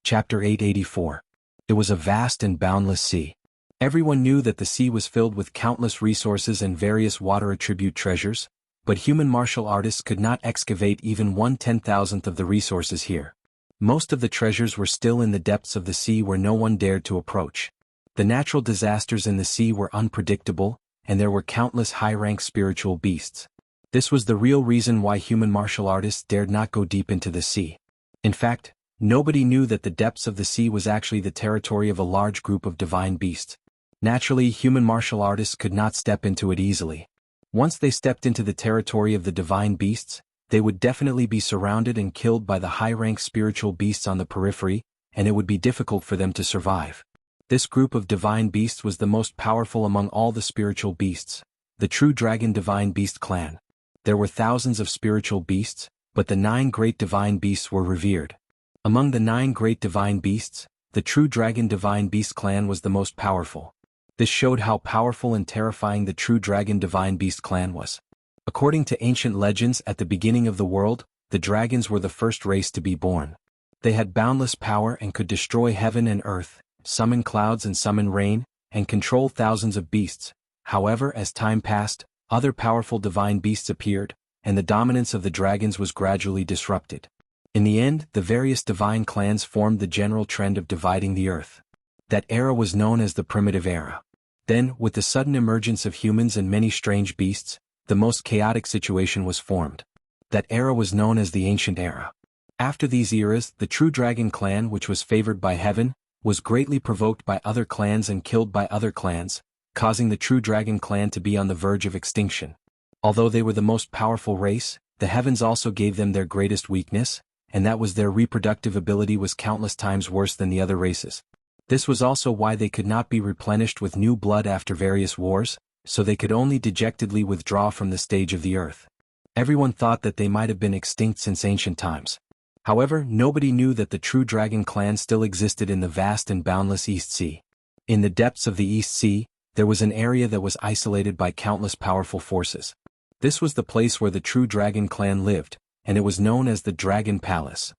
Chapter 884. It was a vast and boundless sea. Everyone knew that the sea was filled with countless resources and various water attribute treasures, but human martial artists could not excavate even 1/10,000th of the resources here. Most of the treasures were still in the depths of the sea where no one dared to approach. The natural disasters in the sea were unpredictable, and there were countless high-rank spiritual beasts. This was the real reason why human martial artists dared not go deep into the sea. In fact, nobody knew that the depths of the sea was actually the territory of a large group of divine beasts. Naturally, human martial artists could not step into it easily. Once they stepped into the territory of the divine beasts, they would definitely be surrounded and killed by the high-rank spiritual beasts on the periphery, and it would be difficult for them to survive. This group of divine beasts was the most powerful among all the spiritual beasts, the true dragon divine beast clan. There were thousands of spiritual beasts, but the 9 great divine beasts were revered. Among the 9 great divine beasts, the true dragon divine beast clan was the most powerful. This showed how powerful and terrifying the true dragon divine beast clan was. According to ancient legends at the beginning of the world, the dragons were the first race to be born. They had boundless power and could destroy heaven and earth, summon clouds and summon rain, and control thousands of beasts. However, as time passed, other powerful divine beasts appeared, and the dominance of the dragons was gradually disrupted. In the end, the various divine clans formed the general trend of dividing the earth. That era was known as the Primitive Era. Then, with the sudden emergence of humans and many strange beasts, the most chaotic situation was formed. That era was known as the Ancient Era. After these eras, the true dragon clan, which was favored by heaven, was greatly provoked by other clans and killed by other clans, causing the true dragon clan to be on the verge of extinction. Although they were the most powerful race, the heavens also gave them their greatest weakness, and that was their reproductive ability was countless times worse than the other races. This was also why they could not be replenished with new blood after various wars, so they could only dejectedly withdraw from the stage of the earth. Everyone thought that they might have been extinct since ancient times. However, nobody knew that the true dragon clan still existed in the vast and boundless East Sea. In the depths of the East Sea, there was an area that was isolated by countless powerful forces. This was the place where the true dragon clan lived, and it was known as the Dragon Palace.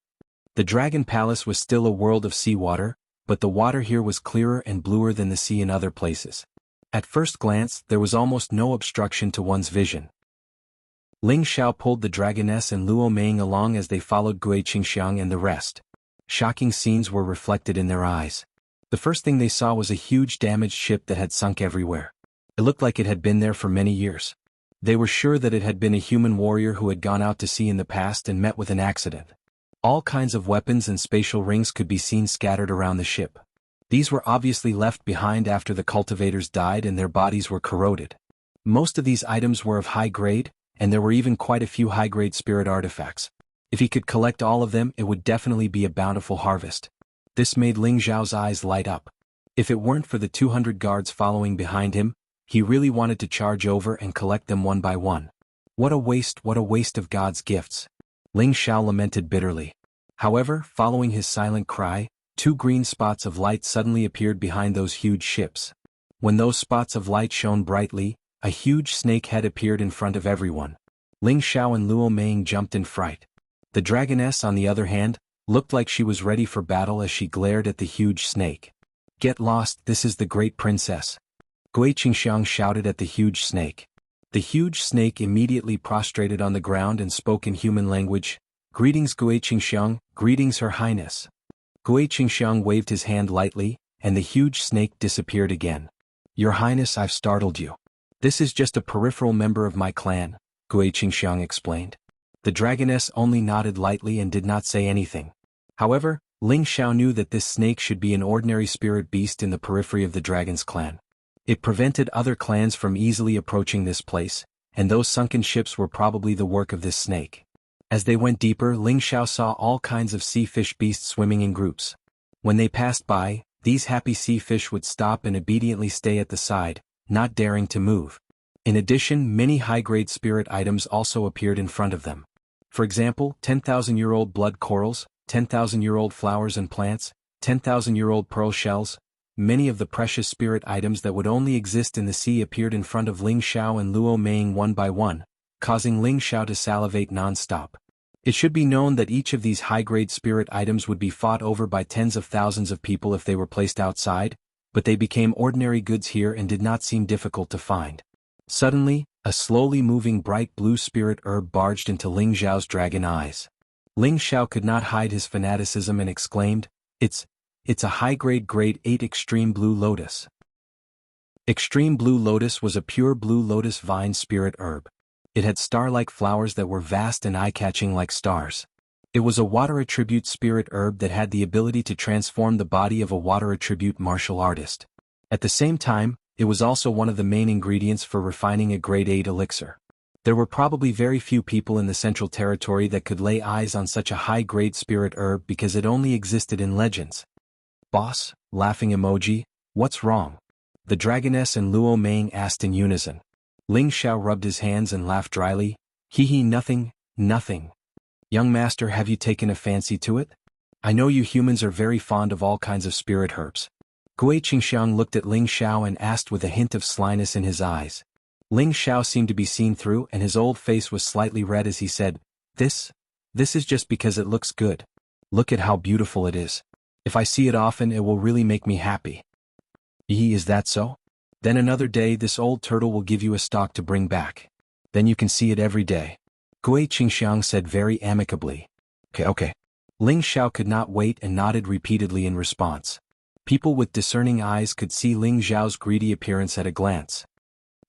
The Dragon Palace was still a world of seawater, but the water here was clearer and bluer than the sea in other places. At first glance, there was almost no obstruction to one's vision. Ling Xiao pulled the dragoness and Luo Meng along as they followed Gui Qingxiang and the rest. Shocking scenes were reflected in their eyes. The first thing they saw was a huge damaged ship that had sunk everywhere. It looked like it had been there for many years. They were sure that it had been a human warrior who had gone out to sea in the past and met with an accident. All kinds of weapons and spatial rings could be seen scattered around the ship. These were obviously left behind after the cultivators died and their bodies were corroded. Most of these items were of high grade, and there were even quite a few high-grade spirit artifacts. If he could collect all of them, it would definitely be a bountiful harvest. This made Ling Xiao's eyes light up. If it weren't for the 200 guards following behind him, he really wanted to charge over and collect them one by one. What a waste of God's gifts. Ling Xiao lamented bitterly. However, following his silent cry, 2 green spots of light suddenly appeared behind those huge ships. When those spots of light shone brightly, a huge snake head appeared in front of everyone. Ling Xiao and Luo Meng jumped in fright. The dragoness, on the other hand, looked like she was ready for battle as she glared at the huge snake. "Get lost, this is the great princess," Gui Qingxiang shouted at the huge snake. The huge snake immediately prostrated on the ground and spoke in human language. "Greetings Gui Qingxiang, greetings Her Highness." Gui Qingxiang waved his hand lightly, and the huge snake disappeared again. "Your Highness, I've startled you. This is just a peripheral member of my clan," Gui Qingxiang explained. The dragoness only nodded lightly and did not say anything. However, Ling Xiao knew that this snake should be an ordinary spirit beast in the periphery of the dragon's clan. It prevented other clans from easily approaching this place, and those sunken ships were probably the work of this snake. As they went deeper, Ling Xiao saw all kinds of sea fish beasts swimming in groups. When they passed by, these happy sea fish would stop and obediently stay at the side, not daring to move. In addition, many high-grade spirit items also appeared in front of them. For example, 10,000-year-old blood corals, 10,000-year-old flowers and plants, 10,000-year-old pearl shells. Many of the precious spirit items that would only exist in the sea appeared in front of Ling Xiao and Luo Meng one by one, causing Ling Xiao to salivate non-stop. It should be known that each of these high-grade spirit items would be fought over by tens of thousands of people if they were placed outside, but they became ordinary goods here and did not seem difficult to find. Suddenly, a slowly moving bright blue spirit herb barged into Ling Xiao's dragon eyes. Ling Xiao could not hide his fanaticism and exclaimed, It's a high-grade grade 8 extreme blue lotus. Extreme blue lotus was a pure blue lotus vine spirit herb. It had star-like flowers that were vast and eye-catching like stars. It was a water attribute spirit herb that had the ability to transform the body of a water attribute martial artist. At the same time, it was also one of the main ingredients for refining a grade 8 elixir. There were probably very few people in the Central Territory that could lay eyes on such a high-grade spirit herb because it only existed in legends. Boss, laughing emoji, what's wrong? The dragoness and Luo Meng asked in unison. Ling Xiao rubbed his hands and laughed dryly, Hee, nothing. Young master, have you taken a fancy to it? I know you humans are very fond of all kinds of spirit herbs. Gui Qingxiang looked at Ling Xiao and asked with a hint of slyness in his eyes. Ling Xiao seemed to be seen through and his old face was slightly red as he said, This is just because it looks good. Look at how beautiful it is. If I see it often it will really make me happy. Is that so? Then another day this old turtle will give you a stock to bring back. Then you can see it every day. Gui Qingxiang said very amicably. Okay. Ling Xiao could not wait and nodded repeatedly in response. People with discerning eyes could see Ling Xiao's greedy appearance at a glance.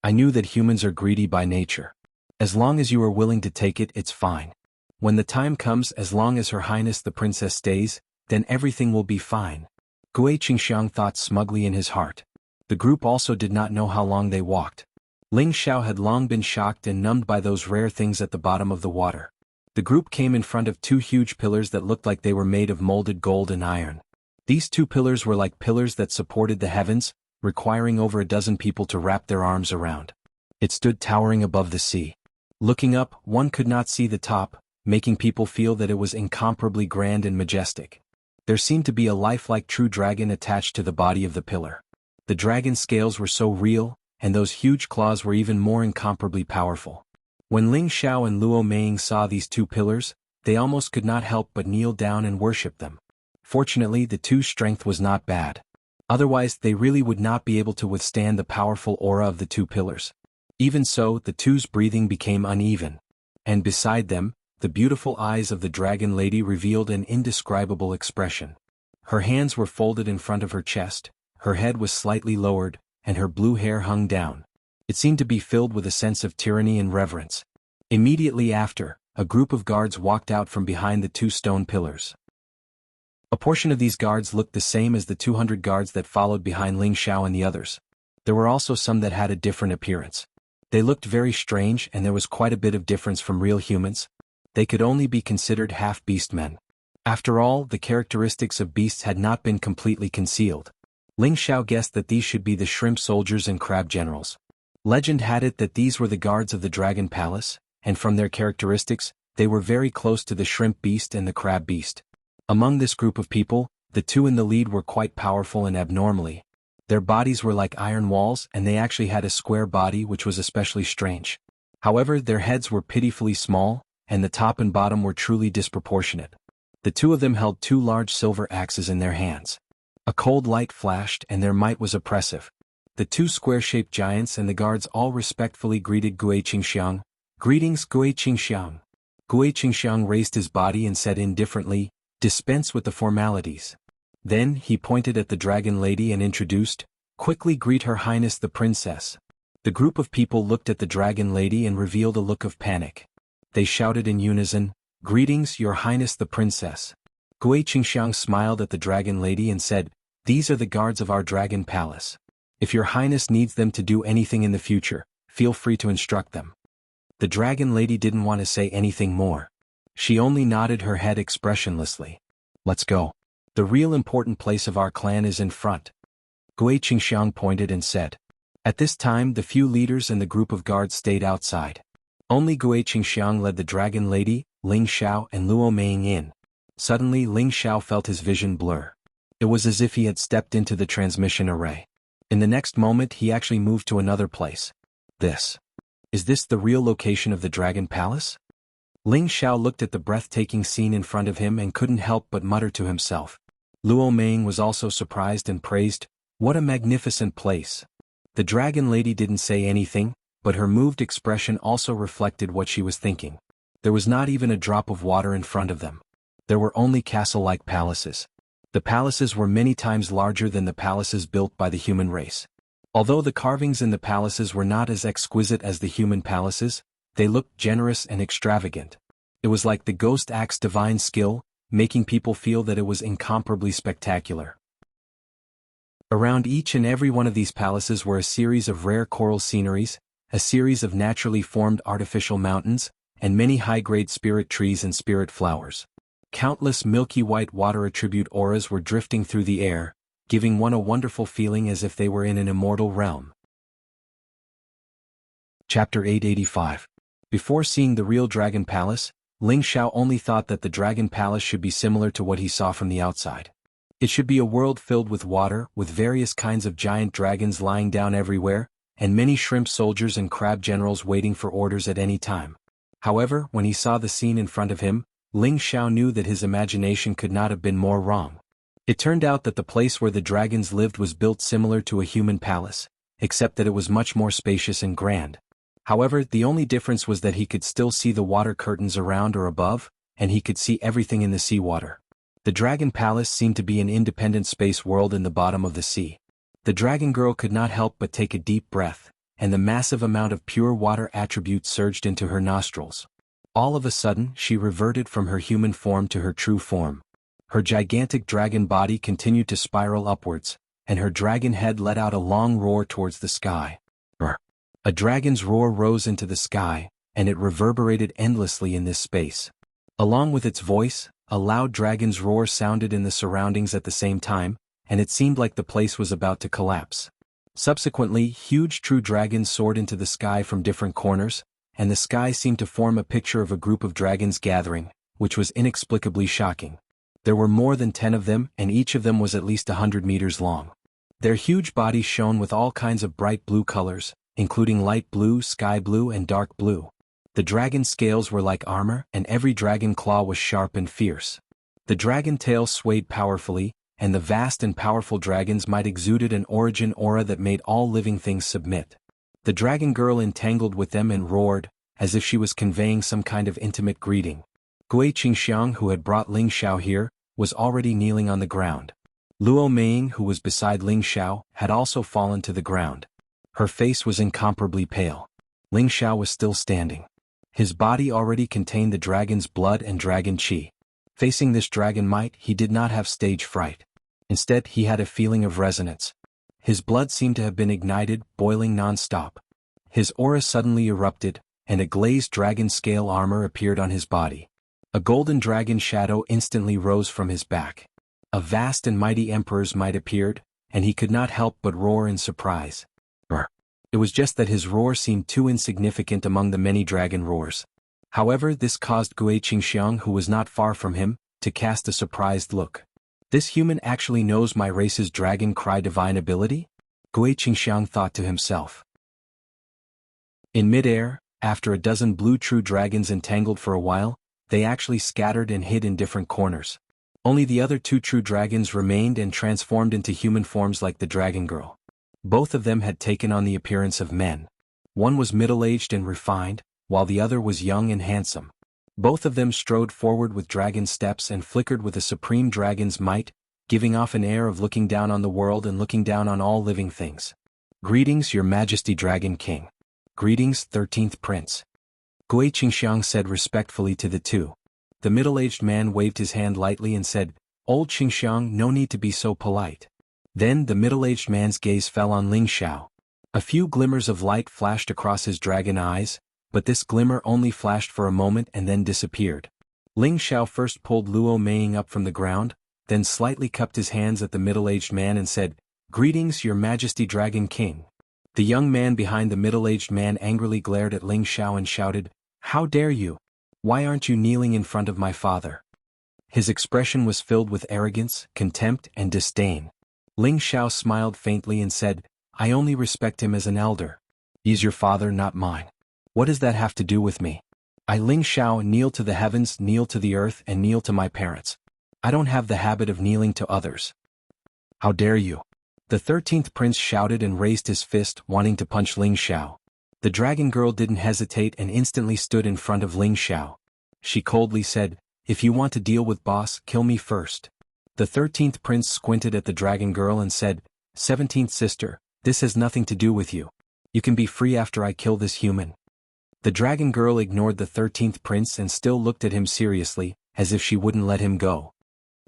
I knew that humans are greedy by nature. As long as you are willing to take it, it's fine. When the time comes, as long as Her Highness the Princess stays, then everything will be fine. Gui Qingxiang thought smugly in his heart. The group also did not know how long they walked. Ling Xiao had long been shocked and numbed by those rare things at the bottom of the water. The group came in front of two huge pillars that looked like they were made of molded gold and iron. These two pillars were like pillars that supported the heavens, requiring over a dozen people to wrap their arms around. It stood towering above the sea. Looking up, one could not see the top, making people feel that it was incomparably grand and majestic. There seemed to be a lifelike true dragon attached to the body of the pillar. The dragon's scales were so real, and those huge claws were even more incomparably powerful. When Ling Xiao and Luo Meng saw these two pillars, they almost could not help but kneel down and worship them. Fortunately, the two's strength was not bad. Otherwise, they really would not be able to withstand the powerful aura of the two pillars. Even so, the two's breathing became uneven. And beside them, the beautiful eyes of the dragon lady revealed an indescribable expression. Her hands were folded in front of her chest, her head was slightly lowered, and her blue hair hung down. It seemed to be filled with a sense of tyranny and reverence. Immediately after, a group of guards walked out from behind the two stone pillars. A portion of these guards looked the same as the 200 guards that followed behind Ling Xiao and the others. There were also some that had a different appearance. They looked very strange and there was quite a bit of difference from real humans. They could only be considered half-beast men. After all, the characteristics of beasts had not been completely concealed. Ling Xiao guessed that these should be the shrimp soldiers and crab generals. Legend had it that these were the guards of the Dragon Palace, and from their characteristics, they were very close to the shrimp beast and the crab beast. Among this group of people, the two in the lead were quite powerful and abnormally. Their bodies were like iron walls and they actually had a square body which was especially strange. However, their heads were pitifully small, and the top and bottom were truly disproportionate. The two of them held two large silver axes in their hands. A cold light flashed and their might was oppressive. The two square-shaped giants and the guards all respectfully greeted Gui Qingxiang. Greetings, Gui Qingxiang. Gui Qingxiang raised his body and said indifferently, Dispense with the formalities. Then he pointed at the dragon lady and introduced, Quickly greet Her Highness the Princess. The group of people looked at the dragon lady and revealed a look of panic. They shouted in unison, Greetings, Your Highness the Princess. Gui Qingxiang smiled at the dragon lady and said, These are the guards of our dragon palace. If Your Highness needs them to do anything in the future, feel free to instruct them. The dragon lady didn't want to say anything more. She only nodded her head expressionlessly. Let's go. The real important place of our clan is in front. Gui Qingxiang pointed and said. At this time the few leaders and the group of guards stayed outside. Only Gui Qingxiang led the dragon lady, Ling Xiao and Luo Meng in. Suddenly Ling Xiao felt his vision blur. It was as if he had stepped into the transmission array. In the next moment he actually moved to another place. Is this the real location of the Dragon Palace? Ling Xiao looked at the breathtaking scene in front of him and couldn't help but mutter to himself. Luo Meng was also surprised and praised, "What a magnificent place." The dragon lady didn't say anything, but her moved expression also reflected what she was thinking. There was not even a drop of water in front of them. There were only castle-like palaces. The palaces were many times larger than the palaces built by the human race. Although the carvings in the palaces were not as exquisite as the human palaces, they looked generous and extravagant. It was like the ghost act's divine skill, making people feel that it was incomparably spectacular. Around each and every one of these palaces were a series of rare coral sceneries, a series of naturally formed artificial mountains, and many high-grade spirit trees and spirit flowers. Countless milky white water attribute auras were drifting through the air, giving one a wonderful feeling as if they were in an immortal realm. Chapter 885. Before seeing the real Dragon Palace, Ling Xiao only thought that the Dragon Palace should be similar to what he saw from the outside. It should be a world filled with water, with various kinds of giant dragons lying down everywhere, and many shrimp soldiers and crab generals waiting for orders at any time. However, when he saw the scene in front of him, Ling Xiao knew that his imagination could not have been more wrong. It turned out that the place where the dragons lived was built similar to a human palace, except that it was much more spacious and grand. However, the only difference was that he could still see the water curtains around or above, and he could see everything in the seawater. The Dragon Palace seemed to be an independent space world in the bottom of the sea. The dragon girl could not help but take a deep breath, and the massive amount of pure water attributes surged into her nostrils. All of a sudden, she reverted from her human form to her true form. Her gigantic dragon body continued to spiral upwards, and her dragon head let out a long roar towards the sky. A dragon's roar rose into the sky, and it reverberated endlessly in this space. Along with its voice, a loud dragon's roar sounded in the surroundings at the same time, and it seemed like the place was about to collapse. Subsequently, huge true dragons soared into the sky from different corners, and the sky seemed to form a picture of a group of dragons gathering, which was inexplicably shocking. There were more than 10 of them, and each of them was at least 100 meters long. Their huge bodies shone with all kinds of bright blue colors, including light blue, sky blue, and dark blue. The dragon scales were like armor, and every dragon claw was sharp and fierce. The dragon tail swayed powerfully, and the vast and powerful dragon's might exuded an origin aura that made all living things submit. The dragon girl entangled with them and roared, as if she was conveying some kind of intimate greeting. Gui Qingxiang, who had brought Ling Xiao here, was already kneeling on the ground. Luo Meng, who was beside Ling Xiao, had also fallen to the ground. Her face was incomparably pale. Ling Xiao was still standing. His body already contained the dragon's blood and dragon qi. Facing this dragon might, he did not have stage fright. Instead, he had a feeling of resonance. His blood seemed to have been ignited, boiling non-stop. His aura suddenly erupted, and a glazed dragon scale armor appeared on his body. A golden dragon shadow instantly rose from his back. A vast and mighty emperor's might appeared, and he could not help but roar in surprise. It was just that his roar seemed too insignificant among the many dragon roars. However, this caused Gui Qingxiang, who was not far from him, to cast a surprised look. This human actually knows my race's dragon cry divine ability? Gui Qingxiang thought to himself. In midair, after a dozen blue true dragons entangled for a while, they actually scattered and hid in different corners. Only the other 2 true dragons remained and transformed into human forms like the dragon girl. Both of them had taken on the appearance of men. One was middle-aged and refined, while the other was young and handsome. Both of them strode forward with dragon steps and flickered with a supreme dragon's might, giving off an air of looking down on the world and looking down on all living things. "Greetings, Your Majesty Dragon King." "Greetings, 13th Prince." Gui Qingxiang said respectfully to the 2. The middle-aged man waved his hand lightly and said, "Old Qingxiang, no need to be so polite." Then the middle-aged man's gaze fell on Ling Xiao. A few glimmers of light flashed across his dragon eyes, but this glimmer only flashed for a moment and then disappeared. Ling Xiao first pulled Luo Meng up from the ground, then slightly cupped his hands at the middle-aged man and said, "Greetings, Your Majesty Dragon King." The young man behind the middle-aged man angrily glared at Ling Xiao and shouted, "How dare you? Why aren't you kneeling in front of my father?" His expression was filled with arrogance, contempt, and disdain. Ling Xiao smiled faintly and said, "I only respect him as an elder. He's your father, not mine. What does that have to do with me? I Ling Xiao kneel to the heavens, kneel to the earth, and kneel to my parents. I don't have the habit of kneeling to others. How dare you? The 13th prince shouted and raised his fist, wanting to punch Ling Xiao. The dragon girl didn't hesitate and instantly stood in front of Ling Xiao. She coldly said, "If you want to deal with boss, kill me first." The 13th prince squinted at the dragon girl and said, "17th sister, this has nothing to do with you. You can be free after I kill this human." The dragon girl ignored the 13th prince and still looked at him seriously, as if she wouldn't let him go.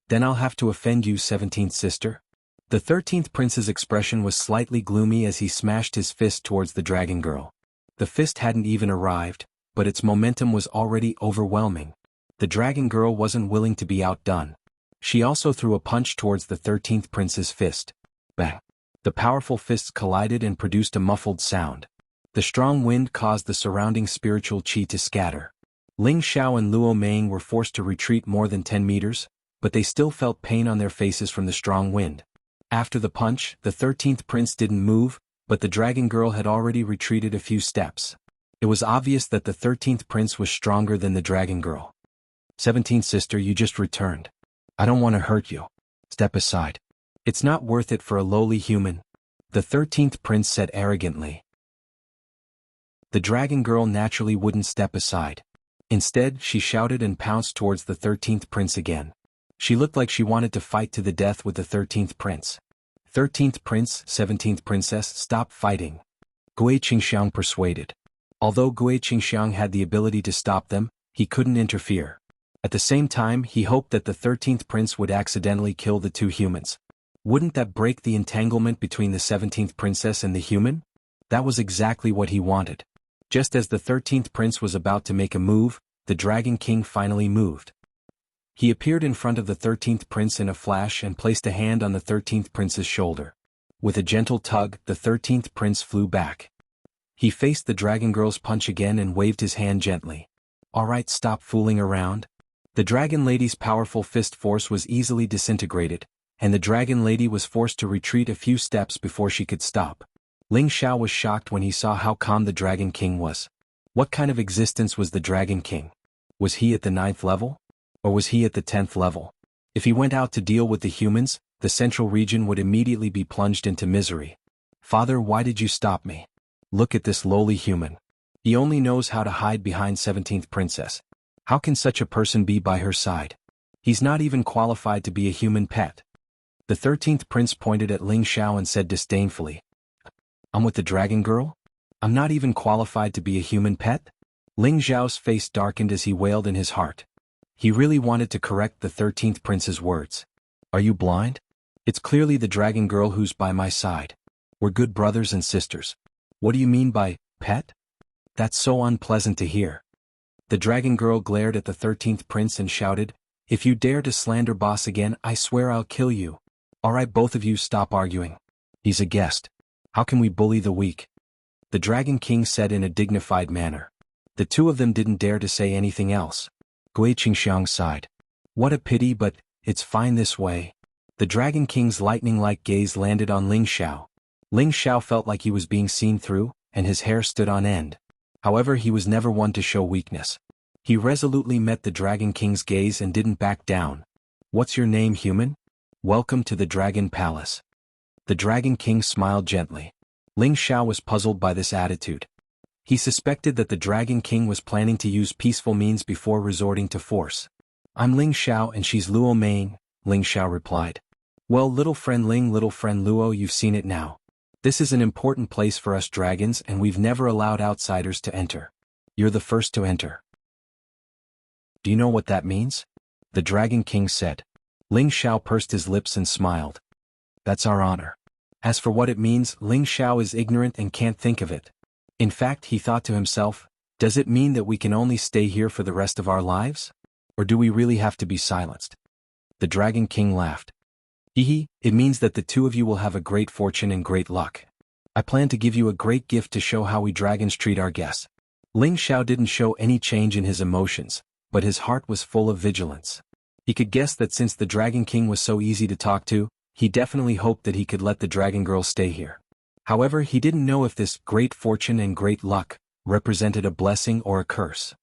"Then I'll have to offend you, 17th sister." The 13th prince's expression was slightly gloomy as he smashed his fist towards the dragon girl. The fist hadn't even arrived, but its momentum was already overwhelming. The dragon girl wasn't willing to be outdone. She also threw a punch towards the 13th prince's fist. Bang! The powerful fists collided and produced a muffled sound. The strong wind caused the surrounding spiritual qi to scatter. Ling Xiao and Luo Meng were forced to retreat more than 10 meters, but they still felt pain on their faces from the strong wind. After the punch, the 13th prince didn't move, but the dragon girl had already retreated a few steps. It was obvious that the 13th prince was stronger than the dragon girl. 17th sister, you just returned. I don't want to hurt you. Step aside. It's not worth it for a lowly human, the 13th prince said arrogantly. The dragon girl naturally wouldn't step aside. Instead, she shouted and pounced towards the 13th prince again. She looked like she wanted to fight to the death with the 13th prince. 13th prince, 17th princess, stop fighting. Gui Qingxiang persuaded. Although Gui Qingxiang had the ability to stop them, he couldn't interfere. At the same time, he hoped that the 13th prince would accidentally kill the two humans. Wouldn't that break the entanglement between the 17th princess and the human? That was exactly what he wanted. Just as the 13th prince was about to make a move, the Dragon King finally moved. He appeared in front of the 13th prince in a flash and placed a hand on the 13th prince's shoulder. With a gentle tug, the 13th prince flew back. He faced the dragon girl's punch again and waved his hand gently. "Alright, stop fooling around." The dragon lady's powerful fist force was easily disintegrated, and the dragon lady was forced to retreat a few steps before she could stop. Ling Xiao was shocked when he saw how calm the Dragon King was. What kind of existence was the Dragon King? Was he at the 9th level? Or was he at the 10th level? If he went out to deal with the humans, the central region would immediately be plunged into misery. "Father, why did you stop me? Look at this lowly human. He only knows how to hide behind 17th princess. How can such a person be by her side? He's not even qualified to be a human pet." The 13th prince pointed at Ling Xiao and said disdainfully, "I'm with the dragon girl? I'm not even qualified to be a human pet?" Ling Xiao's face darkened as he wailed in his heart. He really wanted to correct the 13th prince's words. "Are you blind? It's clearly the dragon girl who's by my side. We're good brothers and sisters. What do you mean by pet? That's so unpleasant to hear." The dragon girl glared at the 13th prince and shouted, "If you dare to slander boss again, I swear I'll kill you. Alright, both of you stop arguing. He's a guest. How can we bully the weak?" The Dragon King said in a dignified manner. The two of them didn't dare to say anything else. Gui Qingxiang sighed. "What a pity, but it's fine this way." The Dragon King's lightning-like gaze landed on Ling Xiao. Ling Xiao felt like he was being seen through, and his hair stood on end. However, he was never one to show weakness. He resolutely met the Dragon King's gaze and didn't back down. "What's your name, human? Welcome to the Dragon Palace." The Dragon King smiled gently. Ling Xiao was puzzled by this attitude. He suspected that the Dragon King was planning to use peaceful means before resorting to force. "I'm Ling Xiao and she's Luo Meng," Ling Xiao replied. "Well, little friend Ling, little friend Luo, you've seen it now. This is an important place for us dragons and we've never allowed outsiders to enter. You're the first to enter." "Do you know what that means?" the Dragon King said. Ling Xiao pursed his lips and smiled. "That's our honor." As for what it means, Ling Xiao is ignorant and can't think of it. In fact, he thought to himself, does it mean that we can only stay here for the rest of our lives? Or do we really have to be silenced? The Dragon King laughed. "Hehe, it means that the two of you will have a great fortune and great luck. I plan to give you a great gift to show how we dragons treat our guests." Ling Xiao didn't show any change in his emotions, but his heart was full of vigilance. He could guess that since the Dragon King was so easy to talk to, he definitely hoped that he could let the dragon girl stay here. However, he didn't know if this great fortune and great luck represented a blessing or a curse.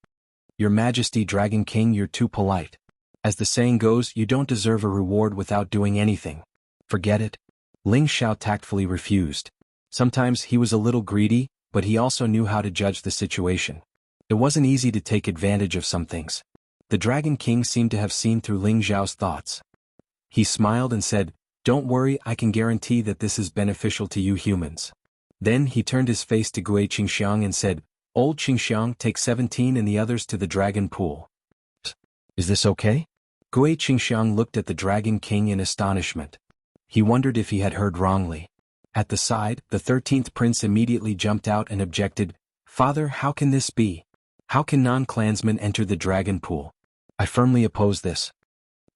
"Your Majesty Dragon King, you're too polite. As the saying goes, you don't deserve a reward without doing anything. Forget it." Ling Xiao tactfully refused. Sometimes he was a little greedy, but he also knew how to judge the situation. It wasn't easy to take advantage of some things. The Dragon King seemed to have seen through Ling Xiao's thoughts. He smiled and said, "Don't worry, I can guarantee that this is beneficial to you humans." Then he turned his face to Gui Qingxiang and said, "Old Qingxiang, take 17 and the others to the dragon pool." "Is this okay?" Gui Qingxiang looked at the Dragon King in astonishment. He wondered if he had heard wrongly. At the side, the 13th prince immediately jumped out and objected, "Father, how can this be? How can non-clansmen enter the dragon pool? I firmly oppose this."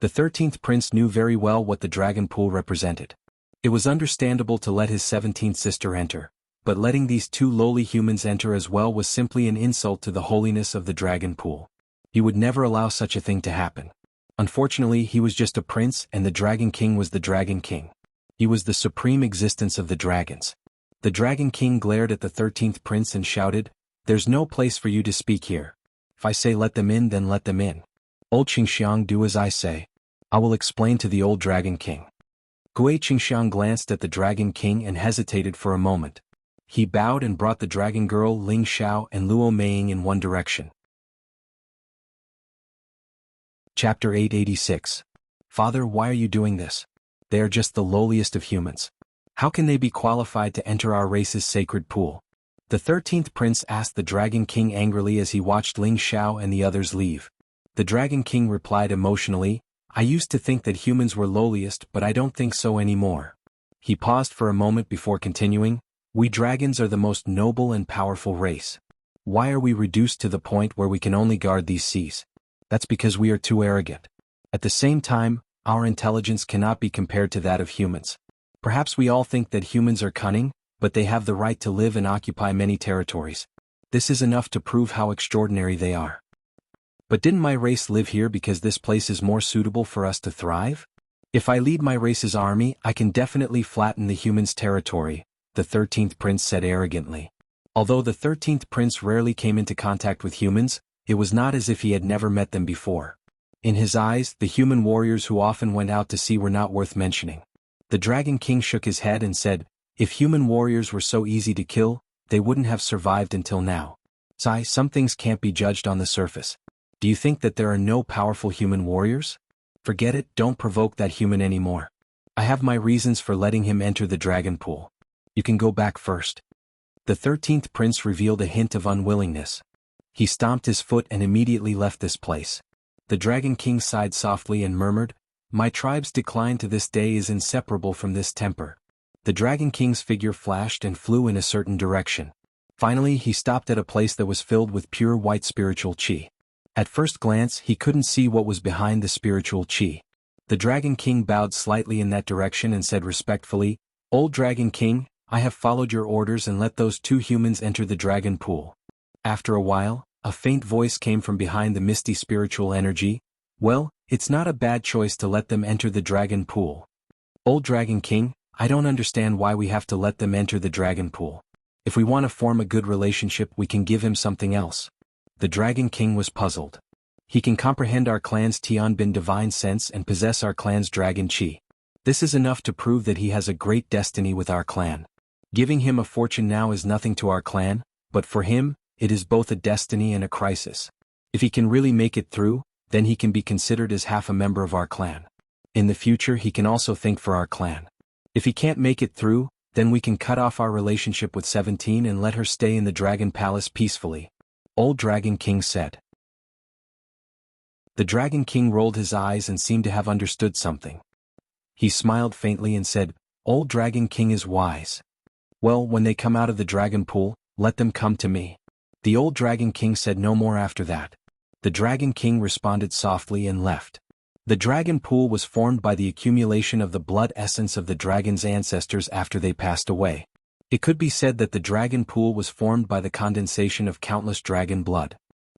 The 13th prince knew very well what the dragon pool represented. It was understandable to let his 17th sister enter, but letting these two lowly humans enter as well was simply an insult to the holiness of the dragon pool. He would never allow such a thing to happen. Unfortunately, he was just a prince and the Dragon King was the Dragon King. He was the supreme existence of the dragons. The Dragon King glared at the 13th prince and shouted, "There's no place for you to speak here. If I say let them in, then let them in. Old Qingxiang, do as I say. I will explain to the old Dragon King." Gui Qingxiang glanced at the Dragon King and hesitated for a moment. He bowed and brought the dragon girl Ling Xiao and Luo Meiying in one direction. Chapter 886. "Father, why are you doing this? They are just the lowliest of humans. How can they be qualified to enter our race's sacred pool?" The 13th prince asked the Dragon King angrily as he watched Ling Xiao and the others leave. The Dragon King replied emotionally, "I used to think that humans were lowliest, but I don't think so anymore." He paused for a moment before continuing, "We dragons are the most noble and powerful race. Why are we reduced to the point where we can only guard these seas? That's because we are too arrogant. At the same time, our intelligence cannot be compared to that of humans. Perhaps we all think that humans are cunning, but they have the right to live and occupy many territories. This is enough to prove how extraordinary they are. But didn't my race live here because this place is more suitable for us to thrive? If I lead my race's army, I can definitely flatten the humans' territory," the 13th prince said arrogantly. Although the 13th prince rarely came into contact with humans, it was not as if he had never met them before. In his eyes, the human warriors who often went out to sea were not worth mentioning. The Dragon King shook his head and said, "If human warriors were so easy to kill, they wouldn't have survived until now. Some things can't be judged on the surface. Do you think that there are no powerful human warriors? Forget it, don't provoke that human anymore. I have my reasons for letting him enter the dragon pool. You can go back first." The 13th prince revealed a hint of unwillingness. He stomped his foot and immediately left this place. The Dragon King sighed softly and murmured, "My tribe's decline to this day is inseparable from this temper." The Dragon King's figure flashed and flew in a certain direction. Finally, he stopped at a place that was filled with pure white spiritual qi. At first glance, he couldn't see what was behind the spiritual qi. The Dragon King bowed slightly in that direction and said respectfully, "Old Dragon King, I have followed your orders and let those two humans enter the dragon pool." After a while, a faint voice came from behind the misty spiritual energy, "Well, it's not a bad choice to let them enter the dragon pool. Old Dragon King, I don't understand why we have to let them enter the dragon pool. If we want to form a good relationship, we can give him something else." The Dragon King was puzzled. "He can comprehend our clan's Tianbin divine sense and possess our clan's dragon qi. This is enough to prove that he has a great destiny with our clan. Giving him a fortune now is nothing to our clan, but for him, it is both a destiny and a crisis. If he can really make it through, then he can be considered as half a member of our clan. In the future he can also think for our clan. If he can't make it through, then we can cut off our relationship with 17 and let her stay in the Dragon Palace peacefully," Old Dragon King said. The Dragon King rolled his eyes and seemed to have understood something. He smiled faintly and said, "Old Dragon King is wise. Well, when they come out of the dragon pool, let them come to me." The Old Dragon King said no more after that. The Dragon King responded softly and left. The dragon pool was formed by the accumulation of the blood essence of the dragon's ancestors after they passed away. It could be said that the dragon pool was formed by the condensation of countless dragon blood.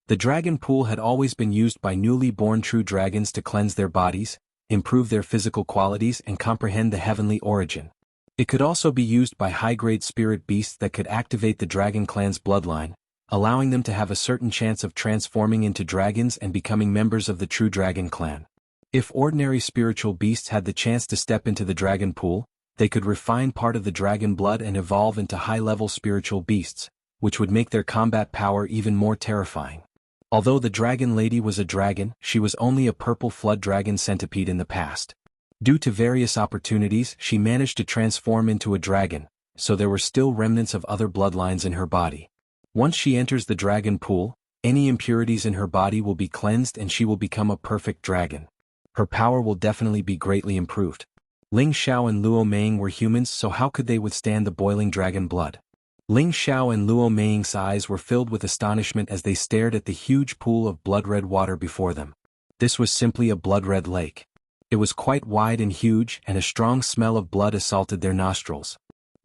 The dragon pool had always been used by newly born true dragons to cleanse their bodies, improve their physical qualities and comprehend the heavenly origin. It could also be used by high-grade spirit beasts that could activate the dragon clan's bloodline, allowing them to have a certain chance of transforming into dragons and becoming members of the true dragon clan. If ordinary spiritual beasts had the chance to step into the dragon pool, they could refine part of the dragon blood and evolve into high-level spiritual beasts, which would make their combat power even more terrifying. Although the dragon lady was a dragon, she was only a purple flood dragon centipede in the past. Due to various opportunities, she managed to transform into a dragon, so there were still remnants of other bloodlines in her body. Once she enters the dragon pool, any impurities in her body will be cleansed and she will become a perfect dragon. Her power will definitely be greatly improved. Ling Xiao and Luo Meng were humans, so how could they withstand the boiling dragon blood? Ling Xiao and Luo Meng's eyes were filled with astonishment as they stared at the huge pool of blood-red water before them. This was simply a blood-red lake. It was quite wide and huge, and a strong smell of blood assaulted their nostrils.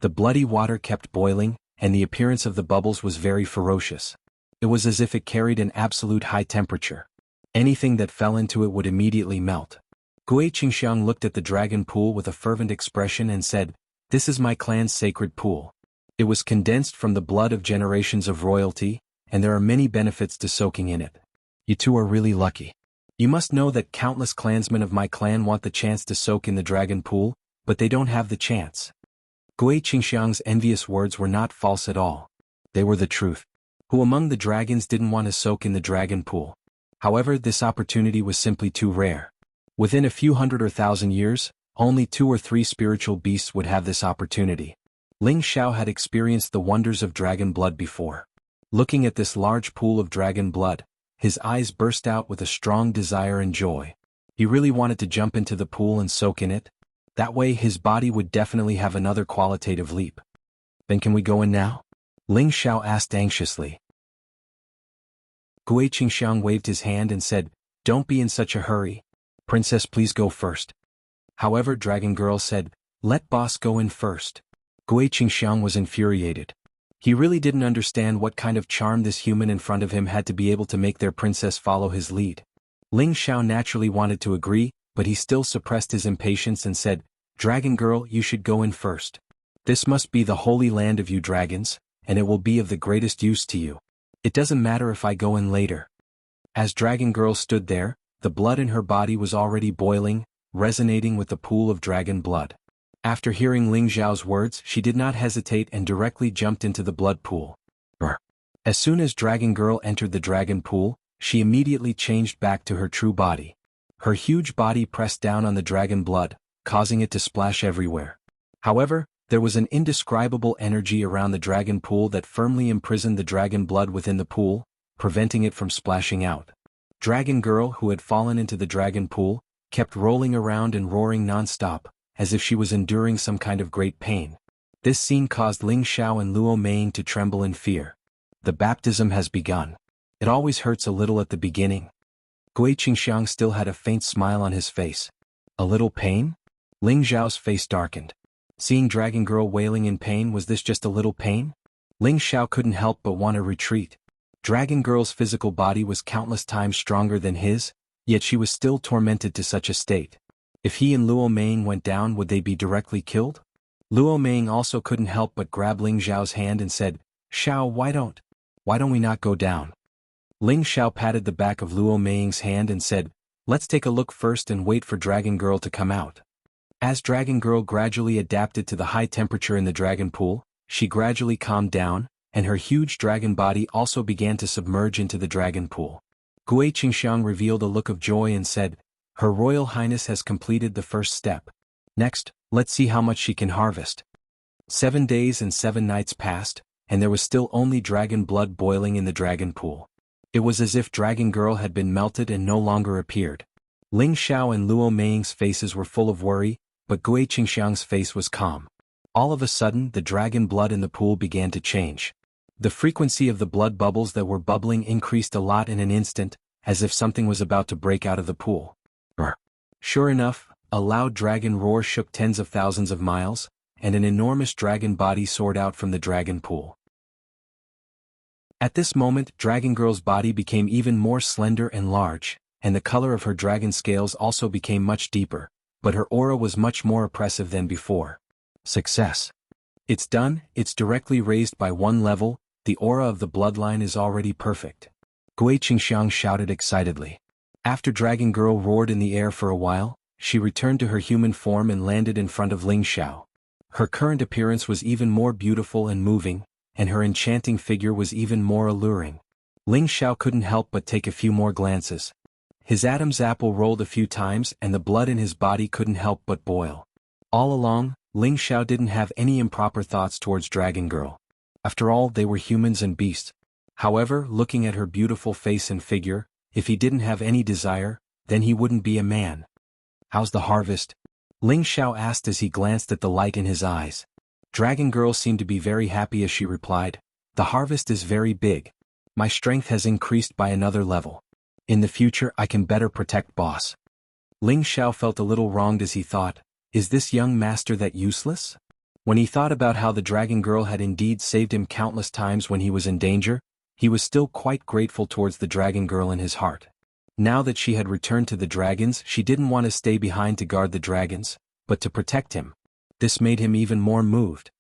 The bloody water kept boiling, and the appearance of the bubbles was very ferocious. It was as if it carried an absolute high temperature. Anything that fell into it would immediately melt. Gui Qingxiang looked at the dragon pool with a fervent expression and said, "This is my clan's sacred pool. It was condensed from the blood of generations of royalty, and there are many benefits to soaking in it. You two are really lucky. You must know that countless clansmen of my clan want the chance to soak in the dragon pool, but they don't have the chance." Gui Qingxiang's envious words were not false at all. They were the truth. Who among the dragons didn't want to soak in the dragon pool? However, this opportunity was simply too rare. Within a few hundred or thousand years, only 2 or 3 spiritual beasts would have this opportunity. Ling Xiao had experienced the wonders of dragon blood before. Looking at this large pool of dragon blood, his eyes burst out with a strong desire and joy. He really wanted to jump into the pool and soak in it. That way his body would definitely have another qualitative leap. "Then can we go in now?" Ling Xiao asked anxiously. Gui Qingxiang waved his hand and said, "Don't be in such a hurry. Princess, please go first." However, Dragon Girl said, "Let boss go in first." Gui Qingxiang was infuriated. He really didn't understand what kind of charm this human in front of him had to be able to make their princess follow his lead. Ling Xiao naturally wanted to agree, but he still suppressed his impatience and said, "Dragon Girl, you should go in first. This must be the holy land of you dragons, and it will be of the greatest use to you. It doesn't matter if I go in later." As Dragon Girl stood there, the blood in her body was already boiling, resonating with the pool of dragon blood. After hearing Ling Xiao's words, she did not hesitate and directly jumped into the blood pool. As soon as Dragon Girl entered the dragon pool, she immediately changed back to her true body. Her huge body pressed down on the dragon blood, causing it to splash everywhere. However, there was an indescribable energy around the dragon pool that firmly imprisoned the dragon blood within the pool, preventing it from splashing out. Dragon Girl, who had fallen into the dragon pool, kept rolling around and roaring non-stop, as if she was enduring some kind of great pain. This scene caused Ling Xiao and Luo Meng to tremble in fear. The baptism has begun. It always hurts a little at the beginning. Gui Qingxiang still had a faint smile on his face. A little pain? Ling Xiao's face darkened. Seeing Dragon Girl wailing in pain, was this just a little pain? Ling Xiao couldn't help but want to retreat. Dragon Girl's physical body was countless times stronger than his, yet she was still tormented to such a state. If he and Luo Meng went down, would they be directly killed? Luo Meng also couldn't help but grab Ling Xiao's hand and said, "Xiao, why don't we not go down?" Ling Xiao patted the back of Luo Meng's hand and said, "Let's take a look first and wait for Dragon Girl to come out." As Dragon Girl gradually adapted to the high temperature in the dragon pool, she gradually calmed down, and her huge dragon body also began to submerge into the dragon pool. Gui Qingxiang revealed a look of joy and said, "Her Royal Highness has completed the first step. Next, let's see how much she can harvest." 7 days and 7 nights passed, and there was still only dragon blood boiling in the dragon pool. It was as if Dragon Girl had been melted and no longer appeared. Ling Xiao and Luo Meng's faces were full of worry, but Gui Qingxiang's face was calm. All of a sudden, the dragon blood in the pool began to change. The frequency of the blood bubbles that were bubbling increased a lot in an instant, as if something was about to break out of the pool. Sure enough, a loud dragon roar shook tens of thousands of miles, and an enormous dragon body soared out from the dragon pool. At this moment, Dragon Girl's body became even more slender and large, and the color of her dragon scales also became much deeper, but her aura was much more oppressive than before. Success. It's done, it's directly raised by 1 level, The aura of the bloodline is already perfect. Gui Qingxiang shouted excitedly. After Dragon Girl roared in the air for a while, she returned to her human form and landed in front of Ling Xiao. Her current appearance was even more beautiful and moving, and her enchanting figure was even more alluring. Ling Xiao couldn't help but take a few more glances. His Adam's apple rolled a few times and the blood in his body couldn't help but boil. All along, Ling Xiao didn't have any improper thoughts towards Dragon Girl. After all, they were humans and beasts. However, looking at her beautiful face and figure, if he didn't have any desire, then he wouldn't be a man. How's the harvest? Ling Xiao asked as he glanced at the light in his eyes. Dragon Girl seemed to be very happy as she replied, "The harvest is very big. My strength has increased by another level. In the future I can better protect boss." Ling Xiao felt a little wronged as he thought, is this young master that useless? When he thought about how the Dragon Girl had indeed saved him countless times when he was in danger, he was still quite grateful towards the Dragon Girl in his heart. Now that she had returned to the dragons, she didn't want to stay behind to guard the dragons, but to protect him. This made him even more moved.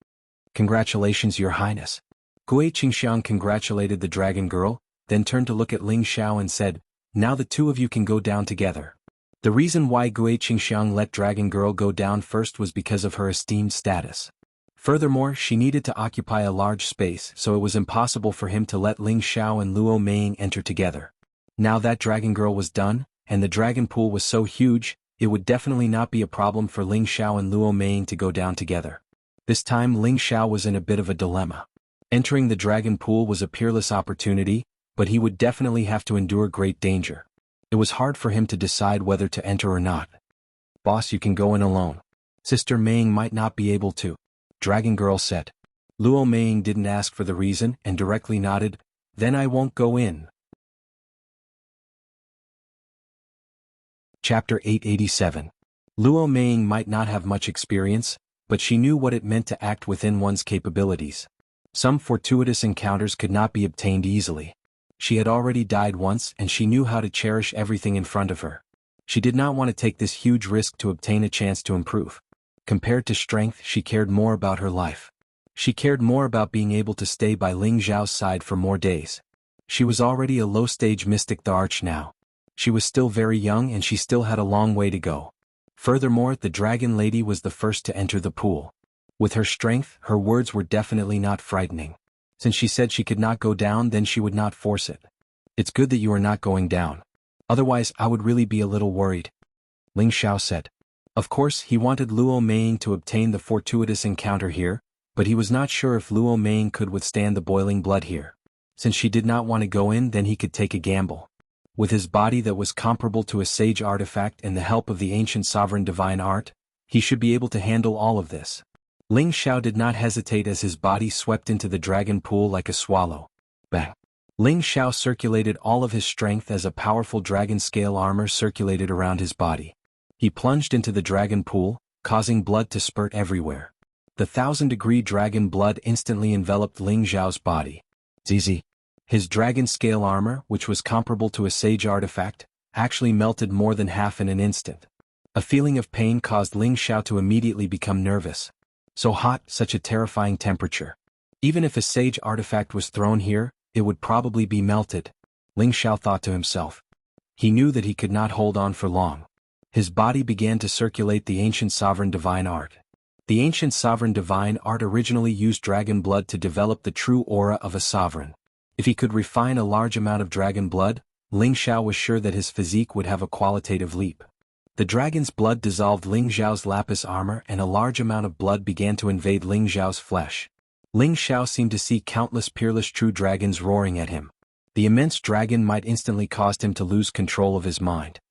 "Congratulations, Your Highness." Gui Qingxiang congratulated the Dragon Girl, then turned to look at Ling Xiao and said, "Now the two of you can go down together." The reason why Gui Qingxiang let Dragon Girl go down first was because of her esteemed status. Furthermore, she needed to occupy a large space, so it was impossible for him to let Ling Xiao and Luo Meiying enter together. Now that Dragon Girl was done, and the dragon pool was so huge, it would definitely not be a problem for Ling Xiao and Luo Meiying to go down together. This time Ling Xiao was in a bit of a dilemma. Entering the dragon pool was a peerless opportunity, but he would definitely have to endure great danger. It was hard for him to decide whether to enter or not. "Boss, you can go in alone. Sister Meiying might not be able to," Dragon Girl said. Luo Meiying didn't ask for the reason and directly nodded, "Then I won't go in." Chapter 887. Luo Meiying might not have much experience, but she knew what it meant to act within one's capabilities. Some fortuitous encounters could not be obtained easily. She had already died once and she knew how to cherish everything in front of her. She did not want to take this huge risk to obtain a chance to improve. Compared to strength, she cared more about her life. She cared more about being able to stay by Ling Zhao's side for more days. She was already a low-stage mystic the Arch now. She was still very young and she still had a long way to go. Furthermore, the Dragon Lady was the first to enter the pool. With her strength, her words were definitely not frightening. Since she said she could not go down, then she would not force it. "It's good that you are not going down. Otherwise I would really be a little worried," Ling Xiao said. Of course, he wanted Luo Meiying to obtain the fortuitous encounter here, but he was not sure if Luo Meiying could withstand the boiling blood here. Since she did not want to go in, then he could take a gamble. With his body that was comparable to a sage artifact and the help of the ancient sovereign divine art, he should be able to handle all of this. Ling Xiao did not hesitate as his body swept into the dragon pool like a swallow. Bang! Ling Xiao circulated all of his strength as a powerful dragon scale armor circulated around his body. He plunged into the dragon pool, causing blood to spurt everywhere. The 1000-degree dragon blood instantly enveloped Ling Xiao's body. ZZ. His dragon scale armor, which was comparable to a sage artifact, actually melted more than half in an instant. A feeling of pain caused Ling Xiao to immediately become nervous. So hot, such a terrifying temperature. Even if a sage artifact was thrown here, it would probably be melted, Ling Xiao thought to himself. He knew that he could not hold on for long. His body began to circulate the ancient sovereign divine art. The ancient sovereign divine art originally used dragon blood to develop the true aura of a sovereign. If he could refine a large amount of dragon blood, Ling Xiao was sure that his physique would have a qualitative leap. The dragon's blood dissolved Ling Xiao's lapis armor and a large amount of blood began to invade Ling Xiao's flesh. Ling Xiao seemed to see countless peerless true dragons roaring at him. The immense dragon might instantly cause him to lose control of his mind.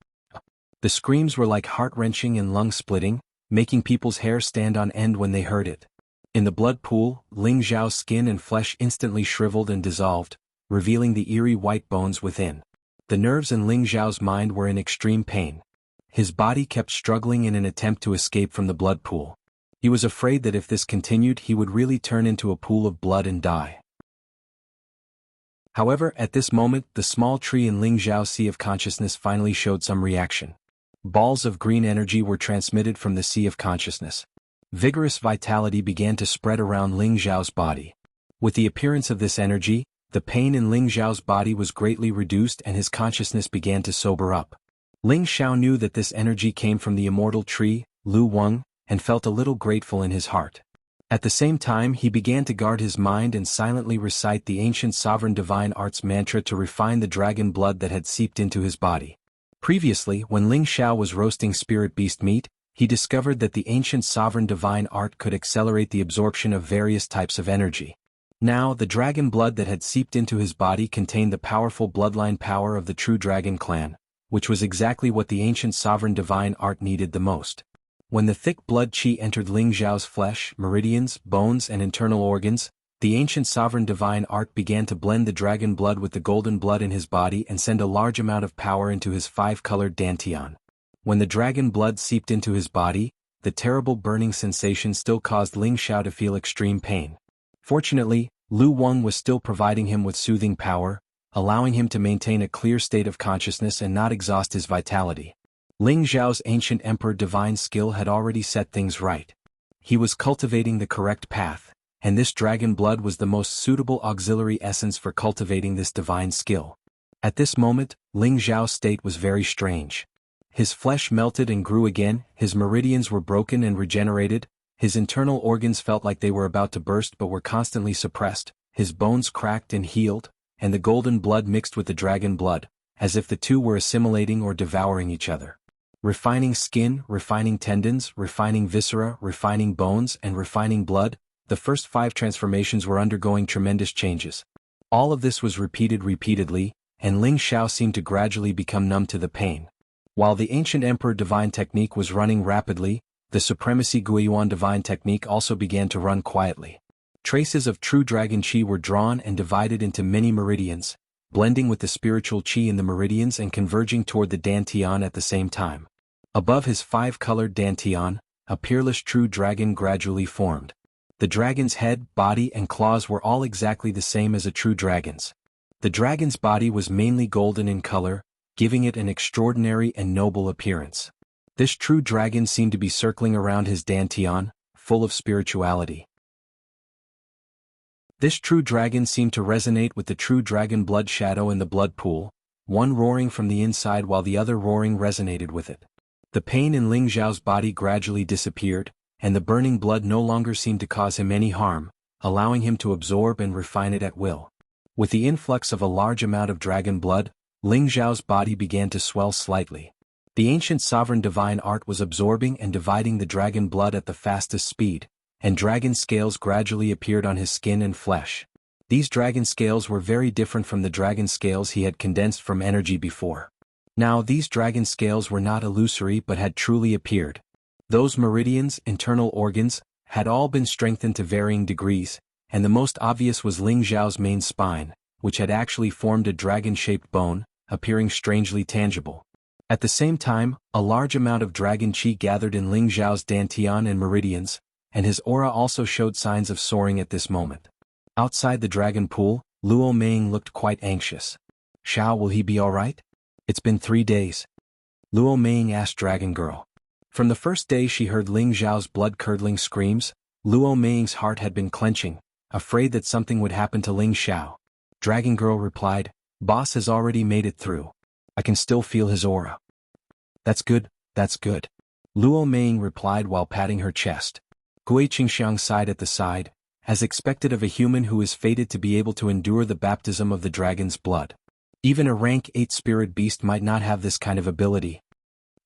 The screams were like heart-wrenching and lung-splitting, making people's hair stand on end when they heard it. In the blood pool, Ling Xiao's skin and flesh instantly shriveled and dissolved, revealing the eerie white bones within. The nerves in Ling Xiao's mind were in extreme pain. His body kept struggling in an attempt to escape from the blood pool. He was afraid that if this continued, he would really turn into a pool of blood and die. However, at this moment, the small tree in Ling Xiao's sea of consciousness finally showed some reaction. Balls of green energy were transmitted from the sea of consciousness. Vigorous vitality began to spread around Ling Xiao's body. With the appearance of this energy, the pain in Ling Xiao's body was greatly reduced and his consciousness began to sober up. Ling Xiao knew that this energy came from the immortal tree, Lu Weng, and felt a little grateful in his heart. At the same time he began to guard his mind and silently recite the ancient sovereign divine arts mantra to refine the dragon blood that had seeped into his body. Previously, when Ling Xiao was roasting spirit beast meat, he discovered that the ancient sovereign divine art could accelerate the absorption of various types of energy. Now, the dragon blood that had seeped into his body contained the powerful bloodline power of the true dragon clan, which was exactly what the ancient sovereign divine art needed the most. When the thick blood qi entered Ling Xiao's flesh, meridians, bones and internal organs, the ancient sovereign divine art began to blend the dragon blood with the golden blood in his body and send a large amount of power into his five-colored dantian. When the dragon blood seeped into his body, the terrible burning sensation still caused Ling Xiao to feel extreme pain. Fortunately, Lu Weng was still providing him with soothing power, allowing him to maintain a clear state of consciousness and not exhaust his vitality. Ling Xiao's ancient emperor divine skill had already set things right. He was cultivating the correct path, and this dragon blood was the most suitable auxiliary essence for cultivating this divine skill. At this moment, Ling Xiao's state was very strange. His flesh melted and grew again, his meridians were broken and regenerated, his internal organs felt like they were about to burst but were constantly suppressed, his bones cracked and healed, and the golden blood mixed with the dragon blood, as if the two were assimilating or devouring each other. Refining skin, refining tendons, refining viscera, refining bones, and refining blood, the first 5 transformations were undergoing tremendous changes. All of this was repeated repeatedly, and Ling Xiao seemed to gradually become numb to the pain. While the ancient emperor divine technique was running rapidly, the supremacy Guiyuan divine technique also began to run quietly. Traces of true dragon qi were drawn and divided into many meridians, blending with the spiritual qi in the meridians and converging toward the dantian at the same time. Above his 5-colored dantian, a peerless true dragon gradually formed. The dragon's head, body and claws were all exactly the same as a true dragon's. The dragon's body was mainly golden in color, giving it an extraordinary and noble appearance. This true dragon seemed to be circling around his dantian, full of spirituality. This true dragon seemed to resonate with the true dragon blood shadow in the blood pool, one roaring from the inside while the other roaring resonated with it. The pain in Ling Xiao's body gradually disappeared, and the burning blood no longer seemed to cause him any harm, allowing him to absorb and refine it at will. With the influx of a large amount of dragon blood, Ling Xiao's body began to swell slightly. The ancient sovereign divine art was absorbing and dividing the dragon blood at the fastest speed, and dragon scales gradually appeared on his skin and flesh. These dragon scales were very different from the dragon scales he had condensed from energy before. Now these dragon scales were not illusory but had truly appeared. Those meridians, internal organs, had all been strengthened to varying degrees, and the most obvious was Ling Xiao's main spine, which had actually formed a dragon-shaped bone, appearing strangely tangible. At the same time, a large amount of dragon qi gathered in Ling Xiao's dantian and meridians, and his aura also showed signs of soaring at this moment. Outside the dragon pool, Luo Meng looked quite anxious. "Xiao, will he be alright? It's been 3 days." Luo Meng asked Dragon Girl. From the first day she heard Ling Xiao's blood-curdling screams, Luo Meng's heart had been clenching, afraid that something would happen to Ling Xiao. Dragon Girl replied, "Boss has already made it through. I can still feel his aura." That's good, that's good." Luo Meng replied while patting her chest. Gui Qingxiang sighed at the side, as expected of a human who is fated to be able to endure the baptism of the dragon's blood. Even a rank 8 spirit beast might not have this kind of ability.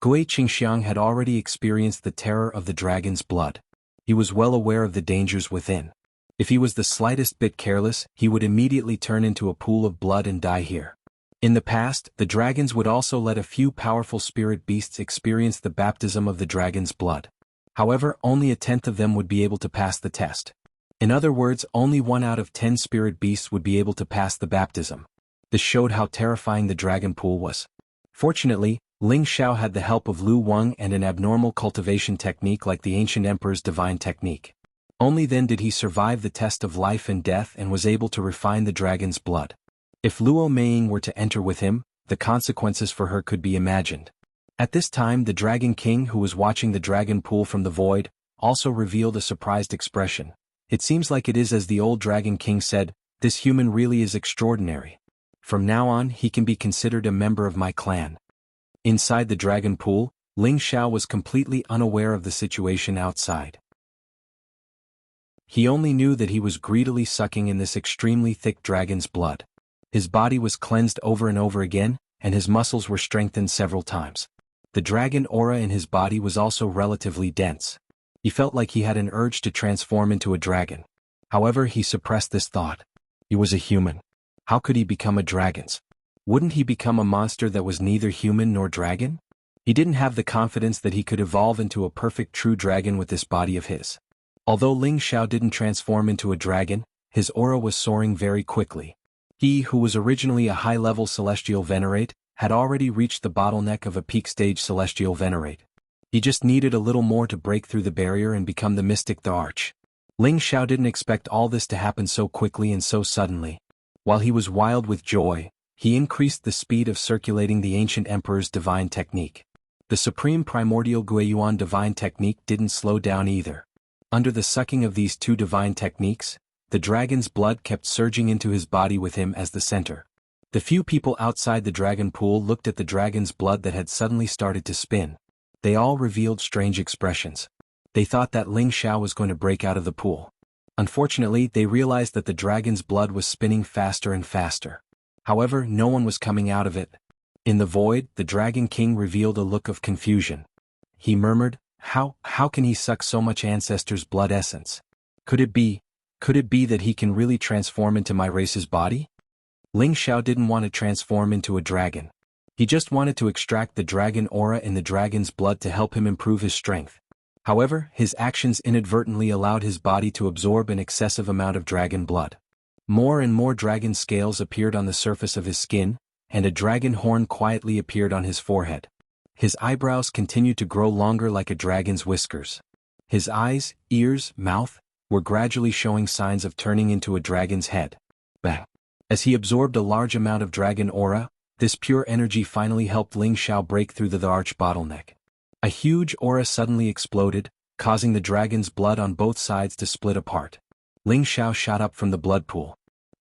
Gui Qingxiang had already experienced the terror of the dragon's blood. He was well aware of the dangers within. If he was the slightest bit careless, he would immediately turn into a pool of blood and die here. In the past, the dragons would also let a few powerful spirit beasts experience the baptism of the dragon's blood. However, only a tenth of them would be able to pass the test. In other words, only 1 out of 10 spirit beasts would be able to pass the baptism. This showed how terrifying the dragon pool was. Fortunately, Ling Xiao had the help of Lu Weng and an abnormal cultivation technique like the ancient emperor's divine technique. Only then did he survive the test of life and death and was able to refine the dragon's blood. If Luo Meng were to enter with him, the consequences for her could be imagined. At this time the Dragon King, who was watching the dragon pool from the void, also revealed a surprised expression, It seems like it is as the old Dragon King said, this human really is extraordinary. From now on he can be considered a member of my clan. Inside the dragon pool, Ling Xiao was completely unaware of the situation outside. He only knew that he was greedily sucking in this extremely thick dragon's blood. His body was cleansed over and over again, and his muscles were strengthened several times. The dragon aura in his body was also relatively dense. He felt like he had an urge to transform into a dragon. However, he suppressed this thought. He was a human. How could he become a dragon's? Wouldn't he become a monster that was neither human nor dragon? He didn't have the confidence that he could evolve into a perfect true dragon with this body of his. Although Ling Xiao didn't transform into a dragon, his aura was soaring very quickly. He, who was originally a high-level celestial venerate, had already reached the bottleneck of a peak-stage celestial venerate. He just needed a little more to break through the barrier and become the mystic the Arch. Ling Xiao didn't expect all this to happen so quickly and so suddenly. While he was wild with joy, he increased the speed of circulating the ancient emperor's divine technique. The supreme primordial Guiyuan divine technique didn't slow down either. Under the sucking of these two divine techniques, the dragon's blood kept surging into his body with him as the center. The few people outside the dragon pool looked at the dragon's blood that had suddenly started to spin. They all revealed strange expressions. They thought that Ling Xiao was going to break out of the pool. Unfortunately, they realized that the dragon's blood was spinning faster and faster. However, no one was coming out of it. In the void, the Dragon King revealed a look of confusion. He murmured, How can he suck so much ancestors' blood essence? Could it be that he can really transform into my race's body? Ling Xiao didn't want to transform into a dragon. He just wanted to extract the dragon aura in the dragon's blood to help him improve his strength. However, his actions inadvertently allowed his body to absorb an excessive amount of dragon blood. More and more dragon scales appeared on the surface of his skin, and a dragon horn quietly appeared on his forehead. His eyebrows continued to grow longer like a dragon's whiskers. His eyes, ears, mouth, were gradually showing signs of turning into a dragon's head. Bang! As he absorbed a large amount of dragon aura, this pure energy finally helped Ling Xiao break through the arch bottleneck. A huge aura suddenly exploded, causing the dragon's blood on both sides to split apart. Ling Xiao shot up from the blood pool.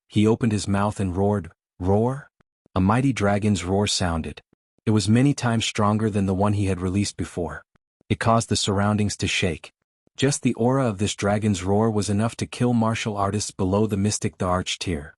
He opened his mouth and roared, Roar? A mighty dragon's roar sounded. It was many times stronger than the one he had released before. It caused the surroundings to shake. Just the aura of this dragon's roar was enough to kill martial artists below the mystic the Arch tier.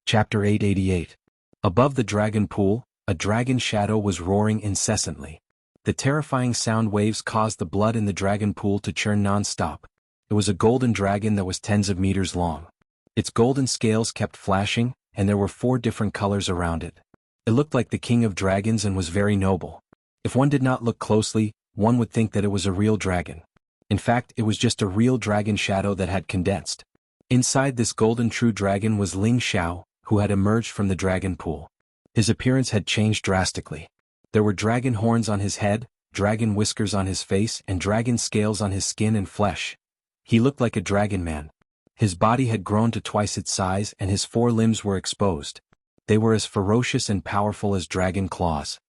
Chapter 888. Above the dragon pool, a dragon shadow was roaring incessantly. The terrifying sound waves caused the blood in the dragon pool to churn non-stop. It was a golden dragon that was tens of meters long. Its golden scales kept flashing, and there were 4 different colors around it. It looked like the king of dragons and was very noble. If one did not look closely, one would think that it was a real dragon. In fact, it was just a real dragon shadow that had condensed. Inside this golden true dragon was Ling Xiao, who had emerged from the dragon pool. His appearance had changed drastically. There were dragon horns on his head, dragon whiskers on his face, and dragon scales on his skin and flesh. He looked like a dragon man. His body had grown to twice its size and his 4 limbs were exposed. They were as ferocious and powerful as dragon claws.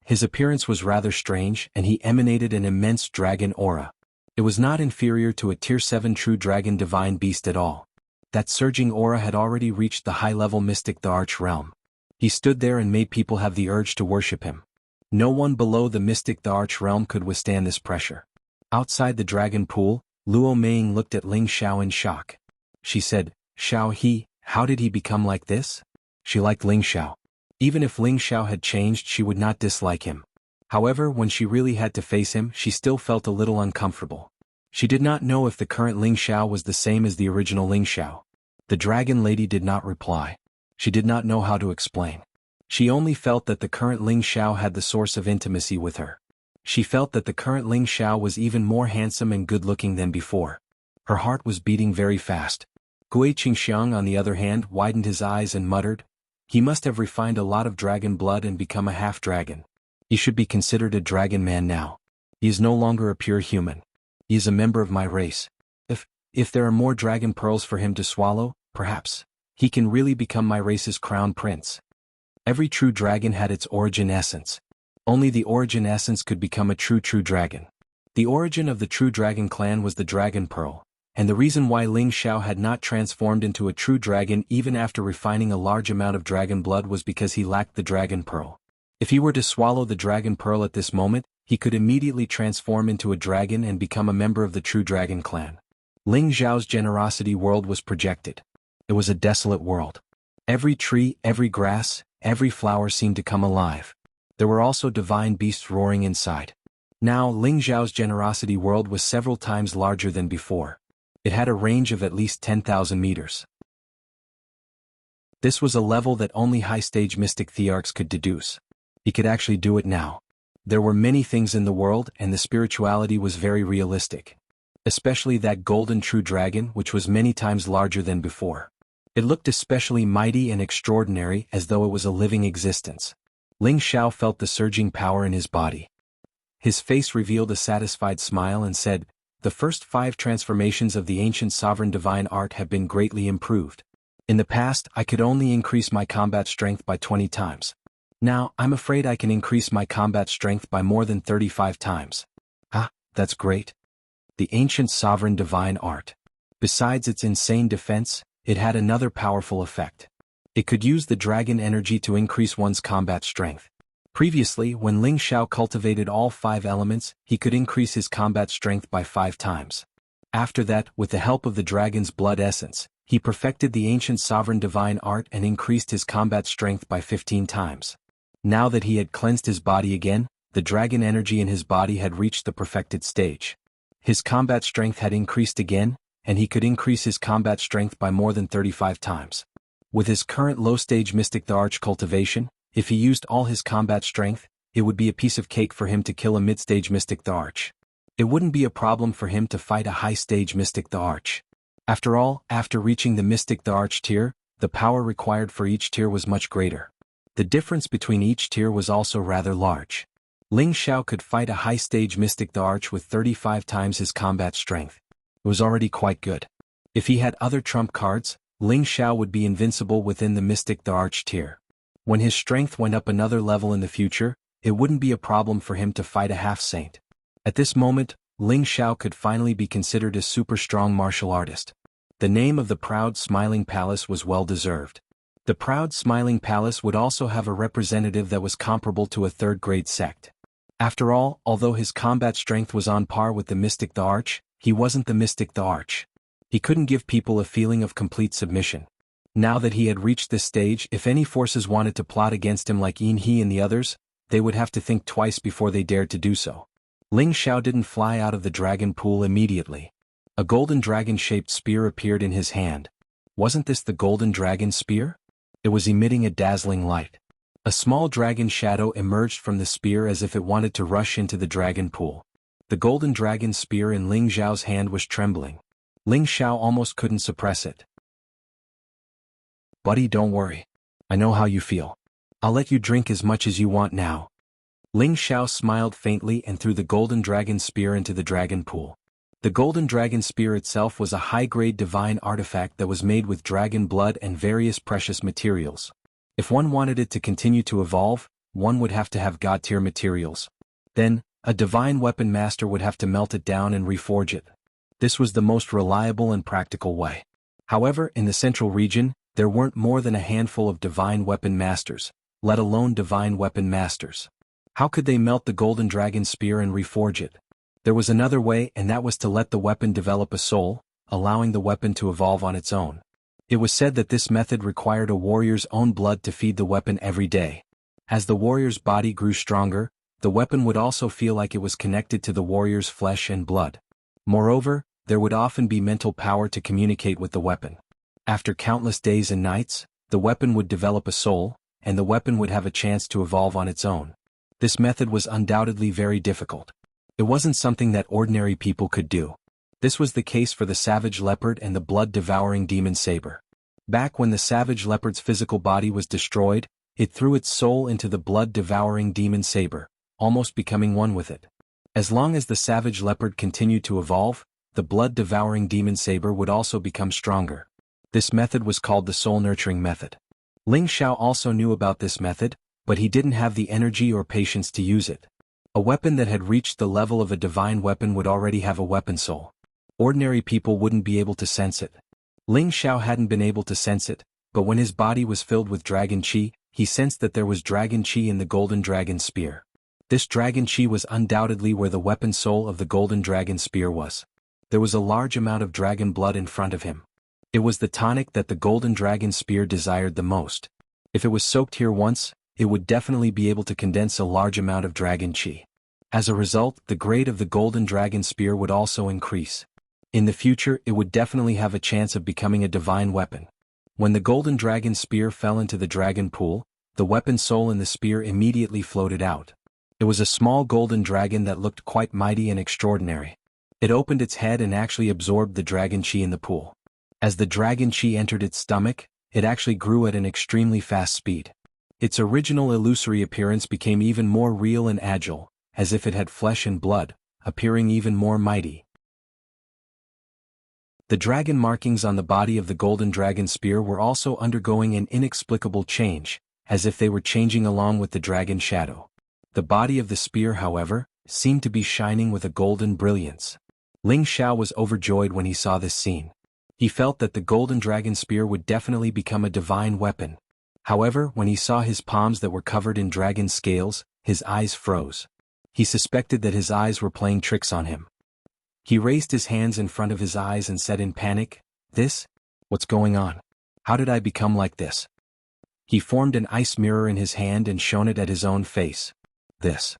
His appearance was rather strange and he emanated an immense dragon aura. It was not inferior to a Tier 7 true dragon divine beast at all. That surging aura had already reached the high-level mystic the Arch realm. He stood there and made people have the urge to worship him. No one below the mystic the Arch realm could withstand this pressure. Outside the dragon pool, Luo Meiying looked at Ling Xiao in shock. She said, how did he become like this? She liked Ling Xiao. Even if Ling Xiao had changed, she would not dislike him. However, when she really had to face him, she still felt a little uncomfortable. She did not know if the current Ling Xiao was the same as the original Ling Xiao. The dragon lady did not reply. She did not know how to explain. She only felt that the current Ling Xiao had the source of intimacy with her. She felt that the current Ling Xiao was even more handsome and good-looking than before. Her heart was beating very fast. Gui Qingxiang, on the other hand, widened his eyes and muttered, He must have refined a lot of dragon blood and become a half-dragon. He should be considered a dragon man now. He is no longer a pure human. He is a member of my race. If there are more dragon pearls for him to swallow, perhaps he can really become my race's crown prince. Every true dragon had its origin essence. Only the origin essence could become a true dragon. The origin of the true dragon clan was the dragon pearl, and the reason why Ling Xiao had not transformed into a true dragon even after refining a large amount of dragon blood was because he lacked the dragon pearl. If he were to swallow the dragon pearl at this moment, he could immediately transform into a dragon and become a member of the true dragon clan. Ling Xiao's generosity world was projected. It was a desolate world. Every tree, every grass, every flower seemed to come alive. There were also divine beasts roaring inside. Now Ling Xiao's generosity world was several times larger than before. It had a range of at least 10,000 meters. This was a level that only high-stage mystic thearchs could deduce. He could actually do it now. There were many things in the world and the spirituality was very realistic. Especially that golden true dragon which was many times larger than before. It looked especially mighty and extraordinary as though it was a living existence. Ling Xiao felt the surging power in his body. His face revealed a satisfied smile and said, "The first 5 transformations of the ancient sovereign divine art have been greatly improved. In the past I could only increase my combat strength by 20 times. Now, I'm afraid I can increase my combat strength by more than 35 times. Ah, that's great. The ancient sovereign divine art. Besides its insane defense, it had another powerful effect. It could use the dragon energy to increase one's combat strength. Previously, when Ling Xiao cultivated all 5 elements, he could increase his combat strength by 5 times. After that, with the help of the dragon's blood essence, he perfected the ancient sovereign divine art and increased his combat strength by 15 times. Now that he had cleansed his body again, the dragon energy in his body had reached the perfected stage. His combat strength had increased again, and he could increase his combat strength by more than 35 times. With his current low-stage mystic thearch cultivation, if he used all his combat strength, it would be a piece of cake for him to kill a mid-stage mystic thearch. It wouldn't be a problem for him to fight a high-stage mystic thearch. After all, after reaching the mystic thearch tier, the power required for each tier was much greater. The difference between each tier was also rather large. Ling Xiao could fight a high-stage mystic thearch with 35 times his combat strength. It was already quite good. If he had other trump cards, Ling Xiao would be invincible within the mystic thearch tier. When his strength went up another level in the future, it wouldn't be a problem for him to fight a half-saint. At this moment, Ling Xiao could finally be considered a super-strong martial artist. The name of the Proud Smiling Palace was well-deserved. The Proud Smiling Palace would also have a representative that was comparable to a third-grade sect. After all, although his combat strength was on par with the mystic thearch, he wasn't the mystic thearch. He couldn't give people a feeling of complete submission. Now that he had reached this stage, if any forces wanted to plot against him like Yin He and the others, they would have to think twice before they dared to do so. Ling Xiao didn't fly out of the dragon pool immediately. A golden dragon-shaped spear appeared in his hand. Wasn't this the golden dragon spear? It was emitting a dazzling light. A small dragon shadow emerged from the spear as if it wanted to rush into the dragon pool. The golden dragon spear in Ling Xiao's hand was trembling. Ling Xiao almost couldn't suppress it. "Buddy, don't worry. I know how you feel. I'll let you drink as much as you want now." Ling Xiao smiled faintly and threw the golden dragon spear into the dragon pool. The golden dragon spear itself was a high-grade divine artifact that was made with dragon blood and various precious materials. If one wanted it to continue to evolve, one would have to have god-tier materials. Then, a divine weapon master would have to melt it down and reforge it. This was the most reliable and practical way. However, in the central region, there weren't more than a handful of divine weapon masters, let alone divine weapon masters. How could they melt the golden dragon spear and reforge it? There was another way, and that was to let the weapon develop a soul, allowing the weapon to evolve on its own. It was said that this method required a warrior's own blood to feed the weapon every day. As the warrior's body grew stronger, the weapon would also feel like it was connected to the warrior's flesh and blood. Moreover, there would often be mental power to communicate with the weapon. After countless days and nights, the weapon would develop a soul, and the weapon would have a chance to evolve on its own. This method was undoubtedly very difficult. It wasn't something that ordinary people could do. This was the case for the savage leopard and the blood-devouring demon saber. Back when the savage leopard's physical body was destroyed, it threw its soul into the blood-devouring demon saber, almost becoming one with it. As long as the savage leopard continued to evolve, the blood-devouring demon saber would also become stronger. This method was called the soul-nurturing method. Ling Xiao also knew about this method, but he didn't have the energy or patience to use it. A weapon that had reached the level of a divine weapon would already have a weapon soul. Ordinary people wouldn't be able to sense it. Ling Xiao hadn't been able to sense it, but when his body was filled with dragon qi, he sensed that there was dragon qi in the golden dragon spear. This dragon qi was undoubtedly where the weapon soul of the golden dragon spear was. There was a large amount of dragon blood in front of him. It was the tonic that the golden dragon spear desired the most. If it was soaked here once, it would definitely be able to condense a large amount of dragon qi. As a result, the grade of the golden dragon spear would also increase. In the future, it would definitely have a chance of becoming a divine weapon. When the golden dragon spear fell into the dragon pool, the weapon soul in the spear immediately floated out. It was a small golden dragon that looked quite mighty and extraordinary. It opened its head and actually absorbed the dragon qi in the pool. As the dragon qi entered its stomach, it actually grew at an extremely fast speed. Its original illusory appearance became even more real and agile, as if it had flesh and blood, appearing even more mighty. The dragon markings on the body of the golden dragon spear were also undergoing an inexplicable change, as if they were changing along with the dragon shadow. The body of the spear, however, seemed to be shining with a golden brilliance. Ling Xiao was overjoyed when he saw this scene. He felt that the golden dragon spear would definitely become a divine weapon. However, when he saw his palms that were covered in dragon scales, his eyes froze. He suspected that his eyes were playing tricks on him. He raised his hands in front of his eyes and said in panic, What's going on? How did I become like this? He formed an ice mirror in his hand and shone it at his own face. This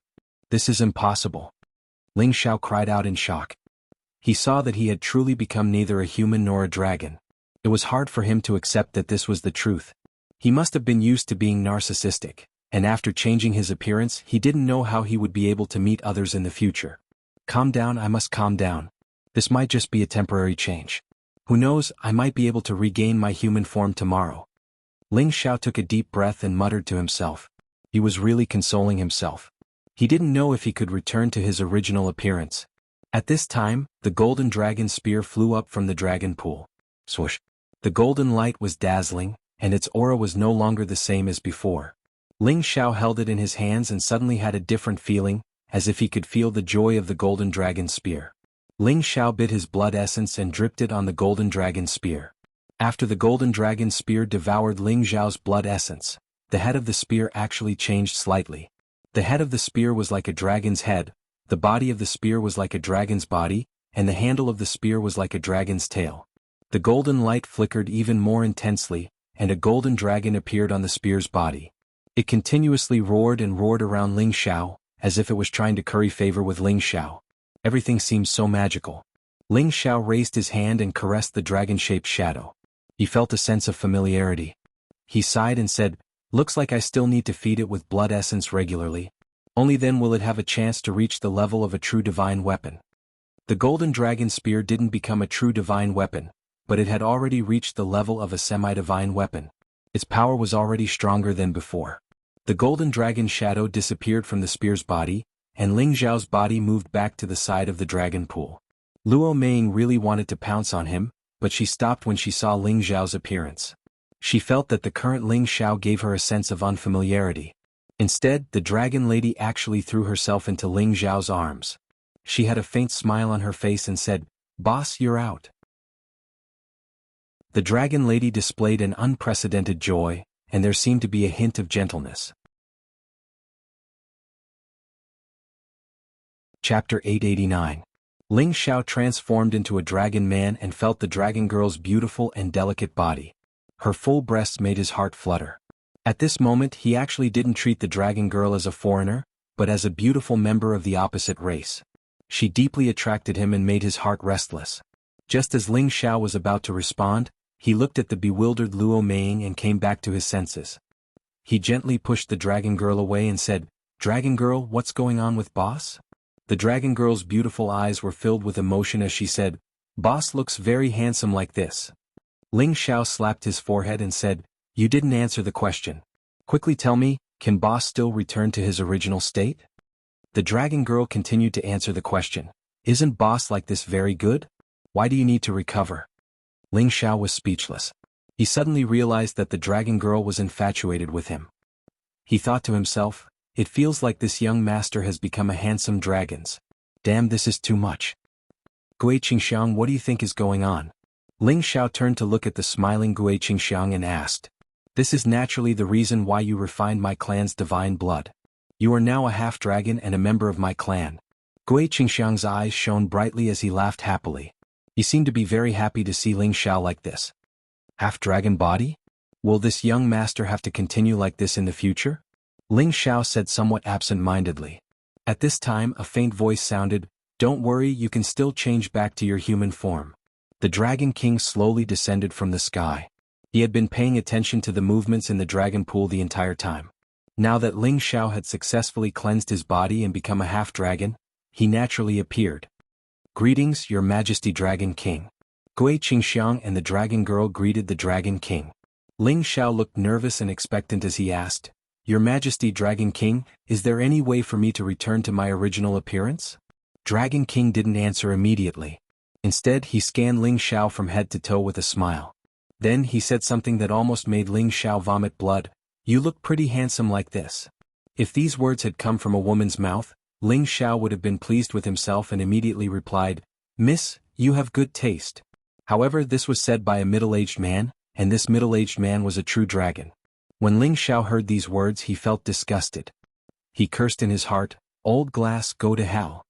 is impossible. Ling Xiao cried out in shock. He saw that he had truly become neither a human nor a dragon. It was hard for him to accept that this was the truth. He must have been used to being narcissistic, and after changing his appearance, he didn't know how he would be able to meet others in the future. Calm down, I must calm down. This might just be a temporary change. Who knows, I might be able to regain my human form tomorrow. Ling Xiao took a deep breath and muttered to himself. He was really consoling himself. He didn't know if he could return to his original appearance. At this time, the golden dragon spear flew up from the dragon pool. Swoosh! The golden light was dazzling, and its aura was no longer the same as before. Ling Xiao held it in his hands and suddenly had a different feeling, as if he could feel the joy of the golden dragon spear. Ling Xiao bit his blood essence and dripped it on the golden dragon spear. After the golden dragon spear devoured Ling Xiao's blood essence, the head of the spear actually changed slightly. The head of the spear was like a dragon's head, the body of the spear was like a dragon's body, and the handle of the spear was like a dragon's tail. The golden light flickered even more intensely, and a golden dragon appeared on the spear's body. It continuously roared and roared around Ling Xiao, as if it was trying to curry favor with Ling Xiao. Everything seemed so magical. Ling Xiao raised his hand and caressed the dragon-shaped shadow. He felt a sense of familiarity. He sighed and said, Looks like I still need to feed it with blood essence regularly. Only then will it have a chance to reach the level of a true divine weapon. The golden dragon spear didn't become a true divine weapon, but it had already reached the level of a semi-divine weapon. Its power was already stronger than before. The golden dragon shadow disappeared from the spear's body, and Ling Xiao's body moved back to the side of the dragon pool. Luo Meiying really wanted to pounce on him, but she stopped when she saw Ling Xiao's appearance. She felt that the current Ling Xiao gave her a sense of unfamiliarity. Instead, the dragon lady actually threw herself into Ling Xiao's arms. She had a faint smile on her face and said, Boss, you're out. The dragon lady displayed an unprecedented joy, and there seemed to be a hint of gentleness. Chapter 889. Ling Xiao transformed into a dragon man and felt the dragon girl's beautiful and delicate body. Her full breasts made his heart flutter. At this moment he actually didn't treat the dragon girl as a foreigner, but as a beautiful member of the opposite race. She deeply attracted him and made his heart restless. Just as Ling Xiao was about to respond, he looked at the bewildered Luo Meiying and came back to his senses. He gently pushed the dragon girl away and said, Dragon girl, what's going on with boss? The dragon girl's beautiful eyes were filled with emotion as she said, Boss looks very handsome like this. Ling Xiao slapped his forehead and said, You didn't answer the question. Quickly tell me, can boss still return to his original state? The dragon girl continued to answer the question. Isn't boss like this very good? Why do you need to recover? Ling Xiao was speechless. He suddenly realized that the dragon girl was infatuated with him. He thought to himself, It feels like this young master has become a handsome dragon. Damn, this is too much. Gui Qingxiang, what do you think is going on? Ling Xiao turned to look at the smiling Gui Qingxiang and asked. This is naturally the reason why you refined my clan's divine blood. You are now a half-dragon and a member of my clan. Gui Qingxiang's eyes shone brightly as he laughed happily. He seemed to be very happy to see Ling Xiao like this. Half-dragon body? Will this young master have to continue like this in the future? Ling Xiao said somewhat absent-mindedly. At this time a faint voice sounded, Don't worry, you can still change back to your human form. The Dragon King slowly descended from the sky. He had been paying attention to the movements in the dragon pool the entire time. Now that Ling Xiao had successfully cleansed his body and become a half-dragon, he naturally appeared. Greetings, Your Majesty Dragon King. Gui Qingxiang and the Dragon Girl greeted the Dragon King. Ling Xiao looked nervous and expectant as he asked, Your Majesty Dragon King, is there any way for me to return to my original appearance? Dragon King didn't answer immediately. Instead, he scanned Ling Xiao from head to toe with a smile. Then he said something that almost made Ling Xiao vomit blood. You look pretty handsome like this. If these words had come from a woman's mouth, Ling Xiao would have been pleased with himself and immediately replied, Miss, you have good taste. However, this was said by a middle-aged man, and this middle-aged man was a true dragon. When Ling Xiao heard these words, he felt disgusted. He cursed in his heart, Old glass, go to hell.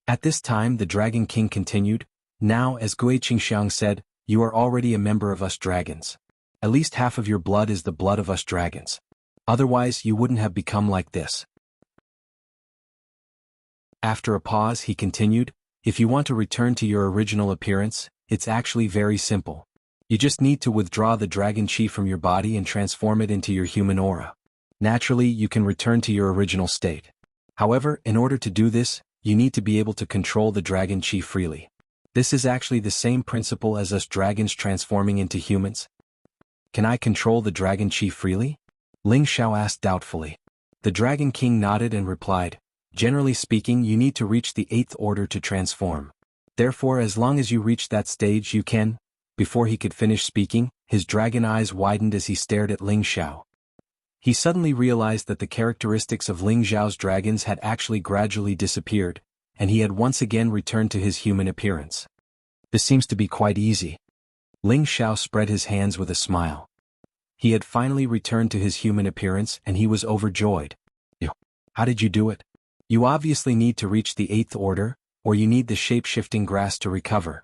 At this time the Dragon King continued, Now, as Gui Qingxiang said, you are already a member of us dragons. At least half of your blood is the blood of us dragons. Otherwise you wouldn't have become like this. After a pause he continued, If you want to return to your original appearance, it's actually very simple. You just need to withdraw the dragon chi from your body and transform it into your human aura. Naturally, you can return to your original state. However, in order to do this, you need to be able to control the dragon chi freely. This is actually the same principle as us dragons transforming into humans. Can I control the dragon chi freely? Ling Xiao asked doubtfully. The Dragon King nodded and replied, Generally speaking, you need to reach the 8th order to transform. Therefore, as long as you reach that stage you can. Before he could finish speaking, his dragon eyes widened as he stared at Ling Xiao. He suddenly realized that the characteristics of Ling Xiao's dragons had actually gradually disappeared, and he had once again returned to his human appearance. This seems to be quite easy. Ling Xiao spread his hands with a smile. He had finally returned to his human appearance and he was overjoyed. How did you do it? You obviously need to reach the 8th order, or you need the shape-shifting grass to recover.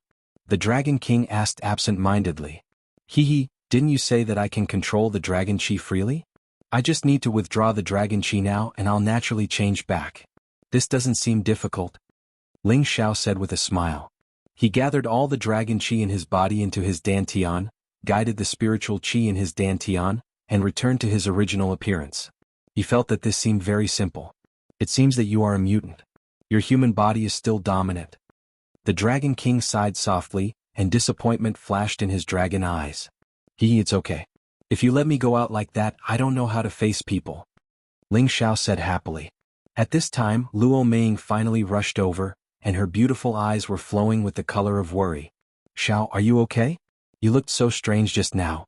The Dragon King asked absent-mindedly. Didn't you say that I can control the dragon chi freely? I just need to withdraw the dragon chi now and I'll naturally change back. This doesn't seem difficult. Ling Xiao said with a smile. He gathered all the dragon chi in his body into his dantian, guided the spiritual chi in his dantian, and returned to his original appearance. He felt that this seemed very simple. It seems that you are a mutant. Your human body is still dominant. The Dragon King sighed softly, and disappointment flashed in his dragon eyes. It's okay. If you let me go out like that, I don't know how to face people. Ling Xiao said happily. At this time, Luo Meiying finally rushed over, and her beautiful eyes were flowing with the color of worry. Xiao, are you okay? You looked so strange just now.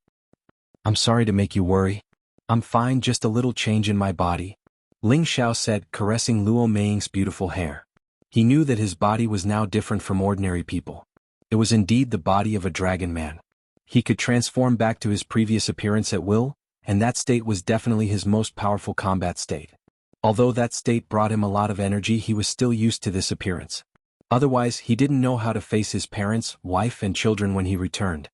I'm sorry to make you worry. I'm fine, just a little change in my body. Ling Xiao said, caressing Luo Meiying's beautiful hair. He knew that his body was now different from ordinary people. It was indeed the body of a dragon man. He could transform back to his previous appearance at will, and that state was definitely his most powerful combat state. Although that state brought him a lot of energy, he was still used to this appearance. Otherwise, he didn't know how to face his parents, wife and children when he returned.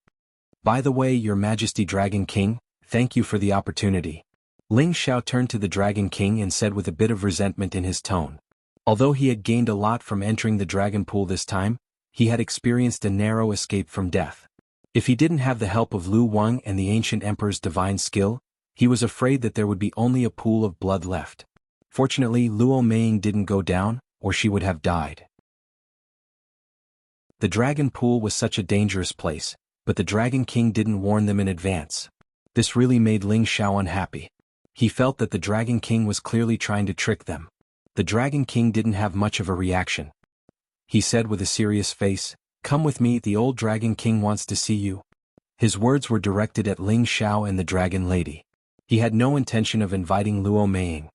By the way, Your Majesty Dragon King, thank you for the opportunity. Ling Xiao turned to the Dragon King and said with a bit of resentment in his tone. Although he had gained a lot from entering the dragon pool this time, he had experienced a narrow escape from death. If he didn't have the help of Lu Wang and the ancient emperor's divine skill, he was afraid that there would be only a pool of blood left. Fortunately, Luo Meiying didn't go down, or she would have died. The dragon pool was such a dangerous place, but the Dragon King didn't warn them in advance. This really made Ling Xiao unhappy. He felt that the Dragon King was clearly trying to trick them. The Dragon King didn't have much of a reaction. He said with a serious face, "Come with me, the old Dragon King wants to see you." His words were directed at Ling Xiao and the Dragon Lady. He had no intention of inviting Luo Meiying.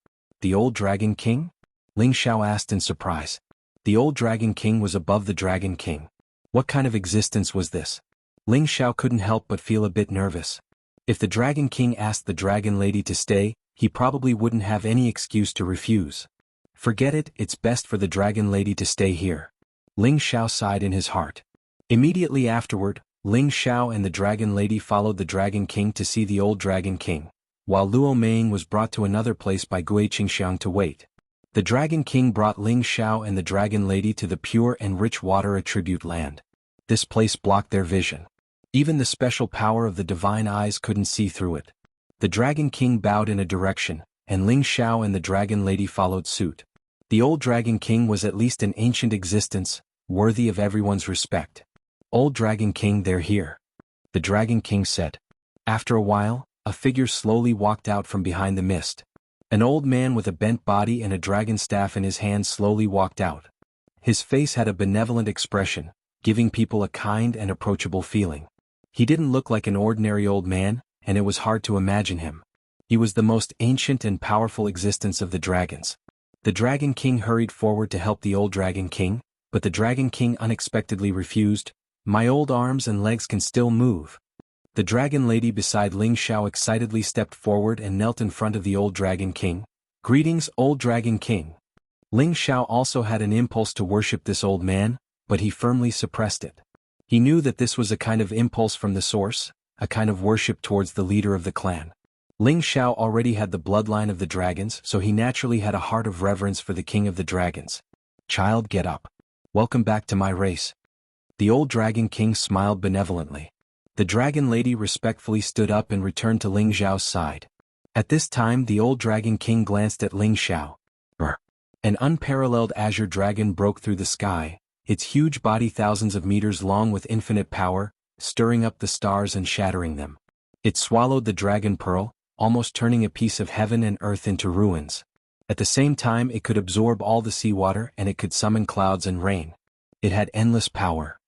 The old Dragon King? Ling Xiao asked in surprise. The old Dragon King was above the Dragon King. What kind of existence was this? Ling Xiao couldn't help but feel a bit nervous. If the Dragon King asked the Dragon Lady to stay, he probably wouldn't have any excuse to refuse. Forget it, it's best for the Dragon Lady to stay here. Ling Xiao sighed in his heart. Immediately afterward, Ling Xiao and the Dragon Lady followed the Dragon King to see the old Dragon King, while Luo Meng was brought to another place by Gui Qingxiang to wait. The Dragon King brought Ling Xiao and the Dragon Lady to the pure and rich water attribute land. This place blocked their vision. Even the special power of the divine eyes couldn't see through it. The Dragon King bowed in a direction, and Ling Xiao and the Dragon Lady followed suit. The old Dragon King was at least an ancient existence, worthy of everyone's respect. Old Dragon King, they're here. The Dragon King said. After a while, a figure slowly walked out from behind the mist. An old man with a bent body and a dragon staff in his hand slowly walked out. His face had a benevolent expression, giving people a kind and approachable feeling. He didn't look like an ordinary old man, and it was hard to imagine him. He was the most ancient and powerful existence of the dragons. The Dragon King hurried forward to help the old Dragon King, but the Dragon King unexpectedly refused. My old arms and legs can still move. The Dragon Lady beside Ling Xiao excitedly stepped forward and knelt in front of the old Dragon King. Greetings, old Dragon King. Ling Xiao also had an impulse to worship this old man, but he firmly suppressed it. He knew that this was a kind of impulse from the source, a kind of worship towards the leader of the clan. Ling Xiao already had the bloodline of the dragons, so he naturally had a heart of reverence for the king of the dragons. Child, get up. Welcome back to my race. The old Dragon King smiled benevolently. The Dragon Lady respectfully stood up and returned to Ling Xiao's side. At this time the old Dragon King glanced at Ling Xiao. An unparalleled azure dragon broke through the sky, its huge body thousands of meters long with infinite power, stirring up the stars and shattering them. It swallowed the dragon pearl, almost turning a piece of heaven and earth into ruins. At the same time it could absorb all the seawater and it could summon clouds and rain. It had endless power.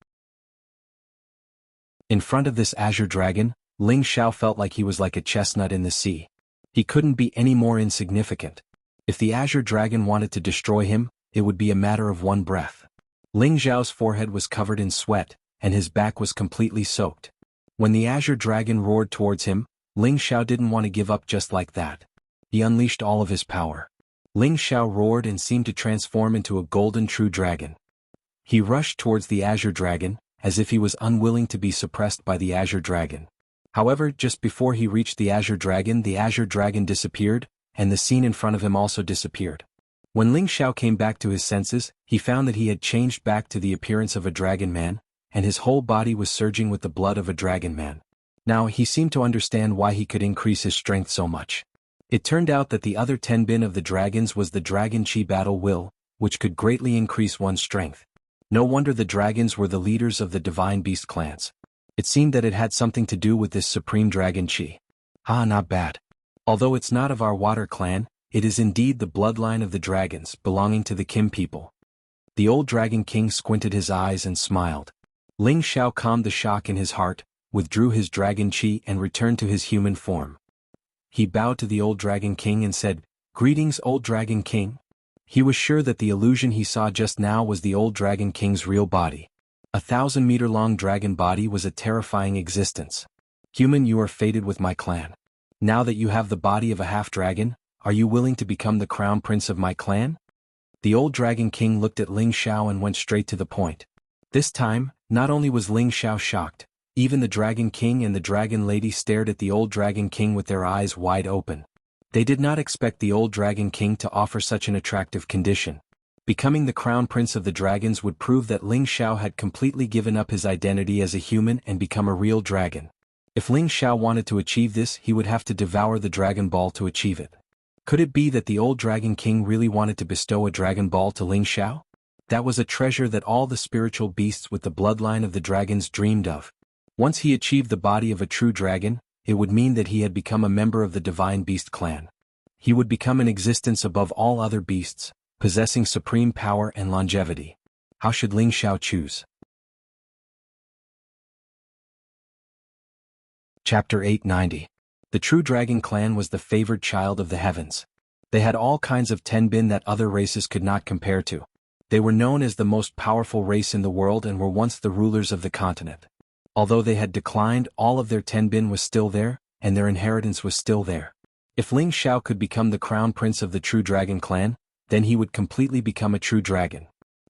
In front of this azure dragon, Ling Xiao felt like he was like a chestnut in the sea. He couldn't be any more insignificant. If the azure dragon wanted to destroy him, it would be a matter of one breath. Ling Xiao's forehead was covered in sweat, and his back was completely soaked. When the azure dragon roared towards him, Ling Xiao didn't want to give up just like that. He unleashed all of his power. Ling Xiao roared and seemed to transform into a golden true dragon. He rushed towards the azure dragon, as if he was unwilling to be suppressed by the azure dragon. However, just before he reached the azure dragon disappeared, and the scene in front of him also disappeared. When Ling Xiao came back to his senses, he found that he had changed back to the appearance of a dragon man, and his whole body was surging with the blood of a dragon man. Now he seemed to understand why he could increase his strength so much. It turned out that the other tenbin of the dragons was the Dragon Chi Battle Will, which could greatly increase one's strength. No wonder the dragons were the leaders of the divine beast clans. It seemed that it had something to do with this supreme dragon chi. Not bad. Although it's not of our water clan, it is indeed the bloodline of the dragons belonging to the Kim people. The old Dragon King squinted his eyes and smiled. Ling Xiao calmed the shock in his heart, withdrew his dragon chi and returned to his human form. He bowed to the old Dragon King and said, "Greetings, old Dragon King." He was sure that the illusion he saw just now was the old Dragon King's real body. 1,000-meter-long dragon body was a terrifying existence. Human, you are fated with my clan. Now that you have the body of a half-dragon, are you willing to become the crown prince of my clan? The old Dragon King looked at Ling Xiao and went straight to the point. This time, not only was Ling Xiao shocked, even the Dragon King and the Dragon Lady stared at the old Dragon King with their eyes wide open. They did not expect the old Dragon King to offer such an attractive condition. Becoming the crown prince of the dragons would prove that Ling Xiao had completely given up his identity as a human and become a real dragon. If Ling Xiao wanted to achieve this, he would have to devour the Dragon Ball to achieve it. Could it be that the old Dragon King really wanted to bestow a Dragon Ball to Ling Xiao? That was a treasure that all the spiritual beasts with the bloodline of the dragons dreamed of. Once he achieved the body of a true dragon, it would mean that he had become a member of the Divine Beast clan. He would become an existence above all other beasts, possessing supreme power and longevity. How should Ling Xiao choose? Chapter 890. The true dragon clan was the favored child of the heavens. They had all kinds of tenbin that other races could not compare to. They were known as the most powerful race in the world and were once the rulers of the continent. Although they had declined, all of their tenbin was still there, and their inheritance was still there. If Ling Xiao could become the crown prince of the True Dragon clan, then he would completely become a true dragon.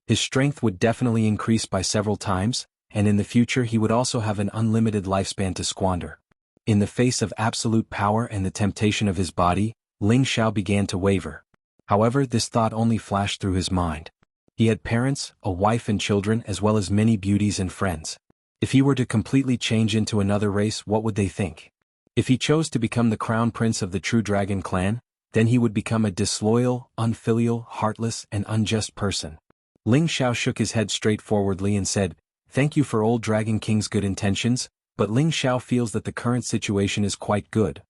His strength would definitely increase by several times, and in the future he would also have an unlimited lifespan to squander. In the face of absolute power and the temptation of his body, Ling Xiao began to waver. However, this thought only flashed through his mind. He had parents, a wife and children as well as many beauties and friends. If he were to completely change into another race, what would they think? If he chose to become the crown prince of the True Dragon clan, then he would become a disloyal, unfilial, heartless, and unjust person. Ling Xiao shook his head straightforwardly and said, "Thank you for Old Dragon King's good intentions, but Ling Xiao feels that the current situation is quite good."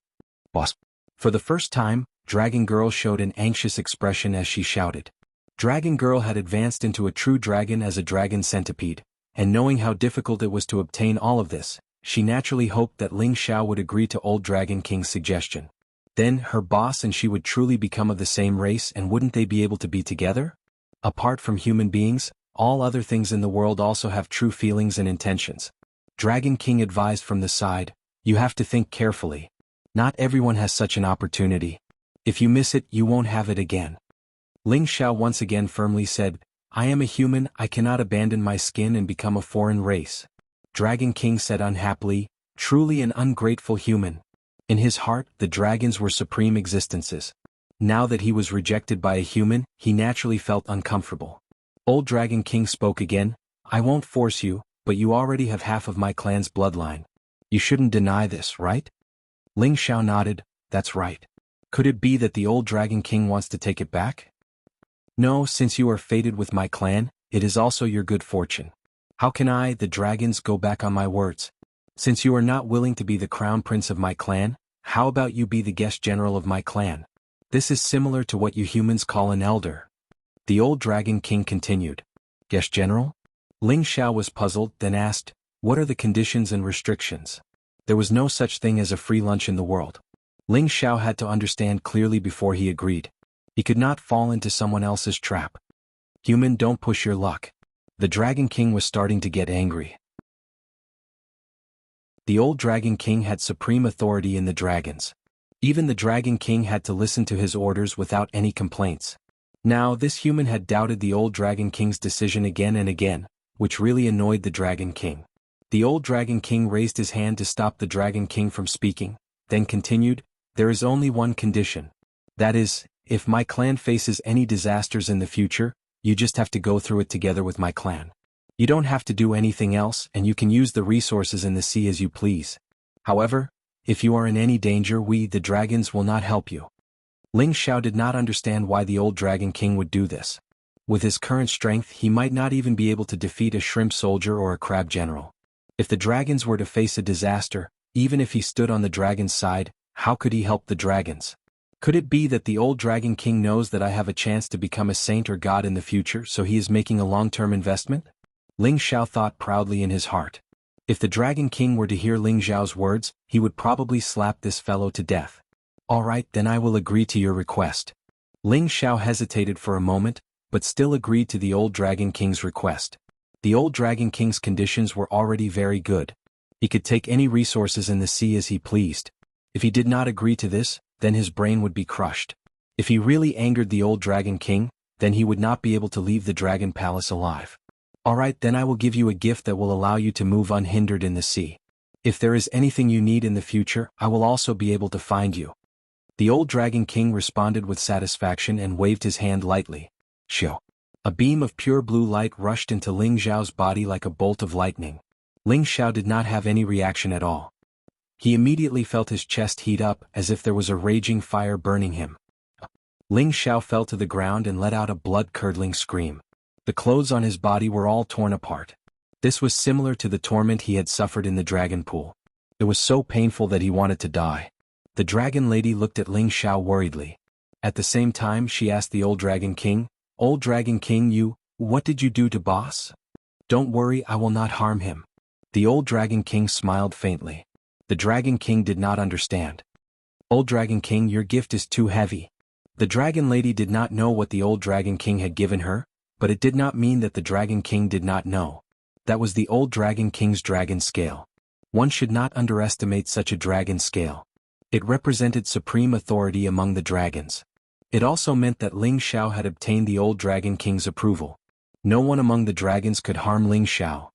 Boss. For the first time, Dragon Girl showed an anxious expression as she shouted. Dragon Girl had advanced into a true dragon as a dragon centipede, and knowing how difficult it was to obtain all of this, she naturally hoped that Ling Xiao would agree to Old Dragon King's suggestion. Then, her boss and she would truly become of the same race, and wouldn't they be able to be together? Apart from human beings, all other things in the world also have true feelings and intentions. Dragon King advised from the side, "You have to think carefully. Not everyone has such an opportunity. If you miss it, you won't have it again." Ling Xiao once again firmly said, "I am a human, I cannot abandon my skin and become a foreign race." Dragon King said unhappily, "Truly an ungrateful human." In his heart, the dragons were supreme existences. Now that he was rejected by a human, he naturally felt uncomfortable. Old Dragon King spoke again, "I won't force you, but you already have half of my clan's bloodline. You shouldn't deny this, right?" Ling Xiao nodded, "That's right. Could it be that the Old Dragon King wants to take it back?" "No, since you are fated with my clan, it is also your good fortune." "How can I, the dragons, go back on my words? Since you are not willing to be the crown prince of my clan, how about you be the guest general of my clan? This is similar to what you humans call an elder." The Old Dragon King continued. "Guest general?" Ling Xiao was puzzled, then asked, "What are the conditions and restrictions?" There was no such thing as a free lunch in the world. Ling Xiao had to understand clearly before he agreed. He could not fall into someone else's trap. "Human, don't push your luck." The Dragon King was starting to get angry. The Old Dragon King had supreme authority in the dragons. Even the Dragon King had to listen to his orders without any complaints. Now this human had doubted the Old Dragon King's decision again and again, which really annoyed the Dragon King. The Old Dragon King raised his hand to stop the Dragon King from speaking, then continued, "There is only one condition. That is, if my clan faces any disasters in the future, you just have to go through it together with my clan. You don't have to do anything else, and you can use the resources in the sea as you please. However, if you are in any danger, we, the dragons, will not help you." Ling Xiao did not understand why the Old Dragon King would do this. With his current strength, he might not even be able to defeat a shrimp soldier or a crab general. If the dragons were to face a disaster, even if he stood on the dragon's side, how could he help the dragons? Could it be that the Old Dragon King knows that I have a chance to become a saint or god in the future, so he is making a long-term investment? Ling Xiao thought proudly in his heart. If the Dragon King were to hear Ling Xiao's words, he would probably slap this fellow to death. "All right, then I will agree to your request." Ling Xiao hesitated for a moment, but still agreed to the Old Dragon King's request. The Old Dragon King's conditions were already very good. He could take any resources in the sea as he pleased. If he did not agree to this, then his brain would be crushed. If he really angered the Old Dragon King, then he would not be able to leave the Dragon Palace alive. "All right, then I will give you a gift that will allow you to move unhindered in the sea. If there is anything you need in the future, I will also be able to find you." The Old Dragon King responded with satisfaction and waved his hand lightly. Shoo! A beam of pure blue light rushed into Ling Xiao's body like a bolt of lightning. Ling Xiao did not have any reaction at all. He immediately felt his chest heat up as if there was a raging fire burning him. Ling Xiao fell to the ground and let out a blood-curdling scream. The clothes on his body were all torn apart. This was similar to the torment he had suffered in the dragon pool. It was so painful that he wanted to die. The dragon lady looked at Ling Xiao worriedly. At the same time she asked the Old Dragon King, "Old Dragon King, what did you do to boss?" "Don't worry, I will not harm him." The Old Dragon King smiled faintly. The Dragon King did not understand. "Old Dragon King, your gift is too heavy. The Dragon Lady did not know what the old Dragon King had given her, but it did not mean that the Dragon King did not know. That was the old Dragon King's dragon scale. One should not underestimate such a dragon scale. It represented supreme authority among the dragons. It also meant that Ling Xiao had obtained the old Dragon King's approval. No one among the dragons could harm Ling Xiao.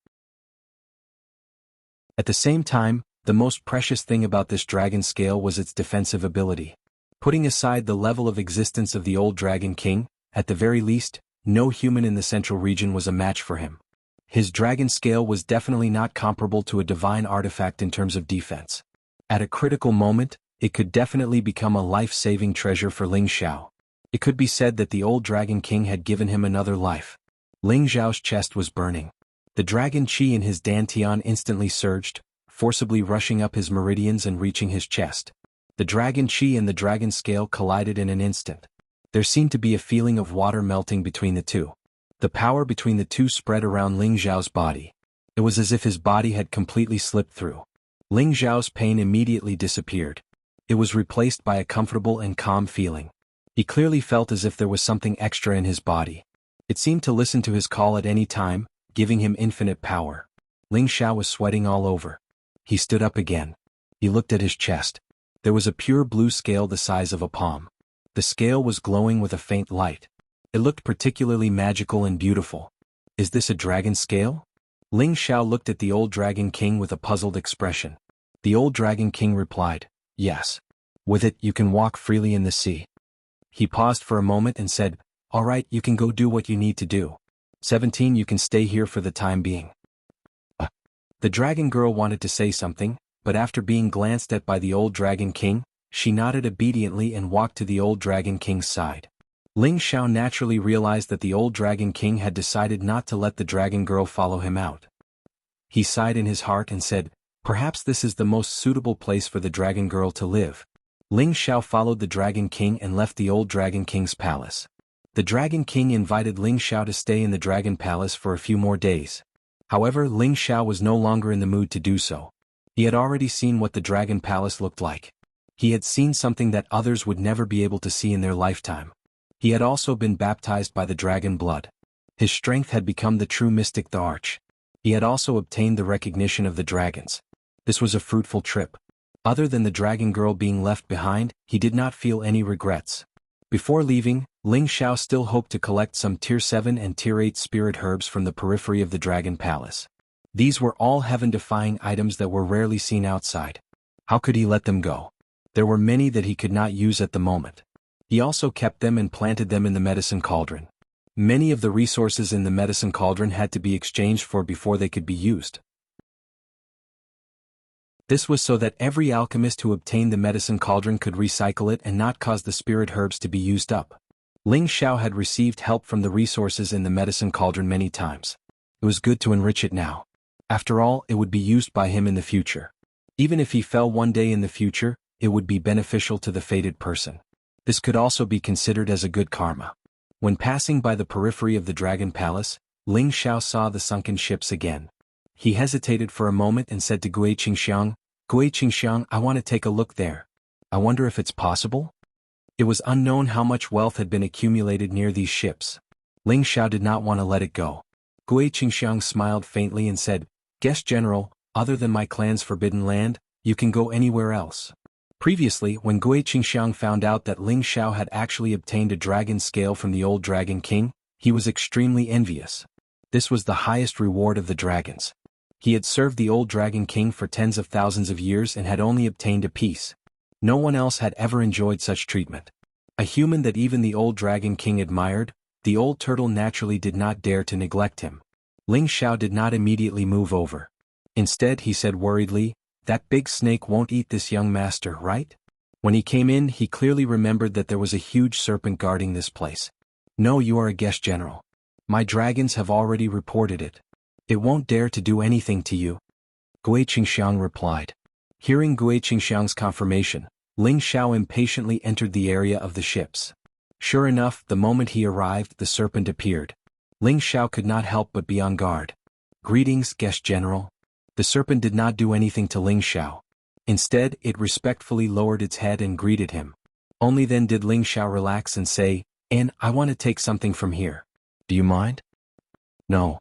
At the same time, the most precious thing about this dragon scale was its defensive ability. Putting aside the level of existence of the old Dragon King, at the very least, no human in the central region was a match for him. His dragon scale was definitely not comparable to a divine artifact in terms of defense. At a critical moment, it could definitely become a life-saving treasure for Ling Xiao. It could be said that the old Dragon King had given him another life. Ling Xiao's chest was burning. The dragon qi in his dantian instantly surged, forcibly rushing up his meridians and reaching his chest. The dragon qi and the dragon scale collided in an instant. There seemed to be a feeling of water melting between the two. The power between the two spread around Ling Xiao's body. It was as if his body had completely slipped through. Ling Xiao's pain immediately disappeared. It was replaced by a comfortable and calm feeling. He clearly felt as if there was something extra in his body. It seemed to listen to his call at any time, giving him infinite power. Ling Xiao was sweating all over. He stood up again. He looked at his chest. There was a pure blue scale the size of a palm. The scale was glowing with a faint light. It looked particularly magical and beautiful. Is this a dragon scale? Ling Xiao looked at the old Dragon King with a puzzled expression. The old Dragon King replied, "Yes. With it you can walk freely in the sea." He paused for a moment and said, "All right, you can go do what you need to do. 17, you can stay here for the time being." The dragon girl wanted to say something, but after being glanced at by the old Dragon King, she nodded obediently and walked to the old Dragon King's side. Ling Xiao naturally realized that the old Dragon King had decided not to let the dragon girl follow him out. He sighed in his heart and said, "Perhaps this is the most suitable place for the dragon girl to live." Ling Xiao followed the Dragon King and left the old Dragon King's palace. The Dragon King invited Ling Xiao to stay in the Dragon Palace for a few more days. However, Ling Xiao was no longer in the mood to do so. He had already seen what the Dragon Palace looked like. He had seen something that others would never be able to see in their lifetime. He had also been baptized by the dragon blood. His strength had become the true mystic the Arch. He had also obtained the recognition of the dragons. This was a fruitful trip. Other than the dragon girl being left behind, he did not feel any regrets. Before leaving, Ling Xiao still hoped to collect some Tier 7 and Tier 8 spirit herbs from the periphery of the Dragon Palace. These were all heaven-defying items that were rarely seen outside. How could he let them go? There were many that he could not use at the moment. He also kept them and planted them in the medicine cauldron. Many of the resources in the medicine cauldron had to be exchanged for before they could be used. This was so that every alchemist who obtained the medicine cauldron could recycle it and not cause the spirit herbs to be used up. Ling Xiao had received help from the resources in the medicine cauldron many times. It was good to enrich it now. After all, it would be used by him in the future. Even if he fell one day in the future, it would be beneficial to the fated person. This could also be considered as a good karma. When passing by the periphery of the Dragon Palace, Ling Xiao saw the sunken ships again. He hesitated for a moment and said to Gui Qingxiang, "Gui Qingxiang, I want to take a look there. I wonder if it's possible?" It was unknown how much wealth had been accumulated near these ships. Ling Xiao did not want to let it go. Gui Qingxiang smiled faintly and said, "Guest General, other than my clan's forbidden land, you can go anywhere else." Previously, when Gui Qingxiang found out that Ling Xiao had actually obtained a dragon scale from the old Dragon King, he was extremely envious. This was the highest reward of the dragons. He had served the old Dragon King for tens of thousands of years and had only obtained a piece. No one else had ever enjoyed such treatment. A human that even the old Dragon King admired, the old turtle naturally did not dare to neglect him. Ling Xiao did not immediately move over. Instead, he said worriedly, "That big snake won't eat this young master, right?" When he came in, he clearly remembered that there was a huge serpent guarding this place. "No, you are a guest general. My dragons have already reported it. It won't dare to do anything to you." Gui Qingxiang replied. Hearing Gui Qingxiang's confirmation, Ling Xiao impatiently entered the area of the ships. Sure enough, the moment he arrived, the serpent appeared. Ling Xiao could not help but be on guard. "Greetings, guest general." The serpent did not do anything to Ling Xiao. Instead, it respectfully lowered its head and greeted him. Only then did Ling Xiao relax and say, "And I want to take something from here. Do you mind?" "No.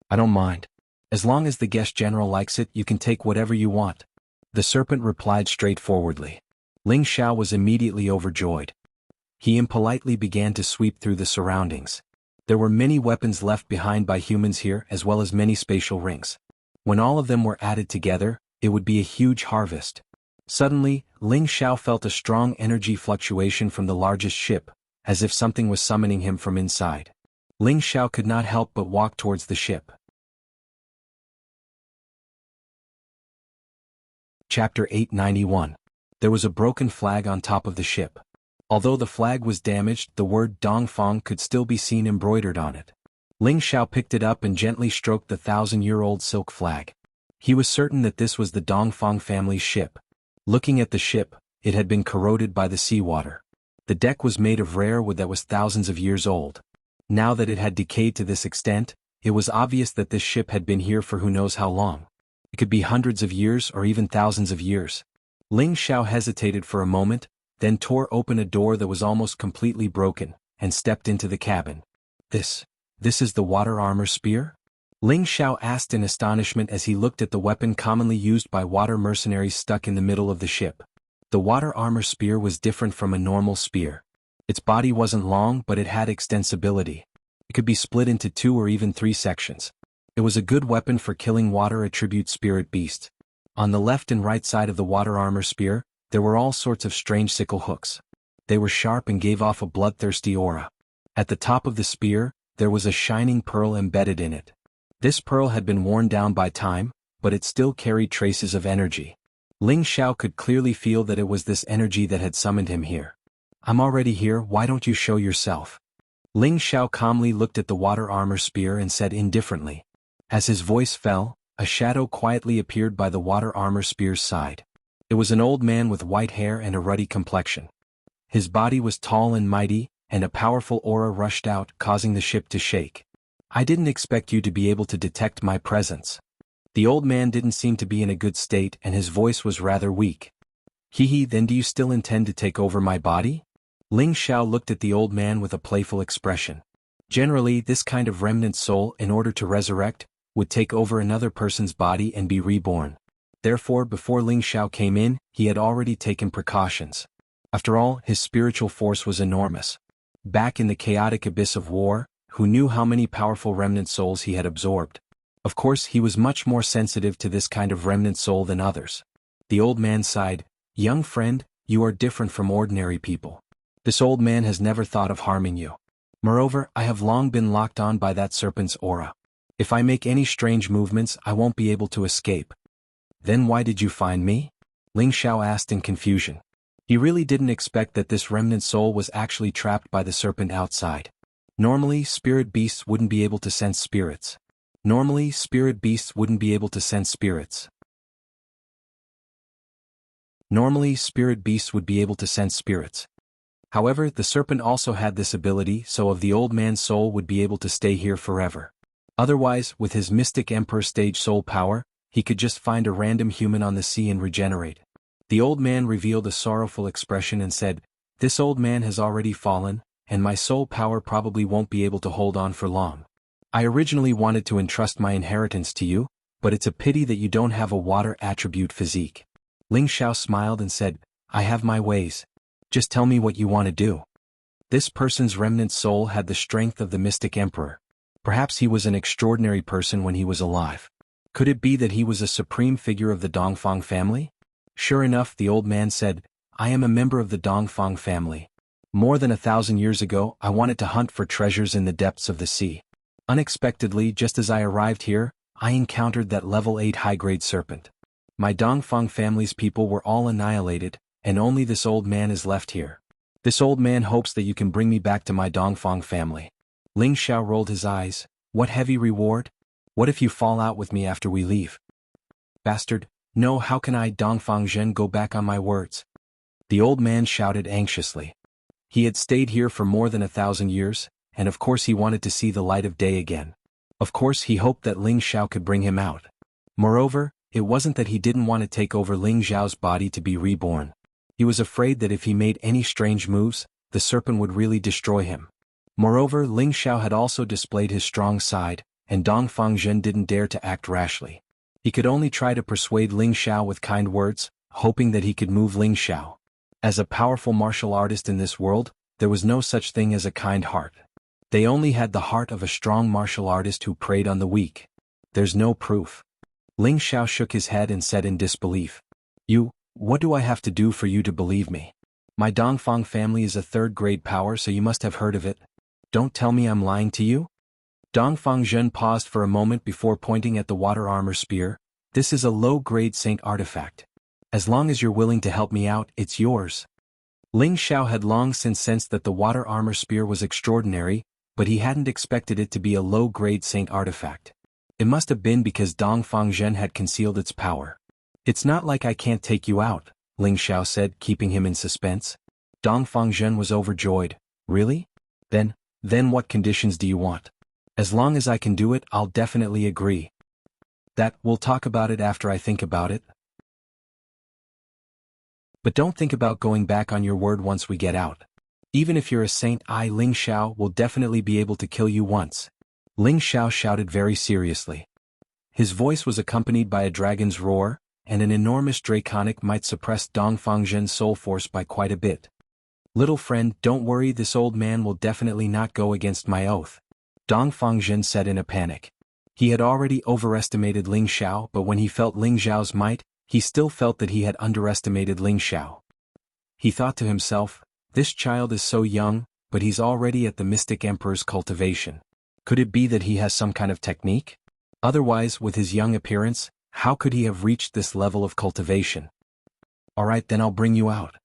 I don't mind. As long as the guest general likes it, you can take whatever you want." The serpent replied straightforwardly. Ling Xiao was immediately overjoyed. He impolitely began to sweep through the surroundings. There were many weapons left behind by humans here as well as many spatial rings. When all of them were added together, it would be a huge harvest. Suddenly, Ling Xiao felt a strong energy fluctuation from the largest ship, as if something was summoning him from inside. Ling Xiao could not help but walk towards the ship. Chapter 891. There was a broken flag on top of the ship. Although the flag was damaged, the word Dongfang could still be seen embroidered on it. Ling Xiao picked it up and gently stroked the 1,000-year-old silk flag. He was certain that this was the Dongfang family's ship. Looking at the ship, it had been corroded by the seawater. The deck was made of rare wood that was thousands of years old. Now that it had decayed to this extent, it was obvious that this ship had been here for who knows how long. It could be hundreds of years or even thousands of years. Ling Xiao hesitated for a moment, then tore open a door that was almost completely broken, and stepped into the cabin. This is the water armor spear?" Ling Xiao asked in astonishment as he looked at the weapon commonly used by water mercenaries stuck in the middle of the ship. The water armor spear was different from a normal spear. Its body wasn't long, but it had extensibility. It could be split into 2 or even 3 sections. It was a good weapon for killing water attribute spirit beasts. On the left and right side of the water armor spear, there were all sorts of strange sickle hooks. They were sharp and gave off a bloodthirsty aura. At the top of the spear, there was a shining pearl embedded in it. This pearl had been worn down by time, but it still carried traces of energy. Ling Xiao could clearly feel that it was this energy that had summoned him here. "I'm already here, why don't you show yourself?" Ling Xiao calmly looked at the water armor spear and said indifferently. As his voice fell, a shadow quietly appeared by the water armor spear's side. It was an old man with white hair and a ruddy complexion. His body was tall and mighty, and a powerful aura rushed out, causing the ship to shake. "I didn't expect you to be able to detect my presence." The old man didn't seem to be in a good state and his voice was rather weak. "Hee, then do you still intend to take over my body?" Ling Xiao looked at the old man with a playful expression. Generally, this kind of remnant soul, in order to resurrect, would take over another person's body and be reborn. Therefore, before Ling Xiao came in, he had already taken precautions. After all, his spiritual force was enormous. Back in the chaotic abyss of war, who knew how many powerful remnant souls he had absorbed? Of course, he was much more sensitive to this kind of remnant soul than others. The old man sighed. "Young friend, you are different from ordinary people. This old man has never thought of harming you. Moreover, I have long been locked on by that serpent's aura. If I make any strange movements, I won't be able to escape." "Then why did you find me?" Ling Xiao asked in confusion. He really didn't expect that this remnant soul was actually trapped by the serpent outside. Normally, spirit beasts wouldn't be able to sense spirits. Normally, spirit beasts wouldn't be able to sense spirits. Normally, spirit beasts would be able to sense spirits. However, the serpent also had this ability, so of the old man's soul would be able to stay here forever. Otherwise, with his mystic emperor stage soul power, he could just find a random human on the sea and regenerate. The old man revealed a sorrowful expression and said, "This old man has already fallen, and my soul power probably won't be able to hold on for long. I originally wanted to entrust my inheritance to you, but it's a pity that you don't have a water attribute physique." Ling Xiao smiled and said, "I have my ways. Just tell me what you want to do." This person's remnant soul had the strength of the mystic emperor. Perhaps he was an extraordinary person when he was alive. Could it be that he was a supreme figure of the Dongfang family? Sure enough, the old man said, "I am a member of the Dongfang family. More than 1,000 years ago, I wanted to hunt for treasures in the depths of the sea. Unexpectedly, just as I arrived here, I encountered that level 8 high-grade serpent. My Dongfang family's people were all annihilated, and only this old man is left here. This old man hopes that you can bring me back to my Dongfang family." Ling Xiao rolled his eyes. "What heavy reward? What if you fall out with me after we leave?" "Bastard, no, how can I, Dongfang Zhen, go back on my words?" The old man shouted anxiously. He had stayed here for more than 1,000 years, and of course he wanted to see the light of day again. Of course he hoped that Ling Xiao could bring him out. Moreover, it wasn't that he didn't want to take over Ling Xiao's body to be reborn. He was afraid that if he made any strange moves, the serpent would really destroy him. Moreover, Ling Xiao had also displayed his strong side, and Dong Fangzhen didn't dare to act rashly. He could only try to persuade Ling Xiao with kind words, hoping that he could move Ling Xiao. As a powerful martial artist in this world, there was no such thing as a kind heart. They only had the heart of a strong martial artist who preyed on the weak. There's no proof. Ling Xiao shook his head and said in disbelief. What do I have to do for you to believe me? My Dongfang family is a third-grade power, so you must have heard of it. Don't tell me I'm lying to you? Dongfang Zhen paused for a moment before pointing at the water armor spear. This is a low-grade saint artifact. As long as you're willing to help me out, it's yours. Ling Xiao had long since sensed that the water armor spear was extraordinary, but he hadn't expected it to be a low-grade saint artifact. It must have been because Dongfang Zhen had concealed its power. It's not like I can't take you out, Ling Xiao said, keeping him in suspense. Dongfang Zhen was overjoyed. Really? Then what conditions do you want? As long as I can do it, I'll definitely agree. We'll talk about it after I think about it. But don't think about going back on your word once we get out. Even if you're a saint, Ling Xiao will definitely be able to kill you once. Ling Xiao shouted very seriously. His voice was accompanied by a dragon's roar, and an enormous draconic might suppressed Dongfang Zhen's soul force by quite a bit. Little friend, don't worry, this old man will definitely not go against my oath. Dongfang Zhen said in a panic. He had already overestimated Ling Xiao, but when he felt Ling Xiao's might, he still felt that he had underestimated Ling Xiao. He thought to himself, this child is so young, but he's already at the Mystic Emperor's cultivation. Could it be that he has some kind of technique? Otherwise, with his young appearance, how could he have reached this level of cultivation? Alright, then I'll bring you out.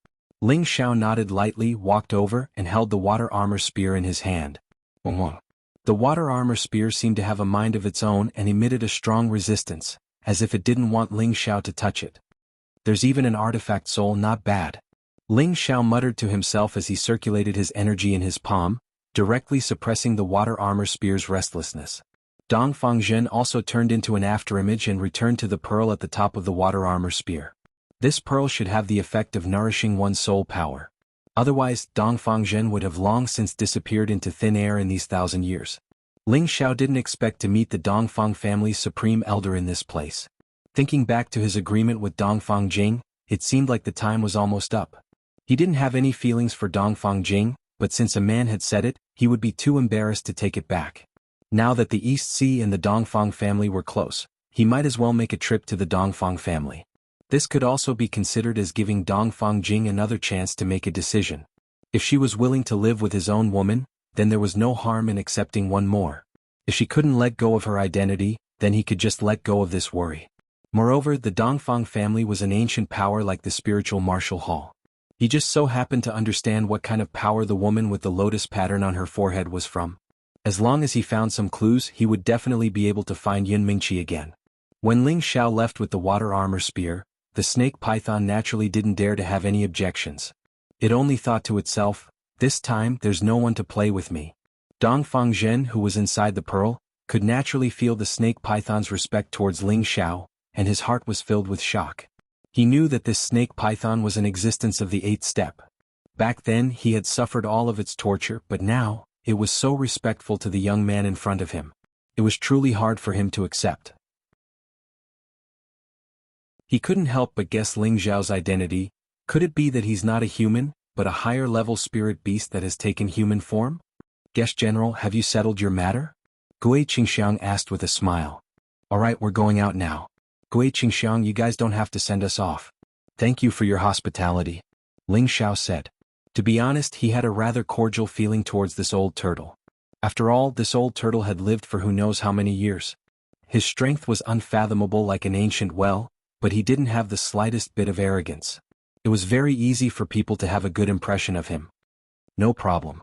Ling Xiao nodded lightly, walked over, and held the water armor spear in his hand. The water armor spear seemed to have a mind of its own and emitted a strong resistance, as if it didn't want Ling Xiao to touch it. There's even an artifact soul, not bad. Ling Xiao muttered to himself as he circulated his energy in his palm, directly suppressing the water armor spear's restlessness. Dongfang Zhen also turned into an afterimage and returned to the pearl at the top of the water armor spear. This pearl should have the effect of nourishing one's soul power. Otherwise, Dongfang Zhen would have long since disappeared into thin air in these 1,000 years. Ling Xiao didn't expect to meet the Dongfang family's supreme elder in this place. Thinking back to his agreement with Dongfang Jing, it seemed like the time was almost up. He didn't have any feelings for Dongfang Jing, but since a man had said it, he would be too embarrassed to take it back. Now that the East Sea and the Dongfang family were close, he might as well make a trip to the Dongfang family. This could also be considered as giving Dongfang Jing another chance to make a decision. If she was willing to live with his own woman, then there was no harm in accepting one more. If she couldn't let go of her identity, then he could just let go of this worry. Moreover, the Dongfang family was an ancient power like the spiritual martial hall. He just so happened to understand what kind of power the woman with the lotus pattern on her forehead was from. As long as he found some clues, he would definitely be able to find Yun Mingqi again. When Ling Xiao left with the water armor spear, the snake python naturally didn't dare to have any objections. It only thought to itself, this time there's no one to play with me. Dongfang Zhen, who was inside the pearl, could naturally feel the snake python's respect towards Ling Xiao, and his heart was filled with shock. He knew that this snake python was an existence of the 8th step. Back then he had suffered all of its torture, but now, it was so respectful to the young man in front of him. It was truly hard for him to accept. He couldn't help but guess Ling Xiao's identity. Could it be that he's not a human, but a higher-level spirit beast that has taken human form? Guest General, have you settled your matter? Gui Qingxiang asked with a smile. Alright, we're going out now. Gui Qingxiang, you guys don't have to send us off. Thank you for your hospitality, Ling Xiao said. To be honest, he had a rather cordial feeling towards this old turtle. After all, this old turtle had lived for who knows how many years. His strength was unfathomable like an ancient well, but he didn't have the slightest bit of arrogance. It was very easy for people to have a good impression of him. No problem.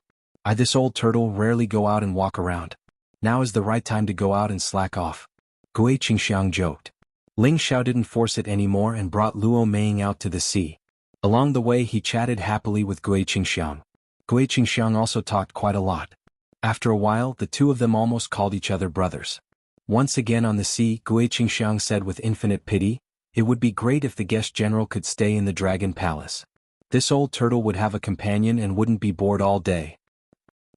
This old turtle rarely go out and walk around. Now is the right time to go out and slack off. Gui Qingxiang joked. Ling Xiao didn't force it anymore and brought Luo Meiing out to the sea. Along the way he chatted happily with Gui Qingxiang. Gui Qingxiang also talked quite a lot. After a while, the two of them almost called each other brothers. Once again on the sea, Gui Qingxiang said with infinite pity, it would be great if the guest general could stay in the Dragon Palace. This old turtle would have a companion and wouldn't be bored all day.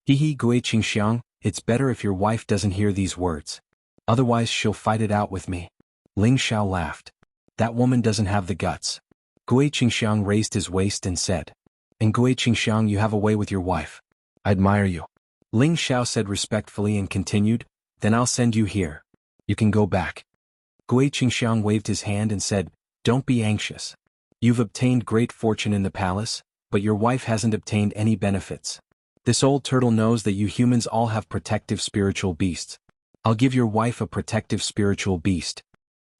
Hee Gui Qingxiang, it's better if your wife doesn't hear these words. Otherwise she'll fight it out with me. Ling Xiao laughed. That woman doesn't have the guts. Gui Qingxiang raised his waist and said. And Gui Qingxiang, you have a way with your wife. I admire you. Ling Xiao said respectfully and continued, then I'll send you here. You can go back. Gui Qingxiang waved his hand and said, don't be anxious. You've obtained great fortune in the palace, but your wife hasn't obtained any benefits. This old turtle knows that you humans all have protective spiritual beasts. I'll give your wife a protective spiritual beast.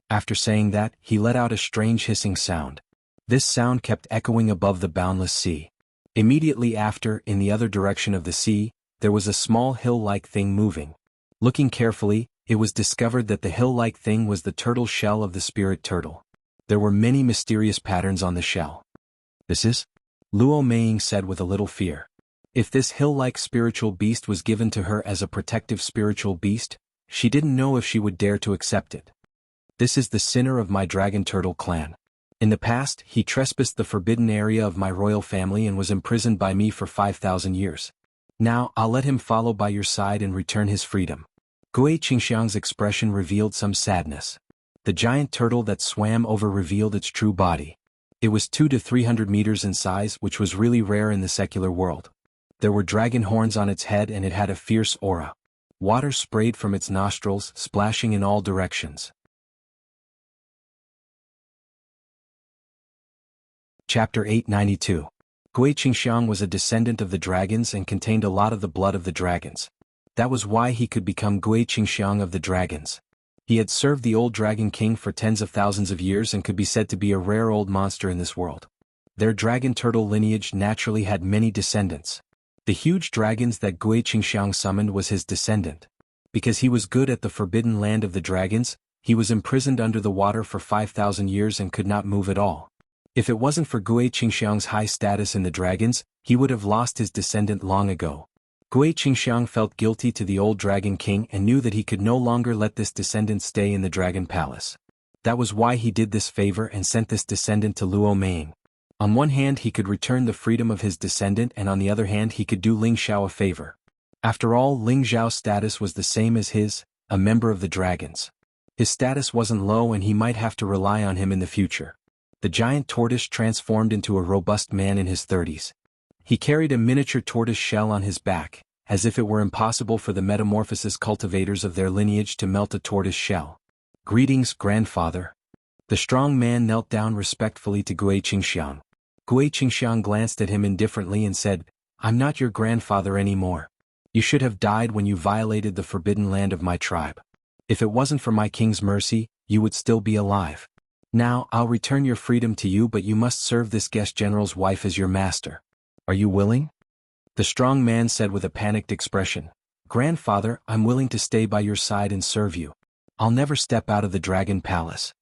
After saying that, he let out a strange hissing sound. This sound kept echoing above the boundless sea. Immediately after, in the other direction of the sea, there was a small hill-like thing moving. Looking carefully, it was discovered that the hill-like thing was the turtle shell of the spirit turtle. There were many mysterious patterns on the shell. This is? Luo Meiying said with a little fear. If this hill-like spiritual beast was given to her as a protective spiritual beast, she didn't know if she would dare to accept it. This is the sinner of my dragon turtle clan. In the past, he trespassed the forbidden area of my royal family and was imprisoned by me for 5,000 years. Now, I'll let him follow by your side and return his freedom. Gui Qingxiang's expression revealed some sadness. The giant turtle that swam over revealed its true body. It was 200 to 300 meters in size, which was really rare in the secular world. There were dragon horns on its head and it had a fierce aura. Water sprayed from its nostrils, splashing in all directions. Chapter 892. Gui Qingxiang was a descendant of the dragons and contained a lot of the blood of the dragons. That was why he could become Gui Qingxiang of the dragons. He had served the old dragon king for tens of thousands of years and could be said to be a rare old monster in this world. Their dragon turtle lineage naturally had many descendants. The huge dragons that Gui Qingxiang summoned was his descendant. Because he was good at the forbidden land of the dragons, he was imprisoned under the water for 5,000 years and could not move at all. If it wasn't for Gui Qingxiang's high status in the dragons, he would have lost his descendant long ago. Gui Qingxiang felt guilty to the old dragon king and knew that he could no longer let this descendant stay in the dragon palace. That was why he did this favor and sent this descendant to Luo Meiying. On one hand he could return the freedom of his descendant and on the other hand he could do Ling Xiao a favor. After all, Ling Xiao's status was the same as his, a member of the dragons. His status wasn't low and he might have to rely on him in the future. The giant tortoise transformed into a robust man in his 30s. He carried a miniature tortoise shell on his back, as if it were impossible for the metamorphosis cultivators of their lineage to melt a tortoise shell. Greetings, grandfather. The strong man knelt down respectfully to Gui Qingxiang. Gui Qingxiang glanced at him indifferently and said, I'm not your grandfather anymore. You should have died when you violated the forbidden land of my tribe. If it wasn't for my king's mercy, you would still be alive. Now, I'll return your freedom to you, but you must serve this guest general's wife as your master. Are you willing? The strong man said with a panicked expression, Grandfather, I'm willing to stay by your side and serve you. I'll never step out of the dragon palace.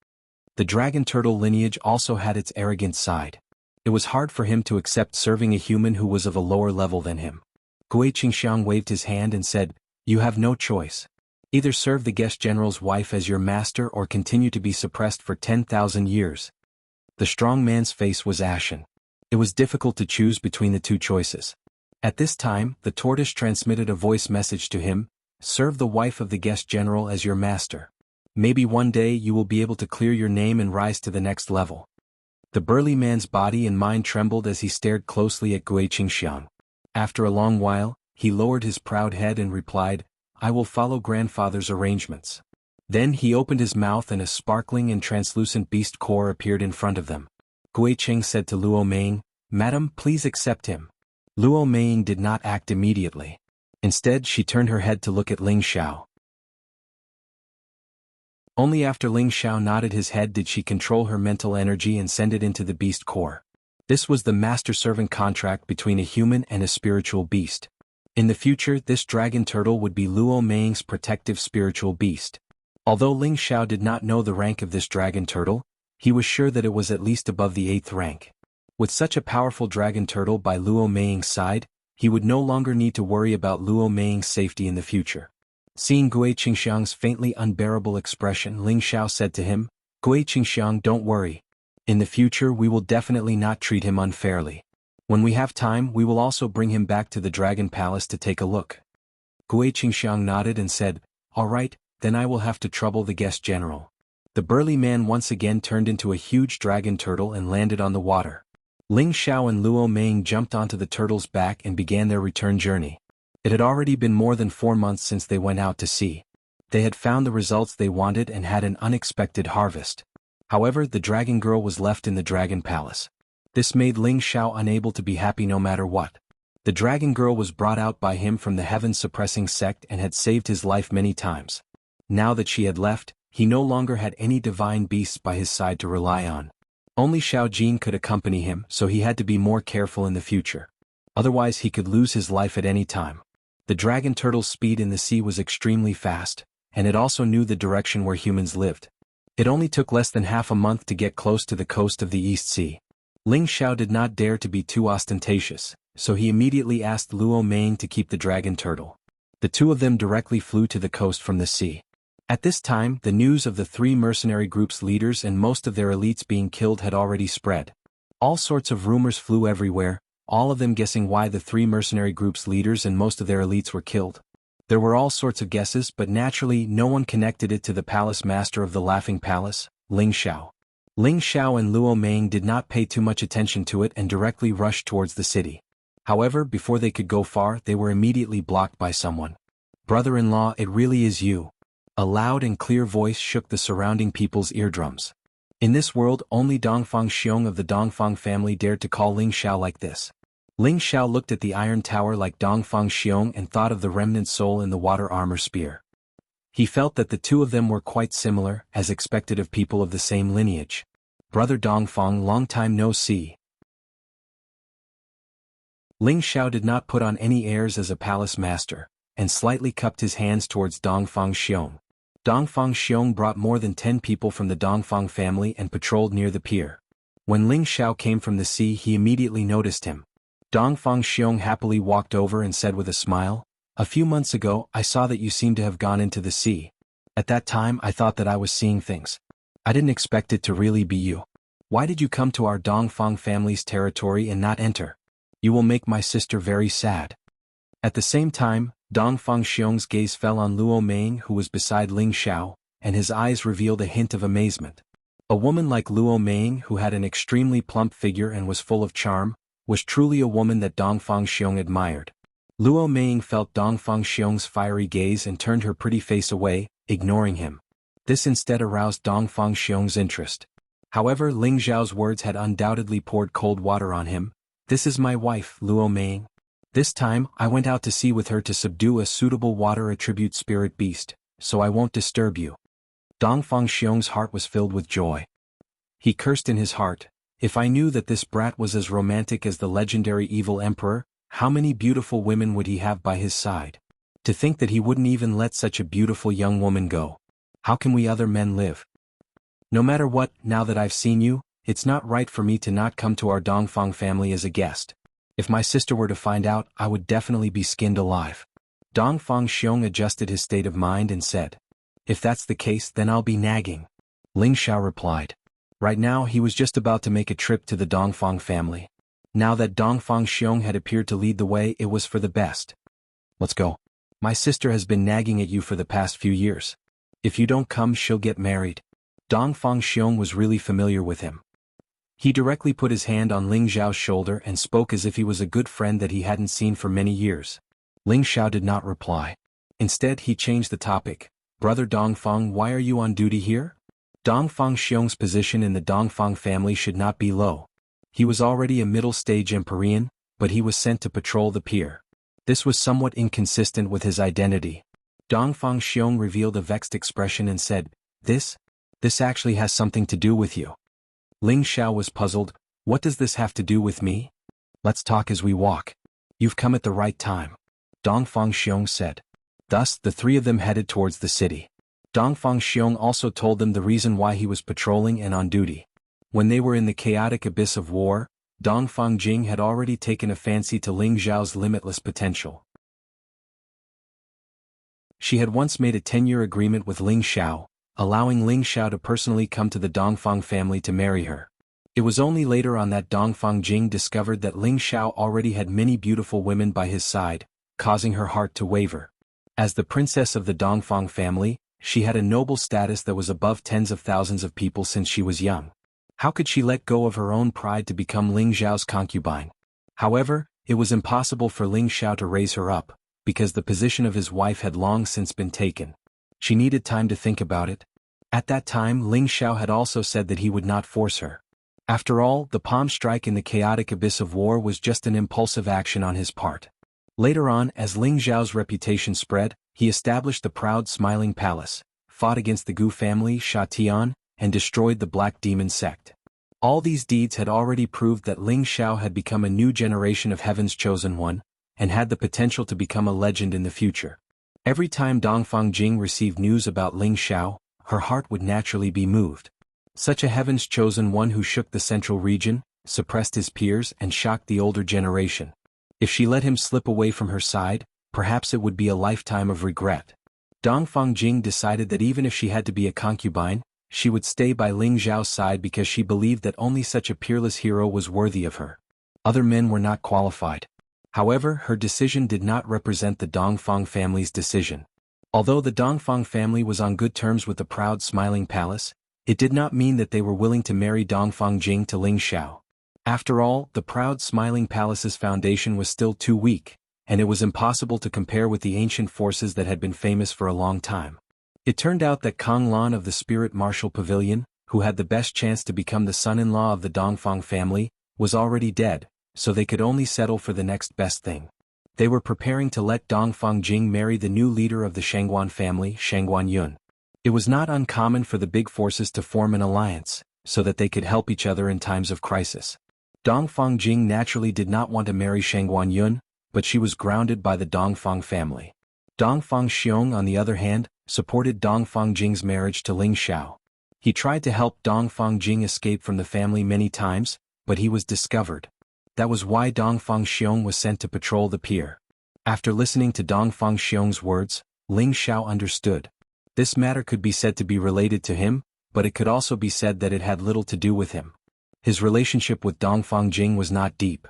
The dragon turtle lineage also had its arrogant side. It was hard for him to accept serving a human who was of a lower level than him. Gui Qingxiang waved his hand and said, You have no choice. Either serve the guest general's wife as your master or continue to be suppressed for 10,000 years. The strong man's face was ashen. It was difficult to choose between the two choices. At this time, the tortoise transmitted a voice message to him, Serve the wife of the guest general as your master. Maybe one day you will be able to clear your name and rise to the next level. The burly man's body and mind trembled as he stared closely at Gui Qingxiang. After a long while, he lowered his proud head and replied, I will follow grandfather's arrangements. Then he opened his mouth and a sparkling and translucent beast core appeared in front of them. Gui Qing said to Luo Meiying, Madam, please accept him. Luo Meiying did not act immediately. Instead, she turned her head to look at Ling Xiao. Only after Ling Xiao nodded his head did she control her mental energy and send it into the beast core. This was the master-servant contract between a human and a spiritual beast. In the future, this dragon turtle would be Luo Meiying's protective spiritual beast. Although Ling Xiao did not know the rank of this dragon turtle, he was sure that it was at least above the 8th rank. With such a powerful dragon turtle by Luo Meiying's side, he would no longer need to worry about Luo Meiying's safety in the future. Seeing Gui Qingxiang's faintly unbearable expression, Ling Xiao said to him, Gui Qingxiang, don't worry. In the future we will definitely not treat him unfairly. When we have time we will also bring him back to the Dragon Palace to take a look. Gui Qingxiang nodded and said, "All right, then I will have to trouble the guest general." The burly man once again turned into a huge dragon turtle and landed on the water. Ling Xiao and Luo Meng jumped onto the turtle's back and began their return journey. It had already been more than 4 months since they went out to sea. They had found the results they wanted and had an unexpected harvest. However, the dragon girl was left in the Dragon Palace. This made Ling Xiao unable to be happy no matter what. The dragon girl was brought out by him from the heaven-suppressing sect and had saved his life many times. Now that she had left, he no longer had any divine beasts by his side to rely on. Only Xiao Jin could accompany him, so he had to be more careful in the future. Otherwise he could lose his life at any time. The dragon turtle's speed in the sea was extremely fast, and it also knew the direction where humans lived. It only took less than half a month to get close to the coast of the East Sea. Ling Xiao did not dare to be too ostentatious, so he immediately asked Luo Meng to keep the dragon turtle. The two of them directly flew to the coast from the sea. At this time, the news of the 3 mercenary groups' leaders and most of their elites being killed had already spread. All sorts of rumors flew everywhere, all of them guessing why the 3 mercenary groups' leaders and most of their elites were killed. There were all sorts of guesses, but naturally no one connected it to the palace master of the Laughing Palace, Ling Xiao. Ling Xiao and Luo Meng did not pay too much attention to it and directly rushed towards the city. However, before they could go far, they were immediately blocked by someone. "Brother-in-law, it really is you." A loud and clear voice shook the surrounding people's eardrums. In this world, only Dongfang Xiong of the Dongfang family dared to call Ling Xiao like this. Ling Xiao looked at the iron tower like Dongfang Xiong and thought of the remnant soul in the water armor spear. He felt that the two of them were quite similar, as expected of people of the same lineage. "Brother Dongfang, long time no see." Ling Xiao did not put on any airs as a palace master, and slightly cupped his hands towards Dongfang Xiong. Dongfang Xiong brought more than 10 people from the Dongfang family and patrolled near the pier. When Ling Xiao came from the sea he immediately noticed him. Dongfang Xiong happily walked over and said with a smile, "A few months ago I saw that you seemed to have gone into the sea. At that time I thought that I was seeing things. I didn't expect it to really be you. Why did you come to our Dongfang family's territory and not enter? You will make my sister very sad." At the same time, Dongfang Xiong's gaze fell on Luo Meng who was beside Ling Xiao, and his eyes revealed a hint of amazement. A woman like Luo Meng who had an extremely plump figure and was full of charm, was truly a woman that Dongfang Xiong admired. Luo Meng felt Dongfang Xiong's fiery gaze and turned her pretty face away, ignoring him. This instead aroused Dongfang Xiong's interest. However, Ling Xiao's words had undoubtedly poured cold water on him. "This is my wife, Luo Meng. This time, I went out to sea with her to subdue a suitable water attribute spirit beast, so I won't disturb you." Dongfang Xiong's heart was filled with joy. He cursed in his heart, "If I knew that this brat was as romantic as the legendary evil emperor, how many beautiful women would he have by his side? To think that he wouldn't even let such a beautiful young woman go. How can we other men live? No matter what, now that I've seen you, it's not right for me to not come to our Dongfang family as a guest. If my sister were to find out, I would definitely be skinned alive." Dongfang Xiong adjusted his state of mind and said, "If that's the case then I'll be nagging." Ling Xiao replied. Right now he was just about to make a trip to the Dongfang family. Now that Dongfang Xiong had appeared to lead the way, it was for the best. "Let's go. My sister has been nagging at you for the past few years. If you don't come she'll get married." Dongfang Xiong was really familiar with him. He directly put his hand on Ling Xiao's shoulder and spoke as if he was a good friend that he hadn't seen for many years. Ling Xiao did not reply. Instead he changed the topic. "Brother Dongfang, why are you on duty here?" Dongfang Xiong's position in the Dongfang family should not be low. He was already a middle-stage Empyrean, but he was sent to patrol the pier. This was somewhat inconsistent with his identity. Dongfang Xiong revealed a vexed expression and said, This actually has something to do with you." Ling Xiao was puzzled. "What does this have to do with me?" "Let's talk as we walk. You've come at the right time," Dongfang Xiong said. Thus, the 3 of them headed towards the city. Dongfang Xiong also told them the reason why he was patrolling and on duty. When they were in the chaotic abyss of war, Dongfang Jing had already taken a fancy to Ling Xiao's limitless potential. She had once made a 10-year agreement with Ling Xiao, allowing Ling Xiao to personally come to the Dongfang family to marry her. It was only later on that Dongfang Jing discovered that Ling Xiao already had many beautiful women by his side, causing her heart to waver. As the princess of the Dongfang family, she had a noble status that was above tens of thousands of people since she was young. How could she let go of her own pride to become Ling Xiao's concubine? However, it was impossible for Ling Xiao to raise her up, because the position of his wife had long since been taken. She needed time to think about it. At that time Ling Xiao had also said that he would not force her. After all, the palm strike in the chaotic abyss of war was just an impulsive action on his part. Later on, as Ling Xiao's reputation spread, he established the proud Smiling Palace, fought against the Gu family Sha Tian, and destroyed the Black Demon sect. All these deeds had already proved that Ling Xiao had become a new generation of Heaven's Chosen One, and had the potential to become a legend in the future. Every time Dongfang Jing received news about Ling Xiao, her heart would naturally be moved. Such a Heaven's Chosen One who shook the central region, suppressed his peers and shocked the older generation. If she let him slip away from her side, perhaps it would be a lifetime of regret. Dongfang Jing decided that even if she had to be a concubine, she would stay by Ling Xiao's side because she believed that only such a peerless hero was worthy of her. Other men were not qualified. However, her decision did not represent the Dongfang family's decision. Although the Dongfang family was on good terms with the proud Smiling Palace, it did not mean that they were willing to marry Dongfang Jing to Ling Xiao. After all, the proud Smiling Palace's foundation was still too weak, and it was impossible to compare with the ancient forces that had been famous for a long time. It turned out that Kong Lan of the Spirit Martial Pavilion, who had the best chance to become the son-in-law of the Dongfang family, was already dead, so they could only settle for the next best thing. They were preparing to let Dongfang Jing marry the new leader of the Shangguan family, Shangguan Yun. It was not uncommon for the big forces to form an alliance, so that they could help each other in times of crisis. Dongfang Jing naturally did not want to marry Shangguan Yun, but she was grounded by the Dongfang family. Dongfang Xiong, on the other hand, supported Dongfang Jing's marriage to Ling Xiao. He tried to help Dongfang Jing escape from the family many times, but he was discovered. That was why Dongfang Xiong was sent to patrol the pier. After listening to Dongfang Xiong's words, Ling Xiao understood. This matter could be said to be related to him, but it could also be said that it had little to do with him. His relationship with Dongfang Jing was not deep.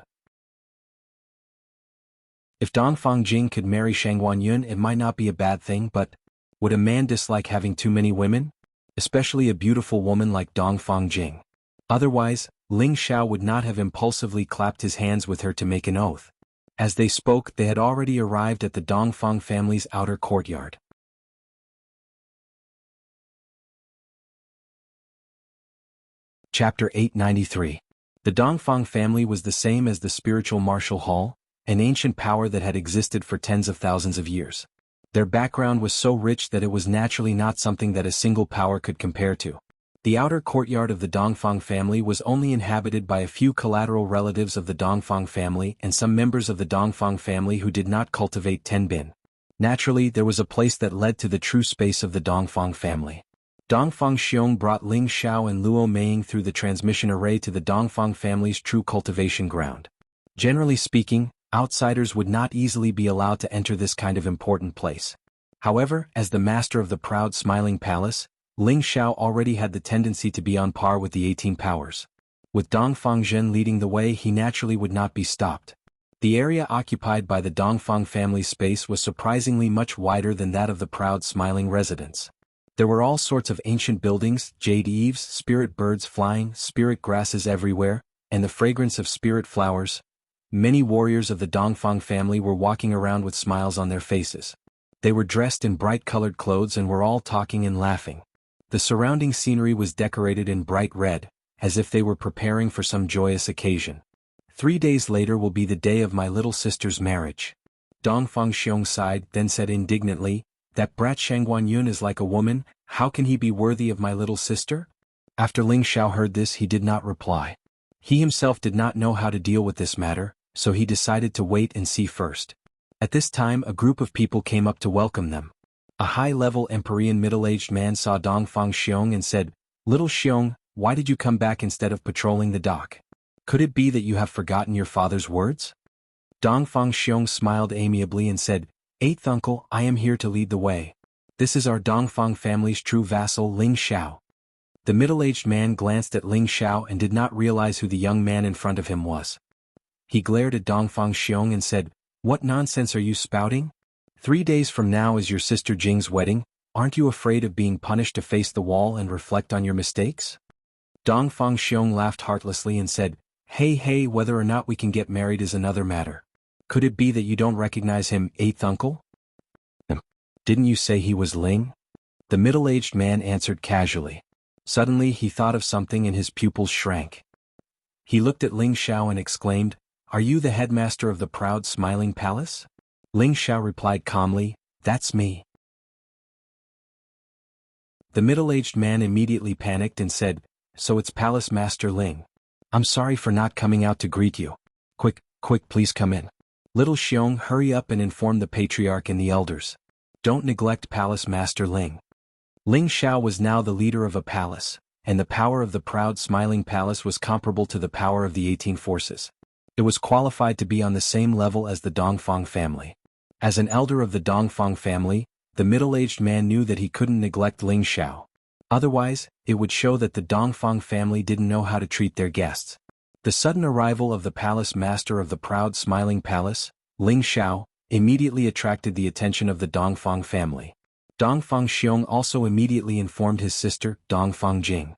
If Dongfang Jing could marry Shangguan Yun, it might not be a bad thing, but would a man dislike having too many women? Especially a beautiful woman like Dongfang Jing. Otherwise, Ling Xiao would not have impulsively clapped his hands with her to make an oath. As they spoke, they had already arrived at the Dongfang family's outer courtyard. Chapter 893. The Dongfang family was the same as the spiritual martial hall, an ancient power that had existed for tens of thousands of years. Their background was so rich that it was naturally not something that a single power could compare to. The outer courtyard of the Dongfang family was only inhabited by a few collateral relatives of the Dongfang family and some members of the Dongfang family who did not cultivate Tenbin. Naturally, there was a place that led to the true space of the Dongfang family. Dongfang Xiong brought Ling Xiao and Luo Meiying through the transmission array to the Dongfang family's true cultivation ground. Generally speaking, outsiders would not easily be allowed to enter this kind of important place. However, as the master of the proud Smiling Palace, Ling Xiao already had the tendency to be on par with the 18 powers. With Dongfang Zhen leading the way, he naturally would not be stopped. The area occupied by the Dongfang family's space was surprisingly much wider than that of the proud Smiling residence. There were all sorts of ancient buildings, jade eaves, spirit birds flying, spirit grasses everywhere, and the fragrance of spirit flowers. Many warriors of the Dongfang family were walking around with smiles on their faces. They were dressed in bright-colored clothes and were all talking and laughing. The surrounding scenery was decorated in bright red, as if they were preparing for some joyous occasion. 3 days later will be the day of my little sister's marriage. Dongfang Xiong sighed, then said indignantly, "That brat Shangguan Yun is like a woman, how can he be worthy of my little sister?" After Ling Xiao heard this, he did not reply. He himself did not know how to deal with this matter, so he decided to wait and see first. At this time, a group of people came up to welcome them. A high-level Empyrean middle-aged man saw Dongfang Xiong and said, "Little Xiong, why did you come back instead of patrolling the dock? Could it be that you have forgotten your father's words?" Dongfang Xiong smiled amiably and said, "Eighth uncle, I am here to lead the way. This is our Dongfang family's true vassal Ling Xiao." The middle-aged man glanced at Ling Xiao and did not realize who the young man in front of him was. He glared at Dongfang Xiong and said, "What nonsense are you spouting? 3 days from now is your sister Jing's wedding. Aren't you afraid of being punished to face the wall and reflect on your mistakes?" Dongfang Xiong laughed heartlessly and said, Hey, whether or not we can get married is another matter. Could it be that you don't recognize him, eighth uncle? Didn't you say he was Ling? The middle-aged man answered casually. Suddenly he thought of something and his pupils shrank. He looked at Ling Xiao and exclaimed, "Are you the headmaster of the proud smiling palace?" Ling Xiao replied calmly, "That's me." The middle-aged man immediately panicked and said, "So it's Palace Master Ling. I'm sorry for not coming out to greet you. Quick, please come in. Little Xiong, hurry up and inform the patriarch and the elders. Don't neglect Palace Master Ling." Ling Xiao was now the leader of a palace, and the power of the proud smiling palace was comparable to the power of the 18 forces. It was qualified to be on the same level as the Dongfang family. As an elder of the Dongfang family, the middle-aged man knew that he couldn't neglect Ling Xiao. Otherwise, it would show that the Dongfang family didn't know how to treat their guests. The sudden arrival of the palace master of the proud smiling palace, Ling Xiao, immediately attracted the attention of the Dongfang family. Dongfang Xiong also immediately informed his sister, Dongfang Jing.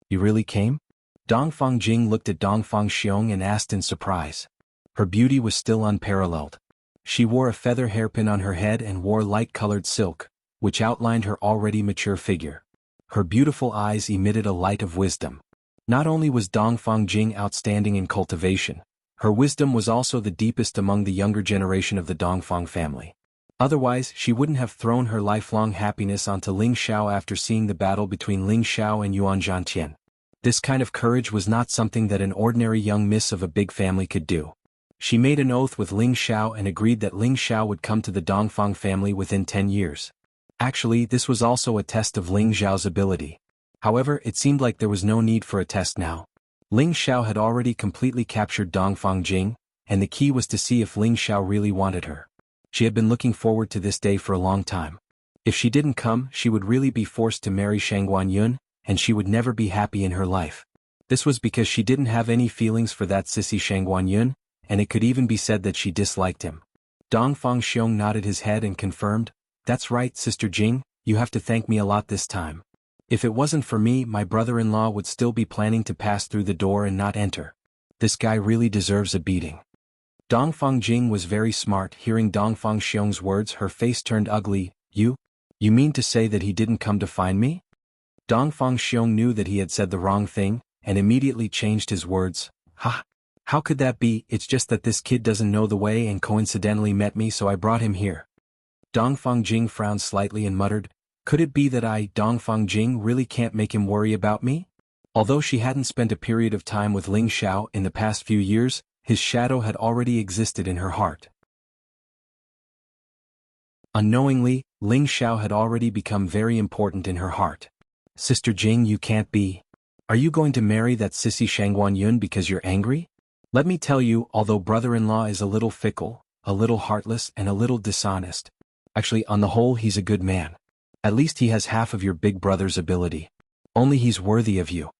"You really came?" Dongfang Jing looked at Dongfang Xiong and asked in surprise. Her beauty was still unparalleled. She wore a feather hairpin on her head and wore light-colored silk, which outlined her already mature figure. Her beautiful eyes emitted a light of wisdom. Not only was Dongfang Jing outstanding in cultivation, her wisdom was also the deepest among the younger generation of the Dongfang family. Otherwise, she wouldn't have thrown her lifelong happiness onto Ling Xiao after seeing the battle between Ling Xiao and Yuan Zhantian. This kind of courage was not something that an ordinary young miss of a big family could do. She made an oath with Ling Xiao and agreed that Ling Xiao would come to the Dongfang family within 10 years. Actually, this was also a test of Ling Xiao's ability. However, it seemed like there was no need for a test now. Ling Xiao had already completely captured Dongfang Jing, and the key was to see if Ling Xiao really wanted her. She had been looking forward to this day for a long time. If she didn't come, she would really be forced to marry Shangguan Yun, and she would never be happy in her life. This was because she didn't have any feelings for that sissy Shangguan Yun, and it could even be said that she disliked him. Dongfang Xiong nodded his head and confirmed, "That's right, Sister Jing, you have to thank me a lot this time. If it wasn't for me, my brother-in-law would still be planning to pass through the door and not enter. This guy really deserves a beating." Dongfang Jing was very smart. Hearing Dongfang Xiong's words, her face turned ugly. You mean to say that he didn't come to find me?" Dongfang Xiong knew that he had said the wrong thing, and immediately changed his words. How could that be? It's just that this kid doesn't know the way and coincidentally met me, so I brought him here." Dongfang Jing frowned slightly and muttered, "Could it be that Dongfang Jing, really can't make him worry about me?" Although she hadn't spent a period of time with Ling Xiao in the past few years, his shadow had already existed in her heart. Unknowingly, Ling Xiao had already become very important in her heart. "Sister Jing, you can't be. Are you going to marry that sissy Shangguan Yun because you're angry? Let me tell you, although brother-in-law is a little fickle, a little heartless and a little dishonest, actually on the whole he's a good man. At least he has half of your big brother's ability. Only he's worthy of you."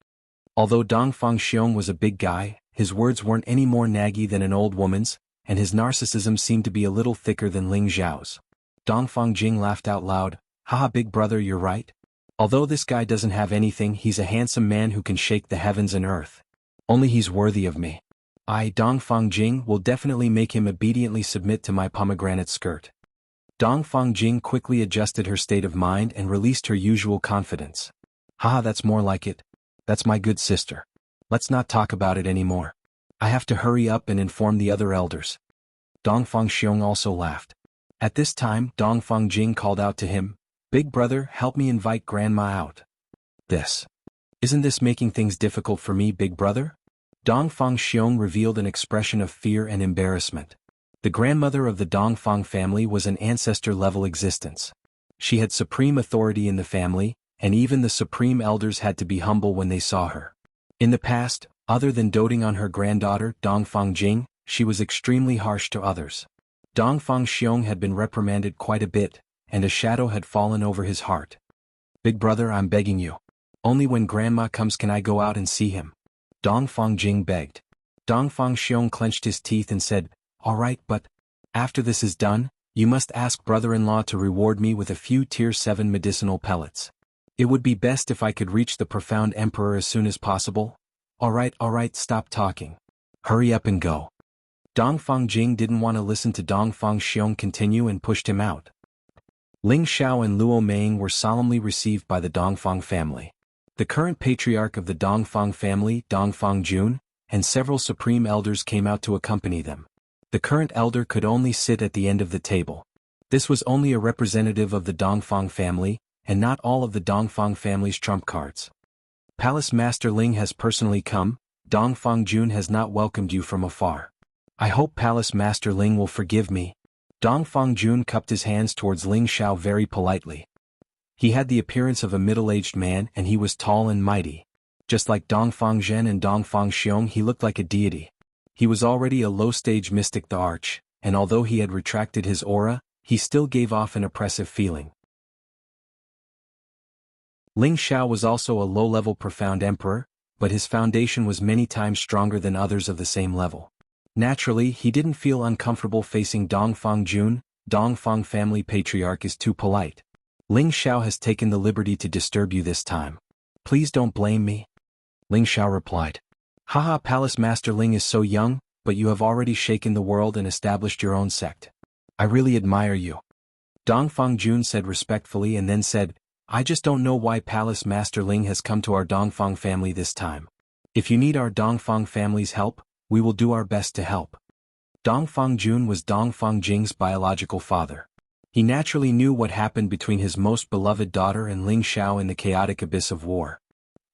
Although Dongfang Xiong was a big guy, his words weren't any more naggy than an old woman's, and his narcissism seemed to be a little thicker than Ling Xiao's. Dongfang Jing laughed out loud. "Haha, big brother, you're right. Although this guy doesn't have anything, he's a handsome man who can shake the heavens and earth. Only he's worthy of me. I, Dongfang Jing, will definitely make him obediently submit to my pomegranate skirt." Dongfang Jing quickly adjusted her state of mind and released her usual confidence. "Haha, that's more like it. That's my good sister. Let's not talk about it anymore. I have to hurry up and inform the other elders." Dongfang Xiong also laughed. At this time, Dongfang Jing called out to him, "Big brother, help me invite grandma out." Isn't this making things difficult for me, big brother?" Dongfang Xiong revealed an expression of fear and embarrassment. The grandmother of the Dongfang family was an ancestor-level existence. She had supreme authority in the family, and even the supreme elders had to be humble when they saw her. In the past, other than doting on her granddaughter, Dongfang Jing, she was extremely harsh to others. Dongfang Xiong had been reprimanded quite a bit, and a shadow had fallen over his heart. "Big brother, I'm begging you. Only when grandma comes can I go out and see him. Dongfang Jing begged. Dongfang Xiong clenched his teeth and said, "All right, but after this is done, you must ask brother-in-law to reward me with a few Tier 7 medicinal pellets. It would be best if I could reach the profound emperor as soon as possible." All right, stop talking. Hurry up and go." Dongfang Jing didn't want to listen to Dongfang Xiong continue and pushed him out. Ling Xiao and Luo Meng were solemnly received by the Dongfang family. The current patriarch of the Dongfang family, Dongfang Jun, and several supreme elders came out to accompany them. The current elder could only sit at the end of the table. This was only a representative of the Dongfang family, and not all of the Dongfang family's trump cards. "Palace Master Ling has personally come. Dongfang Jun has not welcomed you from afar. I hope Palace Master Ling will forgive me." Dongfang Jun cupped his hands towards Ling Xiao very politely. He had the appearance of a middle-aged man and he was tall and mighty. Just like Dongfang Zhen and Dongfang Xiong, he looked like a deity. He was already a low-stage mystic the Arch, and although he had retracted his aura, he still gave off an oppressive feeling. Ling Xiao was also a low-level profound emperor, but his foundation was many times stronger than others of the same level. Naturally, he didn't feel uncomfortable facing Dongfang Jun. Dongfang family patriarch is too polite. "Ling Xiao has taken the liberty to disturb you this time. Please don't blame me." Ling Xiao replied. "Haha, Palace Master Ling is so young, but you have already shaken the world and established your own sect. I really admire you." Dongfang Jun said respectfully and then said, "I just don't know why Palace Master Ling has come to our Dongfang family this time. If you need our Dongfang family's help, we will do our best to help." Dongfang Jun was Dongfang Jing's biological father. He naturally knew what happened between his most beloved daughter and Ling Xiao in the chaotic abyss of war.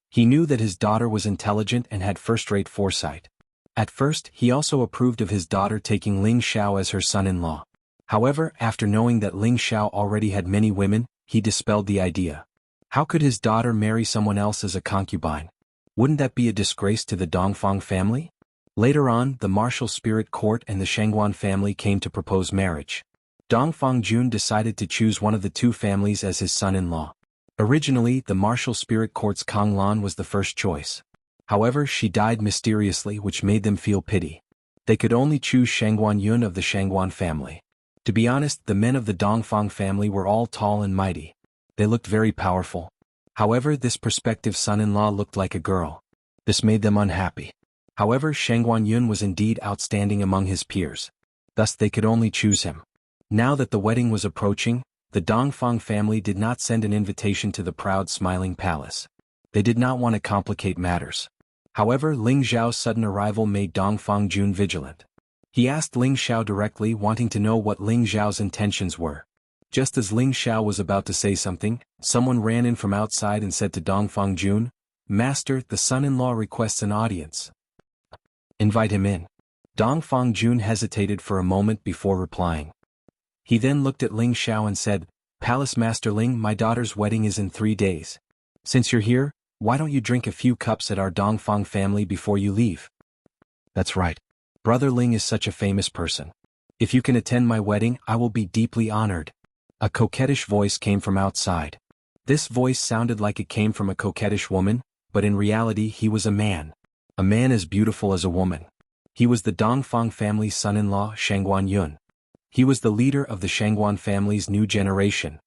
He knew that his daughter was intelligent and had first-rate foresight. At first, he also approved of his daughter taking Ling Xiao as her son-in-law. However, after knowing that Ling Xiao already had many women, he dispelled the idea. How could his daughter marry someone else as a concubine? Wouldn't that be a disgrace to the Dongfang family? Later on, the martial spirit court and the Shangguan family came to propose marriage. Dongfang Jun decided to choose one of the two families as his son-in-law. Originally, the martial spirit court's Kang Lan was the first choice. However, she died mysteriously, which made them feel pity. They could only choose Shangguan Yun of the Shangguan family. To be honest, the men of the Dongfang family were all tall and mighty. They looked very powerful. However, this prospective son-in-law looked like a girl. This made them unhappy. However, Shangguan Yun was indeed outstanding among his peers. Thus they could only choose him. Now that the wedding was approaching, the Dongfang family did not send an invitation to the proud smiling palace. They did not want to complicate matters. However, Ling Xiao's sudden arrival made Dongfang Jun vigilant. He asked Ling Xiao directly, wanting to know what Ling Xiao's intentions were. Just as Ling Xiao was about to say something, someone ran in from outside and said to Dongfang Jun, "Master, the son-in-law requests an audience. Invite him in." Dongfang Jun hesitated for a moment before replying. He then looked at Ling Xiao and said, "Palace Master Ling, my daughter's wedding is in 3 days. Since you're here, why don't you drink a few cups at our Dongfang family before you leave?" "That's right. Brother Ling is such a famous person. If you can attend my wedding, I will be deeply honored." A coquettish voice came from outside. This voice sounded like it came from a coquettish woman, but in reality he was a man. A man as beautiful as a woman. He was the Dongfang family's son-in-law, Shangguan Yun. He was the leader of the Shangguan family's new generation.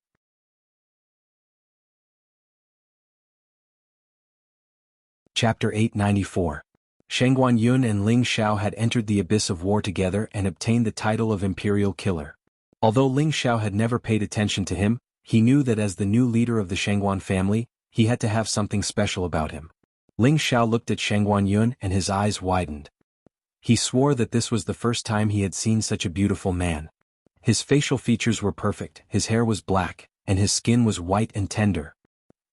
Chapter 894. Shangguan Yun and Ling Xiao had entered the abyss of war together and obtained the title of Imperial Killer. Although Ling Xiao had never paid attention to him, he knew that as the new leader of the Shangguan family, he had to have something special about him. Ling Xiao looked at Shangguan Yun and his eyes widened. He swore that this was the first time he had seen such a beautiful man. His facial features were perfect, his hair was black, and his skin was white and tender.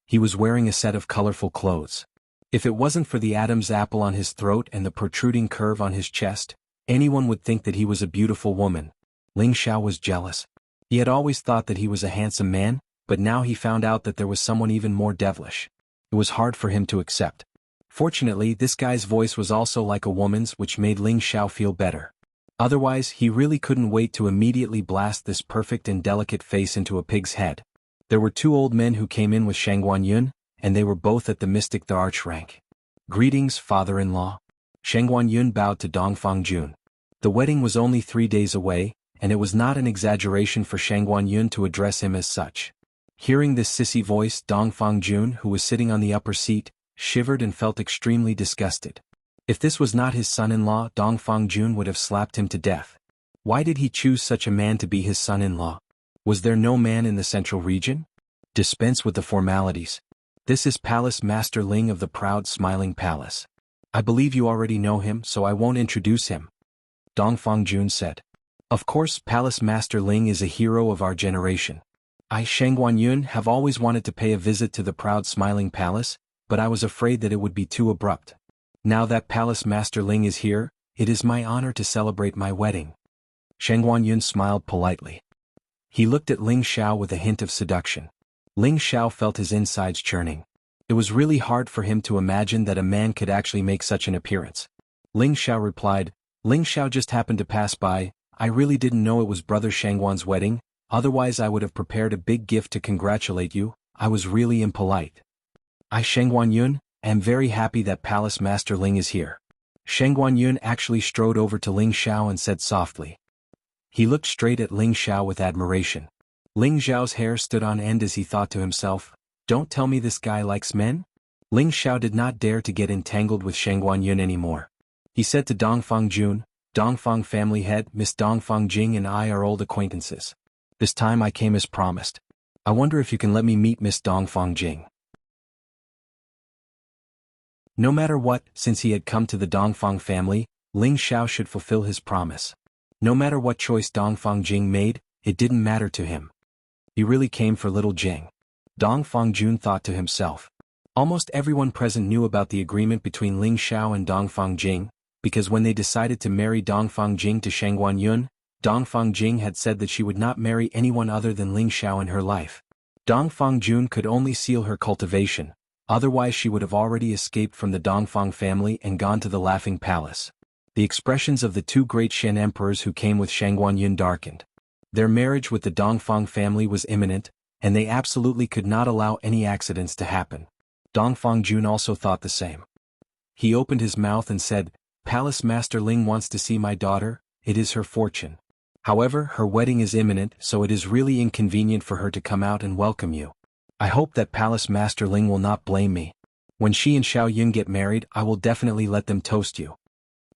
He was wearing a set of colorful clothes. If it wasn't for the Adam's apple on his throat and the protruding curve on his chest, anyone would think that he was a beautiful woman. Ling Xiao was jealous. He had always thought that he was a handsome man, but now he found out that there was someone even more devilish. It was hard for him to accept. Fortunately, this guy's voice was also like a woman's, which made Ling Xiao feel better. Otherwise, he really couldn't wait to immediately blast this perfect and delicate face into a pig's head. There were 2 old men who came in with Shangguan Yun. and they were both at the mystic the arch rank. "Greetings, father-in-law." Sheng Guanyun bowed to Dongfang Jun. The wedding was only 3 days away, and it was not an exaggeration for Sheng Guanyun to address him as such. Hearing this sissy voice, Dongfang Jun, who was sitting on the upper seat, shivered and felt extremely disgusted. If this was not his son-in-law, Dongfang Jun would have slapped him to death. Why did he choose such a man to be his son-in-law? Was there no man in the central region? Dispense with the formalities. This is Palace Master Ling of the proud smiling palace. I believe you already know him, so I won't introduce him, Dongfang Jun said. Of course, Palace Master Ling is a hero of our generation. I, Sheng Guanyun, have always wanted to pay a visit to the proud smiling palace, but I was afraid that it would be too abrupt. Now that Palace Master Ling is here, it is my honor to celebrate my wedding. Sheng Guanyun smiled politely. He looked at Ling Xiao with a hint of seduction. Ling Xiao felt his insides churning. It was really hard for him to imagine that a man could actually make such an appearance. Ling Xiao replied, "Ling Xiao just happened to pass by. I really didn't know it was Brother Shangguan's wedding, otherwise I would have prepared a big gift to congratulate you. I was really impolite. I, Sheng Guanyun, am very happy that Palace Master Ling is here." Sheng Guanyun actually strode over to Ling Xiao and said softly. He looked straight at Ling Xiao with admiration. Ling Xiao's hair stood on end as he thought to himself, "Don't tell me this guy likes men?" Ling Xiao did not dare to get entangled with Sheng Guanyun anymore. He said to Dongfang Jun, "Dongfang family head, Miss Dongfang Jing and I are old acquaintances. This time I came as promised. I wonder if you can let me meet Miss Dongfang Jing." No matter what, since he had come to the Dongfang family, Ling Xiao should fulfill his promise. No matter what choice Dongfang Jing made, it didn't matter to him. He really came for little Jing. Dongfang Jun thought to himself. Almost everyone present knew about the agreement between Ling Xiao and Dongfang Jing, because when they decided to marry Dongfang Jing to Sheng Guanyun, Dongfang Jing had said that she would not marry anyone other than Ling Xiao in her life. Dongfang Jun could only seal her cultivation, otherwise she would have already escaped from the Dongfang family and gone to the Laughing Palace. The expressions of the two great Shen emperors who came with Sheng Guanyun darkened. Their marriage with the Dongfang family was imminent, and they absolutely could not allow any accidents to happen. Dongfang Jun also thought the same. He opened his mouth and said, "Palace Master Ling wants to see my daughter, it is her fortune. However, her wedding is imminent, so it is really inconvenient for her to come out and welcome you. I hope that Palace Master Ling will not blame me. When she and Xiao Yun get married, I will definitely let them toast you."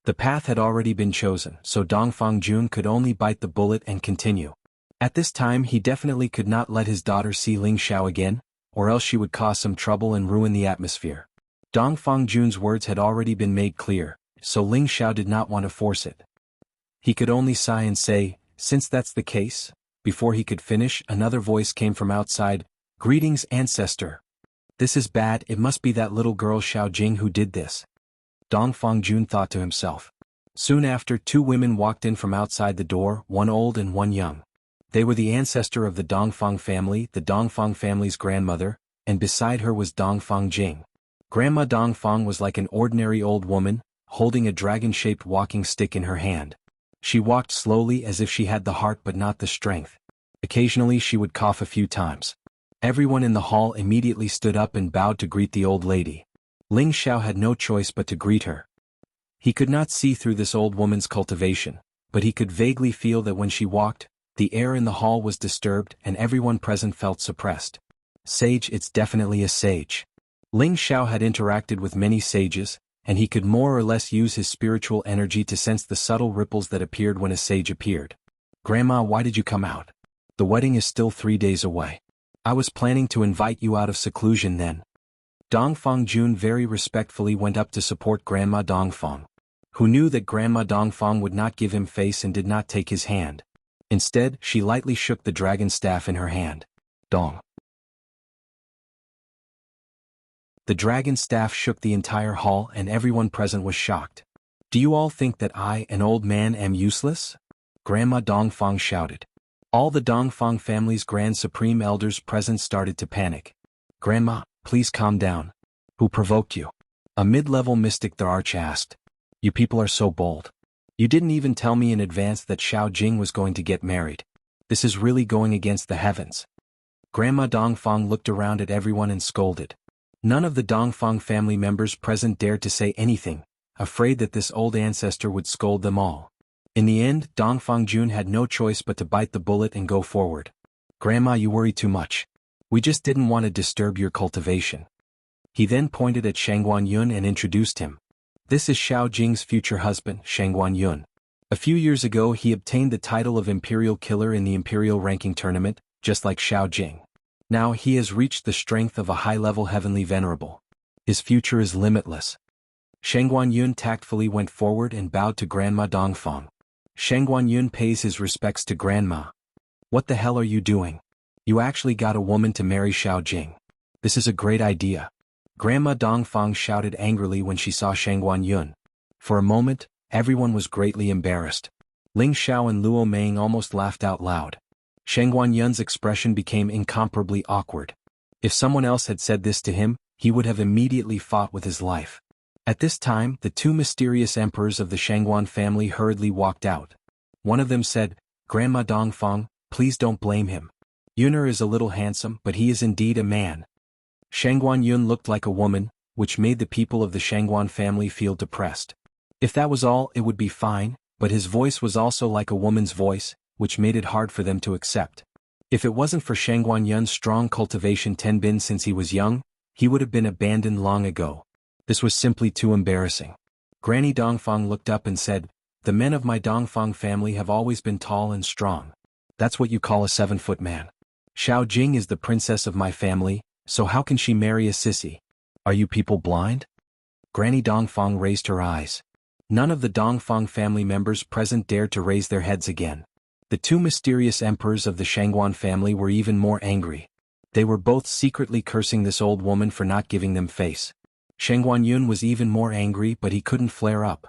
The path had already been chosen, so Dongfang Jun could only bite the bullet and continue. At this time he definitely could not let his daughter see Ling Xiao again, or else she would cause some trouble and ruin the atmosphere. Dongfang Jun's words had already been made clear, so Ling Xiao did not want to force it. He could only sigh and say, "Since that's the case." Before he could finish, another voice came from outside, "Greetings, ancestor. This is bad, it must be that little girl Xiao Jing who did this." Dongfang Jun thought to himself. Soon after, two women walked in from outside the door, one old and one young. They were the ancestor of the Dongfang family, the Dongfang family's grandmother, and beside her was Dongfang Jing. Grandma Dongfang was like an ordinary old woman, holding a dragon-shaped walking stick in her hand. She walked slowly as if she had the heart but not the strength. Occasionally she would cough a few times. Everyone in the hall immediately stood up and bowed to greet the old lady. Ling Xiao had no choice but to greet her. He could not see through this old woman's cultivation, but he could vaguely feel that when she walked, the air in the hall was disturbed and everyone present felt suppressed. Sage, it's definitely a sage. Ling Xiao had interacted with many sages, and he could more or less use his spiritual energy to sense the subtle ripples that appeared when a sage appeared. "Grandma, why did you come out? The wedding is still 3 days away. I was planning to invite you out of seclusion then." Dongfang Jun very respectfully went up to support Grandma Dongfang, who knew that Grandma Dongfang would not give him face and did not take his hand. Instead, she lightly shook the dragon staff in her hand. Dong. The dragon staff shook the entire hall and everyone present was shocked. "Do you all think that I, an old man, am useless?" Grandma Dongfang shouted. All the Dongfang family's grand supreme elders present started to panic. "Grandma, please calm down. Who provoked you?" A mid-level mystic the arch asked. "You people are so bold. You didn't even tell me in advance that Xiao Jing was going to get married. This is really going against the heavens." Grandma Dongfang looked around at everyone and scolded. None of the Dongfang family members present dared to say anything, afraid that this old ancestor would scold them all. In the end, Dongfang Jun had no choice but to bite the bullet and go forward. "Grandma, you worry too much. We just didn't want to disturb your cultivation." He then pointed at Shangguan Yun and introduced him. "This is Xiao Jing's future husband, Shangguan Yun. A few years ago he obtained the title of Imperial Killer in the Imperial Ranking Tournament, just like Xiao Jing. Now he has reached the strength of a high-level heavenly venerable. His future is limitless." Shangguan Yun tactfully went forward and bowed to Grandma Dongfang. Shangguan Yun pays his respects to Grandma. "What the hell are you doing? You actually got a woman to marry Xiao Jing. This is a great idea." Grandma Dongfang shouted angrily when she saw Shangguan Yun. For a moment, everyone was greatly embarrassed. Ling Xiao and Luo Meng almost laughed out loud. Shangguan Yun's expression became incomparably awkward. If someone else had said this to him, he would have immediately fought with his life. At this time, the two mysterious emperors of the Shangguan family hurriedly walked out. One of them said, "Grandma Dongfang, please don't blame him. Yun'er is a little handsome, but he is indeed a man." Shangguan Yun looked like a woman, which made the people of the Shangguan family feel depressed. If that was all, it would be fine, but his voice was also like a woman's voice, which made it hard for them to accept. If it wasn't for Shangguan Yun's strong cultivation tenbin since he was young, he would have been abandoned long ago. This was simply too embarrassing. Granny Dongfang looked up and said, "The men of my Dongfang family have always been tall and strong. That's what you call a 7-foot man. Xiao Jing is the princess of my family, so how can she marry a sissy? Are you people blind?" Granny Dongfang raised her eyes. None of the Dongfang family members present dared to raise their heads again. The two mysterious emperors of the Shangguan family were even more angry. They were both secretly cursing this old woman for not giving them face. Shangguan Yun was even more angry, but he couldn't flare up.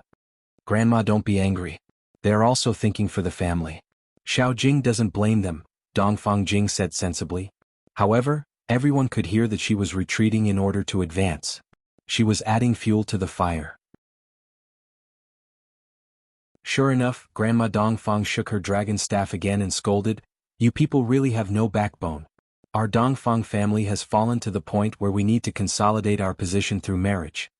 "Grandma, don't be angry. They are also thinking for the family. Xiao Jing doesn't blame them," Dongfang Jing said sensibly. However, everyone could hear that she was retreating in order to advance. She was adding fuel to the fire. Sure enough, Grandma Dongfang shook her dragon staff again and scolded, "You people really have no backbone. Our Dongfang family has fallen to the point where we need to consolidate our position through marriage."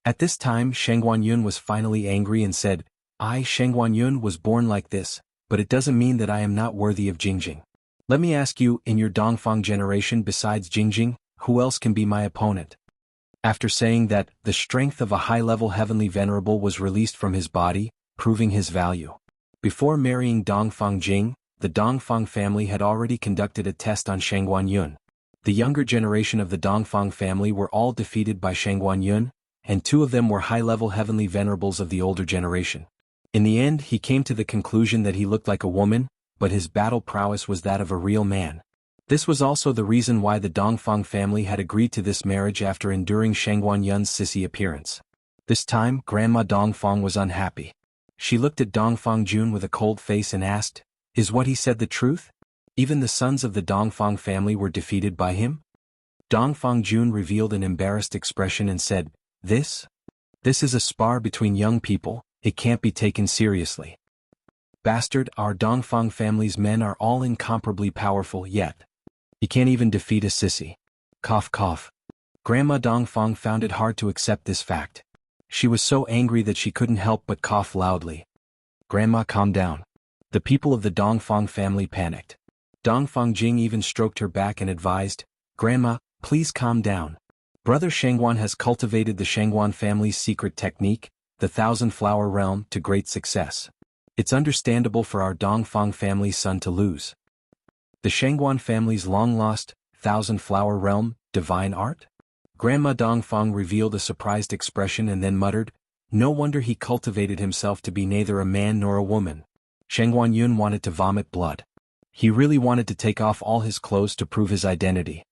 At this time, Shangguan Yun was finally angry and said, "I, Shangguan Yun, was born like this, but it doesn't mean that I am not worthy of Jingjing. Let me ask you, in your Dongfang generation besides Jingjing, who else can be my opponent?" After saying that, the strength of a high-level heavenly venerable was released from his body, proving his value. Before marrying Dongfang Jing, the Dongfang family had already conducted a test on Shangguan Yun. The younger generation of the Dongfang family were all defeated by Shangguan Yun, and two of them were high-level heavenly venerables of the older generation. In the end, he came to the conclusion that he looked like a woman, but his battle prowess was that of a real man. This was also the reason why the Dongfang family had agreed to this marriage after enduring Shangguan Yun's sissy appearance. This time, Grandma Dongfang was unhappy. She looked at Dongfang Jun with a cold face and asked, "Is what he said the truth? Even the sons of the Dongfang family were defeated by him?" Dongfang Jun revealed an embarrassed expression and said, This is a spar between young people, it can't be taken seriously. Bastard, our Dongfang family's men are all incomparably powerful yet. You can't even defeat a sissy." Cough cough. Grandma Dongfang found it hard to accept this fact. She was so angry that she couldn't help but cough loudly. "Grandma, calm down." The people of the Dongfang family panicked. Dongfang Jing even stroked her back and advised, "Grandma, please calm down. Brother Shangguan has cultivated the Shangguan family's secret technique, the Thousand-Flower Realm, to great success. It's understandable for our Dongfang family's son to lose." The Shangguan family's long-lost, Thousand-Flower Realm, divine art? Grandma Dongfang revealed a surprised expression and then muttered, "No wonder he cultivated himself to be neither a man nor a woman." Shangguan Yun wanted to vomit blood. He really wanted to take off all his clothes to prove his identity.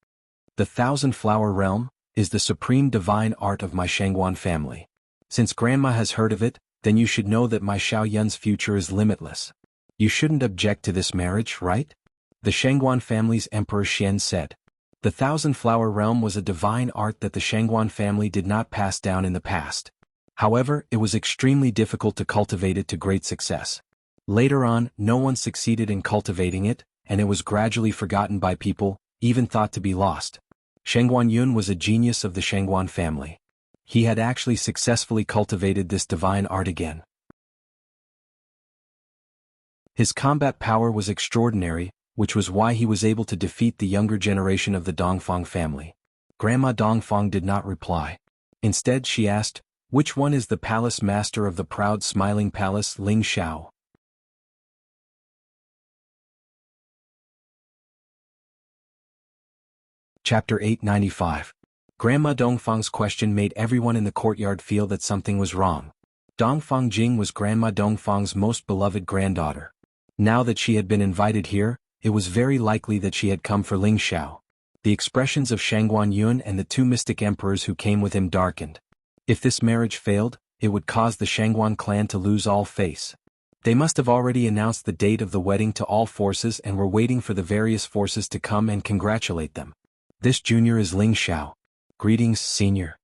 "The Thousand-Flower Realm is the supreme divine art of my Shangguan family. Since Grandma has heard of it, then you should know that my Xiao Yun's future is limitless. You shouldn't object to this marriage, right?" The Shangguan family's Emperor Xian said. The Thousand-Flower Realm was a divine art that the Shangguan family did not pass down in the past. However, it was extremely difficult to cultivate it to great success. Later on, no one succeeded in cultivating it, and it was gradually forgotten by people, even thought to be lost. Shangguan Yun was a genius of the Shangguan family. He had actually successfully cultivated this divine art again. His combat power was extraordinary, which was why he was able to defeat the younger generation of the Dongfang family. Grandma Dongfang did not reply. Instead she asked, "Which one is the palace master of the proud smiling palace, Ling Xiao?" Chapter 895. Grandma Dongfang's question made everyone in the courtyard feel that something was wrong. Dongfang Jing was Grandma Dongfang's most beloved granddaughter. Now that she had been invited here, it was very likely that she had come for Ling Xiao. The expressions of Shangguan Yun and the two mystic emperors who came with him darkened. If this marriage failed, it would cause the Shangguan clan to lose all face. They must have already announced the date of the wedding to all forces and were waiting for the various forces to come and congratulate them. "This junior is Ling Xiao. Greetings, senior."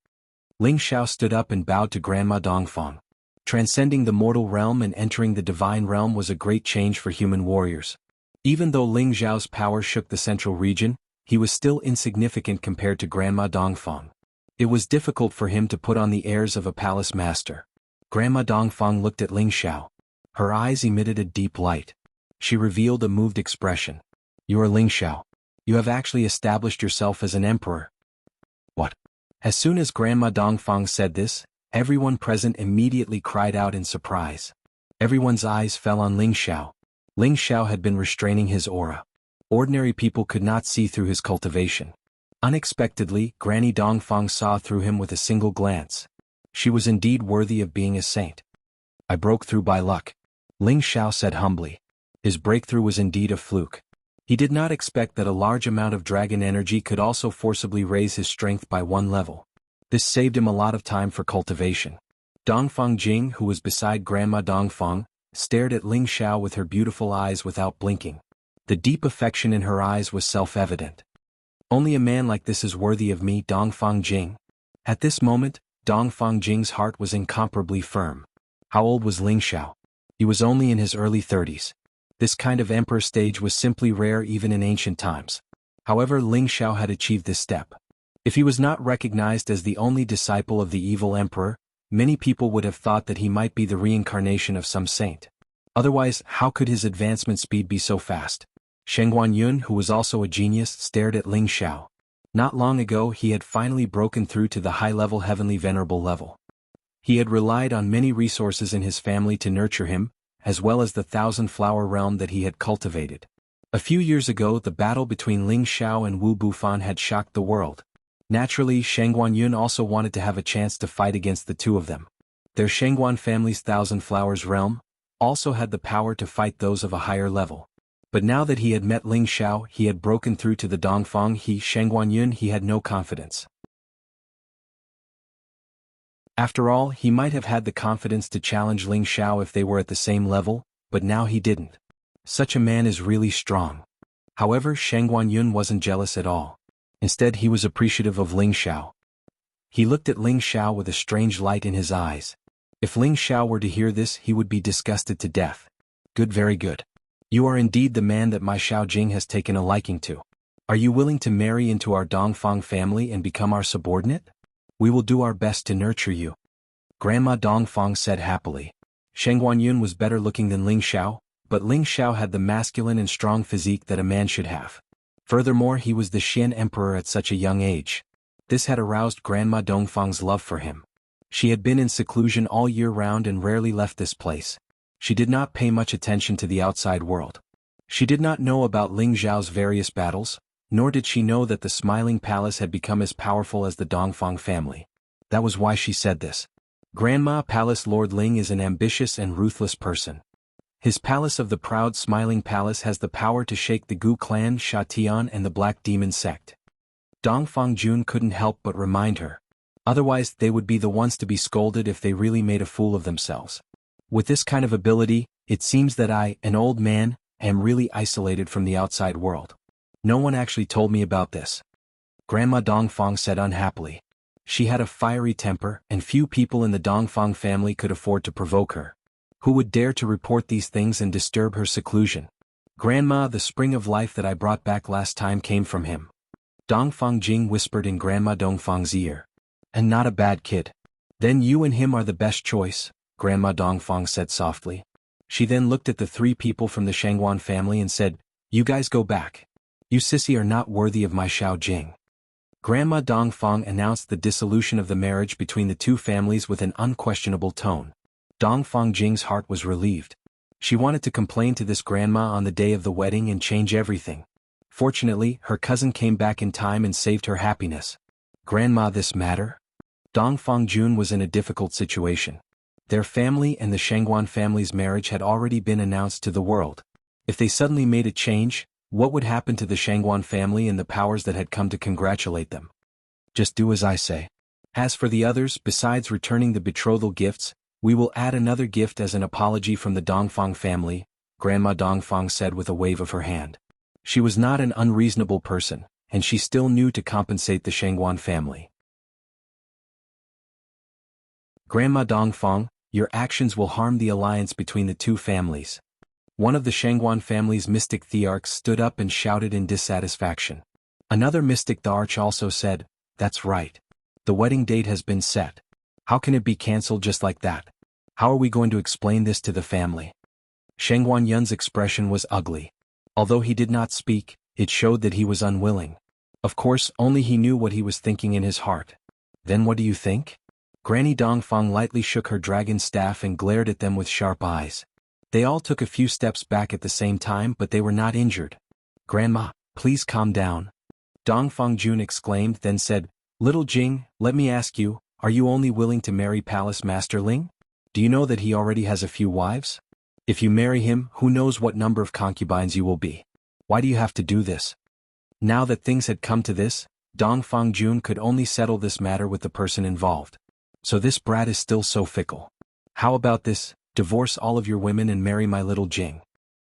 Ling Xiao stood up and bowed to Grandma Dongfang. Transcending the mortal realm and entering the divine realm was a great change for human warriors. Even though Ling Xiao's power shook the central region, he was still insignificant compared to Grandma Dongfang. It was difficult for him to put on the airs of a palace master. Grandma Dongfang looked at Ling Xiao. Her eyes emitted a deep light. She revealed a moved expression. "You are Ling Xiao. You have actually established yourself as an emperor." "What?" As soon as Grandma Dongfang said this, everyone present immediately cried out in surprise. Everyone's eyes fell on Ling Xiao. Ling Xiao had been restraining his aura. Ordinary people could not see through his cultivation. Unexpectedly, Granny Dongfang saw through him with a single glance. She was indeed worthy of being a saint. "I broke through by luck," Ling Xiao said humbly. His breakthrough was indeed a fluke. He did not expect that a large amount of dragon energy could also forcibly raise his strength by one level. This saved him a lot of time for cultivation. Dongfang Jing, who was beside Grandma Dongfang, stared at Ling Xiao with her beautiful eyes without blinking. The deep affection in her eyes was self-evident. "Only a man like this is worthy of me, Dongfang Jing." At this moment, Dongfang Jing's heart was incomparably firm. How old was Ling Xiao? He was only in his early 30s. This kind of emperor stage was simply rare even in ancient times. However, Ling Xiao had achieved this step. If he was not recognized as the only disciple of the evil emperor, many people would have thought that he might be the reincarnation of some saint. Otherwise, how could his advancement speed be so fast? Shangguan Yun, who was also a genius, stared at Ling Xiao. Not long ago he had finally broken through to the high-level heavenly venerable level. He had relied on many resources in his family to nurture him, as well as the thousand-flower realm that he had cultivated. A few years ago the battle between Ling Xiao and Wu Bufan had shocked the world. Naturally, Shangguan Yun also wanted to have a chance to fight against the two of them. Their Shangguan family's Thousand Flowers realm also had the power to fight those of a higher level. But now that he had met Ling Xiao, he had broken through to the Dongfang Shangguan Yun, he had no confidence. After all, he might have had the confidence to challenge Ling Xiao if they were at the same level, but now he didn't. Such a man is really strong. However, Shangguan Yun wasn't jealous at all. Instead, he was appreciative of Ling Xiao. He looked at Ling Xiao with a strange light in his eyes. If Ling Xiao were to hear this, he would be disgusted to death. "Good, very good. You are indeed the man that my Xiao Jing has taken a liking to. Are you willing to marry into our Dongfang family and become our subordinate? We will do our best to nurture you." Grandma Dongfang said happily. Shangguan Yun was better looking than Ling Xiao, but Ling Xiao had the masculine and strong physique that a man should have. Furthermore, he was the Xian emperor at such a young age. This had aroused Grandma Dongfang's love for him. She had been in seclusion all year round and rarely left this place. She did not pay much attention to the outside world. She did not know about Ling Xiao's various battles, nor did she know that the Smiling Palace had become as powerful as the Dongfang family. That was why she said this. Grandma Palace Lord Ling is an ambitious and ruthless person. His palace of the proud Smiling Palace has the power to shake the Gu clan, Sha Tian and the Black Demon sect. Dongfang Jun couldn't help but remind her. Otherwise, they would be the ones to be scolded if they really made a fool of themselves. With this kind of ability, it seems that I, an old man, am really isolated from the outside world. No one actually told me about this. Grandma Dongfang said unhappily. She had a fiery temper, and few people in the Dongfang family could afford to provoke her. Who would dare to report these things and disturb her seclusion? Grandma, the spring of life that I brought back last time came from him. Dongfang Jing whispered in Grandma Dongfang's ear. And not a bad kid. Then you and him are the best choice, Grandma Dongfang said softly. She then looked at the three people from the Shangguan family and said, you guys go back. You sissy are not worthy of my Xiao Jing. Grandma Dongfang announced the dissolution of the marriage between the two families with an unquestionable tone. Dongfang Jing's heart was relieved. She wanted to complain to this grandma on the day of the wedding and change everything. Fortunately, her cousin came back in time and saved her happiness. Grandma, this matter? Dongfang Jun was in a difficult situation. Their family and the Shangguan family's marriage had already been announced to the world. If they suddenly made a change, what would happen to the Shangguan family and the powers that had come to congratulate them? Just do as I say. As for the others, besides returning the betrothal gifts, we will add another gift as an apology from the Dongfang family, Grandma Dongfang said with a wave of her hand. She was not an unreasonable person, and she still knew to compensate the Shangguan family. Grandma Dongfang, your actions will harm the alliance between the two families. One of the Shangguan family's mystic thearchs stood up and shouted in dissatisfaction. Another mystic thearch also said, that's right. The wedding date has been set. How can it be cancelled just like that? How are we going to explain this to the family? Shangguan Yun's expression was ugly. Although he did not speak, it showed that he was unwilling. Of course, only he knew what he was thinking in his heart. Then what do you think? Granny Dongfang lightly shook her dragon staff and glared at them with sharp eyes. They all took a few steps back at the same time, but they were not injured. Grandma, please calm down. Dongfang Jun exclaimed, then said, Little Jing, let me ask you, are you only willing to marry Palace Master Ling? Do you know that he already has a few wives? If you marry him, who knows what number of concubines you will be? Why do you have to do this? Now that things had come to this, Dongfang Jun could only settle this matter with the person involved. So this brat is still so fickle. How about this, divorce all of your women and marry my little Jing?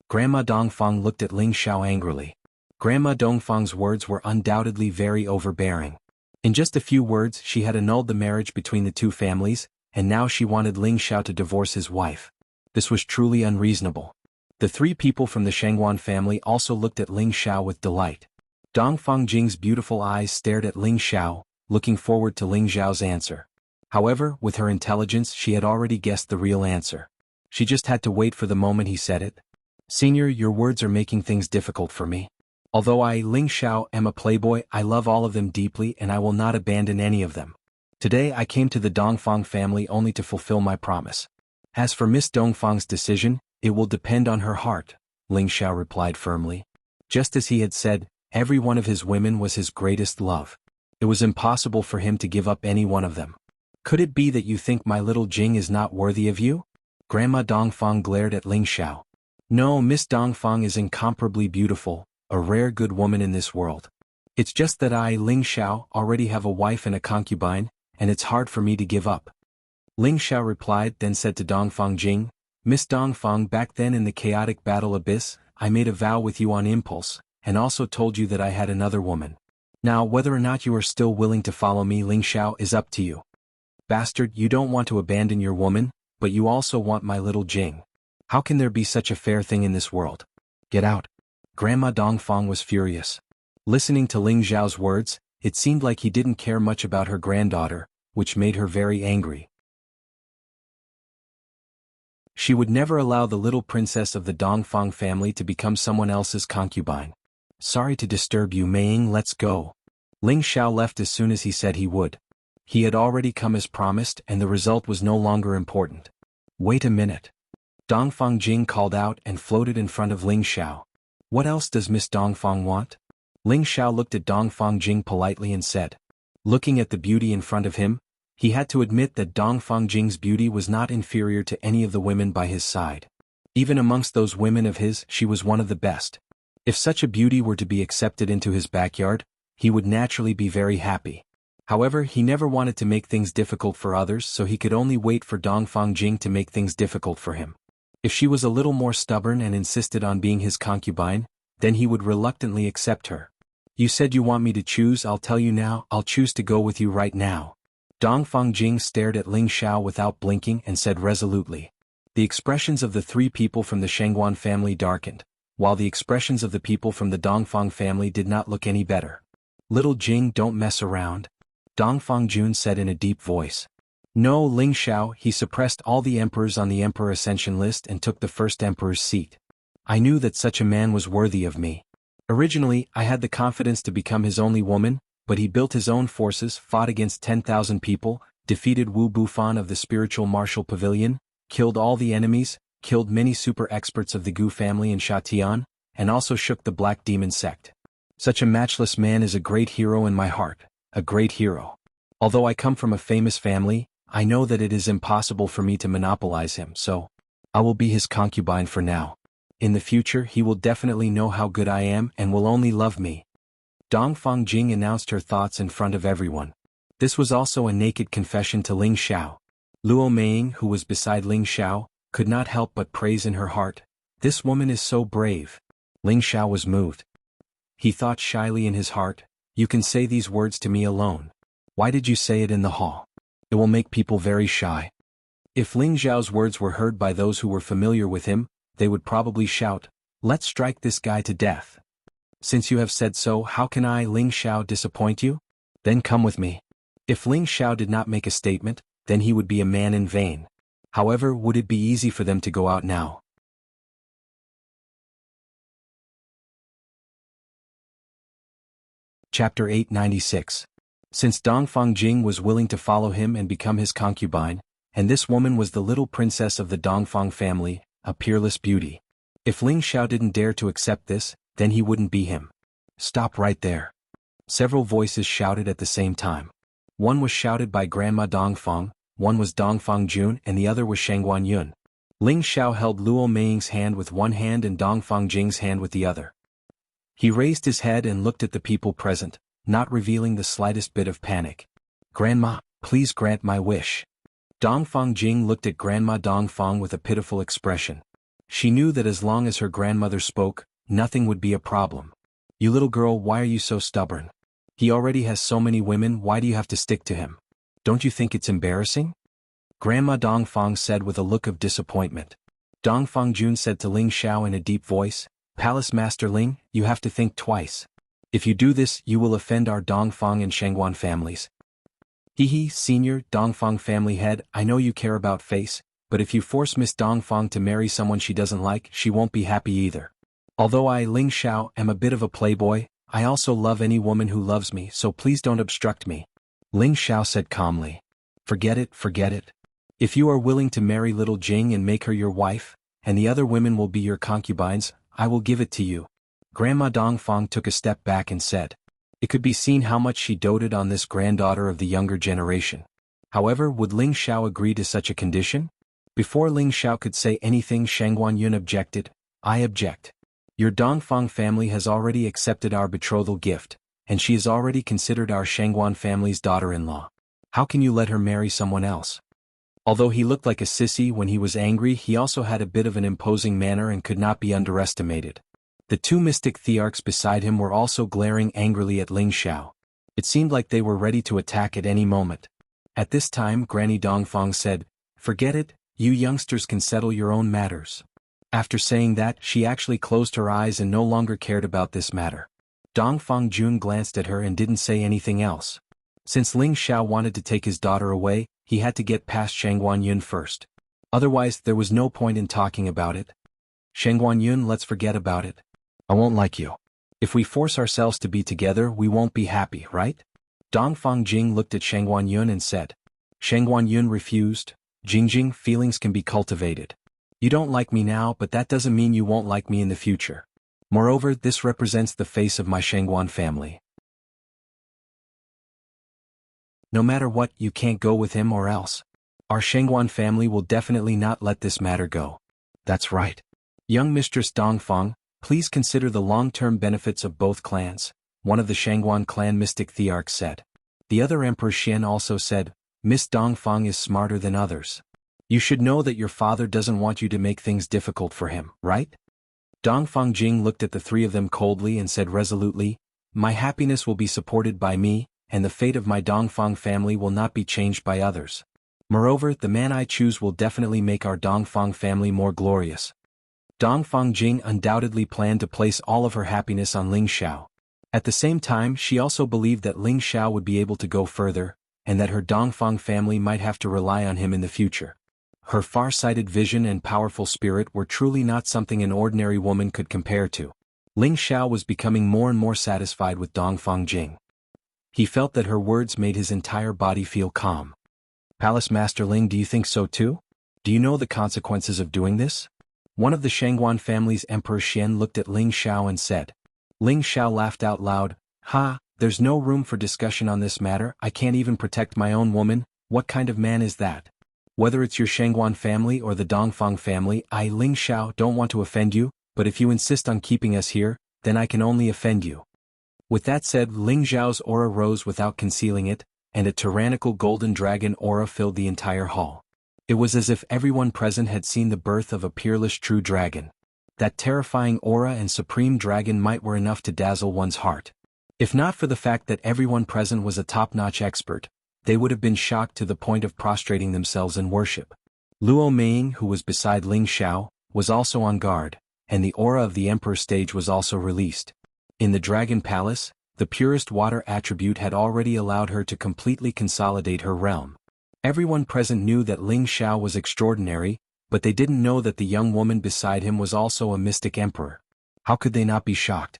Grandma Dongfang looked at Ling Xiao angrily. Grandma Dongfang's words were undoubtedly very overbearing. In just a few words she had annulled the marriage between the two families, and now she wanted Ling Xiao to divorce his wife. This was truly unreasonable. The three people from the Shangguan family also looked at Ling Xiao with delight. Dongfang Jing's beautiful eyes stared at Ling Xiao, looking forward to Ling Xiao's answer. However, with her intelligence she had already guessed the real answer. She just had to wait for the moment he said it. Senior, your words are making things difficult for me. Although I, Ling Xiao, am a playboy, I love all of them deeply and I will not abandon any of them. Today I came to the Dongfang family only to fulfill my promise. As for Miss Dongfang's decision, it will depend on her heart, Ling Xiao replied firmly. Just as he had said, every one of his women was his greatest love. It was impossible for him to give up any one of them. Could it be that you think my little Jing is not worthy of you? Grandma Dongfang glared at Ling Xiao. No, Miss Dongfang is incomparably beautiful, a rare good woman in this world. It's just that I, Ling Xiao, already have a wife and a concubine, and it's hard for me to give up. Ling Xiao replied, then said to Dongfang Jing, Miss Dongfang, back then in the chaotic battle abyss, I made a vow with you on impulse, and also told you that I had another woman. Now whether or not you are still willing to follow me, Ling Xiao, is up to you. Bastard, you don't want to abandon your woman, but you also want my little Jing. How can there be such a fair thing in this world? Get out. Grandma Dongfang was furious. Listening to Ling Xiao's words, it seemed like he didn't care much about her granddaughter, which made her very angry. She would never allow the little princess of the Dongfang family to become someone else's concubine. Sorry to disturb you, Meiying, let's go. Ling Xiao left as soon as he said he would. He had already come as promised and the result was no longer important. Wait a minute. Dongfang Jing called out and floated in front of Ling Xiao. What else does Miss Dongfang want? Ling Xiao looked at Dongfang Jing politely and said. Looking at the beauty in front of him, he had to admit that Dongfang Jing's beauty was not inferior to any of the women by his side. Even amongst those women of his, she was one of the best. If such a beauty were to be accepted into his backyard, he would naturally be very happy. However, he never wanted to make things difficult for others, so he could only wait for Dongfang Jing to make things difficult for him. If she was a little more stubborn and insisted on being his concubine, then he would reluctantly accept her. You said you want me to choose, I'll tell you now, I'll choose to go with you right now. Dongfang Jing stared at Ling Xiao without blinking and said resolutely. The expressions of the three people from the Shangguan family darkened, while the expressions of the people from the Dongfang family did not look any better. Little Jing, don't mess around, Dongfang Jun said in a deep voice. No, Ling Xiao, he suppressed all the emperors on the Emperor Ascension list and took the first emperor's seat. I knew that such a man was worthy of me. Originally, I had the confidence to become his only woman, but he built his own forces, fought against 10,000 people, defeated Wu Bufan of the Spiritual Martial Pavilion, killed all the enemies, killed many super experts of the Gu family in Shatian, and also shook the Black Demon sect. Such a matchless man is a great hero in my heart, a great hero. Although I come from a famous family, I know that it is impossible for me to monopolize him, so I will be his concubine for now. In the future he will definitely know how good I am and will only love me. Dongfang Jing announced her thoughts in front of everyone. This was also a naked confession to Ling Xiao. Luo Meiying, who was beside Ling Xiao, could not help but praise in her heart, "This woman is so brave." Ling Xiao was moved. He thought shyly in his heart, "You can say these words to me alone. Why did you say it in the hall? It will make people very shy." If Ling Xiao's words were heard by those who were familiar with him, they would probably shout, "Let's strike this guy to death." Since you have said so, how can I, Ling Xiao, disappoint you? Then come with me. If Ling Xiao did not make a statement, then he would be a man in vain. However, would it be easy for them to go out now? Chapter 896. Since Dongfang Jing was willing to follow him and become his concubine, and this woman was the little princess of the Dongfang family, a peerless beauty. If Ling Xiao didn't dare to accept this, then he wouldn't be him. Stop right there. Several voices shouted at the same time. One was shouted by Grandma Dongfang, one was Dongfang Jun, and the other was Shangguan Yun. Ling Xiao held Luo Meiying's hand with one hand and Dongfang Jing's hand with the other. He raised his head and looked at the people present, not revealing the slightest bit of panic. "Grandma, please grant my wish." Dongfang Jing looked at Grandma Dongfang with a pitiful expression. She knew that as long as her grandmother spoke, nothing would be a problem. "You little girl, why are you so stubborn? He already has so many women, why do you have to stick to him? Don't you think it's embarrassing?" Grandma Dongfang said with a look of disappointment. Dongfang Jun said to Ling Xiao in a deep voice, "Palace Master Ling, you have to think twice. If you do this, you will offend our Dongfang and Shangguan families." "Hehe, Senior Dongfang family head, I know you care about face, but if you force Miss Dongfang to marry someone she doesn't like, she won't be happy either. Although I, Ling Xiao, am a bit of a playboy, I also love any woman who loves me, so please don't obstruct me." Ling Xiao said calmly. Forget it, forget it. If you are willing to marry little Jing and make her your wife, and the other women will be your concubines, I will give it to you." Grandma Dongfang took a step back and said. It could be seen how much she doted on this granddaughter of the younger generation. However, would Ling Xiao agree to such a condition? Before Ling Xiao could say anything, Shangguan Yun objected. "I object. Your Dongfang family has already accepted our betrothal gift, and she is already considered our Shangguan family's daughter-in-law. How can you let her marry someone else?" Although he looked like a sissy when he was angry, he also had a bit of an imposing manner and could not be underestimated. The two mystic thearchs beside him were also glaring angrily at Ling Xiao. It seemed like they were ready to attack at any moment. At this time, Granny Dongfang said, "Forget it, you youngsters can settle your own matters." After saying that, she actually closed her eyes and no longer cared about this matter. Dongfang Jun glanced at her and didn't say anything else. Since Ling Xiao wanted to take his daughter away, he had to get past Shangguan Yun first. Otherwise, there was no point in talking about it. "Shangguan Yun, let's forget about it. I won't like you. If we force ourselves to be together, we won't be happy, right?" Dongfang Jing looked at Shangguan Yun and said. Shangguan Yun refused. "Jingjing, feelings can be cultivated. You don't like me now, but that doesn't mean you won't like me in the future. Moreover, this represents the face of my Shangguan family. No matter what, you can't go with him or else. Our Shangguan family will definitely not let this matter go." "That's right. Young Mistress Dongfang, please consider the long-term benefits of both clans," one of the Shangguan clan mystic thearchs said. The other Emperor Xian also said, "Miss Dongfang is smarter than others. You should know that your father doesn't want you to make things difficult for him, right?" Dongfang Jing looked at the three of them coldly and said resolutely, "My happiness will be supported by me, and the fate of my Dongfang family will not be changed by others. Moreover, the man I choose will definitely make our Dongfang family more glorious." Dongfang Jing undoubtedly planned to place all of her happiness on Ling Xiao. At the same time, she also believed that Ling Xiao would be able to go further, and that her Dongfang family might have to rely on him in the future. Her far-sighted vision and powerful spirit were truly not something an ordinary woman could compare to. Ling Xiao was becoming more and more satisfied with Dongfang Jing. He felt that her words made his entire body feel calm. Palace Master Ling, do you think so too? Do you know the consequences of doing this? One of the Shangguan family's Emperor Xian looked at Ling Xiao and said. Ling Xiao laughed out loud. Ha, there's no room for discussion on this matter. I can't even protect my own woman. What kind of man is that? Whether it's your Shangguan family or the Dongfang family, I, Ling Xiao, don't want to offend you, but if you insist on keeping us here, then I can only offend you. With that said, Ling Xiao's aura rose without concealing it, and a tyrannical golden dragon aura filled the entire hall. It was as if everyone present had seen the birth of a peerless true dragon. That terrifying aura and supreme dragon might were enough to dazzle one's heart. If not for the fact that everyone present was a top-notch expert, they would have been shocked to the point of prostrating themselves in worship. Luo Meiying, who was beside Ling Xiao, was also on guard, and the aura of the Emperor stage was also released. In the Dragon Palace, the purest water attribute had already allowed her to completely consolidate her realm. Everyone present knew that Ling Xiao was extraordinary, but they didn't know that the young woman beside him was also a mystic emperor. How could they not be shocked?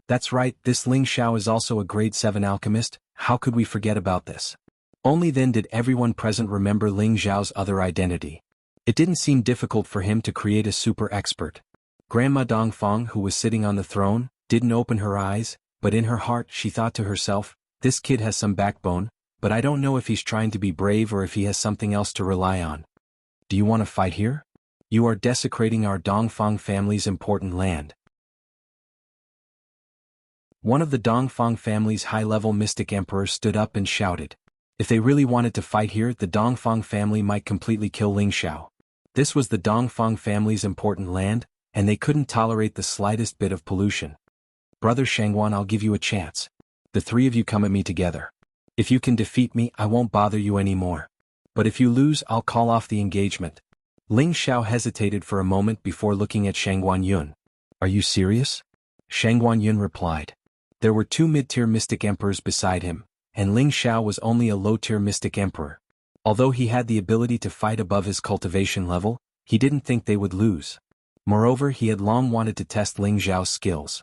That's right, this Ling Xiao is also a grade 7 alchemist. How could we forget about this? Only then did everyone present remember Ling Xiao's other identity. It didn't seem difficult for him to create a super expert. Grandma Dongfang, who was sitting on the throne, didn't open her eyes, but in her heart she thought to herself, this kid has some backbone, but I don't know if he's trying to be brave or if he has something else to rely on. Do you want to fight here? You are desecrating our Dongfang family's important land. One of the Dongfang family's high-level mystic emperors stood up and shouted. If they really wanted to fight here, the Dongfang family might completely kill Ling Xiao. This was the Dongfang family's important land, and they couldn't tolerate the slightest bit of pollution. Brother Shangguan, I'll give you a chance. The three of you come at me together. If you can defeat me, I won't bother you anymore. But if you lose, I'll call off the engagement. Ling Xiao hesitated for a moment before looking at Shangguan Yun. Are you serious? Shangguan Yun replied. There were two mid-tier mystic emperors beside him, and Ling Xiao was only a low-tier mystic emperor. Although he had the ability to fight above his cultivation level, he didn't think they would lose. Moreover, he had long wanted to test Ling Xiao's skills.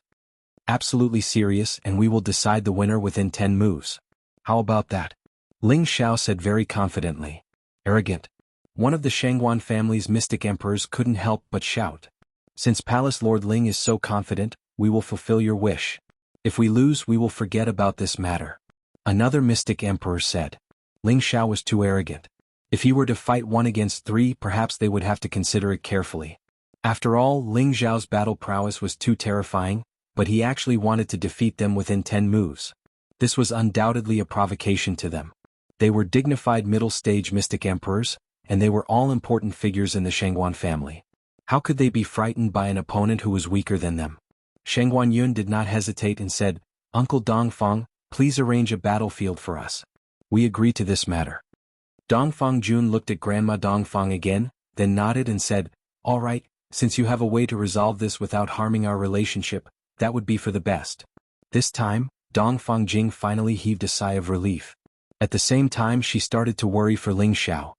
Absolutely serious, and we will decide the winner within 10 moves. How about that? Ling Xiao said very confidently. Arrogant. One of the Shangguan family's mystic emperors couldn't help but shout. Since Palace Lord Ling is so confident, we will fulfill your wish. If we lose, we will forget about this matter. Another mystic emperor said. Ling Xiao was too arrogant. If he were to fight 1 against 3, perhaps they would have to consider it carefully. After all, Ling Xiao's battle prowess was too terrifying, but he actually wanted to defeat them within 10 moves. This was undoubtedly a provocation to them. They were dignified middle-stage mystic emperors, and they were all important figures in the Shangguan family. How could they be frightened by an opponent who was weaker than them? Shangguan Yun did not hesitate and said, Uncle Dongfang, please arrange a battlefield for us. We agree to this matter. Dongfang Jun looked at Grandma Dongfang again, then nodded and said, All right, since you have a way to resolve this without harming our relationship, that would be for the best. This time, Dongfang Jing finally heaved a sigh of relief. At the same time, she started to worry for Ling Xiao.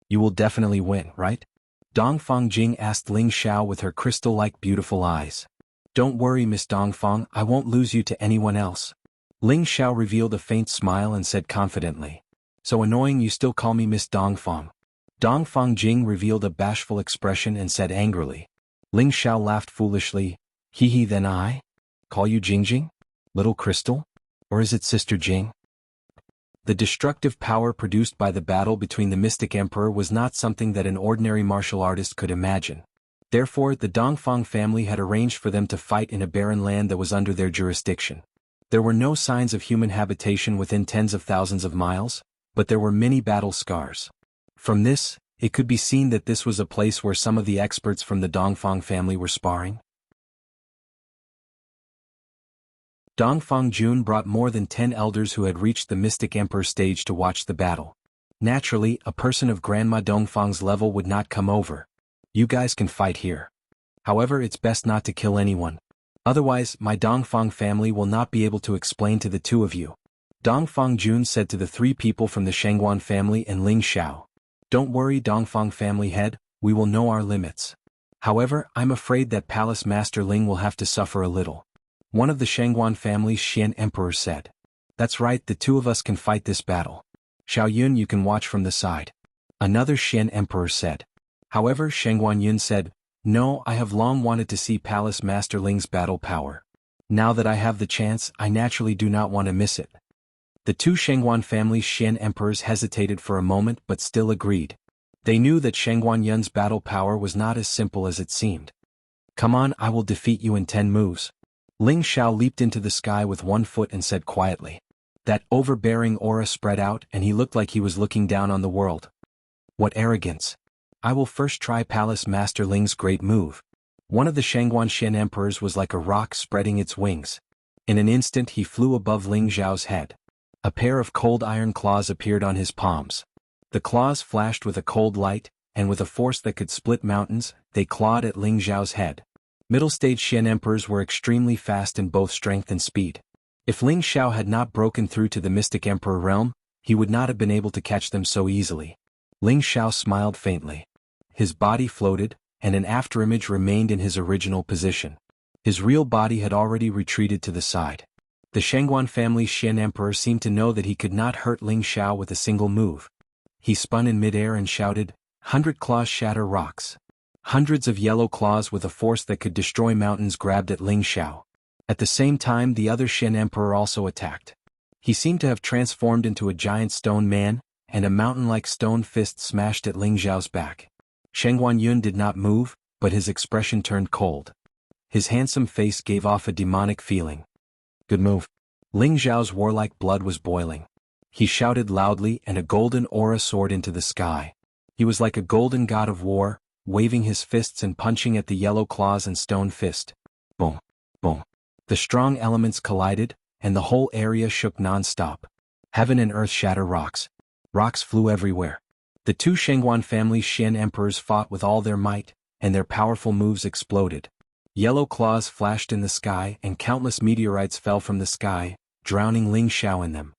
You will definitely win, right? Dongfang Jing asked Ling Xiao with her crystal-like beautiful eyes. Don't worry, Miss Dongfang, I won't lose you to anyone else. Ling Xiao revealed a faint smile and said confidently. So annoying you still call me Miss Dongfang. Dongfang Jing revealed a bashful expression and said angrily. Ling Xiao laughed foolishly. Hee then I? Call you Jingjing? Little Crystal? Or is it Sister Jing? The destructive power produced by the battle between the Mystic Emperor was not something that an ordinary martial artist could imagine. Therefore, the Dongfang family had arranged for them to fight in a barren land that was under their jurisdiction. There were no signs of human habitation within tens of thousands of miles, but there were many battle scars. From this, it could be seen that this was a place where some of the experts from the Dongfang family were sparring. Dongfang Jun brought more than 10 elders who had reached the Mystic Emperor stage to watch the battle. Naturally, a person of Grandma Dongfang's level would not come over. You guys can fight here. However, it's best not to kill anyone. Otherwise, my Dongfang family will not be able to explain to the two of you. Dongfang Jun said to the three people from the Shangguan family and Ling Xiao. Don't worry, Dongfang family head, we will know our limits. However, I'm afraid that Palace Master Ling will have to suffer a little. One of the Shangguan family's Xian emperors said. That's right, the two of us can fight this battle. Xiao Yun, you can watch from the side. Another Xian emperor said. However, Shangguan Yun said, no, I have long wanted to see Palace Master Ling's battle power. Now that I have the chance, I naturally do not want to miss it. The two Shangguan family's Xian emperors hesitated for a moment but still agreed. They knew that Shangguan Yun's battle power was not as simple as it seemed. Come on, I will defeat you in 10 moves. Ling Xiao leaped into the sky with one foot and said quietly. That overbearing aura spread out and he looked like he was looking down on the world. What arrogance! I will first try Palace Master Ling's great move. One of the Shangguan Xian emperors was like a rock spreading its wings. In an instant he flew above Ling Xiao's head. A pair of cold iron claws appeared on his palms. The claws flashed with a cold light, and with a force that could split mountains, they clawed at Ling Xiao's head. Middle-stage Xian emperors were extremely fast in both strength and speed. If Ling Xiao had not broken through to the Mystic Emperor realm, he would not have been able to catch them so easily. Ling Xiao smiled faintly. His body floated, and an afterimage remained in his original position. His real body had already retreated to the side. The Shangguan family's Xian emperor seemed to know that he could not hurt Ling Xiao with a single move. He spun in midair and shouted, 100 claws shatter rocks. Hundreds of yellow claws with a force that could destroy mountains grabbed at Ling Xiao. At the same time, the other Xian emperor also attacked. He seemed to have transformed into a giant stone man, and a mountain-like stone fist smashed at Ling Xiao's back. Shangguan Yun did not move, but his expression turned cold. His handsome face gave off a demonic feeling. Good move. Ling Xiao's warlike blood was boiling. He shouted loudly and a golden aura soared into the sky. He was like a golden god of war, waving his fists and punching at the yellow claws and stone fist. Boom, boom. The strong elements collided, and the whole area shook non-stop. Heaven and earth shatter rocks. Rocks flew everywhere. The two Shangguan family's Xian emperors fought with all their might, and their powerful moves exploded. Yellow claws flashed in the sky and countless meteorites fell from the sky, drowning Ling Xiao in them.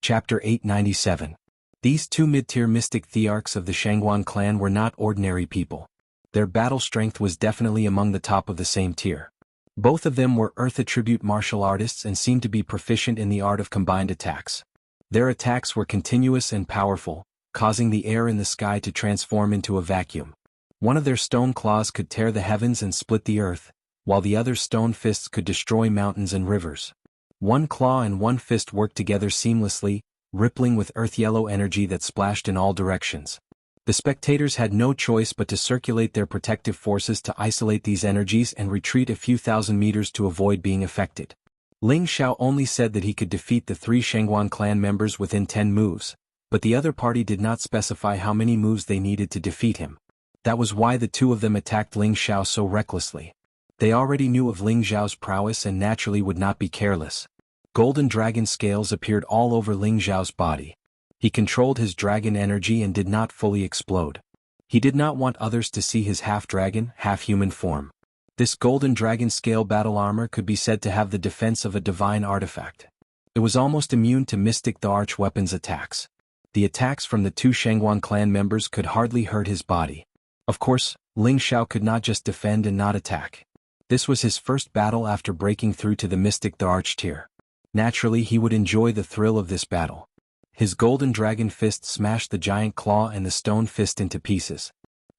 Chapter 897. These two mid-tier mystic thearchs of the Shangguan clan were not ordinary people. Their battle strength was definitely among the top of the same tier. Both of them were Earth attribute martial artists and seemed to be proficient in the art of combined attacks. Their attacks were continuous and powerful, causing the air in the sky to transform into a vacuum. One of their stone claws could tear the heavens and split the earth, while the other stone fists could destroy mountains and rivers. One claw and one fist worked together seamlessly, rippling with earth-yellow energy that splashed in all directions. The spectators had no choice but to circulate their protective forces to isolate these energies and retreat a few thousand meters to avoid being affected. Ling Xiao only said that he could defeat the three Shangguan clan members within 10 moves, but the other party did not specify how many moves they needed to defeat him. That was why the two of them attacked Ling Xiao so recklessly. They already knew of Ling Xiao's prowess and naturally would not be careless. Golden dragon scales appeared all over Ling Xiao's body. He controlled his dragon energy and did not fully explode. He did not want others to see his half-dragon, half-human form. This golden dragon scale battle armor could be said to have the defense of a divine artifact. It was almost immune to mystic the arch weapons attacks. The attacks from the two Shangguan clan members could hardly hurt his body. Of course, Ling Xiao could not just defend and not attack. This was his first battle after breaking through to the mystic the arch tier. Naturally, he would enjoy the thrill of this battle. His golden dragon fist smashed the giant claw and the stone fist into pieces.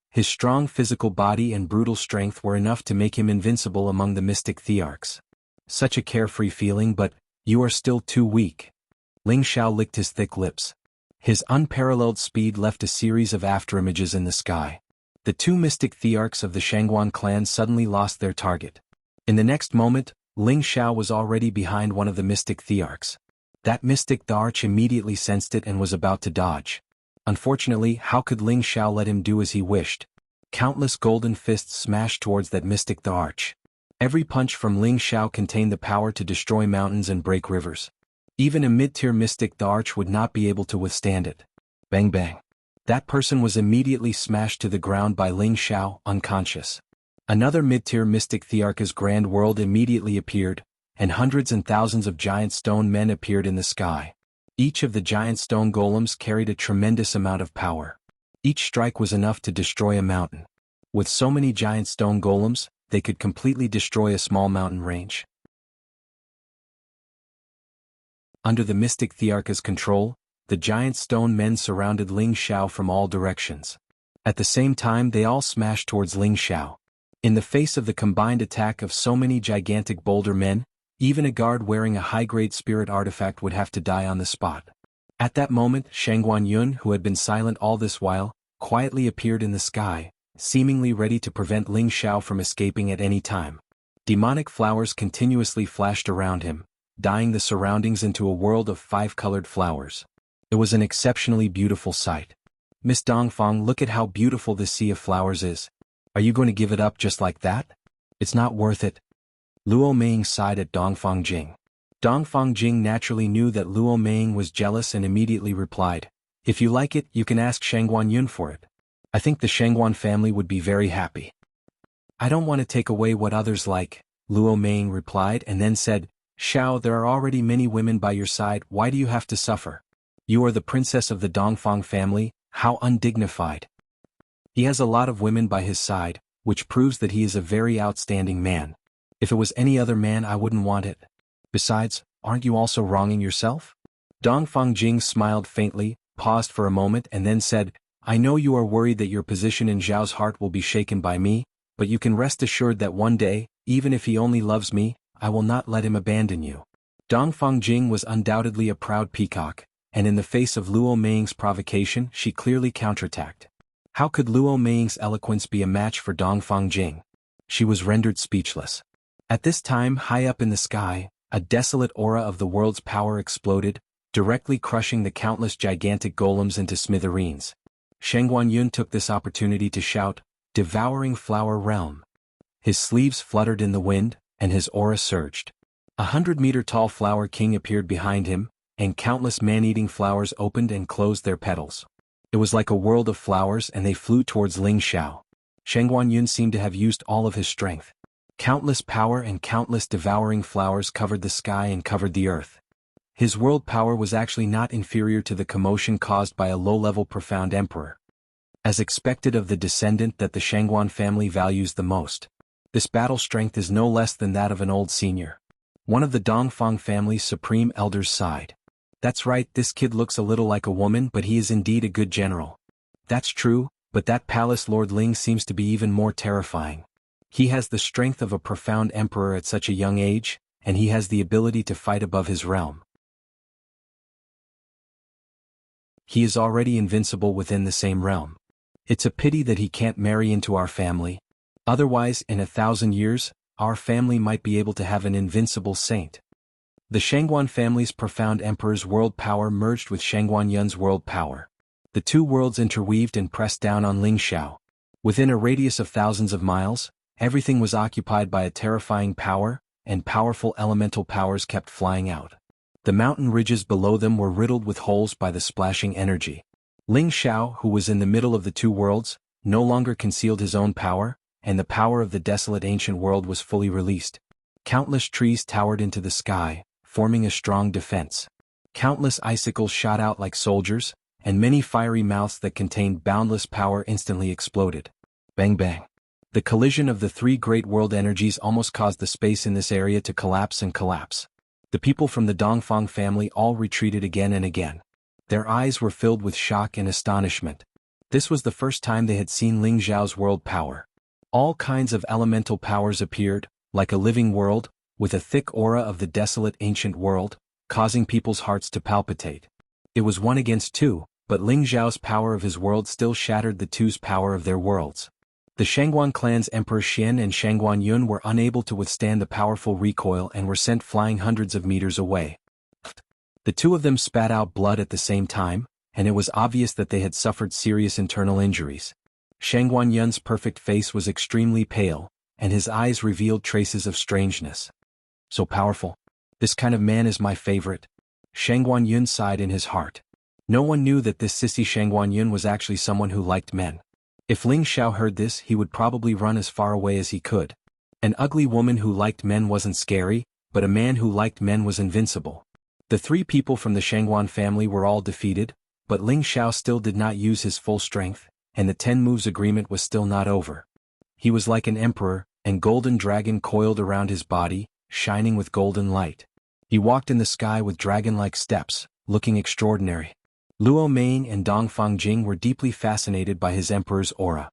His strong physical body and brutal strength were enough to make him invincible among the mystic thearchs. Such a carefree feeling, but you are still too weak. Ling Xiao licked his thick lips. His unparalleled speed left a series of afterimages in the sky. The two mystic thearchs of the Shangguan clan suddenly lost their target. In the next moment, Ling Xiao was already behind one of the mystic thearchs. That mystic the arch immediately sensed it and was about to dodge. Unfortunately, how could Ling Xiao let him do as he wished? Countless golden fists smashed towards that mystic the arch. Every punch from Ling Xiao contained the power to destroy mountains and break rivers. Even a mid-tier mystic the arch would not be able to withstand it. Bang bang. That person was immediately smashed to the ground by Ling Xiao, unconscious. Another mid-tier mystic Thearka's grand world immediately appeared, and hundreds and thousands of giant stone men appeared in the sky. Each of the giant stone golems carried a tremendous amount of power. Each strike was enough to destroy a mountain. With so many giant stone golems, they could completely destroy a small mountain range. Under the mystic Thearka's control, the giant stone men surrounded Ling Xiao from all directions. At the same time, they all smashed towards Ling Xiao. In the face of the combined attack of so many gigantic boulder men, even a guard wearing a high-grade spirit artifact would have to die on the spot. At that moment, Shangguan Yun, who had been silent all this while, quietly appeared in the sky, seemingly ready to prevent Ling Xiao from escaping at any time. Demonic flowers continuously flashed around him, dyeing the surroundings into a world of 5-colored flowers. It was an exceptionally beautiful sight. Miss Dongfang, look at how beautiful this sea of flowers is. Are you going to give it up just like that? It's not worth it. Luo Meiying sighed at Dongfang Jing. Dongfang Jing naturally knew that Luo Meiying was jealous and immediately replied, "If you like it, you can ask Shangguan Yun for it. I think the Shangguan family would be very happy." "I don't want to take away what others like," Luo Meiying replied and then said, "Xiao, there are already many women by your side, why do you have to suffer? You are the princess of the Dongfang family, how undignified." He has a lot of women by his side, which proves that he is a very outstanding man. If it was any other man, I wouldn't want it. Besides, aren't you also wronging yourself? Dongfang Jing smiled faintly, paused for a moment and then said, "I know you are worried that your position in Zhao's heart will be shaken by me, but you can rest assured that one day, even if he only loves me, I will not let him abandon you." Dongfang Jing was undoubtedly a proud peacock, and in the face of Luo Meiying's provocation, she clearly counterattacked. How could Luo Meiying's eloquence be a match for Dongfang Jing? She was rendered speechless. At this time, high up in the sky, a desolate aura of the world's power exploded, directly crushing the countless gigantic golems into smithereens. Shangguan Yun took this opportunity to shout, "Devouring Flower Realm." His sleeves fluttered in the wind, and his aura surged. 100-meter-tall Flower King appeared behind him, and countless man-eating flowers opened and closed their petals. It was like a world of flowers and they flew towards Ling Xiao. Shangguan Yun seemed to have used all of his strength. Countless power and countless devouring flowers covered the sky and covered the earth. His world power was actually not inferior to the commotion caused by a low-level profound emperor. As expected of the descendant that the Shangguan family values the most. This battle strength is no less than that of an old senior. One of the Dongfang family's supreme elders sighed. "That's right, this kid looks a little like a woman, but he is indeed a good general." "That's true, but that Palace Lord Ling seems to be even more terrifying. He has the strength of a profound emperor at such a young age, and he has the ability to fight above his realm. He is already invincible within the same realm. It's a pity that he can't marry into our family. Otherwise, in 1,000 years, our family might be able to have an invincible saint." The Shangguan family's profound emperor's world power merged with Shangguan Yun's world power. The two worlds interweaved and pressed down on Ling Xiao. Within a radius of thousands of miles, everything was occupied by a terrifying power, and powerful elemental powers kept flying out. The mountain ridges below them were riddled with holes by the splashing energy. Ling Xiao, who was in the middle of the two worlds, no longer concealed his own power, and the power of the desolate ancient world was fully released. Countless trees towered into the sky, forming a strong defense. Countless icicles shot out like soldiers, and many fiery mouths that contained boundless power instantly exploded. Bang bang. The collision of the three great world energies almost caused the space in this area to collapse and collapse. The people from the Dongfang family all retreated again and again. Their eyes were filled with shock and astonishment. This was the first time they had seen Ling Xiao's world power. All kinds of elemental powers appeared, like a living world, with a thick aura of the desolate ancient world, causing people's hearts to palpitate. It was 1 against 2, but Ling Xiao's power of his world still shattered the two's power of their worlds. The Shangguan clan's Emperor Xian and Shangguan Yun were unable to withstand the powerful recoil and were sent flying hundreds of meters away. The two of them spat out blood at the same time, and it was obvious that they had suffered serious internal injuries. Shangguan Yun's perfect face was extremely pale, and his eyes revealed traces of strangeness. "So powerful. This kind of man is my favorite." Shangguan Yun sighed in his heart. No one knew that this sissy Shangguanyun was actually someone who liked men. If Ling Xiao heard this, he would probably run as far away as he could. An ugly woman who liked men wasn't scary, but a man who liked men was invincible. The 3 people from the Shangguan family were all defeated, but Ling Xiao still did not use his full strength, and the 10 moves agreement was still not over. He was like an emperor, and golden dragon coiled around his body, shining with golden light. He walked in the sky with dragon-like steps, looking extraordinary. Luo Meng and Dongfang Jing were deeply fascinated by his emperor's aura.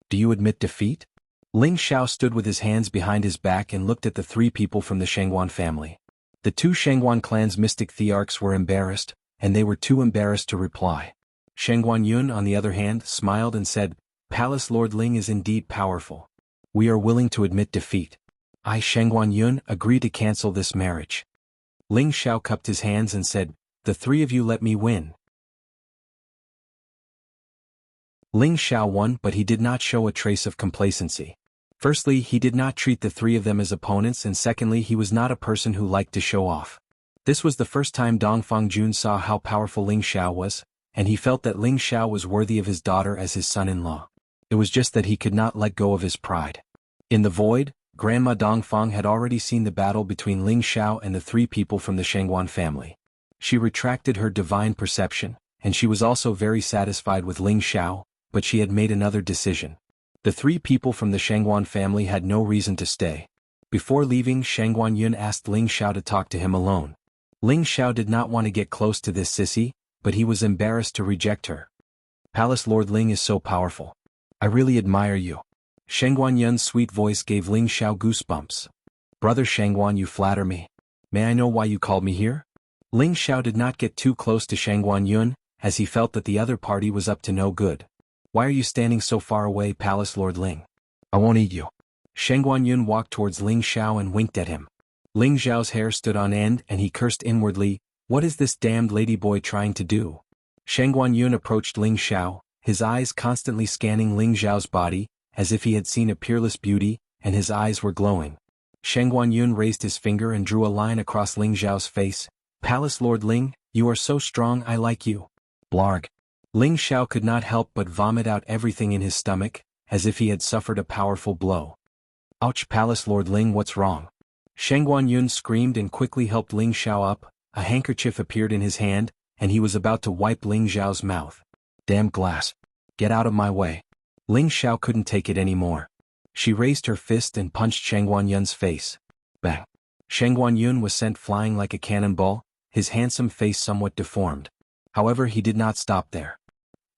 Do you admit defeat? Ling Xiao stood with his hands behind his back and looked at the 3 people from the Shangguan family. The 2 Shangguan clan's mystic thearchs were embarrassed, and they were too embarrassed to reply. Shangguanyun, on the other hand, smiled and said, Palace Lord Ling is indeed powerful. We are willing to admit defeat. I, Shangguanyun, agree to cancel this marriage. Ling Xiao cupped his hands and said, The 3 of you let me win. Ling Xiao won, but he did not show a trace of complacency. Firstly, he did not treat the 3 of them as opponents, and secondly, he was not a person who liked to show off. This was the first time Dongfang Jun saw how powerful Ling Xiao was, and he felt that Ling Xiao was worthy of his daughter as his son-in-law. It was just that he could not let go of his pride. In the void, Grandma Dongfang had already seen the battle between Ling Xiao and the 3 people from the Shangguan family. She retracted her divine perception, and she was also very satisfied with Ling Xiao, but she had made another decision. The 3 people from the Shangguan family had no reason to stay. Before leaving, Shangguanyun asked Ling Xiao to talk to him alone. Ling Xiao did not want to get close to this sissy, but he was embarrassed to reject her. Palace Lord Ling is so powerful. I really admire you. Shangguanyun's sweet voice gave Ling Xiao goosebumps. Brother Shangguan, you flatter me. May I know why you called me here? Ling Xiao did not get too close to Shangguanyun, as he felt that the other party was up to no good. Why are you standing so far away, Palace Lord Ling? I won't eat you. Shangguanyun walked towards Ling Xiao and winked at him. Ling Xiao's hair stood on end and he cursed inwardly, What is this damned ladyboy trying to do? Shangguanyun approached Ling Xiao, his eyes constantly scanning Ling Xiao's body, as if he had seen a peerless beauty, and his eyes were glowing. Shangguanyun raised his finger and drew a line across Ling Xiao's face. Palace Lord Ling, you are so strong, I like you. Blarg. Ling Xiao could not help but vomit out everything in his stomach, as if he had suffered a powerful blow. Ouch, Palace Lord Ling, what's wrong? Shangguanyun screamed and quickly helped Ling Xiao up. A handkerchief appeared in his hand, and he was about to wipe Ling Xiao's mouth. Damn glass. Get out of my way. Ling Xiao couldn't take it anymore. She raised her fist and punched Shangguanyun's face. Bang. Shangguanyun was sent flying like a cannonball, his handsome face somewhat deformed. However, he did not stop there.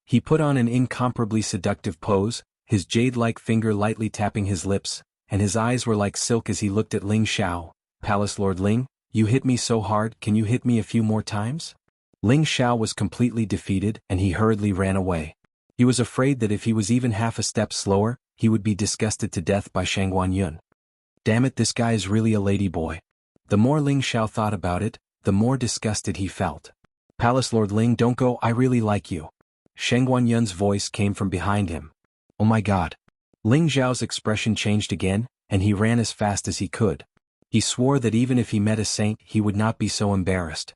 He put on an incomparably seductive pose, his jade-like finger lightly tapping his lips, and his eyes were like silk as he looked at Ling Xiao. Palace Lord Ling, you hit me so hard, can you hit me a few more times? Ling Xiao was completely defeated and he hurriedly ran away. He was afraid that if he was even half a step slower, he would be disgusted to death by Shangguanyun. Damn it, this guy is really a ladyboy. The more Ling Xiao thought about it, the more disgusted he felt. Palace Lord Ling, don't go, I really like you. Shangguanyun's voice came from behind him. Oh my god. Ling Xiao's expression changed again, and he ran as fast as he could. He swore that even if he met a saint, he would not be so embarrassed.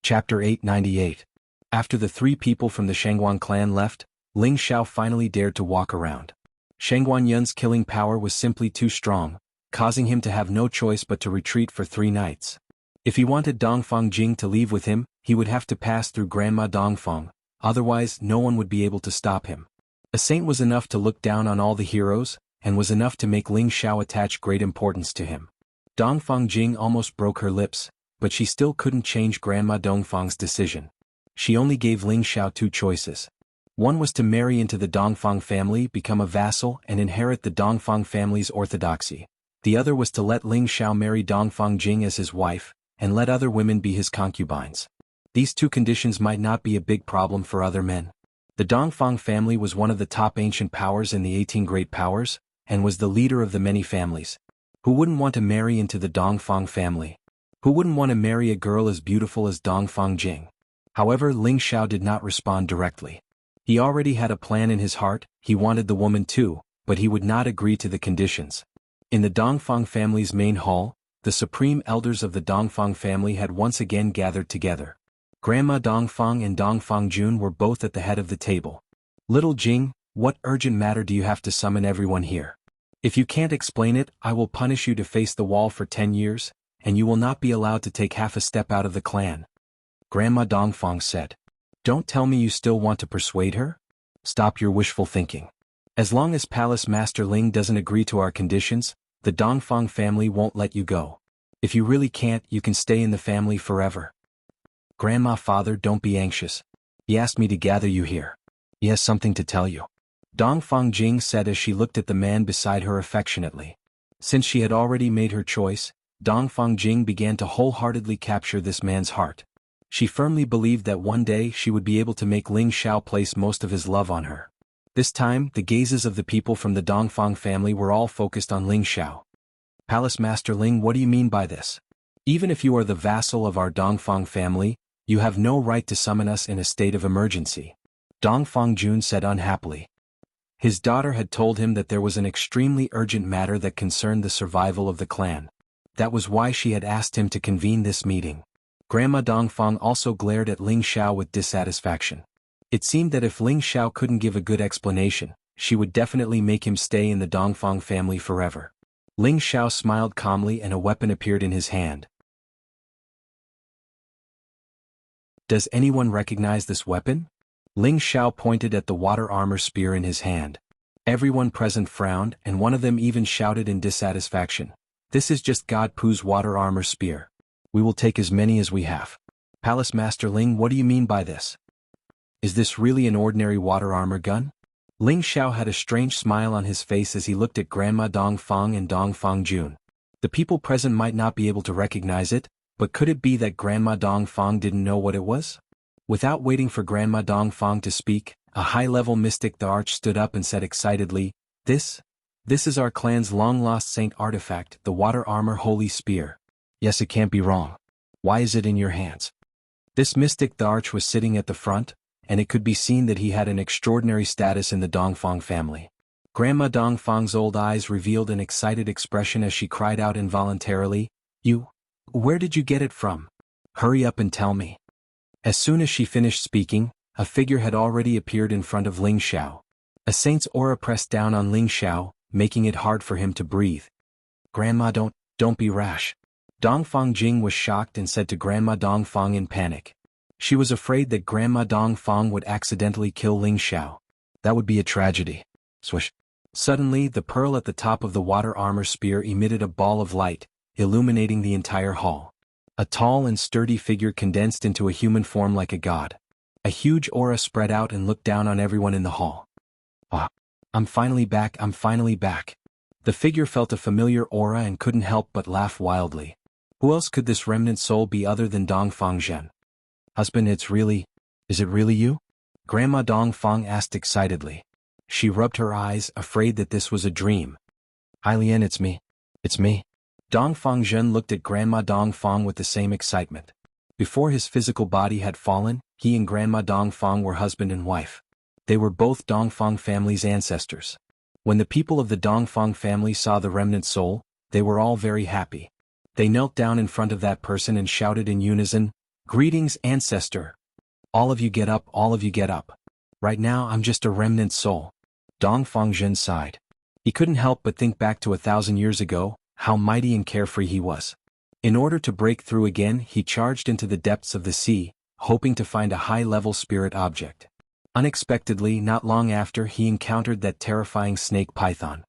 Chapter 898. After the 3 people from the Shangguan clan left, Ling Xiao finally dared to walk around. Shangguanyun's killing power was simply too strong, causing him to have no choice but to retreat for 3 nights. If he wanted Dongfang Jing to leave with him, he would have to pass through Grandma Dongfang, otherwise no one would be able to stop him. A saint was enough to look down on all the heroes, and was enough to make Ling Xiao attach great importance to him. Dongfang Jing almost broke her lips, but she still couldn't change Grandma Dongfang's decision. She only gave Ling Xiao 2 choices. One was to marry into the Dongfang family, become a vassal, and inherit the Dongfang family's orthodoxy. The other was to let Ling Xiao marry Dongfang Jing as his wife, and let other women be his concubines. These 2 conditions might not be a big problem for other men. The Dongfang family was one of the top ancient powers in the 18 great powers, and was the leader of the many families. Who wouldn't want to marry into the Dongfang family? Who wouldn't want to marry a girl as beautiful as Dongfang Jing? However, Ling Xiao did not respond directly. He already had a plan in his heart, he wanted the woman too, but he would not agree to the conditions. In the Dongfang family's main hall, the supreme elders of the Dongfang family had once again gathered together. Grandma Dongfang and Dongfang Jun were both at the head of the table. "Little Jing, what urgent matter do you have to summon everyone here? If you can't explain it, I will punish you to face the wall for 10 years, and you will not be allowed to take half a step out of the clan," Grandma Dongfang said. "Don't tell me you still want to persuade her? Stop your wishful thinking. As long as Palace Master Ling doesn't agree to our conditions, the Dongfang family won't let you go. If you really can't, you can stay in the family forever." "Grandma, father, don't be anxious. He asked me to gather you here. He has something to tell you," Dongfang Jing said as she looked at the man beside her affectionately. Since she had already made her choice, Dongfang Jing began to wholeheartedly capture this man's heart. She firmly believed that one day she would be able to make Ling Xiao place most of his love on her. This time, the gazes of the people from the Dongfang family were all focused on Ling Xiao. "Palace Master Ling, what do you mean by this? Even if you are the vassal of our Dongfang family, you have no right to summon us in a state of emergency," Dongfang Jun said unhappily. His daughter had told him that there was an extremely urgent matter that concerned the survival of the clan. That was why she had asked him to convene this meeting. Grandma Dongfang also glared at Ling Xiao with dissatisfaction. It seemed that if Ling Xiao couldn't give a good explanation, she would definitely make him stay in the Dongfang family forever. Ling Xiao smiled calmly and a weapon appeared in his hand. "Does anyone recognize this weapon?" Ling Xiao pointed at the water armor spear in his hand. Everyone present frowned, and one of them even shouted in dissatisfaction, "This is just God Pu's water armor spear. We will take as many as we have." "Palace Master Ling, what do you mean by this? Is this really an ordinary water armor gun?" Ling Xiao had a strange smile on his face as he looked at Grandma Dongfang and Dongfang Jun. The people present might not be able to recognize it, but could it be that Grandma Dongfang didn't know what it was? Without waiting for Grandma Dongfang to speak, a high-level mystic the Arch stood up and said excitedly, This is our clan's long-lost saint artifact, the water armor holy spear. Yes, it can't be wrong. Why is it in your hands?" This mystic the Arch was sitting at the front, and it could be seen that he had an extraordinary status in the Dongfang family. Grandma Dongfang's old eyes revealed an excited expression as she cried out involuntarily, Where did you get it from? Hurry up and tell me." As soon as she finished speaking, a figure had already appeared in front of Ling Xiao. A saint's aura pressed down on Ling Xiao, making it hard for him to breathe. "Grandma, don't be rash." Dongfang Jing was shocked and said to Grandma Dongfang in panic. She was afraid that Grandma Dongfang would accidentally kill Ling Xiao. That would be a tragedy. Swish. Suddenly, the pearl at the top of the water armor spear emitted a ball of light, illuminating the entire hall. A tall and sturdy figure condensed into a human form like a god. A huge aura spread out and looked down on everyone in the hall. "Ah, I'm finally back. The figure felt a familiar aura and couldn't help but laugh wildly. Who else could this remnant soul be other than Dongfang Zhen? "Husband, is it really you?" Grandma Dongfang asked excitedly. She rubbed her eyes, afraid that this was a dream. "Ailian, it's me. Dongfang Zhen looked at Grandma Dongfang with the same excitement. Before his physical body had fallen, he and Grandma Dongfang were husband and wife. They were both Dongfang family's ancestors. When the people of the Dongfang family saw the remnant soul, they were all very happy. They knelt down in front of that person and shouted in unison, "Greetings, ancestor! All of you get up, all of you get up. Right now I'm just a remnant soul." Dongfang Zhen sighed. He couldn't help but think back to 1,000 years ago, how mighty and carefree he was. In order to break through again, he charged into the depths of the sea, hoping to find a high-level spirit object. Unexpectedly, not long after, he encountered that terrifying snake python.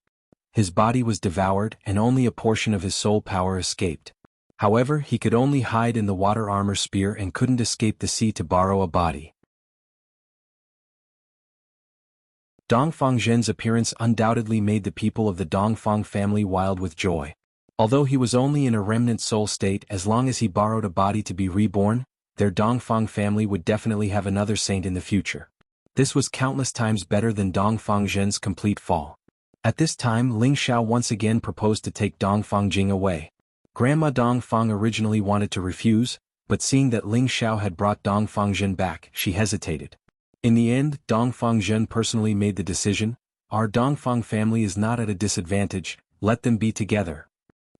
His body was devoured, and only a portion of his soul power escaped. However, he could only hide in the water armor spear and couldn't escape the sea to borrow a body. Dongfang Zhen's appearance undoubtedly made the people of the Dongfang family wild with joy. Although he was only in a remnant soul state, as long as he borrowed a body to be reborn, their Dongfang family would definitely have another saint in the future. This was countless times better than Dongfang Zhen's complete fall. At this time, Ling Xiao once again proposed to take Dongfang Jing away. Grandma Dongfang originally wanted to refuse, but seeing that Ling Xiao had brought Dongfang Zhen back, she hesitated. In the end, Dongfang Zhen personally made the decision, "Our Dongfang family is not at a disadvantage, let them be together."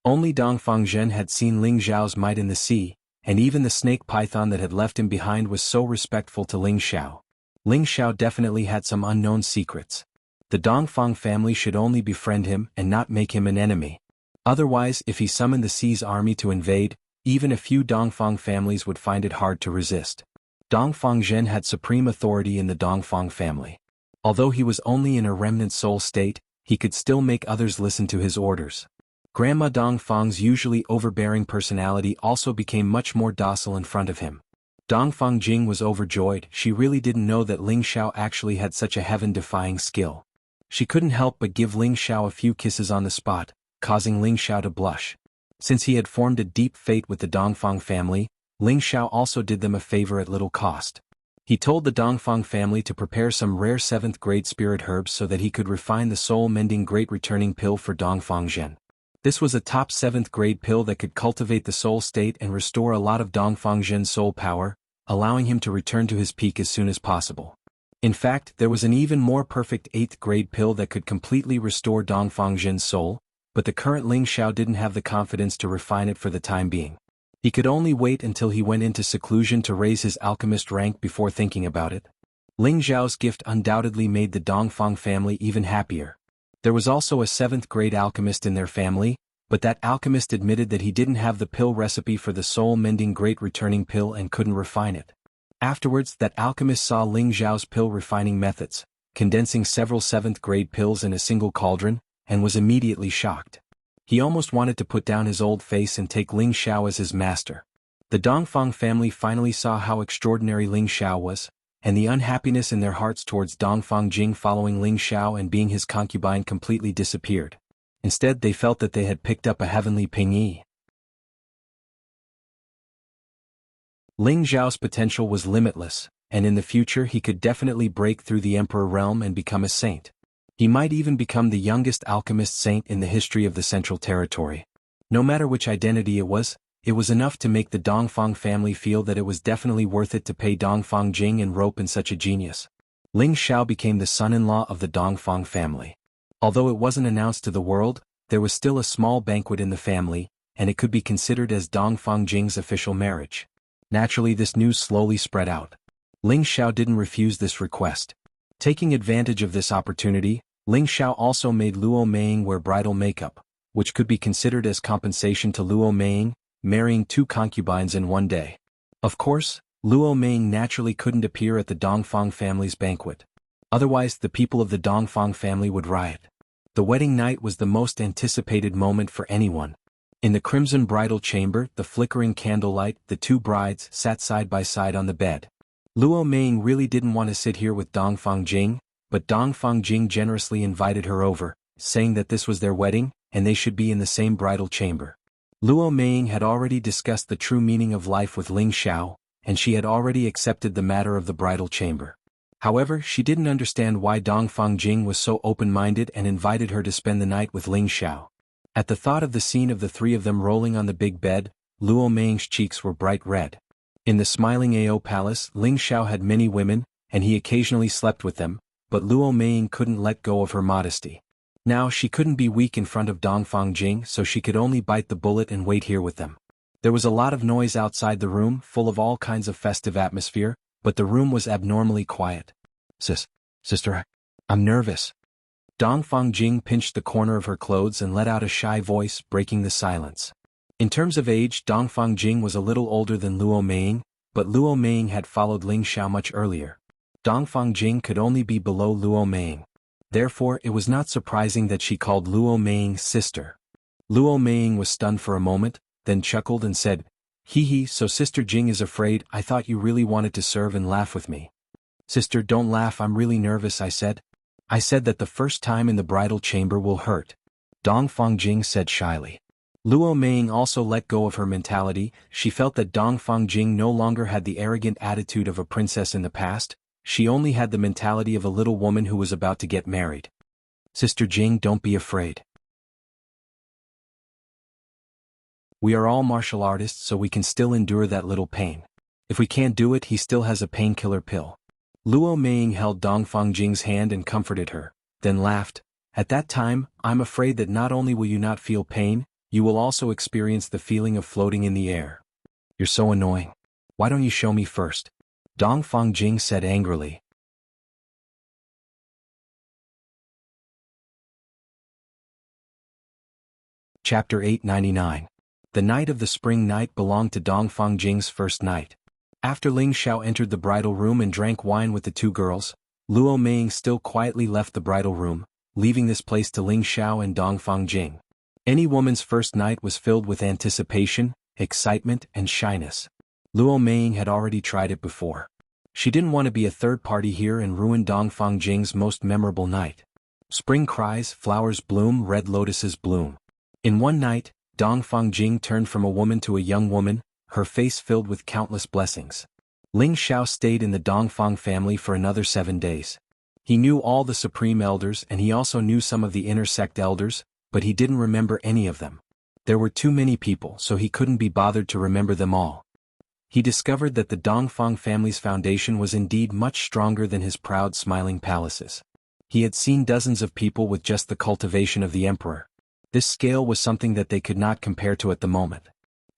Only Dongfang Zhen had seen Ling Xiao's might in the sea, and even the snake python that had left him behind was so respectful to Ling Xiao. Ling Xiao definitely had some unknown secrets. The Dongfang family should only befriend him and not make him an enemy. Otherwise, if he summoned the sea's army to invade, even a few Dongfang families would find it hard to resist. Dongfang Zhen had supreme authority in the Dongfang family. Although he was only in a remnant soul state, he could still make others listen to his orders. Grandma Dongfang's usually overbearing personality also became much more docile in front of him. Dongfang Jing was overjoyed. She really didn't know that Ling Xiao actually had such a heaven-defying skill. She couldn't help but give Ling Xiao a few kisses on the spot, causing Ling Xiao to blush. Since he had formed a deep fate with the Dongfang family, Ling Xiao also did them a favor at little cost. He told the Dongfang family to prepare some rare 7th-grade spirit herbs so that he could refine the soul-mending great returning pill for Dongfang Zhen. This was a top 7th-grade pill that could cultivate the soul state and restore a lot of Dongfang Zhen's soul power, allowing him to return to his peak as soon as possible. In fact, there was an even more perfect 8th-grade pill that could completely restore Dongfang Zhen's soul, but the current Ling Xiao didn't have the confidence to refine it for the time being. He could only wait until he went into seclusion to raise his alchemist rank before thinking about it. Ling Xiao's gift undoubtedly made the Dongfang family even happier. There was also a 7th-grade alchemist in their family, but that alchemist admitted that he didn't have the pill recipe for the soul-mending great returning pill and couldn't refine it. Afterwards, that alchemist saw Ling Xiao's pill refining methods, condensing several 7th-grade pills in a single cauldron, and was immediately shocked. He almost wanted to put down his old face and take Ling Xiao as his master. The Dongfang family finally saw how extraordinary Ling Xiao was, and the unhappiness in their hearts towards Dongfang Jing following Ling Xiao and being his concubine completely disappeared. Instead, they felt that they had picked up a heavenly pingyi. Ling Xiao's potential was limitless, and in the future he could definitely break through the Emperor realm and become a saint. He might even become the youngest alchemist saint in the history of the Central Territory. No matter which identity it was enough to make the Dongfang family feel that it was definitely worth it to pay Dongfang Jing and rope in such a genius. Ling Xiao became the son-in-law of the Dongfang family. Although it wasn't announced to the world, there was still a small banquet in the family, and it could be considered as Dongfang Jing's official marriage. Naturally, this news slowly spread out. Ling Xiao didn't refuse this request. Taking advantage of this opportunity, Ling Xiao also made Luo Meiying wear bridal makeup, which could be considered as compensation to Luo Meiying, marrying 2 concubines in one day. Of course, Luo Meiying naturally couldn't appear at the Dongfang family's banquet. Otherwise, the people of the Dongfang family would riot. The wedding night was the most anticipated moment for anyone. In the crimson bridal chamber, the flickering candlelight, the 2 brides sat side by side on the bed. Luo Meiying really didn't want to sit here with Dongfang Jing, but Dongfang Jing generously invited her over, saying that this was their wedding, and they should be in the same bridal chamber. Luo Meiying had already discussed the true meaning of life with Ling Xiao, and she had already accepted the matter of the bridal chamber. However, she didn't understand why Dongfang Jing was so open-minded and invited her to spend the night with Ling Xiao. At the thought of the scene of the 3 of them rolling on the big bed, Luo Meiying's cheeks were bright red. In the smiling Ao palace, Ling Xiao had many women, and he occasionally slept with them, but Luo Meiying couldn't let go of her modesty. Now she couldn't be weak in front of Dongfang Jing, so she could only bite the bullet and wait here with them. There was a lot of noise outside the room, full of all kinds of festive atmosphere, but the room was abnormally quiet. Sister, I'm nervous. Dongfang Jing pinched the corner of her clothes and let out a shy voice, breaking the silence. In terms of age, Dongfang Jing was a little older than Luo Meiying, but Luo Meiying had followed Ling Xiao much earlier. Dongfang Jing could only be below Luo Meiying. Therefore, it was not surprising that she called Luo Meiying sister. Luo Meiying was stunned for a moment, then chuckled and said, "Hee hee, so Sister Jing is afraid. I thought you really wanted to serve and laugh with me." "Sister, don't laugh, I'm really nervous," I said. "I said that the first time in the bridal chamber will hurt," Dongfang Jing said shyly. Luo Meiying also let go of her mentality. She felt that Dongfang Jing no longer had the arrogant attitude of a princess in the past. She only had the mentality of a little woman who was about to get married. "Sister Jing, don't be afraid. We are all martial artists, so we can still endure that little pain. If we can't do it, he still has a painkiller pill." Luo Meiying held Dongfang Jing's hand and comforted her, then laughed. "At that time, I'm afraid that not only will you not feel pain, you will also experience the feeling of floating in the air. You're so annoying. Why don't you show me first? Dongfang Jing said angrily. Chapter 899. The night of the spring night belonged to Dongfang Jing's first night. After Ling Xiao entered the bridal room and drank wine with the two girls, Luo Meiying still quietly left the bridal room, leaving this place to Ling Xiao and Dongfang Jing. Any woman's first night was filled with anticipation, excitement, and shyness. Luo Meiying had already tried it before. She didn't want to be a third party here and ruin Dongfang Jing's most memorable night. Spring cries, flowers bloom, red lotuses bloom. In one night, Dongfang Jing turned from a woman to a young woman, her face filled with countless blessings. Ling Xiao stayed in the Dongfang family for another 7 days. He knew all the supreme elders and he also knew some of the inner sect elders, but he didn't remember any of them. There were too many people, so he couldn't be bothered to remember them all. He discovered that the Dongfang family's foundation was indeed much stronger than his proud smiling palaces. He had seen dozens of people with just the cultivation of the emperor. This scale was something that they could not compare to at the moment.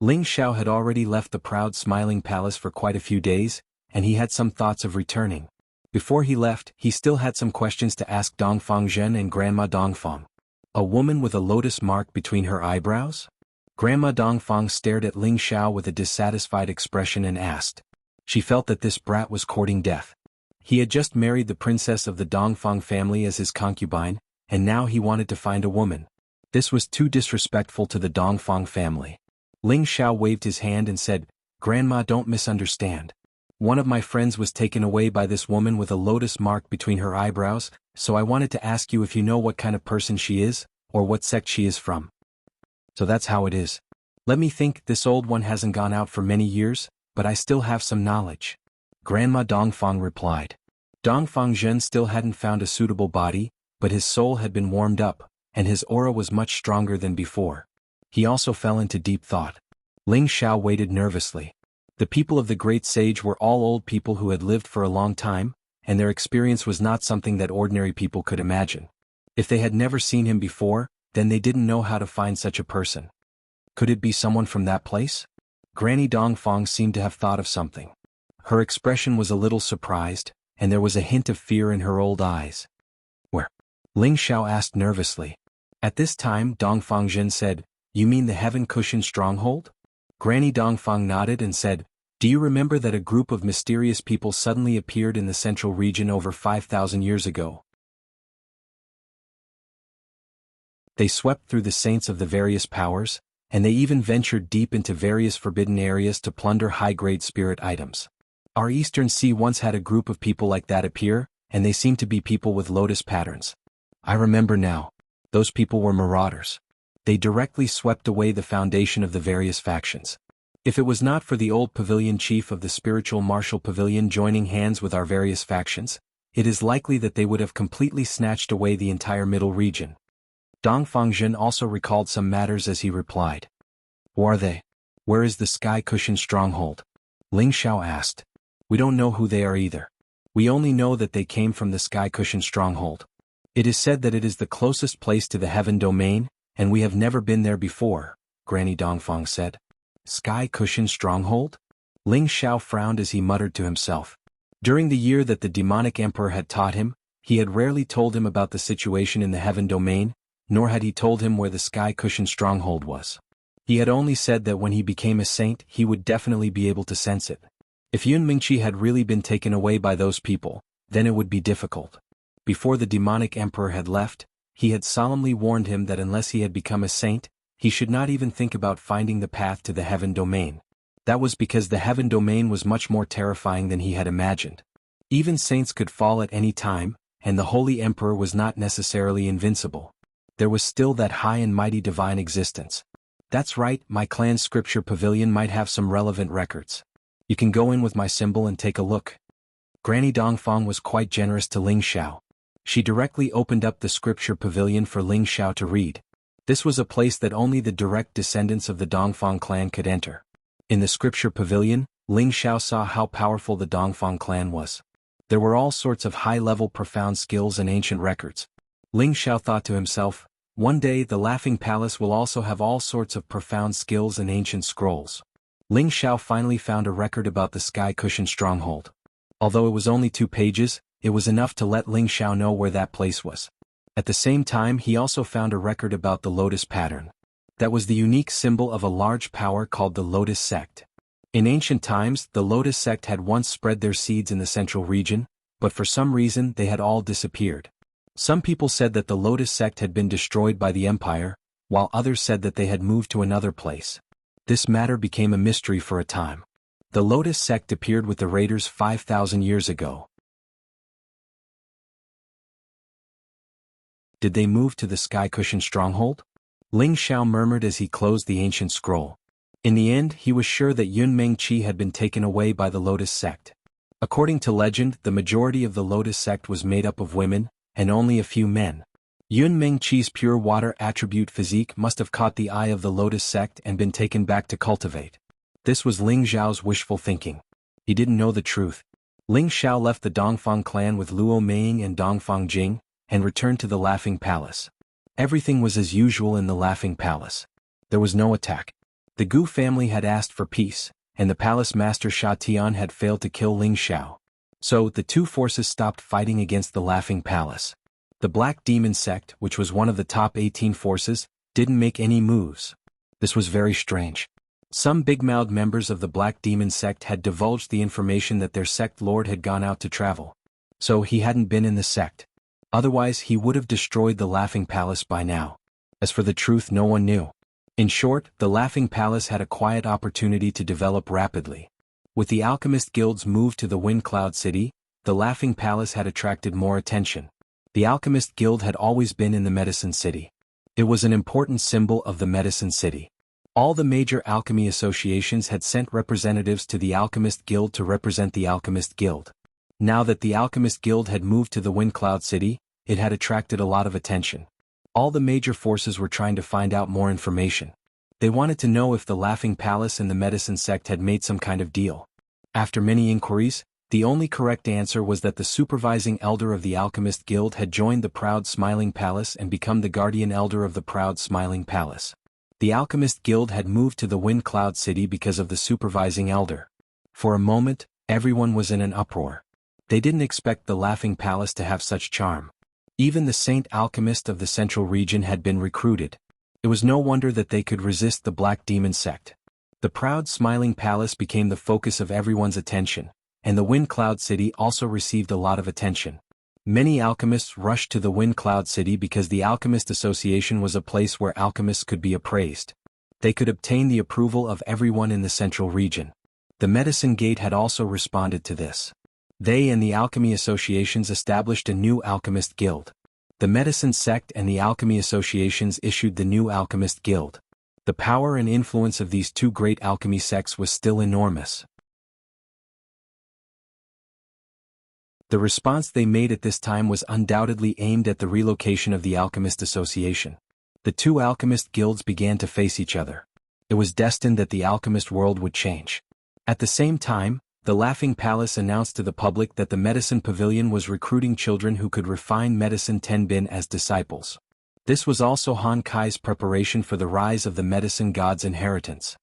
Ling Xiao had already left the proud smiling palace for quite a few days, and he had some thoughts of returning. Before he left, he still had some questions to ask Dongfang Zhen and Grandma Dongfang. A woman with a lotus mark between her eyebrows? Grandma Dongfang stared at Ling Xiao with a dissatisfied expression and asked. She felt that this brat was courting death. He had just married the princess of the Dongfang family as his concubine, and now he wanted to find a woman. This was too disrespectful to the Dongfang family. Ling Xiao waved his hand and said, "Grandma, don't misunderstand. One of my friends was taken away by this woman with a lotus mark between her eyebrows, so I wanted to ask you if you know what kind of person she is, or what sect she is from." So that's how it is. Let me think, this old one hasn't gone out for many years, but I still have some knowledge. Grandma Dongfang replied. Dongfang Zhen still hadn't found a suitable body, but his soul had been warmed up, and his aura was much stronger than before. He also fell into deep thought. Ling Xiao waited nervously. The people of the great sage were all old people who had lived for a long time, and their experience was not something that ordinary people could imagine. If they had never seen him before, then they didn't know how to find such a person. Could it be someone from that place? Granny Dongfang seemed to have thought of something. Her expression was a little surprised, and there was a hint of fear in her old eyes. Where? Ling Xiao asked nervously. At this time Dongfang Zhen said, "You mean the Heaven Cushion Stronghold?" Granny Dongfang nodded and said, "Do you remember that a group of mysterious people suddenly appeared in the central region over 5,000 years ago? They swept through the saints of the various powers, and they even ventured deep into various forbidden areas to plunder high-grade spirit items. Our Eastern Sea once had a group of people like that appear, and they seemed to be people with lotus patterns. I remember now. Those people were marauders. They directly swept away the foundation of the various factions. If it was not for the old pavilion chief of the spiritual martial pavilion joining hands with our various factions, it is likely that they would have completely snatched away the entire middle region." Dongfang Zhen also recalled some matters as he replied. "Who are they? Where is the Sky Cushion Stronghold?" Ling Xiao asked. "We don't know who they are either. We only know that they came from the Sky Cushion Stronghold. It is said that it is the closest place to the Heaven Domain, and we have never been there before," Granny Dongfang said. "Sky Cushion Stronghold?" Ling Xiao frowned as he muttered to himself. During the year that the demonic emperor had taught him, he had rarely told him about the situation in the Heaven Domain, nor had he told him where the Sky Cushion Stronghold was. He had only said that when he became a saint he would definitely be able to sense it. If Yun Mingqi had really been taken away by those people, then it would be difficult. Before the demonic emperor had left, he had solemnly warned him that unless he had become a saint, he should not even think about finding the path to the Heaven Domain. That was because the Heaven Domain was much more terrifying than he had imagined. Even saints could fall at any time, and the Holy Emperor was not necessarily invincible. There was still that high and mighty divine existence. "That's right, my clan's scripture pavilion might have some relevant records. You can go in with my symbol and take a look." Granny Dongfang was quite generous to Ling Xiao. She directly opened up the scripture pavilion for Ling Xiao to read. This was a place that only the direct descendants of the Dongfang clan could enter. In the scripture pavilion, Ling Xiao saw how powerful the Dongfang clan was. There were all sorts of high-level profound skills and ancient records. Ling Xiao thought to himself, One day the Laughing Palace will also have all sorts of profound skills and ancient scrolls. Ling Xiao finally found a record about the Sky Cushion Stronghold. Although it was only 2 pages, it was enough to let Ling Xiao know where that place was. At the same time he also found a record about the Lotus Pattern. That was the unique symbol of a large power called the Lotus Sect. In ancient times, the Lotus Sect had once spread their seeds in the central region, but for some reason they had all disappeared. Some people said that the Lotus Sect had been destroyed by the Empire, while others said that they had moved to another place. This matter became a mystery for a time. The Lotus Sect appeared with the raiders 5,000 years ago. Did they move to the Sky Cushion Stronghold? Ling Xiao murmured as he closed the ancient scroll. In the end, he was sure that Yun Mengqi had been taken away by the Lotus Sect. According to legend, the majority of the Lotus Sect was made up of women, and only a few men. Yun Mengqi's pure water attribute physique must have caught the eye of the Lotus Sect and been taken back to cultivate. This was Ling Xiao's wishful thinking. He didn't know the truth. Ling Xiao left the Dongfang clan with Luo Meiying and Dongfang Jing, and returned to the Laughing Palace. Everything was as usual in the Laughing Palace. There was no attack. The Gu family had asked for peace, and the palace master Sha Tian had failed to kill Ling Xiao. So, the two forces stopped fighting against the Laughing Palace. The Black Demon Sect, which was one of the top 18 forces, didn't make any moves. This was very strange. Some big-mouthed members of the Black Demon Sect had divulged the information that their sect lord had gone out to travel. So he hadn't been in the sect. Otherwise he would have destroyed the Laughing Palace by now. As for the truth, no one knew. In short, the Laughing Palace had a quiet opportunity to develop rapidly. With the alchemist guild's move to the Wind Cloud City, the Laughing Palace had attracted more attention. The alchemist guild had always been in the Medicine City. It was an important symbol of the Medicine City. All the major alchemy associations had sent representatives to the Alchemist Guild to represent the Alchemist Guild. Now that the Alchemist Guild had moved to the Wind Cloud City, it had attracted a lot of attention. All the major forces were trying to find out more information. They wanted to know if the Laughing Palace and the Medicine Sect had made some kind of deal. After many inquiries, the only correct answer was that the supervising elder of the Alchemist Guild had joined the Proud Smiling Palace and become the guardian elder of the Proud Smiling Palace. The Alchemist Guild had moved to the Wind Cloud City because of the supervising elder. For a moment, everyone was in an uproar. They didn't expect the Laughing Palace to have such charm. Even the Saint Alchemist of the Central Region had been recruited. It was no wonder that they could resist the Black Demon Sect. The Proud Smiling Palace became the focus of everyone's attention, and the Wind Cloud City also received a lot of attention. Many alchemists rushed to the Wind Cloud City because the Alchemist Association was a place where alchemists could be appraised. They could obtain the approval of everyone in the Central Region. The Medicine Gate had also responded to this. They and the alchemy associations established a new alchemist guild. The Medicine Sect and the alchemy associations issued the new Alchemist Guild. The power and influence of these two great alchemy sects was still enormous. The response they made at this time was undoubtedly aimed at the relocation of the Alchemist Association. The two alchemist guilds began to face each other. It was destined that the alchemist world would change. At the same time, the Laughing Palace announced to the public that the Medicine Pavilion was recruiting children who could refine medicine Tenbin as disciples. This was also Han Kai's preparation for the rise of the medicine god's inheritance.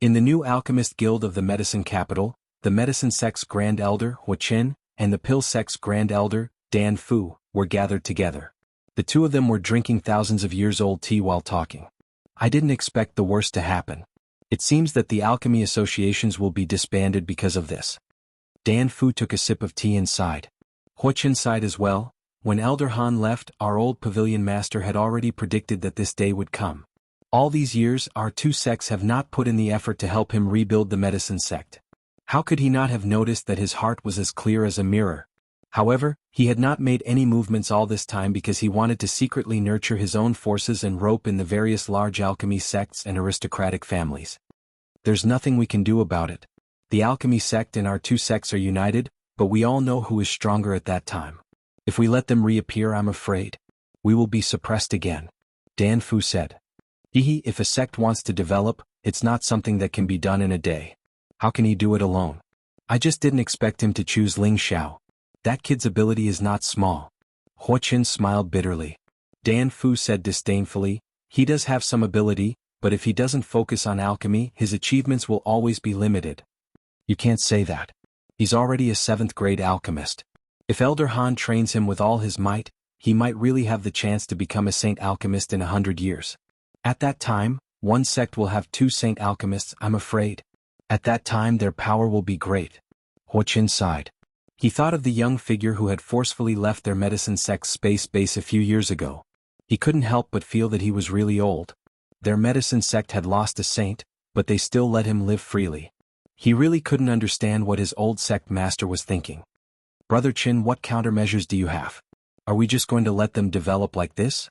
In the new Alchemist Guild of the Medicine Capital, the Medicine Sect's Grand Elder, Hua Qin, and the Pill Sect's Grand Elder, Dan Fu, were gathered together. The two of them were drinking thousands of years old tea while talking. I didn't expect the worst to happen. It seems that the alchemy associations will be disbanded because of this. Dan Fu took a sip of tea and sighed. Hua Qin sighed as well. When Elder Han left, our old pavilion master had already predicted that this day would come. All these years, our two sects have not put in the effort to help him rebuild the Medicine Sect. How could he not have noticed that his heart was as clear as a mirror? However, he had not made any movements all this time because he wanted to secretly nurture his own forces and rope in the various large alchemy sects and aristocratic families. There's nothing we can do about it. The alchemy sect and our two sects are united, but we all know who is stronger at that time. If we let them reappear, I'm afraid we will be suppressed again. Dan Fu said. If a sect wants to develop, it's not something that can be done in a day. How can he do it alone? I just didn't expect him to choose Ling Xiao. That kid's ability is not small. Hua Qin smiled bitterly. Dan Fu said disdainfully. He does have some ability, but if he doesn't focus on alchemy, his achievements will always be limited. You can't say that. He's already a 7th grade alchemist. If Elder Han trains him with all his might, he might really have the chance to become a saint alchemist in 100 years. At that time, one sect will have 2 saint alchemists, I'm afraid. At that time their power will be great. Huoqin sighed. He thought of the young figure who had forcefully left their medicine sect's space base a few years ago. He couldn't help but feel that he was really old. Their medicine sect had lost a saint, but they still let him live freely. He really couldn't understand what his old sect master was thinking. Brother Qin, what countermeasures do you have? Are we just going to let them develop like this?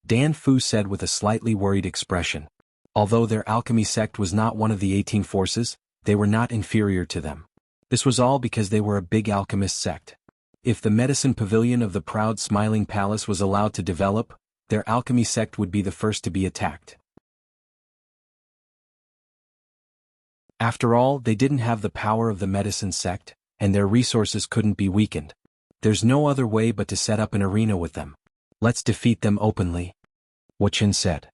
Dan Fu said with a slightly worried expression. Although their alchemy sect was not one of the 18 forces, they were not inferior to them. This was all because they were a big alchemist sect. If the medicine pavilion of the proud smiling palace was allowed to develop, their alchemy sect would be the first to be attacked. After all, they didn't have the power of the medicine sect, and their resources couldn't be weakened. There's no other way but to set up an arena with them. Let's defeat them openly. Huoqin said.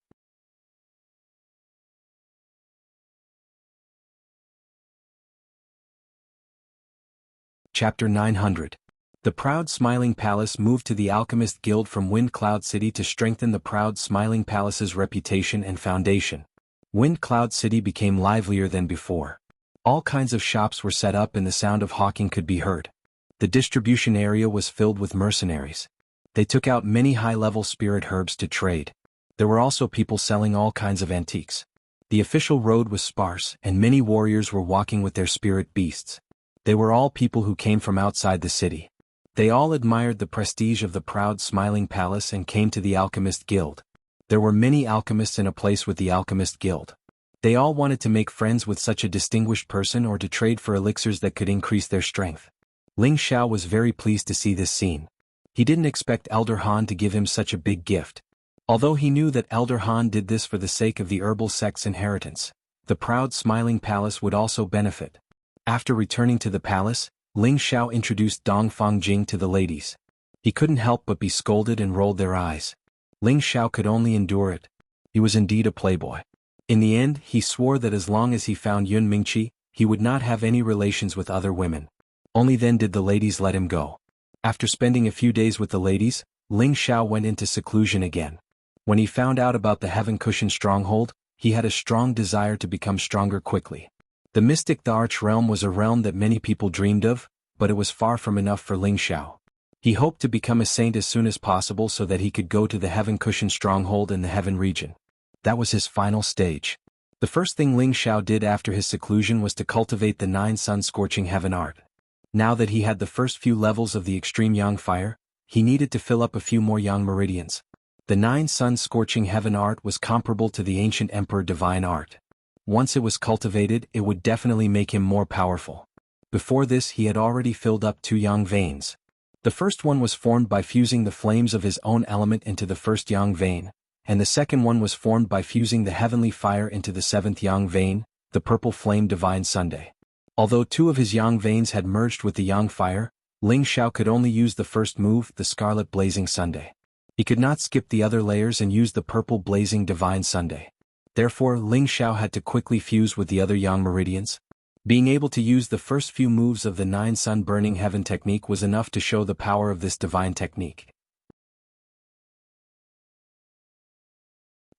Chapter 900. The Proud Smiling Palace moved to the Alchemist Guild from Wind Cloud City to strengthen the Proud Smiling Palace's reputation and foundation. Wind Cloud City became livelier than before. All kinds of shops were set up and the sound of hawking could be heard. The distribution area was filled with mercenaries. They took out many high-level spirit herbs to trade. There were also people selling all kinds of antiques. The official road was sparse, and many warriors were walking with their spirit beasts. They were all people who came from outside the city. They all admired the prestige of the proud smiling palace and came to the Alchemist Guild. There were many alchemists in a place with the Alchemist Guild. They all wanted to make friends with such a distinguished person or to trade for elixirs that could increase their strength. Ling Xiao was very pleased to see this scene. He didn't expect Elder Han to give him such a big gift. Although he knew that Elder Han did this for the sake of the herbal sect's inheritance, the proud smiling palace would also benefit. After returning to the palace, Ling Xiao introduced Dong Fangjing to the ladies. He couldn't help but be scolded and rolled their eyes. Ling Xiao could only endure it. He was indeed a playboy. In the end, he swore that as long as he found Yun Mingqi, he would not have any relations with other women. Only then did the ladies let him go. After spending a few days with the ladies, Ling Xiao went into seclusion again. When he found out about the Heaven Cushion stronghold, he had a strong desire to become stronger quickly. The mystic the Arch Realm was a realm that many people dreamed of, but it was far from enough for Ling Xiao. He hoped to become a saint as soon as possible so that he could go to the Heaven Cushion stronghold in the Heaven region. That was his final stage. The first thing Ling Xiao did after his seclusion was to cultivate the 9 Sun Scorching Heaven art. Now that he had the first few levels of the extreme Yang fire, he needed to fill up a few more Yang meridians. The 9 Sun Scorching Heaven art was comparable to the ancient Emperor Divine art. Once it was cultivated, it would definitely make him more powerful. Before this, he had already filled up 2 Yang veins. The first one was formed by fusing the flames of his own element into the first Yang vein, and the second one was formed by fusing the heavenly fire into the 7th Yang vein, the purple flame Divine Sunday. Although 2 of his Yang veins had merged with the Yang fire, Ling Xiao could only use the first move, the Scarlet Blazing Sunday. He could not skip the other layers and use the purple blazing Divine Sunday. Therefore, Ling Xiao had to quickly fuse with the other Yang meridians. Being able to use the first few moves of the 9 Sun Burning Heaven technique was enough to show the power of this divine technique.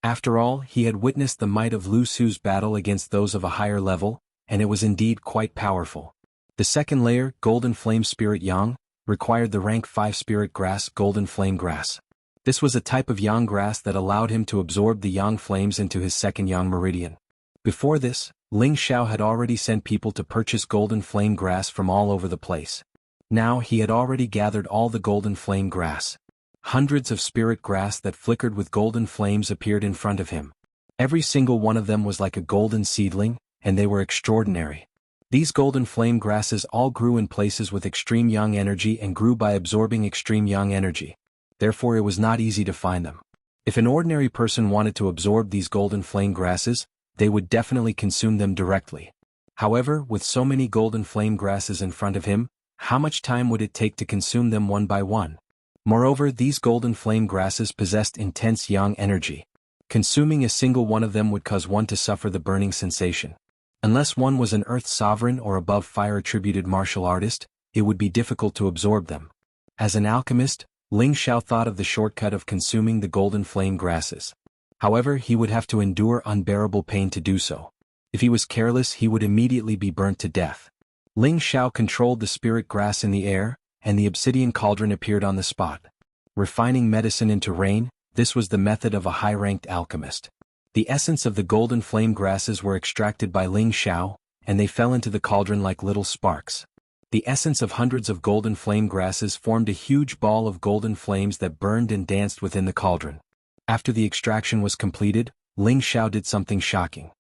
After all, he had witnessed the might of Lu Su's battle against those of a higher level, and it was indeed quite powerful. The second layer, Golden Flame Spirit Yang, required the rank 5 Spirit Grass, Golden Flame Grass. This was a type of Yang grass that allowed him to absorb the Yang flames into his second Yang meridian. Before this, Ling Xiao had already sent people to purchase Golden Flame Grass from all over the place. Now he had already gathered all the Golden Flame Grass. Hundreds of spirit grass that flickered with golden flames appeared in front of him. Every single one of them was like a golden seedling, and they were extraordinary. These golden flame grasses all grew in places with extreme Yang energy and grew by absorbing extreme Yang energy. Therefore it was not easy to find them. If an ordinary person wanted to absorb these golden flame grasses, they would definitely consume them directly. However, with so many golden flame grasses in front of him, how much time would it take to consume them one by one? Moreover, these golden flame grasses possessed intense yang energy. Consuming a single one of them would cause one to suffer the burning sensation. Unless one was an earth sovereign or above fire-attributed martial artist, it would be difficult to absorb them. As an alchemist, Ling Xiao thought of the shortcut of consuming the golden flame grasses. However, he would have to endure unbearable pain to do so. If he was careless, he would immediately be burnt to death. Ling Xiao controlled the spirit grass in the air, and the obsidian cauldron appeared on the spot. Refining medicine into rain, this was the method of a high-ranked alchemist. The essence of the golden flame grasses were extracted by Ling Xiao, and they fell into the cauldron like little sparks. The essence of hundreds of golden flame grasses formed a huge ball of golden flames that burned and danced within the cauldron. After the extraction was completed, Ling Xiao did something shocking.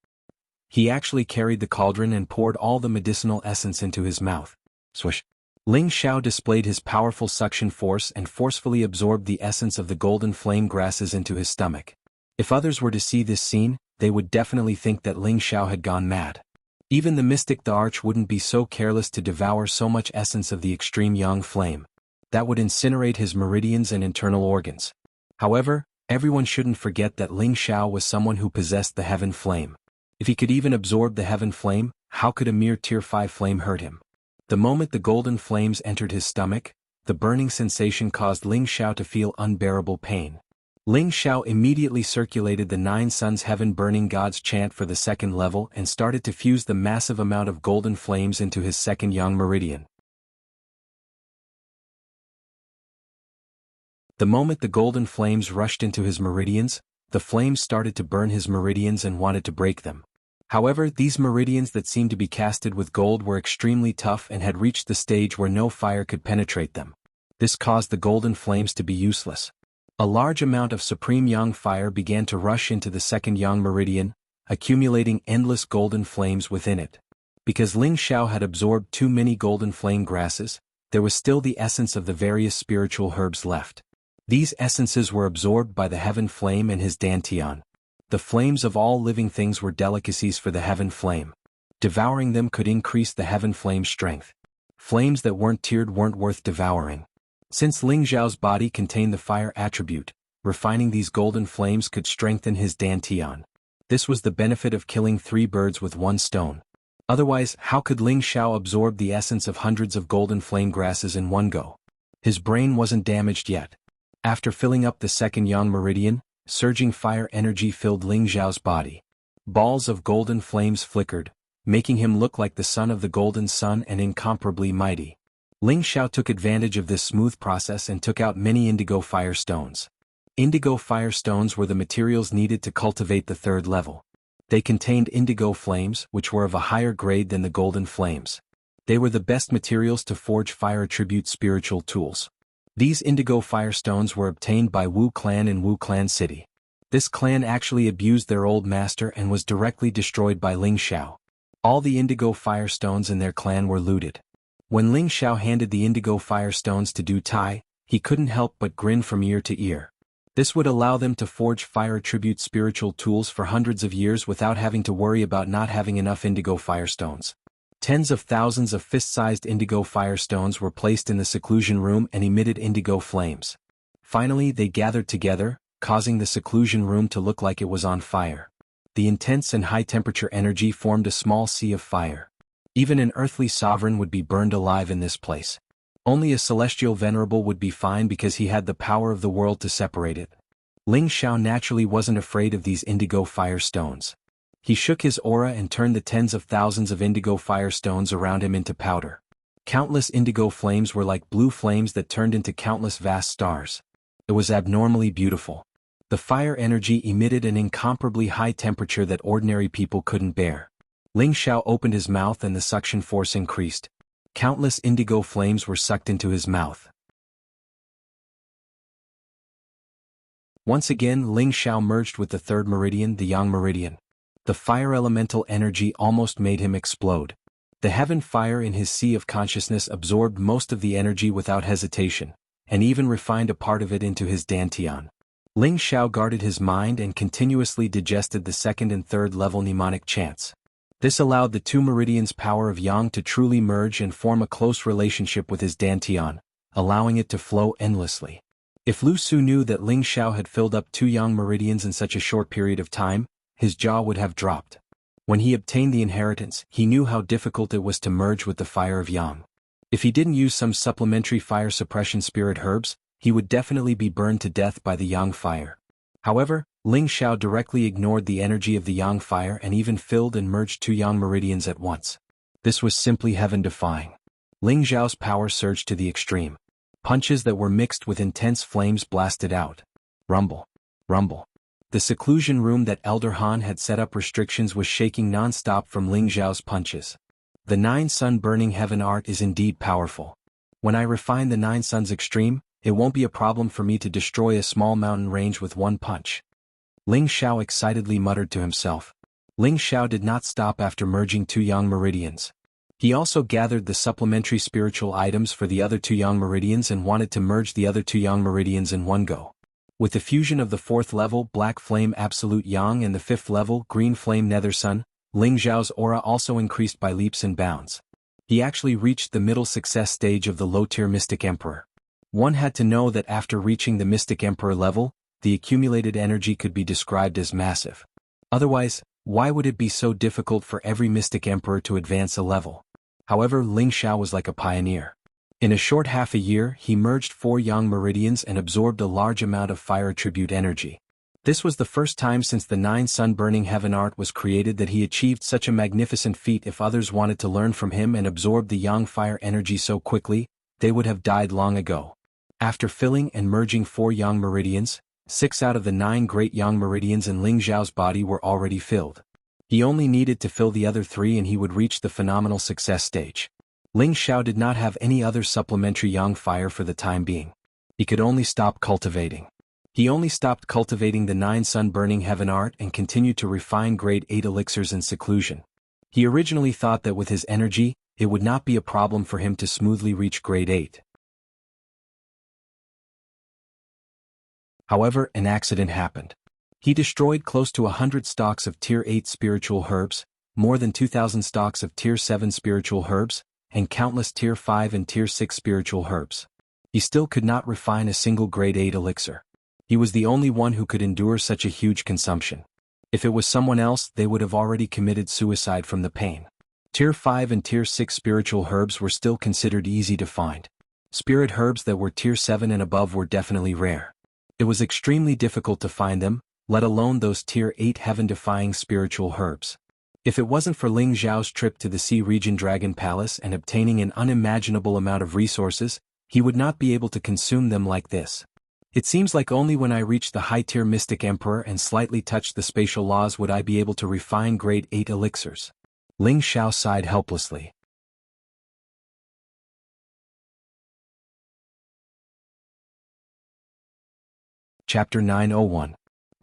He actually carried the cauldron and poured all the medicinal essence into his mouth. Swish! Ling Xiao displayed his powerful suction force and forcefully absorbed the essence of the golden flame grasses into his stomach. If others were to see this scene, they would definitely think that Ling Xiao had gone mad. Even the mystic the Arch wouldn't be so careless to devour so much essence of the extreme yang flame. That would incinerate his meridians and internal organs. However, everyone shouldn't forget that Ling Xiao was someone who possessed the heaven flame. If he could even absorb the heaven flame, how could a mere tier 5 flame hurt him? The moment the golden flames entered his stomach, the burning sensation caused Ling Xiao to feel unbearable pain. Ling Xiao immediately circulated the 9 suns heaven burning gods chant for the second level and started to fuse the massive amount of golden flames into his second yang meridian. The moment the golden flames rushed into his meridians, the flames started to burn his meridians and wanted to break them. However, these meridians that seemed to be casted with gold were extremely tough and had reached the stage where no fire could penetrate them. This caused the golden flames to be useless. A large amount of supreme yang fire began to rush into the second yang meridian, accumulating endless golden flames within it. Because Ling Xiao had absorbed too many golden flame grasses, there was still the essence of the various spiritual herbs left. These essences were absorbed by the heaven flame and his dantian. The flames of all living things were delicacies for the heaven flame. Devouring them could increase the heaven flame's strength. Flames that weren't tiered weren't worth devouring. Since Ling Xiao's body contained the fire attribute, refining these golden flames could strengthen his dantian. This was the benefit of killing 3 birds with 1 stone. Otherwise, how could Ling Xiao absorb the essence of hundreds of golden flame grasses in one go? His brain wasn't damaged yet. After filling up the second yang meridian, surging fire energy filled Ling Xiao's body. Balls of golden flames flickered, making him look like the son of the golden sun and incomparably mighty. Ling Xiao took advantage of this smooth process and took out many indigo fire stones. Indigo fire stones were the materials needed to cultivate the 3rd level. They contained indigo flames, which were of a higher grade than the golden flames. They were the best materials to forge fire attribute spiritual tools. These indigo fire stones were obtained by Wu clan in Wu clan city. This clan actually abused their old master and was directly destroyed by Ling Xiao. All the indigo fire stones in their clan were looted. When Ling Xiao handed the indigo fire stones to Du Tai, he couldn't help but grin from ear to ear. This would allow them to forge fire attribute spiritual tools for hundreds of years without having to worry about not having enough indigo fire stones. Tens of thousands of fist-sized indigo fire stones were placed in the seclusion room and emitted indigo flames. Finally, they gathered together, causing the seclusion room to look like it was on fire. The intense and high-temperature energy formed a small sea of fire. Even an earthly sovereign would be burned alive in this place. Only a celestial venerable would be fine because he had the power of the world to separate it. Ling Xiao naturally wasn't afraid of these indigo fire stones. He shook his aura and turned the tens of thousands of indigo fire stones around him into powder. Countless indigo flames were like blue flames that turned into countless vast stars. It was abnormally beautiful. The fire energy emitted an incomparably high temperature that ordinary people couldn't bear. Ling Xiao opened his mouth and the suction force increased. Countless indigo flames were sucked into his mouth. Once again, Ling Xiao merged with the 3rd meridian, the yang meridian. The fire elemental energy almost made him explode. The heaven fire in his sea of consciousness absorbed most of the energy without hesitation, and even refined a part of it into his dantian. Ling Xiao guarded his mind and continuously digested the 2nd and 3rd level mnemonic chants. This allowed the 2 meridians' power of yang to truly merge and form a close relationship with his dantian, allowing it to flow endlessly. If Lu Su knew that Ling Xiao had filled up 2 yang meridians in such a short period of time, his jaw would have dropped. When he obtained the inheritance, he knew how difficult it was to merge with the fire of yang. If he didn't use some supplementary fire suppression spirit herbs, he would definitely be burned to death by the yang fire. However, Ling Xiao directly ignored the energy of the yang fire and even filled and merged 2 yang meridians at once. This was simply heaven-defying. Ling Xiao's power surged to the extreme. Punches that were mixed with intense flames blasted out. Rumble. Rumble. The seclusion room that Elder Han had set up restrictions was shaking non-stop from Ling Xiao's punches. The 9 Sun Burning Heaven art is indeed powerful. When I refine the 9 Suns Extreme, it won't be a problem for me to destroy a small mountain range with one punch. Ling Xiao excitedly muttered to himself. Ling Xiao did not stop after merging 2 yang meridians. He also gathered the supplementary spiritual items for the other 2 yang meridians and wanted to merge the other 2 yang meridians in one go. With the fusion of the 4th level Black Flame Absolute Yang and the 5th level Green Flame Nether Sun, Ling Xiao's aura also increased by leaps and bounds. He actually reached the middle success stage of the low-tier Mystic Emperor. One had to know that after reaching the Mystic Emperor level, the accumulated energy could be described as massive. Otherwise, why would it be so difficult for every Mystic Emperor to advance a level? However, Ling Xiao was like a pioneer. In a short half a year, he merged 4 yang meridians and absorbed a large amount of fire attribute energy. This was the first time since the 9 Sun Burning Heaven art was created that he achieved such a magnificent feat. If others wanted to learn from him and absorb the yang fire energy so quickly, they would have died long ago. After filling and merging 4 yang meridians, 6 out of the 9 great yang meridians in Ling Xiao's body were already filled. He only needed to fill the other 3 and he would reach the phenomenal success stage. Ling Xiao did not have any other supplementary yang fire for the time being. He could only stop cultivating. He only stopped cultivating the 9 Sun Burning Heaven art and continued to refine grade 8 elixirs in seclusion. He originally thought that with his energy, it would not be a problem for him to smoothly reach grade 8. However, an accident happened. He destroyed close to 100 stalks of Tier 8 spiritual herbs, more than 2,000 stalks of Tier 7 spiritual herbs, and countless Tier 5 and Tier 6 spiritual herbs. He still could not refine a single grade 8 elixir. He was the only one who could endure such a huge consumption. If it was someone else, they would have already committed suicide from the pain. Tier 5 and Tier 6 spiritual herbs were still considered easy to find. Spirit herbs that were Tier 7 and above were definitely rare. It was extremely difficult to find them, let alone those Tier 8 heaven-defying spiritual herbs. If it wasn't for Ling Xiao's trip to the Sea Region Dragon Palace and obtaining an unimaginable amount of resources, he would not be able to consume them like this. It seems like only when I reach the high-tier Mystic Emperor and slightly touch the spatial laws would I be able to refine grade 8 elixirs. Ling Xiao sighed helplessly. Chapter 901.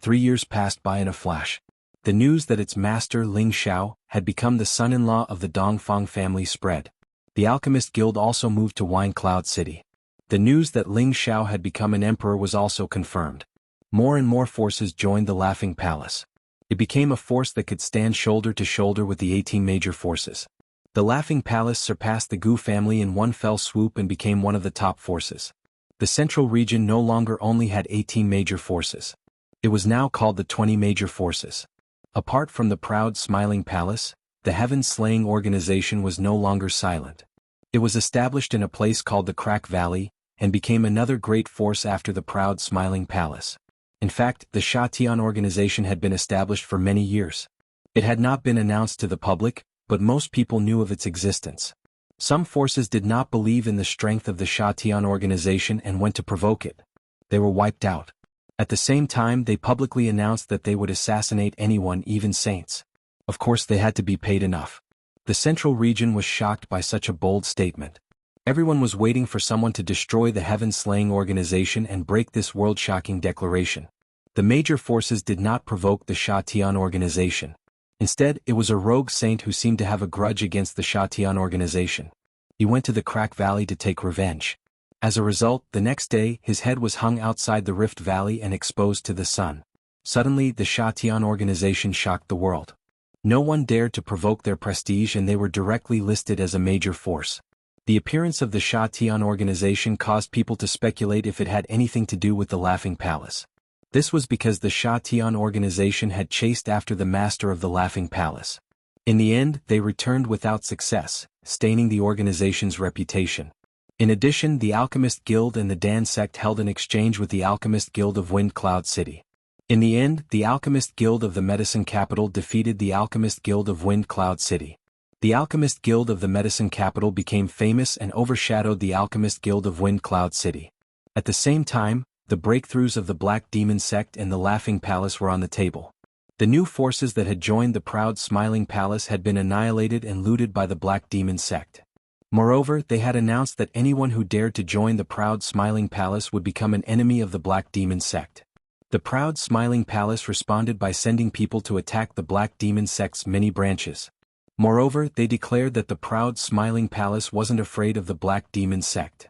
3 years passed by in a flash. The news that its master Ling Xiao had become the son-in-law of the Dongfang family spread. The Alchemist Guild also moved to Wine Cloud City. The news that Ling Xiao had become an emperor was also confirmed. More and more forces joined the Laughing Palace. It became a force that could stand shoulder to shoulder with the 18 major forces. The Laughing Palace surpassed the Gu family in one fell swoop and became one of the top forces. The Central Region no longer only had 18 major forces. It was now called the 20 major forces. Apart from the proud Smiling Palace, the Heaven-Slaying organization was no longer silent. It was established in a place called the Crack Valley, and became another great force after the proud Smiling Palace. In fact, the Sha Tian organization had been established for many years. It had not been announced to the public, but most people knew of its existence. Some forces did not believe in the strength of the Sha Tian organization and went to provoke it. They were wiped out. At the same time, they publicly announced that they would assassinate anyone, even saints. Of course, they had to be paid enough. The Central Region was shocked by such a bold statement. Everyone was waiting for someone to destroy the Heaven-Slaying organization and break this world-shocking declaration. The major forces did not provoke the Sha Tian organization. Instead, it was a rogue saint who seemed to have a grudge against the Sha Tian organization. He went to the Crack Valley to take revenge. As a result, the next day, his head was hung outside the Rift Valley and exposed to the sun. Suddenly, the Sha Tian organization shocked the world. No one dared to provoke their prestige and they were directly listed as a major force. The appearance of the Sha Tian organization caused people to speculate if it had anything to do with the Laughing Palace. This was because the Sha Tian organization had chased after the master of the Laughing Palace. In the end, they returned without success, staining the organization's reputation. In addition, the Alchemist Guild and the Dan sect held an exchange with the Alchemist Guild of Wind Cloud City. In the end, the Alchemist Guild of the Medicine Capital defeated the Alchemist Guild of Wind Cloud City. The Alchemist Guild of the Medicine Capital became famous and overshadowed the Alchemist Guild of Wind Cloud City. At the same time, the breakthroughs of the Black Demon sect and the Laughing Palace were on the table. The new forces that had joined the proud Smiling Palace had been annihilated and looted by the Black Demon sect. Moreover, they had announced that anyone who dared to join the proud Smiling Palace would become an enemy of the Black Demon sect. The proud Smiling Palace responded by sending people to attack the Black Demon sect's many branches. Moreover, they declared that the proud Smiling Palace wasn't afraid of the Black Demon sect.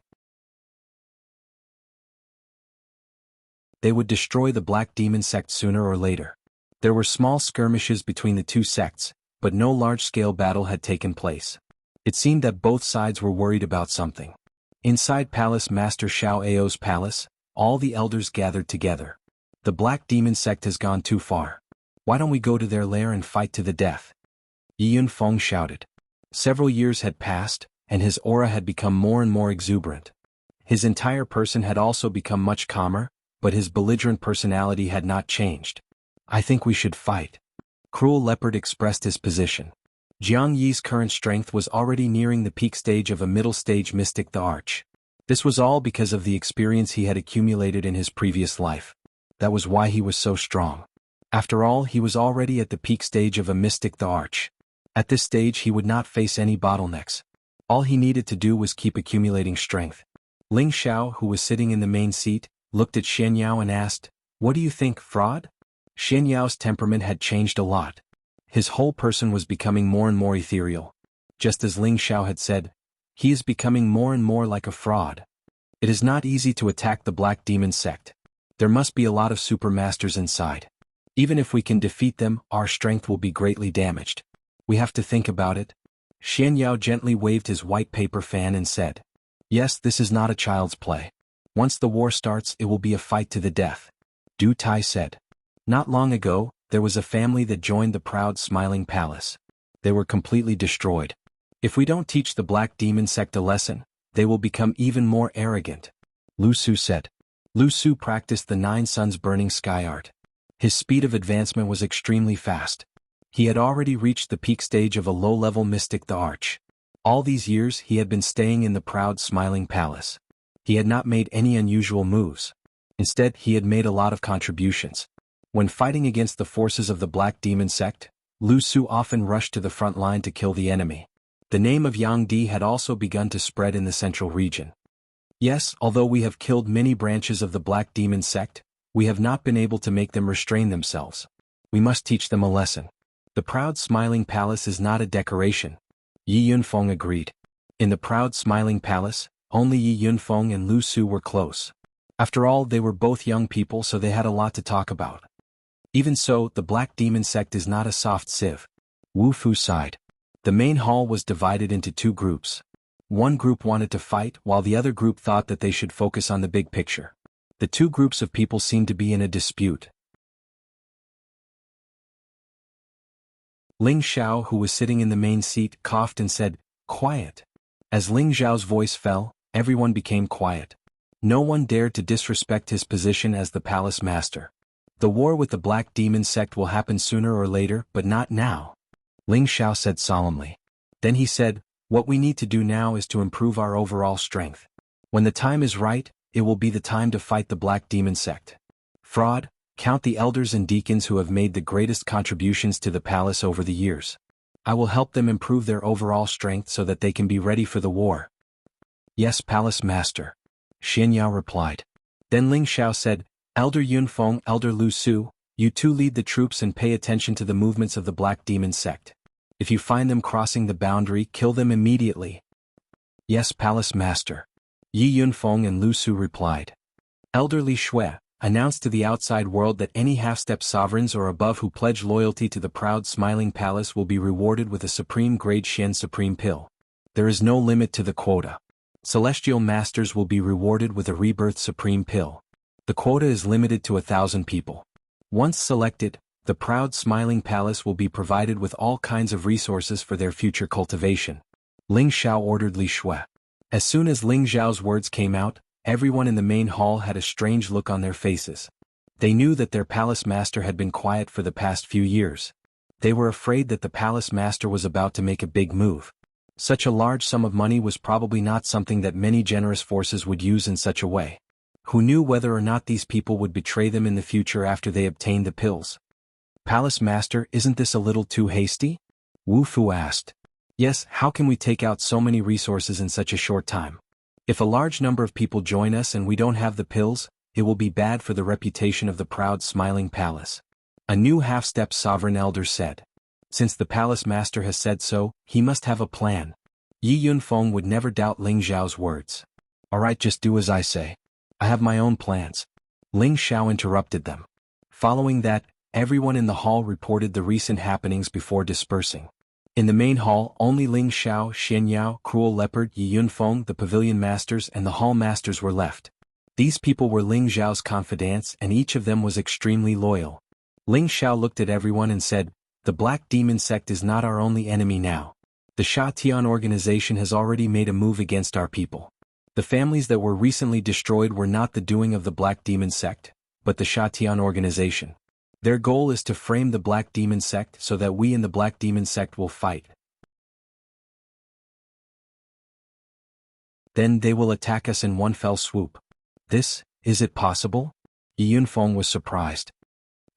They would destroy the Black Demon sect sooner or later. There were small skirmishes between the two sects, but no large-scale battle had taken place. It seemed that both sides were worried about something. Inside Palace Master Xiao Ao's palace, all the elders gathered together. The Black Demon sect has gone too far. Why don't we go to their lair and fight to the death? Yi Yunfeng shouted. Several years had passed, and his aura had become more and more exuberant. His entire person had also become much calmer, but his belligerent personality had not changed. I think we should fight. Cruel Leopard expressed his position. Jiang Yi's current strength was already nearing the peak stage of a middle-stage mystic the Arch. This was all because of the experience he had accumulated in his previous life. That was why he was so strong. After all, he was already at the peak stage of a mystic the Arch. At this stage he would not face any bottlenecks. All he needed to do was keep accumulating strength. Ling Xiao, who was sitting in the main seat, looked at Xian Yao and asked, "What do you think, fraud?" Xian Yao's temperament had changed a lot. His whole person was becoming more and more ethereal. Just as Ling Xiao had said, he is becoming more and more like a fraud. It is not easy to attack the Black Demon sect. There must be a lot of supermasters inside. Even if we can defeat them, our strength will be greatly damaged. We have to think about it. Xian Yao gently waved his white paper fan and said, "Yes, this is not a child's play. Once the war starts, it will be a fight to the death." Du Tai said. Not long ago, there was a family that joined the proud Smiling Palace. They were completely destroyed. If we don't teach the Black Demon sect a lesson, they will become even more arrogant. Lu Su said. Lu Su practiced the 9 Suns Burning Sky art. His speed of advancement was extremely fast. He had already reached the peak stage of a low-level mystic the Arch. All these years he had been staying in the proud Smiling Palace. He had not made any unusual moves. Instead, he had made a lot of contributions. When fighting against the forces of the Black Demon sect, Lu Su often rushed to the front line to kill the enemy. The name of Yang Di had also begun to spread in the central region. Yes, although we have killed many branches of the Black Demon sect, we have not been able to make them restrain themselves. We must teach them a lesson. The proud Smiling Palace is not a decoration. Yi Yunfeng agreed. In the proud Smiling Palace, only Yi Yunfeng and Lu Su were close. After all, they were both young people, so they had a lot to talk about. Even so, the Black Demon sect is not a soft sieve. Wu Fu sighed. The main hall was divided into 2 groups. One group wanted to fight, while the other group thought that they should focus on the big picture. The 2 groups of people seemed to be in a dispute. Ling Xiao, who was sitting in the main seat, coughed and said, "Quiet." As Ling Xiao's voice fell, everyone became quiet. No one dared to disrespect his position as the palace master. The war with the Black Demon sect will happen sooner or later, but not now, Ling Xiao said solemnly. Then he said, "What we need to do now is to improve our overall strength. When the time is right, it will be the time to fight the Black Demon sect. Fraud, count the elders and deacons who have made the greatest contributions to the palace over the years. I will help them improve their overall strength so that they can be ready for the war." "Yes, Palace Master," Xian Yao replied. Then Ling Xiao said, "Elder Yunfeng, Elder Lu Su, you 2 lead the troops and pay attention to the movements of the Black Demon sect. If you find them crossing the boundary, kill them immediately." "Yes, Palace Master," Yi Yunfeng and Lu Su replied. Elder Li Shui announced to the outside world that any half-step sovereigns or above who pledge loyalty to the proud Smiling Palace will be rewarded with a supreme grade Xian Supreme Pill. There is no limit to the quota. Celestial Masters will be rewarded with a Rebirth Supreme pill. The quota is limited to 1,000 people. Once selected, the proud smiling palace will be provided with all kinds of resources for their future cultivation. Ling Xiao ordered Li Shui. As soon as Ling Xiao's words came out, everyone in the main hall had a strange look on their faces. They knew that their palace master had been quiet for the past few years. They were afraid that the palace master was about to make a big move. Such a large sum of money was probably not something that many generous forces would use in such a way. Who knew whether or not these people would betray them in the future after they obtained the pills? Palace Master, isn't this a little too hasty? Wu Fu asked. Yes, how can we take out so many resources in such a short time? If a large number of people join us and we don't have the pills, it will be bad for the reputation of the proud smiling palace. A new half-step sovereign elder said. Since the palace master has said so, he must have a plan. Yi Yunfeng would never doubt Ling Xiao's words. Alright, just do as I say. I have my own plans. Ling Xiao interrupted them. Following that, everyone in the hall reported the recent happenings before dispersing. In the main hall, only Ling Xiao, Xian Yao, Cruel Leopard, Yi Yunfeng, the pavilion masters and the hall masters were left. These people were Ling Xiao's confidants and each of them was extremely loyal. Ling Xiao looked at everyone and said, the Black Demon sect is not our only enemy now. The Sha Tian organization has already made a move against our people. The families that were recently destroyed were not the doing of the Black Demon sect, but the Sha Tian organization. Their goal is to frame the Black Demon sect so that we in the Black Demon sect will fight. Then they will attack us in one fell swoop. Is it possible? Yi Yunfeng was surprised.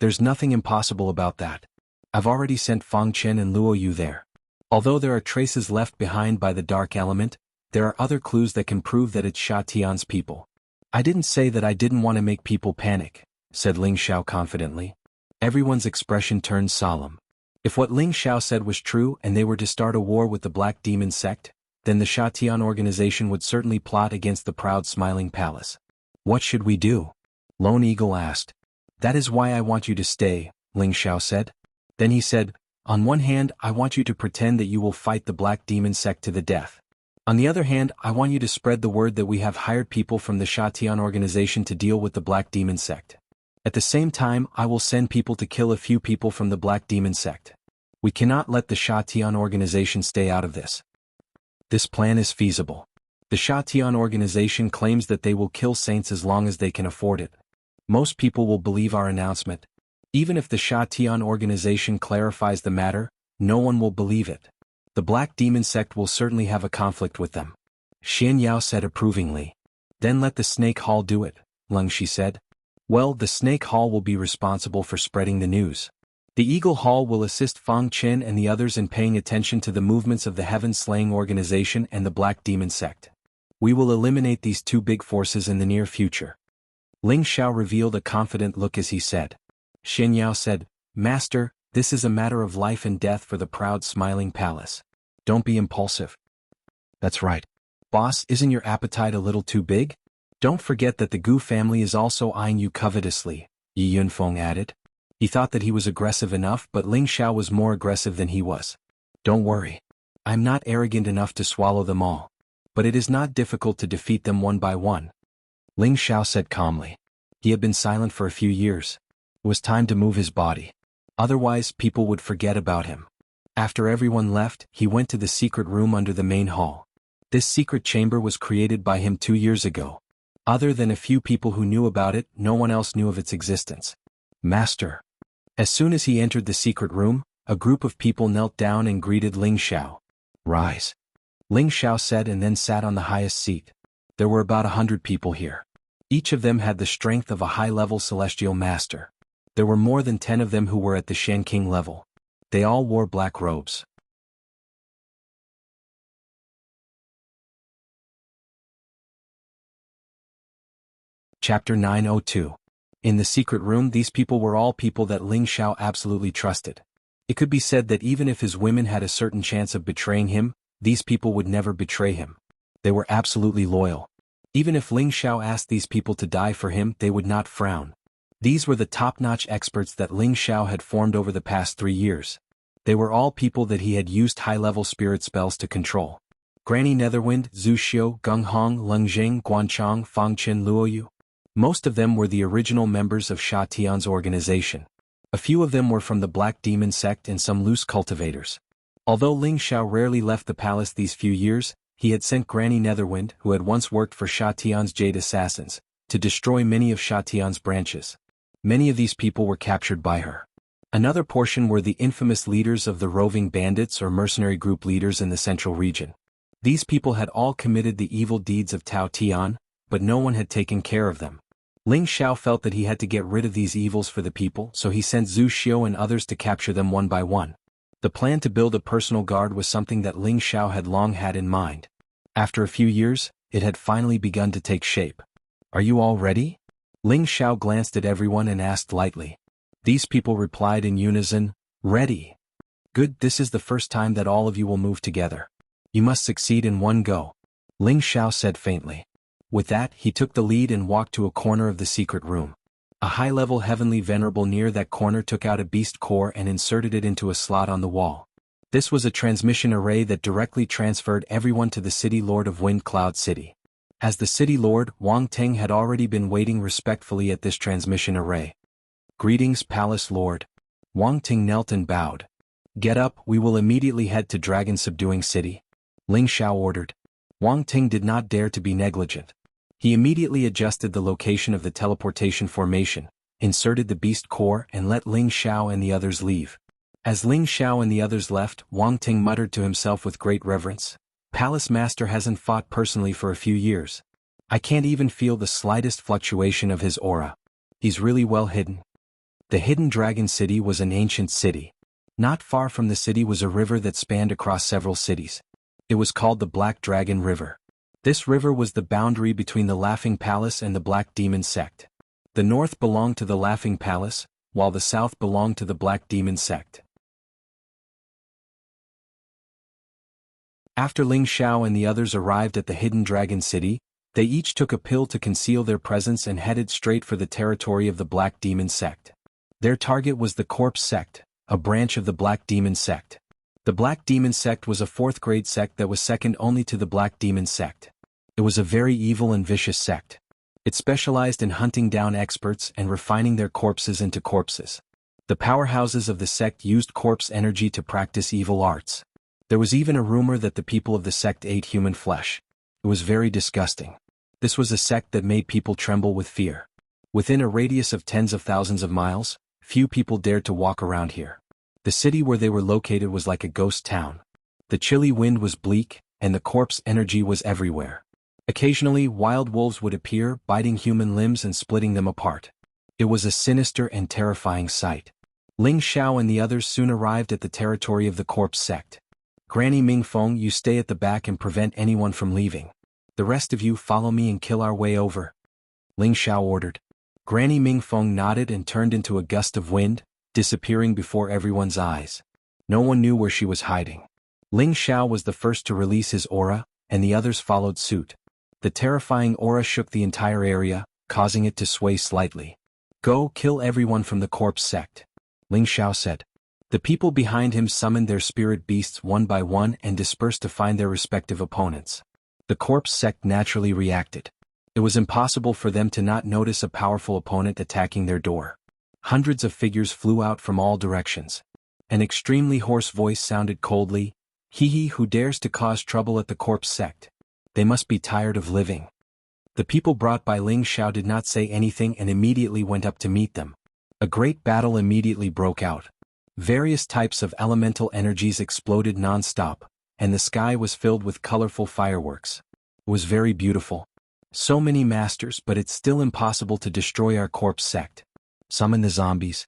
There's nothing impossible about that. I've already sent Fang Chen and Luo Yu there. Although there are traces left behind by the dark element, there are other clues that can prove that it's Sha Tian's people. I didn't say that I didn't want to make people panic, said Ling Xiao confidently. Everyone's expression turned solemn. If what Ling Xiao said was true and they were to start a war with the Black Demon sect, then the Sha Tian organization would certainly plot against the proud smiling palace. What should we do? Lone Eagle asked. That is why I want you to stay, Ling Xiao said. Then he said, on one hand, I want you to pretend that you will fight the Black Demon sect to the death. On the other hand, I want you to spread the word that we have hired people from the Sha Tian organization to deal with the Black Demon sect. At the same time, I will send people to kill a few people from the Black Demon sect. We cannot let the Sha Tian organization stay out of this. This plan is feasible. The Sha Tian organization claims that they will kill saints as long as they can afford it. Most people will believe our announcement. Even if the Sha Tian organization clarifies the matter, no one will believe it. The Black Demon sect will certainly have a conflict with them. Xian Yao said approvingly. Then let the Snake Hall do it, Leng Shi said. Well, the Snake Hall will be responsible for spreading the news. The Eagle Hall will assist Fang Chen and the others in paying attention to the movements of the Heaven Slaying organization and the Black Demon sect. We will eliminate these two big forces in the near future. Ling Xiao revealed a confident look as he said. Xian Yao said, Master, this is a matter of life and death for the proud smiling palace. Don't be impulsive. That's right. Boss, isn't your appetite a little too big? Don't forget that the Gu family is also eyeing you covetously, Yi Yunfeng added. He thought that he was aggressive enough, but Ling Xiao was more aggressive than he was. Don't worry. I'm not arrogant enough to swallow them all. But it is not difficult to defeat them one by one. Ling Xiao said calmly. He had been silent for a few years. It was time to move his body. Otherwise, people would forget about him. After everyone left, he went to the secret room under the main hall. This secret chamber was created by him 2 years ago. Other than a few people who knew about it, no one else knew of its existence. Master. As soon as he entered the secret room, a group of people knelt down and greeted Ling Xiao. Rise. Ling Xiao said and then sat on the highest seat. There were about 100 people here. Each of them had the strength of a high-level celestial master. There were more than 10 of them who were at the Shen King level. They all wore black robes. Chapter 902. In the secret room, these people were all people that Ling Xiao absolutely trusted. It could be said that even if his women had a certain chance of betraying him, these people would never betray him. They were absolutely loyal. Even if Ling Xiao asked these people to die for him, they would not frown. These were the top-notch experts that Ling Xiao had formed over the past 3 years. They were all people that he had used high-level spirit spells to control. Granny Netherwind, Zhu Xiu, Gung Hong, Leng Jing, Guanchang, Fangchen Luoyu. Most of them were the original members of Sha Tian's organization. A few of them were from the Black Demon sect and some loose cultivators. Although Ling Xiao rarely left the palace these few years, he had sent Granny Netherwind, who had once worked for Sha Tian's Jade Assassins, to destroy many of Sha Tian's branches. Many of these people were captured by her. Another portion were the infamous leaders of the roving bandits or mercenary group leaders in the central region. These people had all committed the evil deeds of Tao Tian, but no one had taken care of them. Ling Xiao felt that he had to get rid of these evils for the people, so he sent Zhu Xiu and others to capture them one by one. The plan to build a personal guard was something that Ling Xiao had long had in mind. After a few years, it had finally begun to take shape. "Are you all ready?" Ling Xiao glanced at everyone and asked lightly. These people replied in unison, "Ready." "Good, this is the first time that all of you will move together. You must succeed in one go," Ling Xiao said faintly. With that, he took the lead and walked to a corner of the secret room. A high-level heavenly venerable near that corner took out a beast core and inserted it into a slot on the wall. This was a transmission array that directly transferred everyone to the City Lord of Wind Cloud City. As the City Lord, Wang Ting had already been waiting respectfully at this transmission array. "Greetings, Palace Lord." Wang Ting knelt and bowed. "Get up, we will immediately head to Dragon Subduing City," Ling Xiao ordered. Wang Ting did not dare to be negligent. He immediately adjusted the location of the teleportation formation, inserted the beast core and let Ling Xiao and the others leave. As Ling Xiao and the others left, Wang Ting muttered to himself with great reverence, "Palace Master hasn't fought personally for a few years. I can't even feel the slightest fluctuation of his aura. He's really well hidden." The Hidden Dragon City was an ancient city. Not far from the city was a river that spanned across several cities. It was called the Black Dragon River. This river was the boundary between the Laughing Palace and the Black Demon sect. The north belonged to the Laughing Palace, while the south belonged to the Black Demon sect. After Ling Xiao and the others arrived at the Hidden Dragon City, they each took a pill to conceal their presence and headed straight for the territory of the Black Demon sect. Their target was the Corpse sect, a branch of the Black Demon sect. The Black Demon sect was a fourth-grade sect that was second only to the Black Demon sect. It was a very evil and vicious sect. It specialized in hunting down experts and refining their corpses into corpses. The powerhouses of the sect used corpse energy to practice evil arts. There was even a rumor that the people of the sect ate human flesh. It was very disgusting. This was a sect that made people tremble with fear. Within a radius of tens of thousands of miles, few people dared to walk around here. The city where they were located was like a ghost town. The chilly wind was bleak, and the corpse energy was everywhere. Occasionally, wild wolves would appear, biting human limbs and splitting them apart. It was a sinister and terrifying sight. Ling Xiao and the others soon arrived at the territory of the Corpse sect. "Granny Mingfeng, you stay at the back and prevent anyone from leaving. The rest of you follow me and kill our way over," Ling Xiao ordered. Granny Mingfeng nodded and turned into a gust of wind, disappearing before everyone's eyes. No one knew where she was hiding. Ling Xiao was the first to release his aura, and the others followed suit. The terrifying aura shook the entire area, causing it to sway slightly. "Go kill everyone from the Corpse sect," Ling Xiao said. The people behind him summoned their spirit beasts one by one and dispersed to find their respective opponents. The Corpse sect naturally reacted. It was impossible for them to not notice a powerful opponent attacking their door. Hundreds of figures flew out from all directions. An extremely hoarse voice sounded coldly, "He who dares to cause trouble at the Corpse sect. They must be tired of living." The people brought by Ling Xiao did not say anything and immediately went up to meet them. A great battle immediately broke out. Various types of elemental energies exploded non-stop, and the sky was filled with colorful fireworks. It was very beautiful. So many masters, but it's still impossible to destroy our Corpse sect. Summon the zombies.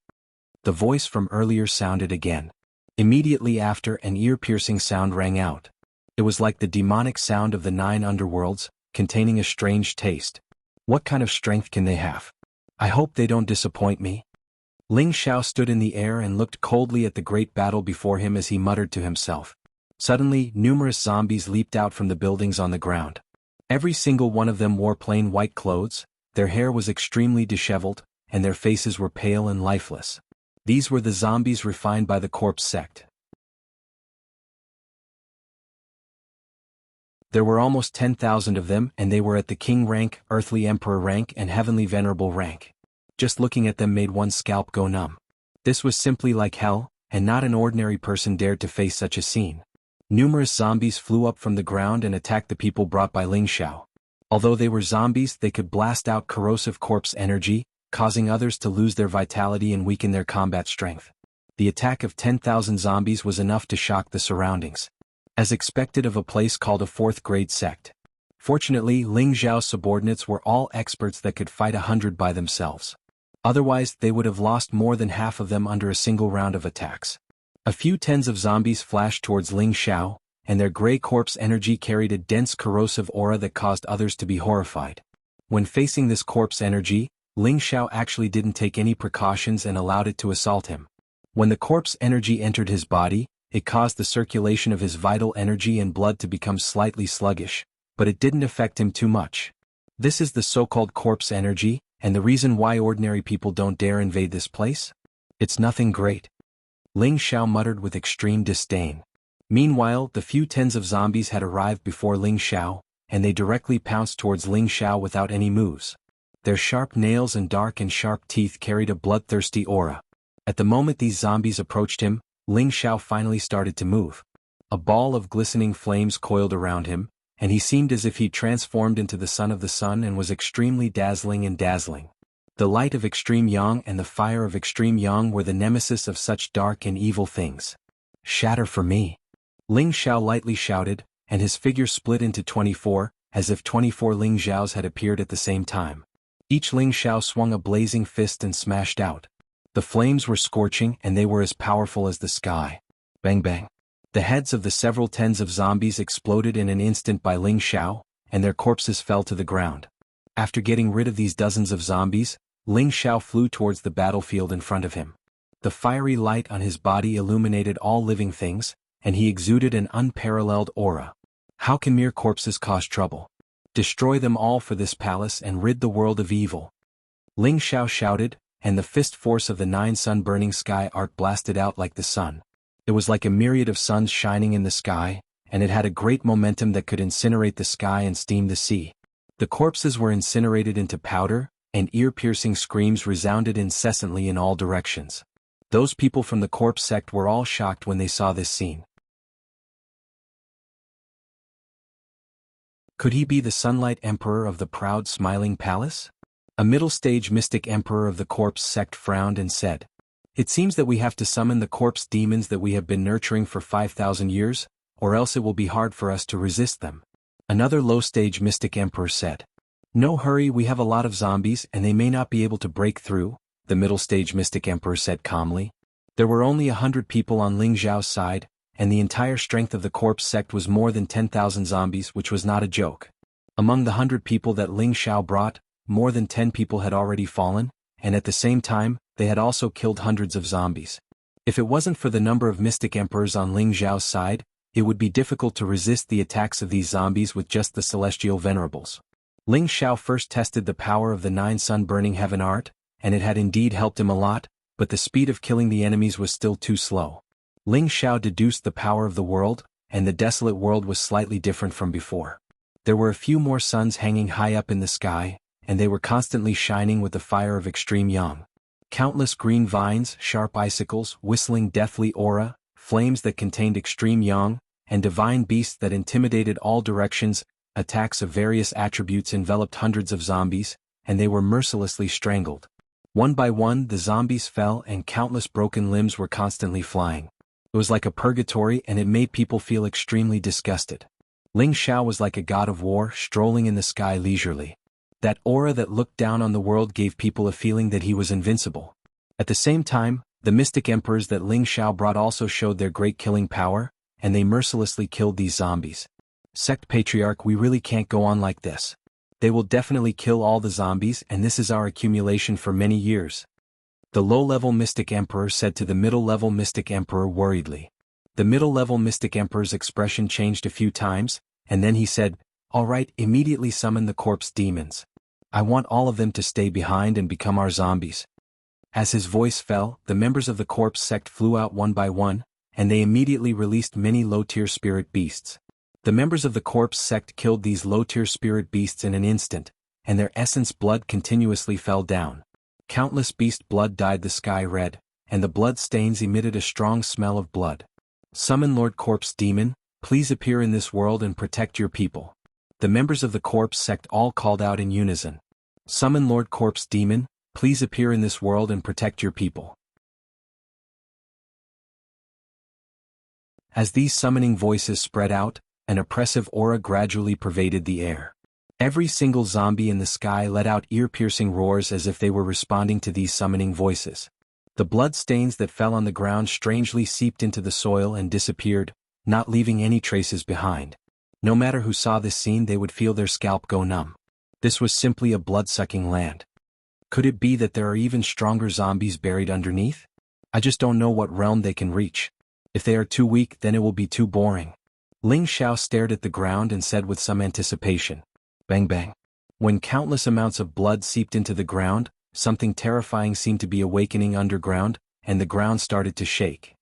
The voice from earlier sounded again. Immediately after, an ear-piercing sound rang out. It was like the demonic sound of the 9 underworlds, containing a strange taste. What kind of strength can they have? I hope they don't disappoint me. Ling Xiao stood in the air and looked coldly at the great battle before him as he muttered to himself. Suddenly, numerous zombies leaped out from the buildings on the ground. Every single one of them wore plain white clothes, their hair was extremely disheveled, and their faces were pale and lifeless. These were the zombies refined by the Corpse sect. There were almost 10,000 of them, and they were at the king rank, earthly emperor rank, and heavenly venerable rank. Just looking at them made one's scalp go numb. This was simply like hell, and not an ordinary person dared to face such a scene. Numerous zombies flew up from the ground and attacked the people brought by Ling Xiao. Although they were zombies, they could blast out corrosive corpse energy, causing others to lose their vitality and weaken their combat strength. The attack of 10,000 zombies was enough to shock the surroundings, as expected of a place called a fourth-grade sect. Fortunately, Ling Xiao's subordinates were all experts that could fight 100 by themselves. Otherwise, they would have lost more than half of them under a single round of attacks. A few tens of zombies flashed towards Ling Xiao, and their gray corpse energy carried a dense corrosive aura that caused others to be horrified. When facing this corpse energy, Ling Xiao actually didn't take any precautions and allowed it to assault him. When the corpse energy entered his body, it caused the circulation of his vital energy and blood to become slightly sluggish, but it didn't affect him too much. This is the so-called corpse energy, and the reason why ordinary people don't dare invade this place? It's nothing great. Ling Xiao muttered with extreme disdain. Meanwhile, the few tens of zombies had arrived before Ling Xiao, and they directly pounced towards Ling Xiao without any moves. Their sharp nails and dark and sharp teeth carried a bloodthirsty aura. At the moment these zombies approached him, Ling Xiao finally started to move. A ball of glistening flames coiled around him, and he seemed as if he transformed into the son of the sun and was extremely dazzling and dazzling. The light of extreme yang and the fire of extreme yang were the nemesis of such dark and evil things. Shatter for me. Ling Xiao lightly shouted, and his figure split into 24, as if 24 Ling Xiaos had appeared at the same time. Each Ling Xiao swung a blazing fist and smashed out. The flames were scorching and they were as powerful as the sky. Bang bang. The heads of the several tens of zombies exploded in an instant by Ling Xiao, and their corpses fell to the ground. After getting rid of these dozens of zombies, Ling Xiao flew towards the battlefield in front of him. The fiery light on his body illuminated all living things, and he exuded an unparalleled aura. How can mere corpses cause trouble? Destroy them all for this palace and rid the world of evil. Ling Xiao shouted, and the fist force of the 9 sun-burning sky arc blasted out like the sun. It was like a myriad of suns shining in the sky, and it had a great momentum that could incinerate the sky and steam the sea. The corpses were incinerated into powder, and ear-piercing screams resounded incessantly in all directions. Those people from the corpse sect were all shocked when they saw this scene. Could he be the Sunlight Emperor of the proud smiling palace? A middle-stage mystic emperor of the corpse sect frowned and said, "It seems that we have to summon the corpse demons that we have been nurturing for 5,000 years, or else it will be hard for us to resist them." Another low-stage mystic emperor said, "No hurry, we have a lot of zombies and they may not be able to break through," the middle-stage mystic emperor said calmly. There were only 100 people on Ling Xiao's side, and the entire strength of the corpse sect was more than 10,000 zombies, which was not a joke. Among the 100 people that Ling Xiao brought, more than 10 people had already fallen, and at the same time, they had also killed hundreds of zombies. If it wasn't for the number of mystic emperors on Ling Xiao's side, it would be difficult to resist the attacks of these zombies with just the celestial venerables. Ling Xiao first tested the power of the 9 sun-burning heaven art, and it had indeed helped him a lot, but the speed of killing the enemies was still too slow. Ling Xiao deduced the power of the world, and the desolate world was slightly different from before. There were a few more suns hanging high up in the sky, and they were constantly shining with the fire of extreme yang. Countless green vines, sharp icicles, whistling deathly aura, flames that contained extreme yang, and divine beasts that intimidated all directions, attacks of various attributes enveloped hundreds of zombies, and they were mercilessly strangled. One by one the zombies fell and countless broken limbs were constantly flying. It was like a purgatory and it made people feel extremely disgusted. Ling Xiao was like a god of war strolling in the sky leisurely. That aura that looked down on the world gave people a feeling that he was invincible. At the same time, the mystic emperors that Ling Xiao brought also showed their great killing power, and they mercilessly killed these zombies. Sect Patriarch, we really can't go on like this. They will definitely kill all the zombies, and this is our accumulation for many years. The low-level mystic emperor said to the middle-level mystic emperor worriedly. The middle-level mystic emperor's expression changed a few times, and then he said, "All right, immediately summon the corpse demons. I want all of them to stay behind and become our zombies." As his voice fell, the members of the corpse sect flew out one by one, and they immediately released many low-tier spirit beasts. The members of the corpse sect killed these low-tier spirit beasts in an instant, and their essence blood continuously fell down. Countless beast blood dyed the sky red, and the blood stains emitted a strong smell of blood. Summon Lord Corpse Demon, please appear in this world and protect your people. The members of the corpse sect all called out in unison. Summon Lord Corpse Demon, please appear in this world and protect your people. As these summoning voices spread out, an oppressive aura gradually pervaded the air. Every single zombie in the sky let out ear-piercing roars as if they were responding to these summoning voices. The blood stains that fell on the ground strangely seeped into the soil and disappeared, not leaving any traces behind. No matter who saw this scene, they would feel their scalp go numb. This was simply a blood-sucking land. Could it be that there are even stronger zombies buried underneath? I just don't know what realm they can reach. If they are too weak, then it will be too boring. Ling Xiao stared at the ground and said with some anticipation, "Bang bang." When countless amounts of blood seeped into the ground, something terrifying seemed to be awakening underground, and the ground started to shake.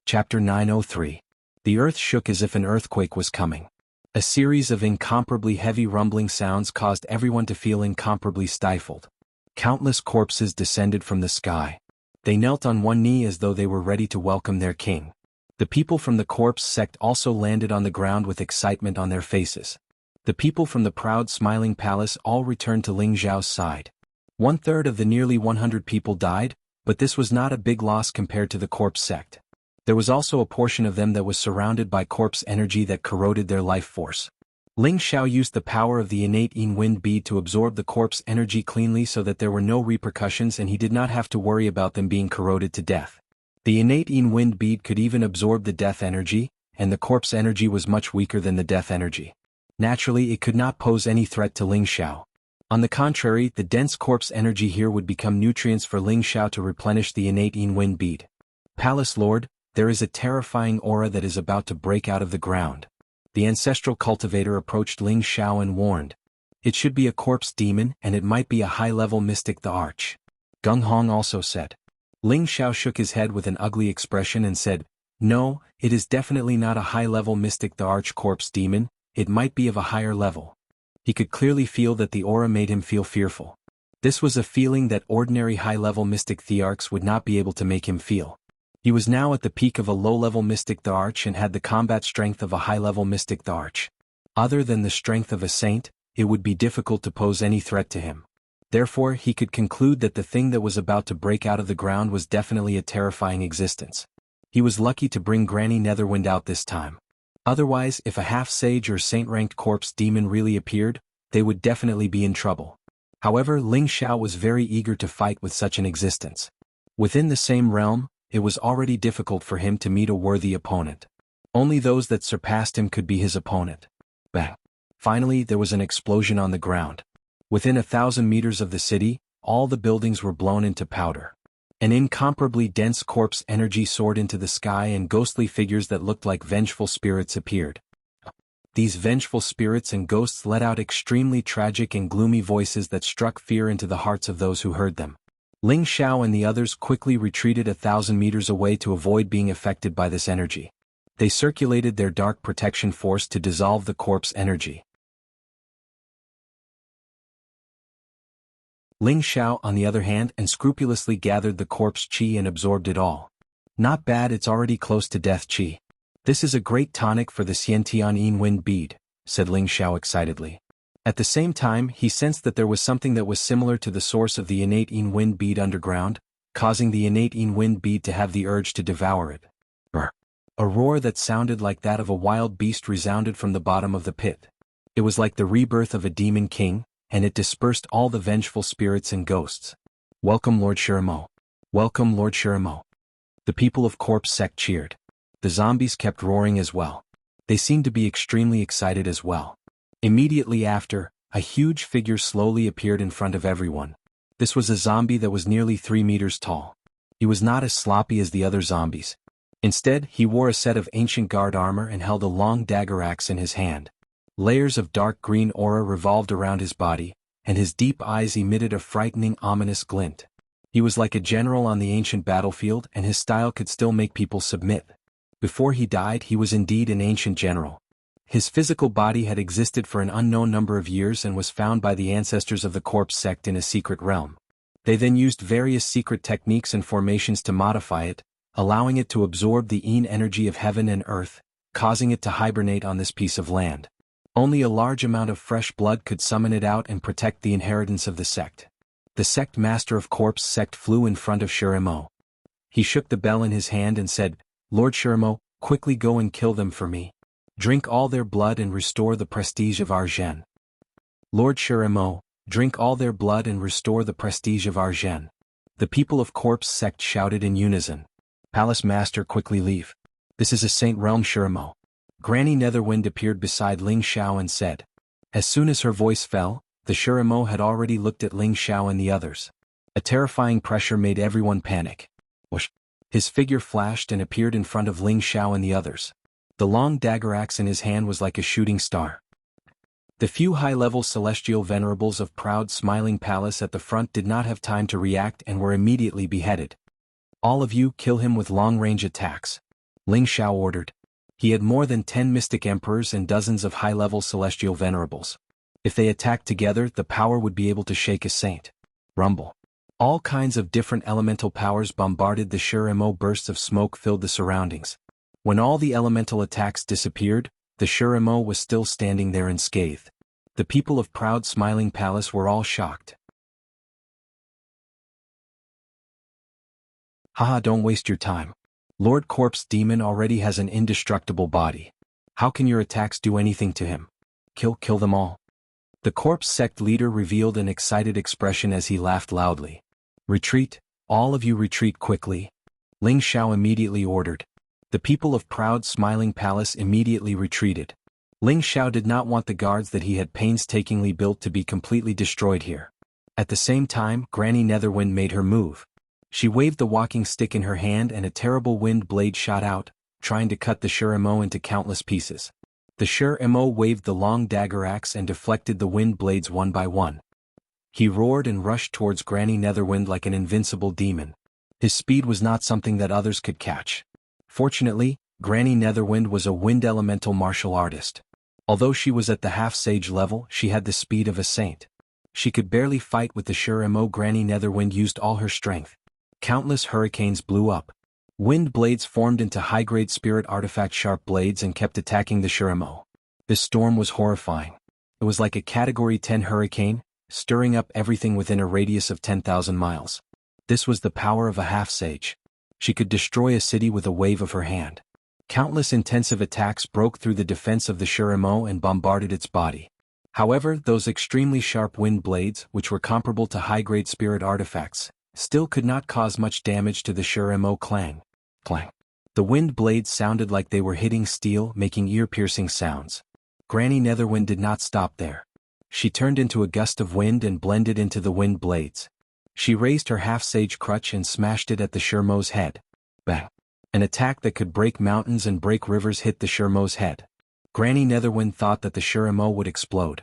Chapter 903. The earth shook as if an earthquake was coming. A series of incomparably heavy rumbling sounds caused everyone to feel incomparably stifled. Countless corpses descended from the sky. They knelt on one knee as though they were ready to welcome their king. The people from the corpse sect also landed on the ground with excitement on their faces. The people from the proud smiling palace all returned to Ling Xiao's side. 1/3 of the nearly 100 people died, but this was not a big loss compared to the corpse sect. There was also a portion of them that was surrounded by corpse energy that corroded their life force. Ling Xiao used the power of the innate Yin Wind bead to absorb the corpse energy cleanly so that there were no repercussions and he did not have to worry about them being corroded to death. The innate Yin Wind bead could even absorb the death energy, and the corpse energy was much weaker than the death energy. Naturally, it could not pose any threat to Ling Xiao. On the contrary, the dense corpse energy here would become nutrients for Ling Xiao to replenish the innate Yin Wind bead. Palace Lord, there is a terrifying aura that is about to break out of the ground. The ancestral cultivator approached Ling Xiao and warned. It should be a corpse demon and it might be a high-level mystic the Arch. Gung Hong also said. Ling Xiao shook his head with an ugly expression and said, "No, it is definitely not a high-level mystic the Arch corpse demon, it might be of a higher level." He could clearly feel that the aura made him feel fearful. This was a feeling that ordinary high-level mystic Thearchs would not be able to make him feel. He was now at the peak of a low-level mystic the Arch and had the combat strength of a high-level mystic the Arch. Other than the strength of a saint, it would be difficult to pose any threat to him. Therefore, he could conclude that the thing that was about to break out of the ground was definitely a terrifying existence. He was lucky to bring Granny Netherwind out this time. Otherwise, if a half-sage or saint-ranked corpse demon really appeared, they would definitely be in trouble. However, Ling Xiao was very eager to fight with such an existence. Within the same realm, it was already difficult for him to meet a worthy opponent. Only those that surpassed him could be his opponent. Bang! Finally, there was an explosion on the ground. Within 1,000 meters of the city, all the buildings were blown into powder. An incomparably dense corpse energy soared into the sky and ghostly figures that looked like vengeful spirits appeared. These vengeful spirits and ghosts let out extremely tragic and gloomy voices that struck fear into the hearts of those who heard them. Ling Xiao and the others quickly retreated 1,000 meters away to avoid being affected by this energy. They circulated their dark protection force to dissolve the corpse energy. Ling Xiao, on the other hand, unscrupulously gathered the corpse qi and absorbed it all. Not bad, it's already close to death qi. This is a great tonic for the Xiantian Yin Wind bead, said Ling Xiao excitedly. At the same time, he sensed that there was something that was similar to the source of the innate Yin Wind bead underground, causing the innate Yin Wind bead to have the urge to devour it. A roar that sounded like that of a wild beast resounded from the bottom of the pit. It was like the rebirth of a demon king, and it dispersed all the vengeful spirits and ghosts. "Welcome, Lord Shiramo. Welcome, Lord Shiramo." The people of Corpse Sect cheered. The zombies kept roaring as well. They seemed to be extremely excited as well. Immediately after, a huge figure slowly appeared in front of everyone. This was a zombie that was nearly 3 meters tall. He was not as sloppy as the other zombies. Instead, he wore a set of ancient guard armor and held a long dagger axe in his hand. Layers of dark green aura revolved around his body, and his deep eyes emitted a frightening, ominous glint. He was like a general on the ancient battlefield, and his style could still make people submit. Before he died, he was indeed an ancient general. His physical body had existed for an unknown number of years and was found by the ancestors of the corpse sect in a secret realm. They then used various secret techniques and formations to modify it, allowing it to absorb the yin energy of heaven and earth, causing it to hibernate on this piece of land. Only a large amount of fresh blood could summon it out and protect the inheritance of the sect. The sect master of corpse sect flew in front of Shirimo. He shook the bell in his hand and said, "Lord Shirimo, quickly go and kill them for me. Drink all their blood and restore the prestige of Argen." Lord Shirimo, drink all their blood and restore the prestige of Argen. The people of corpse sect shouted in unison. Palace master, quickly leave. This is a saint realm, Shirimo. Granny Netherwind appeared beside Ling Xiao and said. As soon as her voice fell, the Shirimo had already looked at Ling Xiao and the others. A terrifying pressure made everyone panic. Whoosh! His figure flashed and appeared in front of Ling Xiao and the others. The long dagger axe in his hand was like a shooting star. The few high-level celestial venerables of proud smiling palace at the front did not have time to react and were immediately beheaded. All of you kill him with long-range attacks. Ling Xiao ordered. He had more than 10 mystic emperors and dozens of high-level celestial venerables. If they attacked together, the power would be able to shake a saint. Rumble. All kinds of different elemental powers bombarded the Shirimo. Bursts of smoke filled the surroundings. When all the elemental attacks disappeared, the Shirimo was still standing there unscathed. The people of proud smiling palace were all shocked. Haha, don't waste your time. Lord Corpse Demon already has an indestructible body. How can your attacks do anything to him? Kill them all. The corpse sect leader revealed an excited expression as he laughed loudly. Retreat, all of you retreat quickly. Ling Xiao immediately ordered. The people of proud smiling palace immediately retreated. Ling Xiao did not want the guards that he had painstakingly built to be completely destroyed here. At the same time, Granny Netherwind made her move. She waved the walking stick in her hand and a terrible wind blade shot out, trying to cut the Shirimo into countless pieces. The Shirimo waved the long dagger axe and deflected the wind blades one by one. He roared and rushed towards Granny Netherwind like an invincible demon. His speed was not something that others could catch. Fortunately, Granny Netherwind was a wind elemental martial artist. Although she was at the half-sage level, she had the speed of a saint. She could barely fight with the Shirimo. Granny Netherwind used all her strength. Countless hurricanes blew up. Wind blades formed into high-grade spirit artifact sharp blades and kept attacking the Shirimo. This storm was horrifying. It was like a Category 10 hurricane, stirring up everything within a radius of 10,000 miles. This was the power of a half-sage. She could destroy a city with a wave of her hand. Countless intensive attacks broke through the defense of the Shirimo and bombarded its body. However, those extremely sharp wind blades, which were comparable to high-grade spirit artifacts, still could not cause much damage to the Shirimo. Clang. Clang. The wind blades sounded like they were hitting steel, making ear-piercing sounds. Granny Netherwind did not stop there. She turned into a gust of wind and blended into the wind blades. She raised her half-sage crutch and smashed it at the Shirimo's head. Bang. An attack that could break mountains and break rivers hit the Shirimo's head. Granny Netherwind thought that the Shirimo would explode.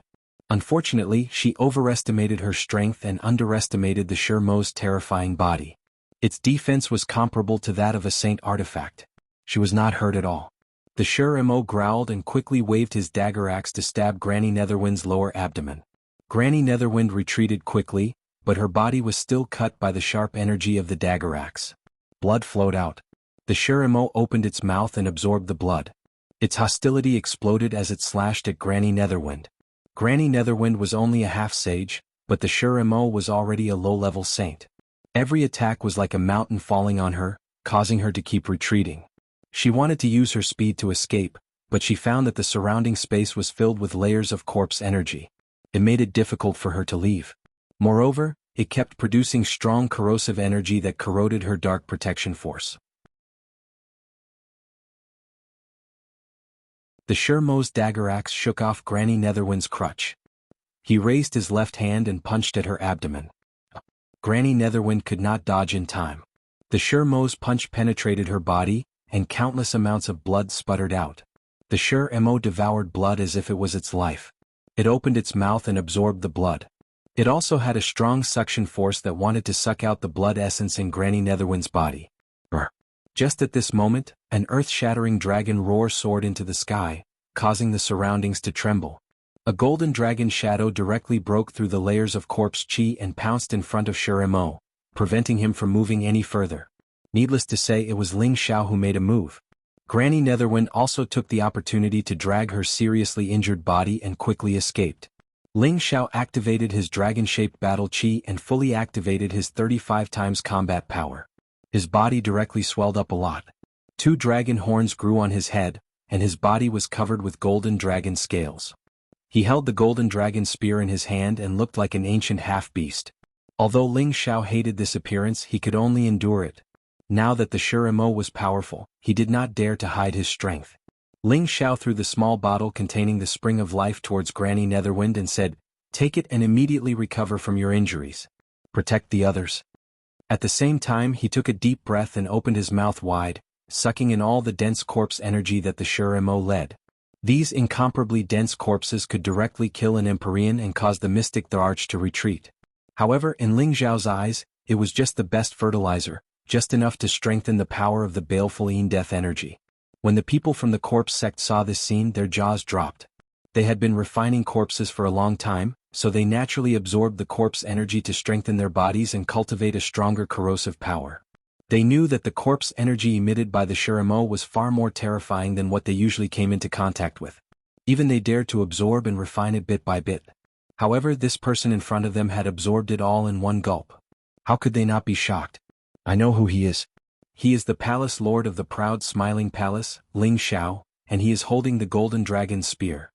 Unfortunately, she overestimated her strength and underestimated the Shirimo's terrifying body. Its defense was comparable to that of a saint artifact. She was not hurt at all. The Shirimo growled and quickly waved his dagger axe to stab Granny Netherwind's lower abdomen. Granny Netherwind retreated quickly, but her body was still cut by the sharp energy of the dagger axe. Blood flowed out. The Shirimo opened its mouth and absorbed the blood. Its hostility exploded as it slashed at Granny Netherwind. Granny Netherwind was only a half-sage, but the Shirimo was already a low-level saint. Every attack was like a mountain falling on her, causing her to keep retreating. She wanted to use her speed to escape, but she found that the surrounding space was filled with layers of corpse energy. It made it difficult for her to leave. Moreover, it kept producing strong corrosive energy that corroded her dark protection force. The Shirimo's dagger axe shook off Granny Netherwind's crutch. He raised his left hand and punched at her abdomen. Granny Netherwind could not dodge in time. The Shirimo's punch penetrated her body, and countless amounts of blood sputtered out. The Shirimo devoured blood as if it was its life. It opened its mouth and absorbed the blood. It also had a strong suction force that wanted to suck out the blood essence in Granny Netherwind's body. Just at this moment, an earth-shattering dragon roar soared into the sky, causing the surroundings to tremble. A golden dragon shadow directly broke through the layers of corpse chi and pounced in front of Shiremo, preventing him from moving any further. Needless to say, it was Ling Xiao who made a move. Granny Netherwind also took the opportunity to drag her seriously injured body and quickly escaped. Ling Xiao activated his dragon-shaped battle chi and fully activated his 35 times combat power. His body directly swelled up a lot. 2 dragon horns grew on his head, and his body was covered with golden dragon scales. He held the golden dragon spear in his hand and looked like an ancient half-beast. Although Ling Xiao hated this appearance, he could only endure it. Now that the Shiremo was powerful, he did not dare to hide his strength. Ling Xiao threw the small bottle containing the spring of life towards Granny Netherwind and said, "Take it and immediately recover from your injuries. Protect the others." At the same time, he took a deep breath and opened his mouth wide, sucking in all the dense corpse energy that the Shiremo led. These incomparably dense corpses could directly kill an Empyrean and cause the mystic the Arch to retreat. However, in Ling Xiao's eyes, it was just the best fertilizer, just enough to strengthen the power of the baleful death energy. When the people from the corpse sect saw this scene, their jaws dropped. They had been refining corpses for a long time, so they naturally absorbed the corpse energy to strengthen their bodies and cultivate a stronger corrosive power. They knew that the corpse energy emitted by the Shiremo was far more terrifying than what they usually came into contact with. Even they dared to absorb and refine it bit by bit. However, this person in front of them had absorbed it all in one gulp. How could they not be shocked? I know who he is. He is the palace lord of the proud smiling palace, Ling Xiao, and he is holding the golden dragon spear.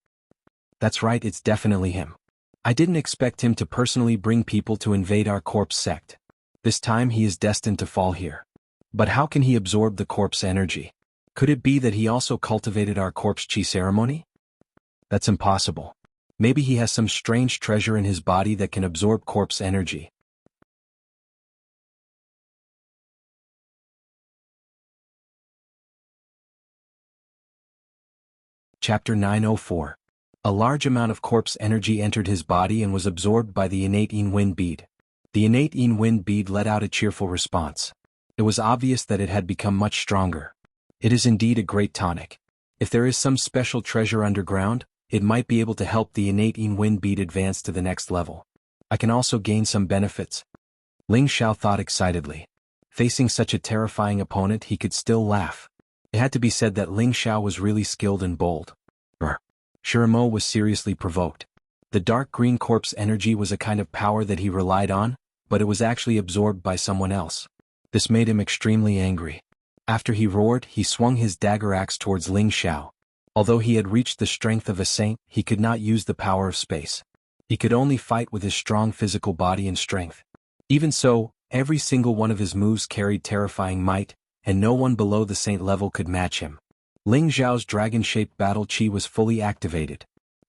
That's right, it's definitely him. I didn't expect him to personally bring people to invade our corpse sect. This time he is destined to fall here. But how can he absorb the corpse energy? Could it be that he also cultivated our corpse chi ceremony? That's impossible. Maybe he has some strange treasure in his body that can absorb corpse energy. Chapter 904. A large amount of corpse energy entered his body and was absorbed by the innate Yin wind bead. The innate Yin wind bead let out a cheerful response. It was obvious that it had become much stronger. It is indeed a great tonic. If there is some special treasure underground, it might be able to help the innate Yin wind bead advance to the next level. I can also gain some benefits. Ling Xiao thought excitedly. Facing such a terrifying opponent, he could still laugh. It had to be said that Ling Xiao was really skilled and bold. Shiremo was seriously provoked. The dark green corpse energy was a kind of power that he relied on, but it was actually absorbed by someone else. This made him extremely angry. After he roared, he swung his dagger axe towards Ling Xiao. Although he had reached the strength of a saint, he could not use the power of space. He could only fight with his strong physical body and strength. Even so, every single one of his moves carried terrifying might, and no one below the saint level could match him. Ling Xiao's dragon-shaped battle chi was fully activated.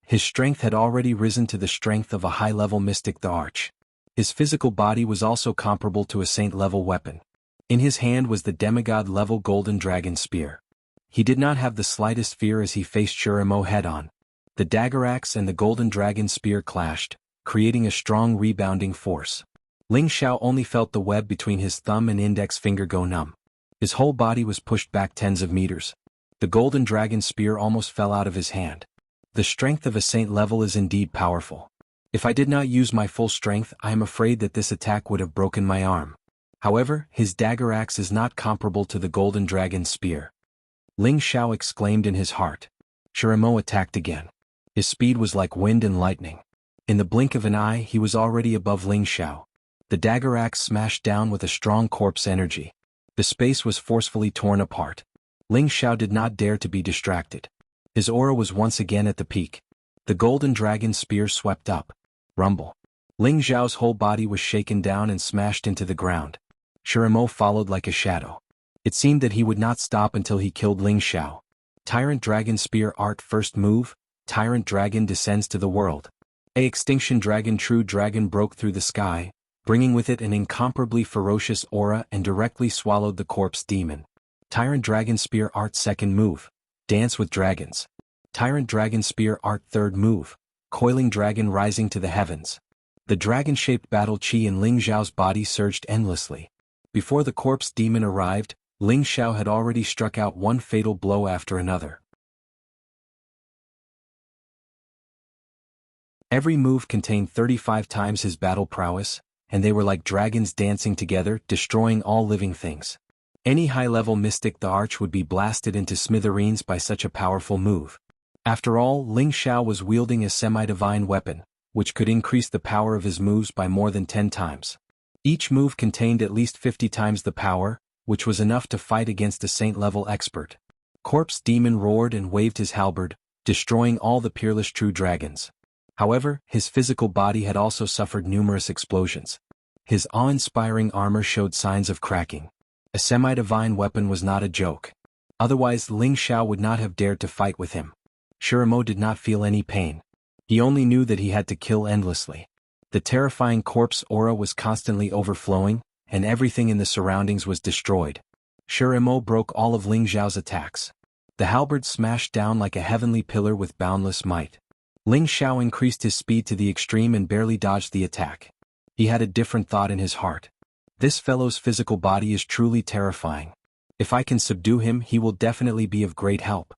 His strength had already risen to the strength of a high-level mystic the Arch. His physical body was also comparable to a saint-level weapon. In his hand was the demigod-level golden dragon spear. He did not have the slightest fear as he faced Shiremo head-on. The dagger axe and the golden dragon spear clashed, creating a strong rebounding force. Ling Xiao only felt the web between his thumb and index finger go numb. His whole body was pushed back tens of meters. The golden dragon spear almost fell out of his hand. The strength of a saint level is indeed powerful. If I did not use my full strength, I am afraid that this attack would have broken my arm. However, his dagger axe is not comparable to the golden dragon spear. Ling Xiao exclaimed in his heart. Shiremo attacked again. His speed was like wind and lightning. In the blink of an eye, he was already above Ling Xiao. The dagger axe smashed down with a strong corpse energy. The space was forcefully torn apart. Ling Xiao did not dare to be distracted. His aura was once again at the peak. The golden dragon spear swept up. Rumble. Ling Xiao's whole body was shaken down and smashed into the ground. Shiremo followed like a shadow. It seemed that he would not stop until he killed Ling Xiao. Tyrant Dragon Spear Art First Move, Tyrant Dragon descends to the world. A Extinction Dragon True Dragon broke through the sky, bringing with it an incomparably ferocious aura and directly swallowed the corpse demon. Tyrant Dragon Spear Art Second Move, Dance with Dragons. Tyrant Dragon Spear Art Third Move, Coiling Dragon Rising to the Heavens. The dragon-shaped battle chi in Ling Xiao's body surged endlessly. Before the corpse demon arrived, Ling Xiao had already struck out one fatal blow after another. Every move contained 35 times his battle prowess, and they were like dragons dancing together, destroying all living things. Any high-level mystic the Arch would be blasted into smithereens by such a powerful move. After all, Ling Xiao was wielding a semi-divine weapon, which could increase the power of his moves by more than 10 times. Each move contained at least 50 times the power, which was enough to fight against a saint-level expert. Corpse Demon roared and waved his halberd, destroying all the peerless true dragons. However, his physical body had also suffered numerous explosions. His awe-inspiring armor showed signs of cracking. A semi-divine weapon was not a joke. Otherwise, Ling Xiao would not have dared to fight with him. Shiramo did not feel any pain. He only knew that he had to kill endlessly. The terrifying corpse aura was constantly overflowing, and everything in the surroundings was destroyed. Shiramo broke all of Ling Xiao's attacks. The halberd smashed down like a heavenly pillar with boundless might. Ling Xiao increased his speed to the extreme and barely dodged the attack. He had a different thought in his heart. This fellow's physical body is truly terrifying. If I can subdue him, he will definitely be of great help.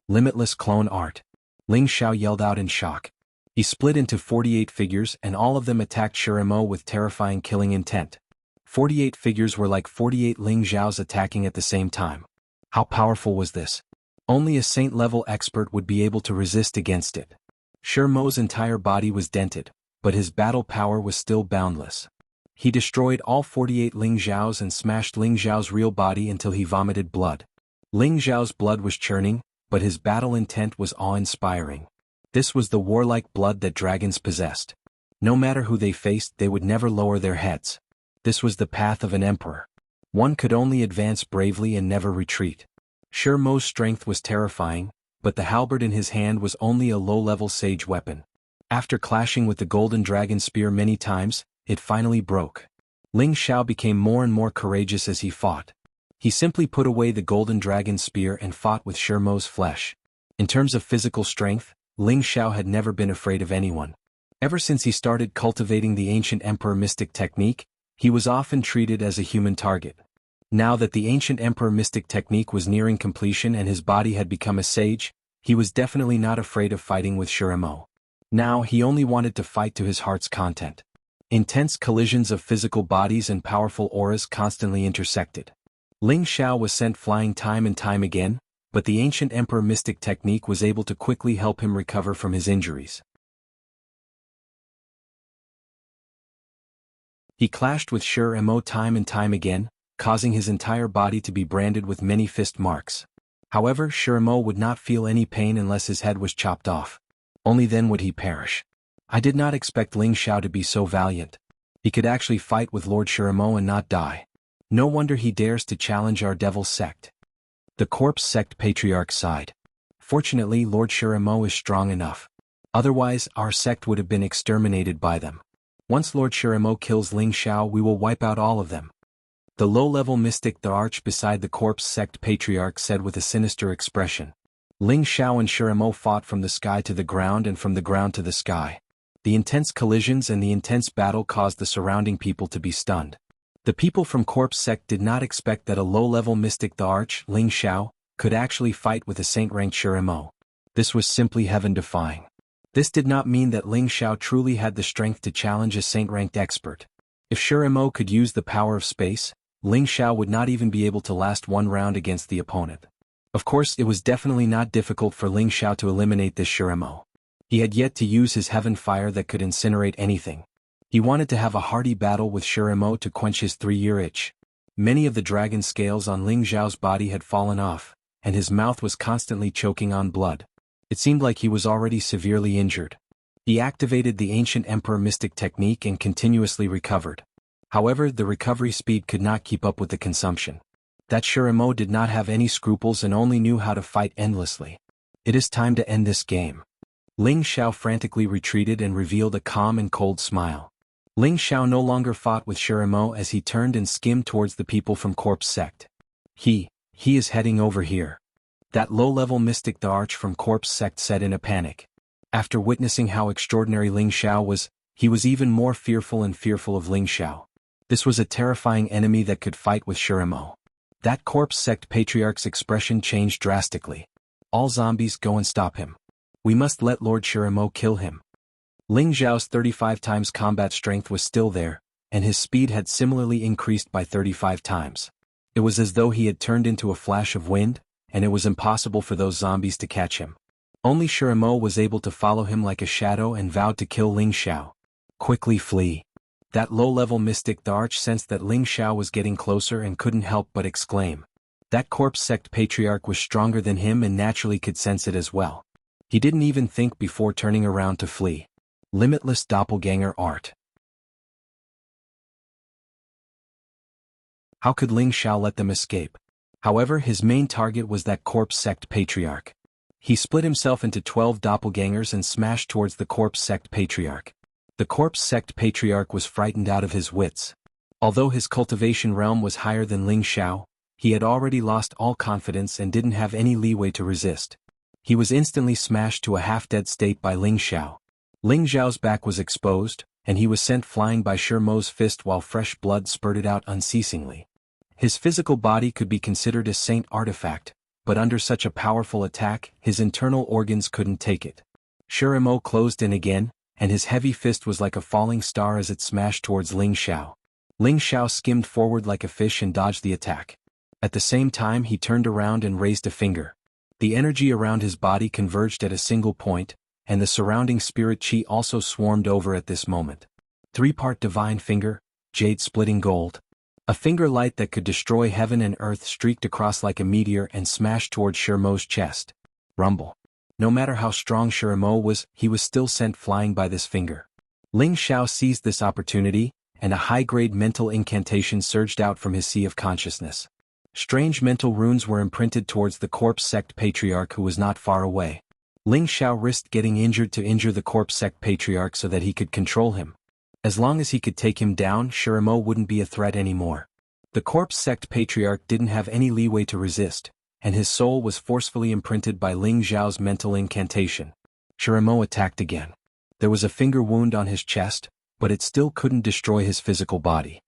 Limitless clone art. Ling Xiao yelled out in shock. He split into 48 figures and all of them attacked Shiramo with terrifying killing intent. 48 figures were like 48 Ling Xiaos attacking at the same time. How powerful was this? Only a saint-level expert would be able to resist against it. Shiramo's entire body was dented, but his battle power was still boundless. He destroyed all 48 Ling Xiaos and smashed Ling Xiao's real body until he vomited blood. Ling Xiao's blood was churning, but his battle intent was awe-inspiring. This was the warlike blood that dragons possessed. No matter who they faced, they would never lower their heads. This was the path of an emperor. One could only advance bravely and never retreat. Shiramo's strength was terrifying, but the halberd in his hand was only a low-level sage weapon. After clashing with the golden dragon spear many times, it finally broke. Ling Xiao became more and more courageous as he fought. He simply put away the golden dragon spear and fought with Shiramo's flesh. In terms of physical strength, Ling Xiao had never been afraid of anyone. Ever since he started cultivating the ancient emperor mystic technique, he was often treated as a human target. Now that the ancient emperor mystic technique was nearing completion and his body had become a sage, he was definitely not afraid of fighting with Shiramo. Now he only wanted to fight to his heart's content. Intense collisions of physical bodies and powerful auras constantly intersected. Ling Xiao was sent flying time and time again, but the ancient emperor mystic technique was able to quickly help him recover from his injuries. He clashed with Shiramo time and time again, causing his entire body to be branded with many fist marks. However, Shiramo would not feel any pain unless his head was chopped off. Only then would he perish. I did not expect Ling Xiao to be so valiant. He could actually fight with Lord Shiramo and not die. No wonder he dares to challenge our devil sect. The corpse sect patriarch sighed. Fortunately, Lord Shiramo is strong enough. Otherwise, our sect would have been exterminated by them. Once Lord Shiramo kills Ling Xiao, we will wipe out all of them. The low-level mystic the arch beside the corpse sect patriarch said with a sinister expression. Ling Xiao and Shiramo fought from the sky to the ground and from the ground to the sky. The intense collisions and the intense battle caused the surrounding people to be stunned. The people from corpse sect did not expect that a low-level mystic the arch, Ling Xiao, could actually fight with a saint-ranked Shiramo. This was simply heaven-defying. This did not mean that Ling Xiao truly had the strength to challenge a saint-ranked expert. If Shiramo could use the power of space, Ling Xiao would not even be able to last one round against the opponent. Of course, it was definitely not difficult for Ling Xiao to eliminate this Shiramo. He had yet to use his heaven fire that could incinerate anything. He wanted to have a hearty battle with Shiramo to quench his 3-year itch. Many of the dragon scales on Ling Xiao's body had fallen off, and his mouth was constantly choking on blood. It seemed like he was already severely injured. He activated the ancient emperor mystic technique and continuously recovered. However, the recovery speed could not keep up with the consumption. That Shiramo did not have any scruples and only knew how to fight endlessly. It is time to end this game. Ling Xiao frantically retreated and revealed a calm and cold smile. Ling Xiao no longer fought with Shiramo as he turned and skimmed towards the people from corpse sect. He is heading over here. That low-level mystic the arch from corpse sect said in a panic. After witnessing how extraordinary Ling Xiao was, He was even more fearful and fearful of Ling Xiao. This was a terrifying enemy that could fight with Shiramo. That corpse sect patriarch's expression changed drastically. All zombies, go and stop him. We must let Lord Shiramo kill him. Ling Xiao's 35 times combat strength was still there, and his speed had similarly increased by 35 times. It was as though he had turned into a flash of wind, and it was impossible for those zombies to catch him. Only Shiramo was able to follow him like a shadow and vowed to kill Ling Xiao. Quickly flee. That low-level mystic the Arch sensed that Ling Xiao was getting closer and couldn't help but exclaim. That corpse sect patriarch was stronger than him and naturally could sense it as well. He didn't even think before turning around to flee. Limitless doppelganger art. How could Ling Xiao let them escape? However, his main target was that corpse sect patriarch. He split himself into 12 doppelgangers and smashed towards the corpse sect patriarch. The corpse sect patriarch was frightened out of his wits. Although his cultivation realm was higher than Ling Xiao, he had already lost all confidence and didn't have any leeway to resist. He was instantly smashed to a half-dead state by Ling Xiao. Ling Xiao's back was exposed, and he was sent flying by Shirmo's fist while fresh blood spurted out unceasingly. His physical body could be considered a saint artifact, but under such a powerful attack, his internal organs couldn't take it. Shiramo closed in again, and his heavy fist was like a falling star as it smashed towards Ling Xiao. Ling Xiao skimmed forward like a fish and dodged the attack. At the same time he turned around and raised a finger. The energy around his body converged at a single point, and the surrounding spirit chi also swarmed over at this moment. 3-part divine finger, jade-splitting gold. A finger light that could destroy heaven and earth streaked across like a meteor and smashed towards Shiramo's chest. Rumble. No matter how strong Shiramo was, he was still sent flying by this finger. Ling Xiao seized this opportunity, and a high-grade mental incantation surged out from his sea of consciousness. Strange mental runes were imprinted towards the corpse sect patriarch who was not far away. Ling Xiao risked getting injured to injure the corpse sect patriarch so that he could control him. As long as he could take him down, Shiramo wouldn't be a threat anymore. The corpse sect patriarch didn't have any leeway to resist, and his soul was forcefully imprinted by Ling Xiao's mental incantation. Shiramo attacked again. There was a finger wound on his chest, but it still couldn't destroy his physical body.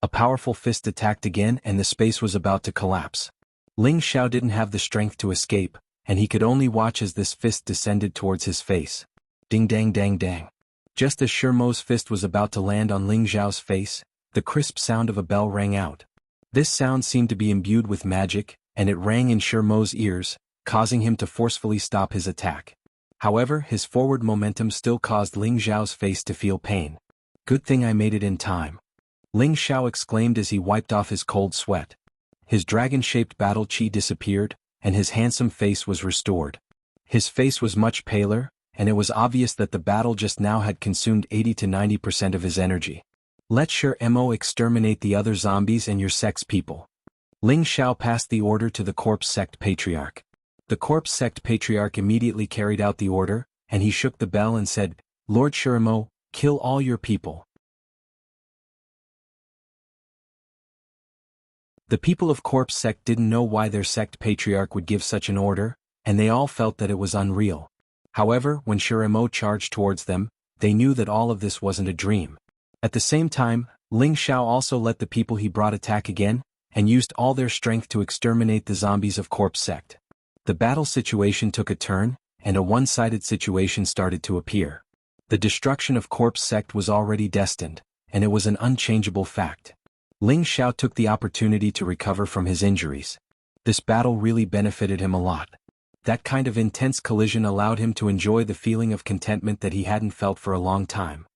A powerful fist attacked again and the space was about to collapse. Ling Xiao didn't have the strength to escape, and he could only watch as this fist descended towards his face. Ding dang dang dang. Just as Shirmo's fist was about to land on Ling Xiao's face, the crisp sound of a bell rang out. This sound seemed to be imbued with magic, and it rang in Shirmo's ears, causing him to forcefully stop his attack. However, his forward momentum still caused Ling Xiao's face to feel pain. Good thing I made it in time. Ling Xiao exclaimed as he wiped off his cold sweat. His dragon-shaped battle chi disappeared, and his handsome face was restored. His face was much paler, and it was obvious that the battle just now had consumed 80 to 90% of his energy. Let Shiramo exterminate the other zombies and your sect's people. Ling Xiao passed the order to the corpse sect patriarch. The corpse sect patriarch immediately carried out the order, and he shook the bell and said, Lord Shiramo, kill all your people. The people of corpse sect didn't know why their sect patriarch would give such an order, and they all felt that it was unreal. However, when Shiramo charged towards them, they knew that all of this wasn't a dream. At the same time, Ling Xiao also let the people he brought attack again, and used all their strength to exterminate the zombies of corpse sect. The battle situation took a turn, and a one-sided situation started to appear. The destruction of corpse sect was already destined, and it was an unchangeable fact. Ling Xiao took the opportunity to recover from his injuries. This battle really benefited him a lot. That kind of intense collision allowed him to enjoy the feeling of contentment that he hadn't felt for a long time.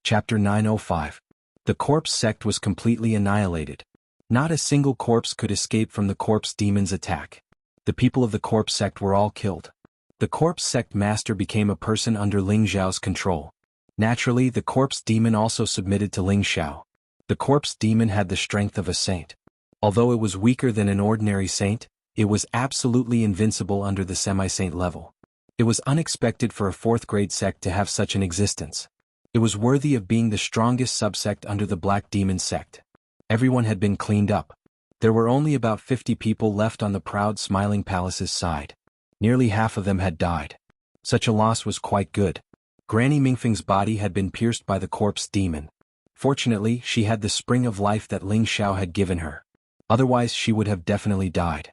Chapter 905. The corpse sect was completely annihilated. Not a single corpse could escape from the corpse demon's attack. The people of the corpse sect were all killed. The corpse sect master became a person under Ling Xiao's control. Naturally, the corpse demon also submitted to Ling Xiao. The corpse demon had the strength of a saint. Although it was weaker than an ordinary saint, it was absolutely invincible under the semi-saint level. It was unexpected for a 4th-grade sect to have such an existence. It was worthy of being the strongest subsect under the Black Demon sect. Everyone had been cleaned up. There were only about 50 people left on the proud smiling palace's side. Nearly half of them had died. Such a loss was quite good. Granny Mingfeng's body had been pierced by the corpse demon. Fortunately, she had the spring of life that Ling Xiao had given her. Otherwise she would have definitely died.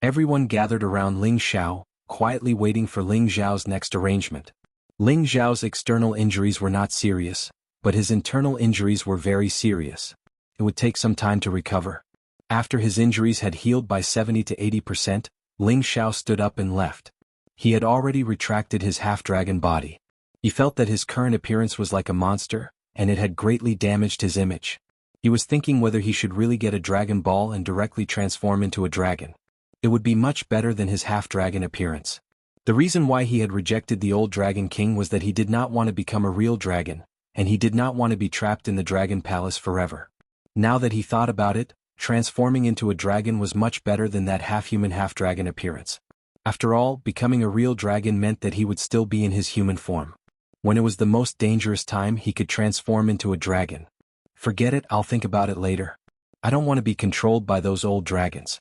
Everyone gathered around Ling Xiao, quietly waiting for Ling Xiao's next arrangement. Ling Xiao's external injuries were not serious, but his internal injuries were very serious. It would take some time to recover. After his injuries had healed by 70 to 80%, Ling Xiao stood up and left. He had already retracted his half-dragon body. He felt that his current appearance was like a monster, and it had greatly damaged his image. He was thinking whether he should really get a dragon ball and directly transform into a dragon. It would be much better than his half-dragon appearance. The reason why he had rejected the old Dragon King was that he did not want to become a real dragon, and he did not want to be trapped in the Dragon Palace forever. Now that he thought about it, transforming into a dragon was much better than that half-human half-dragon appearance. After all, becoming a real dragon meant that he would still be in his human form. When it was the most dangerous time, he could transform into a dragon. Forget it, I'll think about it later. I don't want to be controlled by those old dragons.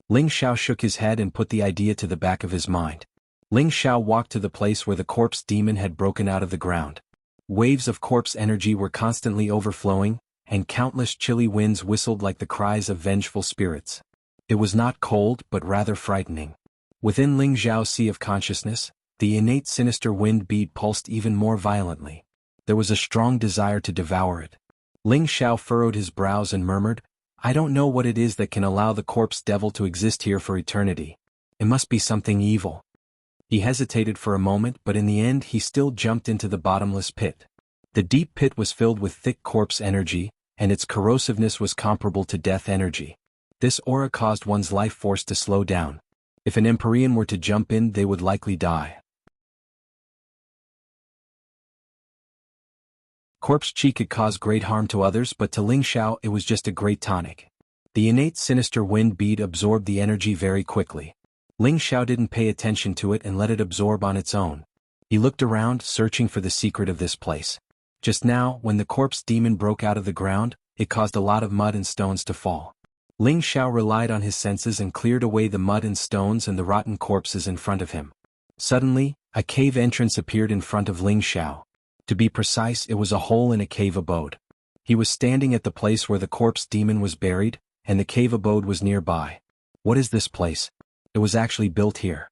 Ling Xiao shook his head and put the idea to the back of his mind. Ling Xiao walked to the place where the corpse demon had broken out of the ground. Waves of corpse energy were constantly overflowing, and countless chilly winds whistled like the cries of vengeful spirits. It was not cold but rather frightening. Within Ling Xiao's sea of consciousness, the innate sinister wind beat pulsed even more violently. There was a strong desire to devour it. Ling Xiao furrowed his brows and murmured, I don't know what it is that can allow the corpse devil to exist here for eternity. It must be something evil. He hesitated for a moment, but in the end he still jumped into the bottomless pit. The deep pit was filled with thick corpse energy, and its corrosiveness was comparable to death energy. This aura caused one's life force to slow down. If an Empyrean were to jump in, they would likely die. Corpse chi could cause great harm to others, but to Ling Xiao it was just a great tonic. The innate sinister wind bead absorbed the energy very quickly. Ling Xiao didn't pay attention to it and let it absorb on its own. He looked around, searching for the secret of this place. Just now, when the corpse demon broke out of the ground, it caused a lot of mud and stones to fall. Ling Xiao relied on his senses and cleared away the mud and stones and the rotten corpses in front of him. Suddenly, a cave entrance appeared in front of Ling Xiao. To be precise, it was a hole in a cave abode. He was standing at the place where the corpse demon was buried, and the cave abode was nearby. What is this place? It was actually built here.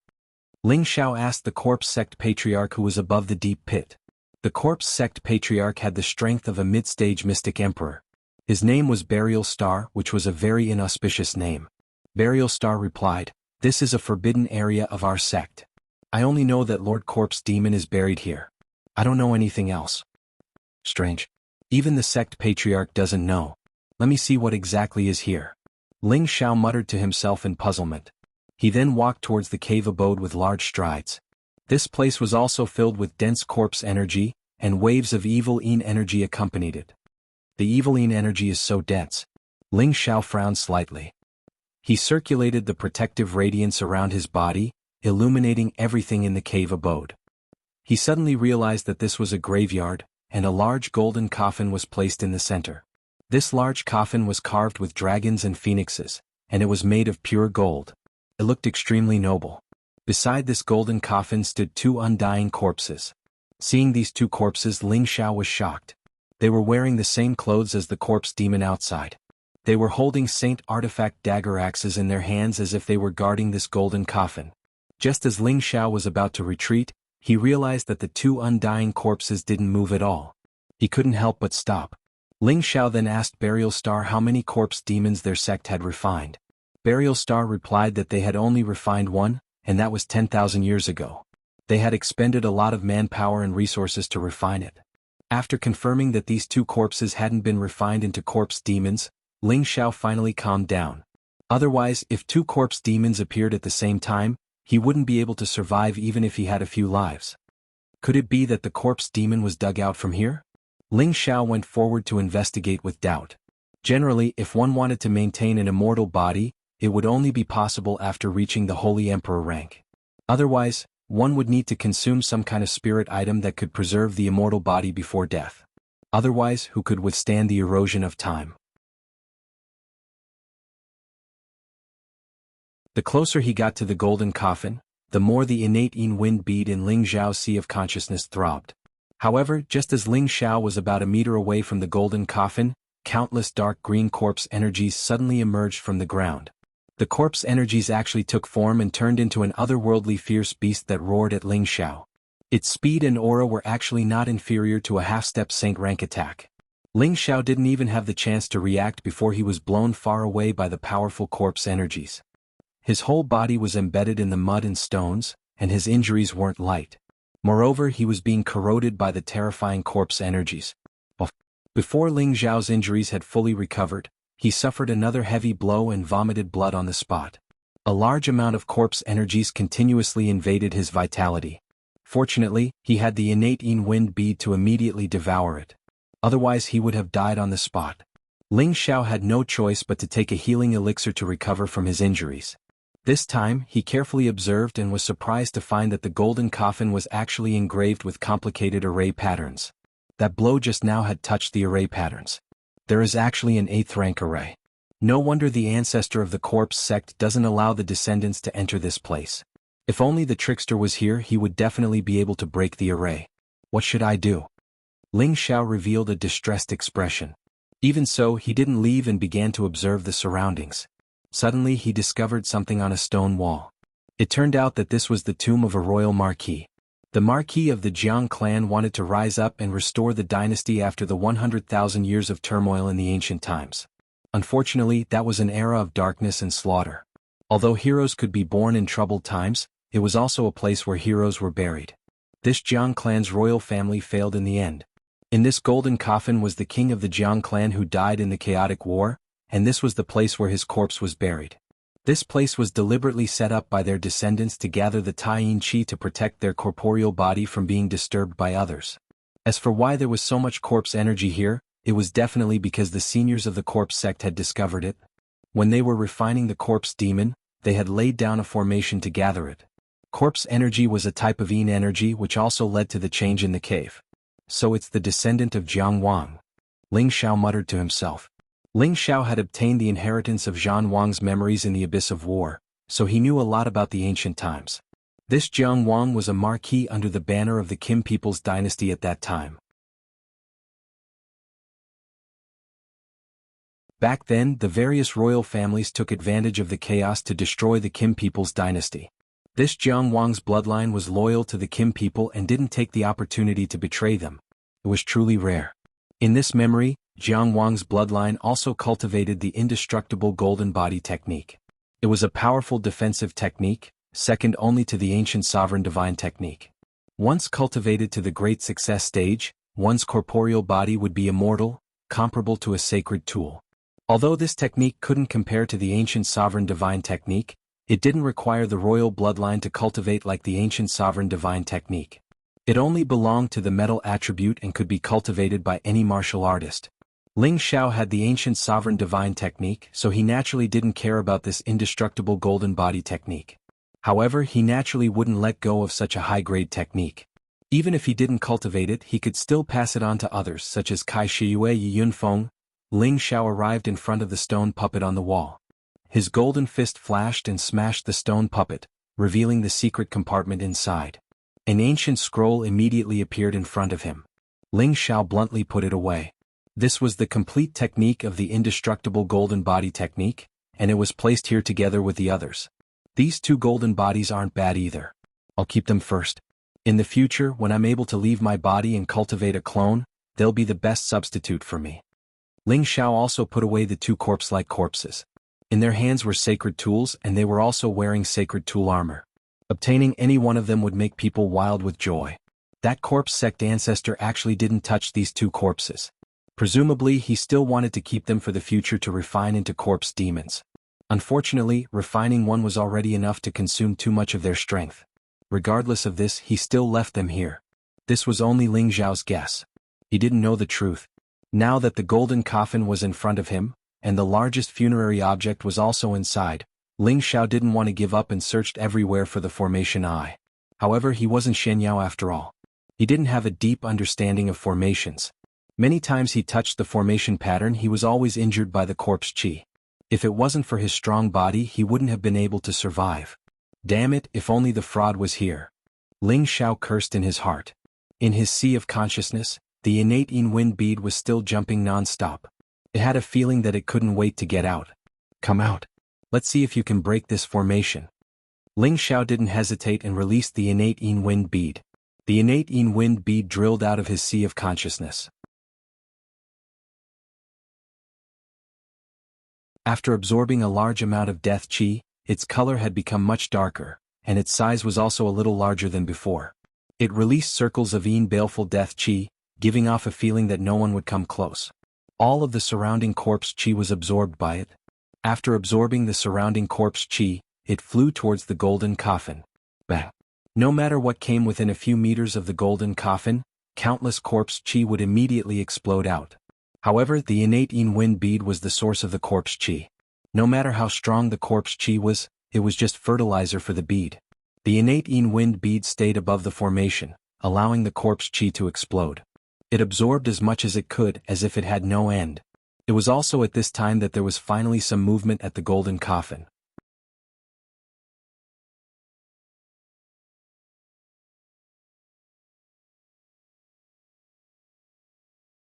Ling Xiao asked the corpse sect patriarch who was above the deep pit. The corpse sect patriarch had the strength of a mid-stage mystic emperor. His name was Burial Star, which was a very inauspicious name. Burial Star replied, This is a forbidden area of our sect. I only know that Lord Corpse Demon is buried here. I don't know anything else. Strange. Even the sect patriarch doesn't know. Let me see what exactly is here. Ling Xiao muttered to himself in puzzlement. He then walked towards the cave abode with large strides. This place was also filled with dense corpse energy, and waves of evil-ine energy accompanied it. The evil-ine energy is so dense. Ling Xiao frowned slightly. He circulated the protective radiance around his body, illuminating everything in the cave abode. He suddenly realized that this was a graveyard, and a large golden coffin was placed in the center. This large coffin was carved with dragons and phoenixes, and it was made of pure gold. It looked extremely noble. Beside this golden coffin stood two undying corpses. Seeing these two corpses, Ling Xiao was shocked. They were wearing the same clothes as the corpse demon outside. They were holding Saint Artifact dagger axes in their hands as if they were guarding this golden coffin. Just as Ling Xiao was about to retreat, he realized that the two undying corpses didn't move at all. He couldn't help but stop. Ling Xiao then asked Burial Star how many corpse demons their sect had refined. Burial Star replied that they had only refined one, and that was 10,000 years ago. They had expended a lot of manpower and resources to refine it. After confirming that these two corpses hadn't been refined into corpse demons, Ling Xiao finally calmed down. Otherwise, if two corpse demons appeared at the same time, he wouldn't be able to survive even if he had a few lives. Could it be that the corpse demon was dug out from here? Ling Xiao went forward to investigate with doubt. Generally, if one wanted to maintain an immortal body, it would only be possible after reaching the Holy Emperor rank. Otherwise, one would need to consume some kind of spirit item that could preserve the immortal body before death. Otherwise, who could withstand the erosion of time? The closer he got to the golden coffin, the more the innate yin wind bead in Ling Xiao's sea of consciousness throbbed. However, just as Ling Xiao was about a meter away from the golden coffin, countless dark green corpse energies suddenly emerged from the ground. The corpse energies actually took form and turned into an otherworldly fierce beast that roared at Ling Xiao. Its speed and aura were actually not inferior to a half-step Saint rank attack. Ling Xiao didn't even have the chance to react before he was blown far away by the powerful corpse energies. His whole body was embedded in the mud and stones, and his injuries weren't light. Moreover, he was being corroded by the terrifying corpse energies. Before Ling Xiao's injuries had fully recovered, he suffered another heavy blow and vomited blood on the spot. A large amount of corpse energies continuously invaded his vitality. Fortunately, he had the innate yin wind bead to immediately devour it. Otherwise he would have died on the spot. Ling Xiao had no choice but to take a healing elixir to recover from his injuries. This time, he carefully observed and was surprised to find that the golden coffin was actually engraved with complicated array patterns. That blow just now had touched the array patterns. There is actually an 8th rank array. No wonder the ancestor of the corpse sect doesn't allow the descendants to enter this place. If only the trickster was here, he would definitely be able to break the array. What should I do? Ling Xiao revealed a distressed expression. Even so, he didn't leave and began to observe the surroundings. Suddenly he discovered something on a stone wall. It turned out that this was the tomb of a royal marquis. The marquis of the Jiang clan wanted to rise up and restore the dynasty after the 100,000 years of turmoil in the ancient times. Unfortunately, that was an era of darkness and slaughter. Although heroes could be born in troubled times, it was also a place where heroes were buried. This Jiang clan's royal family failed in the end. In this golden coffin was the king of the Jiang clan who died in the chaotic war, and this was the place where his corpse was buried. This place was deliberately set up by their descendants to gather the Tai Yin Qi to protect their corporeal body from being disturbed by others. As for why there was so much corpse energy here, it was definitely because the seniors of the corpse sect had discovered it. When they were refining the corpse demon, they had laid down a formation to gather it. Corpse energy was a type of yin energy which also led to the change in the cave. So it's the descendant of Jiang Wang. Ling Xiao muttered to himself. Ling Xiao had obtained the inheritance of Jiang Wang's memories in the abyss of war, so he knew a lot about the ancient times. This Jiang Wang was a marquis under the banner of the Qin people's dynasty at that time. Back then, the various royal families took advantage of the chaos to destroy the Qin people's dynasty. This Jiang Wang's bloodline was loyal to the Qin people and didn't take the opportunity to betray them. It was truly rare. In this memory, Jiang Wang's bloodline also cultivated the indestructible golden body technique. It was a powerful defensive technique, second only to the ancient sovereign divine technique. Once cultivated to the great success stage, one's corporeal body would be immortal, comparable to a sacred tool. Although this technique couldn't compare to the ancient sovereign divine technique, it didn't require the royal bloodline to cultivate like the ancient sovereign divine technique. It only belonged to the metal attribute and could be cultivated by any martial artist. Ling Xiao had the ancient sovereign divine technique, so he naturally didn't care about this indestructible golden body technique. However, he naturally wouldn't let go of such a high-grade technique. Even if he didn't cultivate it, he could still pass it on to others such as Kai Shiyue Yi Yunfeng. Ling Xiao arrived in front of the stone puppet on the wall. His golden fist flashed and smashed the stone puppet, revealing the secret compartment inside. An ancient scroll immediately appeared in front of him. Ling Xiao bluntly put it away. This was the complete technique of the indestructible golden body technique, and it was placed here together with the others. These two golden bodies aren't bad either. I'll keep them first. In the future, when I'm able to leave my body and cultivate a clone, they'll be the best substitute for me. Ling Xiao also put away the two corpse-like corpses. In their hands were sacred tools, and they were also wearing sacred tool armor. Obtaining any one of them would make people wild with joy. That corpse sect ancestor actually didn't touch these two corpses. Presumably, he still wanted to keep them for the future to refine into corpse demons. Unfortunately, refining one was already enough to consume too much of their strength. Regardless of this, he still left them here. This was only Ling Xiao's guess. He didn't know the truth. Now that the golden coffin was in front of him, and the largest funerary object was also inside, Ling Xiao didn't want to give up and searched everywhere for the formation eye. However, he wasn't Shenyao after all. He didn't have a deep understanding of formations. Many times he touched the formation pattern, he was always injured by the corpse qi. If it wasn't for his strong body, he wouldn't have been able to survive. Damn it, if only the fraud was here. Ling Xiao cursed in his heart. In his sea of consciousness, the innate Yin wind bead was still jumping non-stop. It had a feeling that it couldn't wait to get out. Come out. Let's see if you can break this formation. Ling Xiao didn't hesitate and released the innate Yin wind bead. The innate Yin wind bead drilled out of his sea of consciousness. After absorbing a large amount of death qi, its color had become much darker, and its size was also a little larger than before. It released circles of Yin baleful death qi, giving off a feeling that no one would come close. All of the surrounding corpse qi was absorbed by it. After absorbing the surrounding corpse qi, it flew towards the golden coffin. Bang! No matter what came within a few meters of the golden coffin, countless corpse qi would immediately explode out. However, the innate Yin wind bead was the source of the corpse qi. No matter how strong the corpse qi was, it was just fertilizer for the bead. The innate Yin wind bead stayed above the formation, allowing the corpse qi to explode. It absorbed as much as it could, as if it had no end. It was also at this time that there was finally some movement at the golden coffin.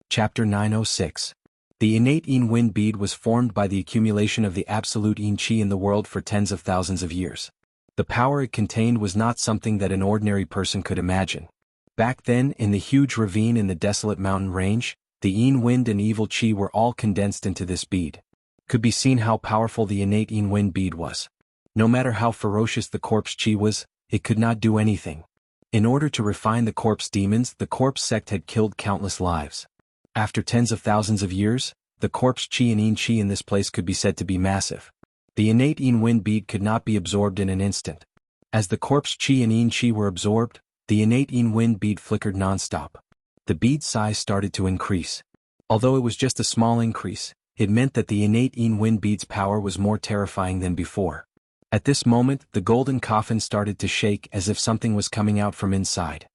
Chapter 906. The innate Yin wind bead was formed by the accumulation of the absolute Yin qi in the world for tens of thousands of years. The power it contained was not something that an ordinary person could imagine. Back then, in the huge ravine in the desolate mountain range, the Yin wind and evil qi were all condensed into this bead. Could be seen how powerful the innate Yin wind bead was. No matter how ferocious the corpse qi was, it could not do anything. In order to refine the corpse demons, the corpse sect had killed countless lives. After tens of thousands of years, the corpse qi and Yin qi in this place could be said to be massive. The innate Yin wind bead could not be absorbed in an instant. As the corpse qi and Yin qi were absorbed, the innate Yin wind bead flickered non-stop. The bead's size started to increase. Although it was just a small increase, it meant that the innate Yin wind bead's power was more terrifying than before. At this moment, the golden coffin started to shake as if something was coming out from inside.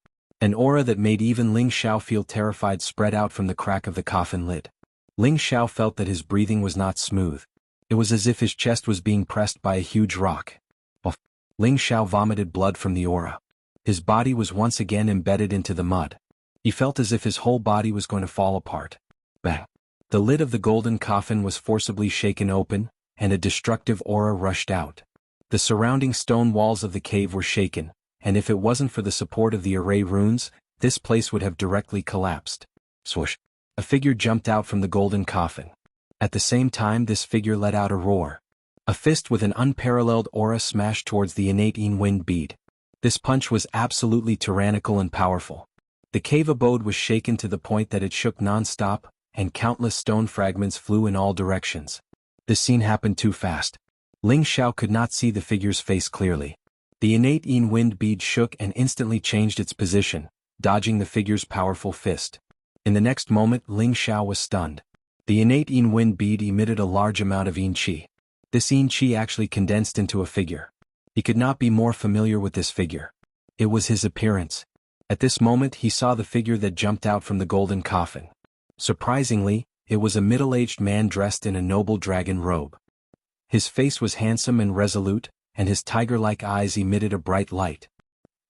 An aura that made even Ling Xiao feel terrified spread out from the crack of the coffin lid. Ling Xiao felt that his breathing was not smooth. It was as if his chest was being pressed by a huge rock. Ling Xiao vomited blood from the aura. His body was once again embedded into the mud. He felt as if his whole body was going to fall apart. Bang! The lid of the golden coffin was forcibly shaken open, and a destructive aura rushed out. The surrounding stone walls of the cave were shaken, and if it wasn't for the support of the array runes, this place would have directly collapsed. Swoosh! A figure jumped out from the golden coffin. At the same time, this figure let out a roar. A fist with an unparalleled aura smashed towards the innate Yin wind bead. This punch was absolutely tyrannical and powerful. The cave abode was shaken to the point that it shook non-stop, and countless stone fragments flew in all directions. This scene happened too fast. Ling Xiao could not see the figure's face clearly. The innate Yin wind bead shook and instantly changed its position, dodging the figure's powerful fist. In the next moment, Ling Xiao was stunned. The innate Yin wind bead emitted a large amount of Yin qi. This Yin qi actually condensed into a figure. He could not be more familiar with this figure. It was his appearance. At this moment, he saw the figure that jumped out from the golden coffin. Surprisingly, it was a middle-aged man dressed in a noble dragon robe. His face was handsome and resolute, and his tiger-like eyes emitted a bright light.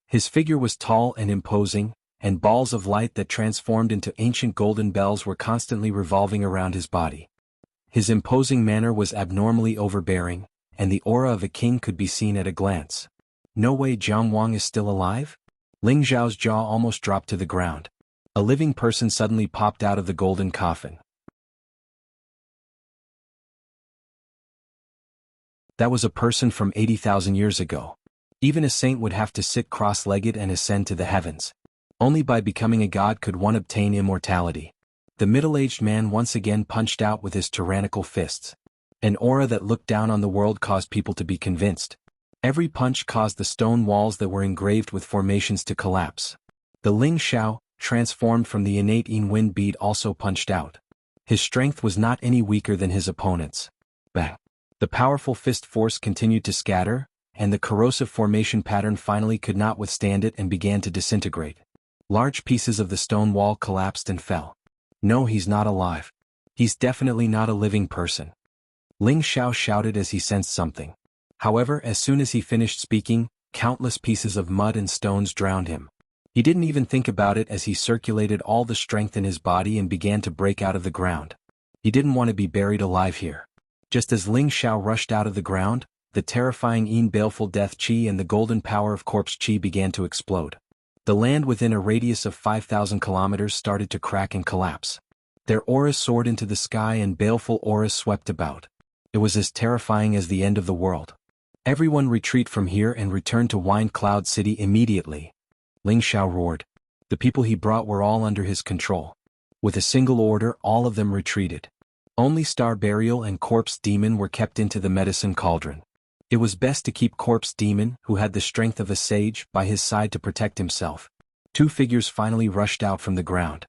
His figure was tall and imposing, and balls of light that transformed into ancient golden bells were constantly revolving around his body. His imposing manner was abnormally overbearing, and the aura of a king could be seen at a glance. No way, Jianghu is still alive? Ling Xiao's jaw almost dropped to the ground. A living person suddenly popped out of the golden coffin. That was a person from 80,000 years ago. Even a saint would have to sit cross-legged and ascend to the heavens. Only by becoming a god could one obtain immortality. The middle-aged man once again punched out with his tyrannical fists. An aura that looked down on the world caused people to be convinced. Every punch caused the stone walls that were engraved with formations to collapse. The Ling Xiao, transformed from the innate Yin wind bead, also punched out. His strength was not any weaker than his opponent's. Bang! The powerful fist force continued to scatter, and the corrosive formation pattern finally could not withstand it and began to disintegrate. Large pieces of the stone wall collapsed and fell. No, he's not alive. He's definitely not a living person. Ling Xiao shouted as he sensed something. However, as soon as he finished speaking, countless pieces of mud and stones drowned him. He didn't even think about it as he circulated all the strength in his body and began to break out of the ground. He didn't want to be buried alive here. Just as Ling Xiao rushed out of the ground, the terrifying Yin baleful death qi and the golden power of corpse qi began to explode. The land within a radius of 5,000 kilometers started to crack and collapse. Their auras soared into the sky and baleful auras swept about. It was as terrifying as the end of the world. Everyone retreat from here and return to Wind Cloud City immediately. Ling Xiao roared. The people he brought were all under his control. With a single order, all of them retreated. Only Star Burial and Corpse Demon were kept into the medicine cauldron. It was best to keep Corpse Demon, who had the strength of a sage, by his side to protect himself. Two figures finally rushed out from the ground.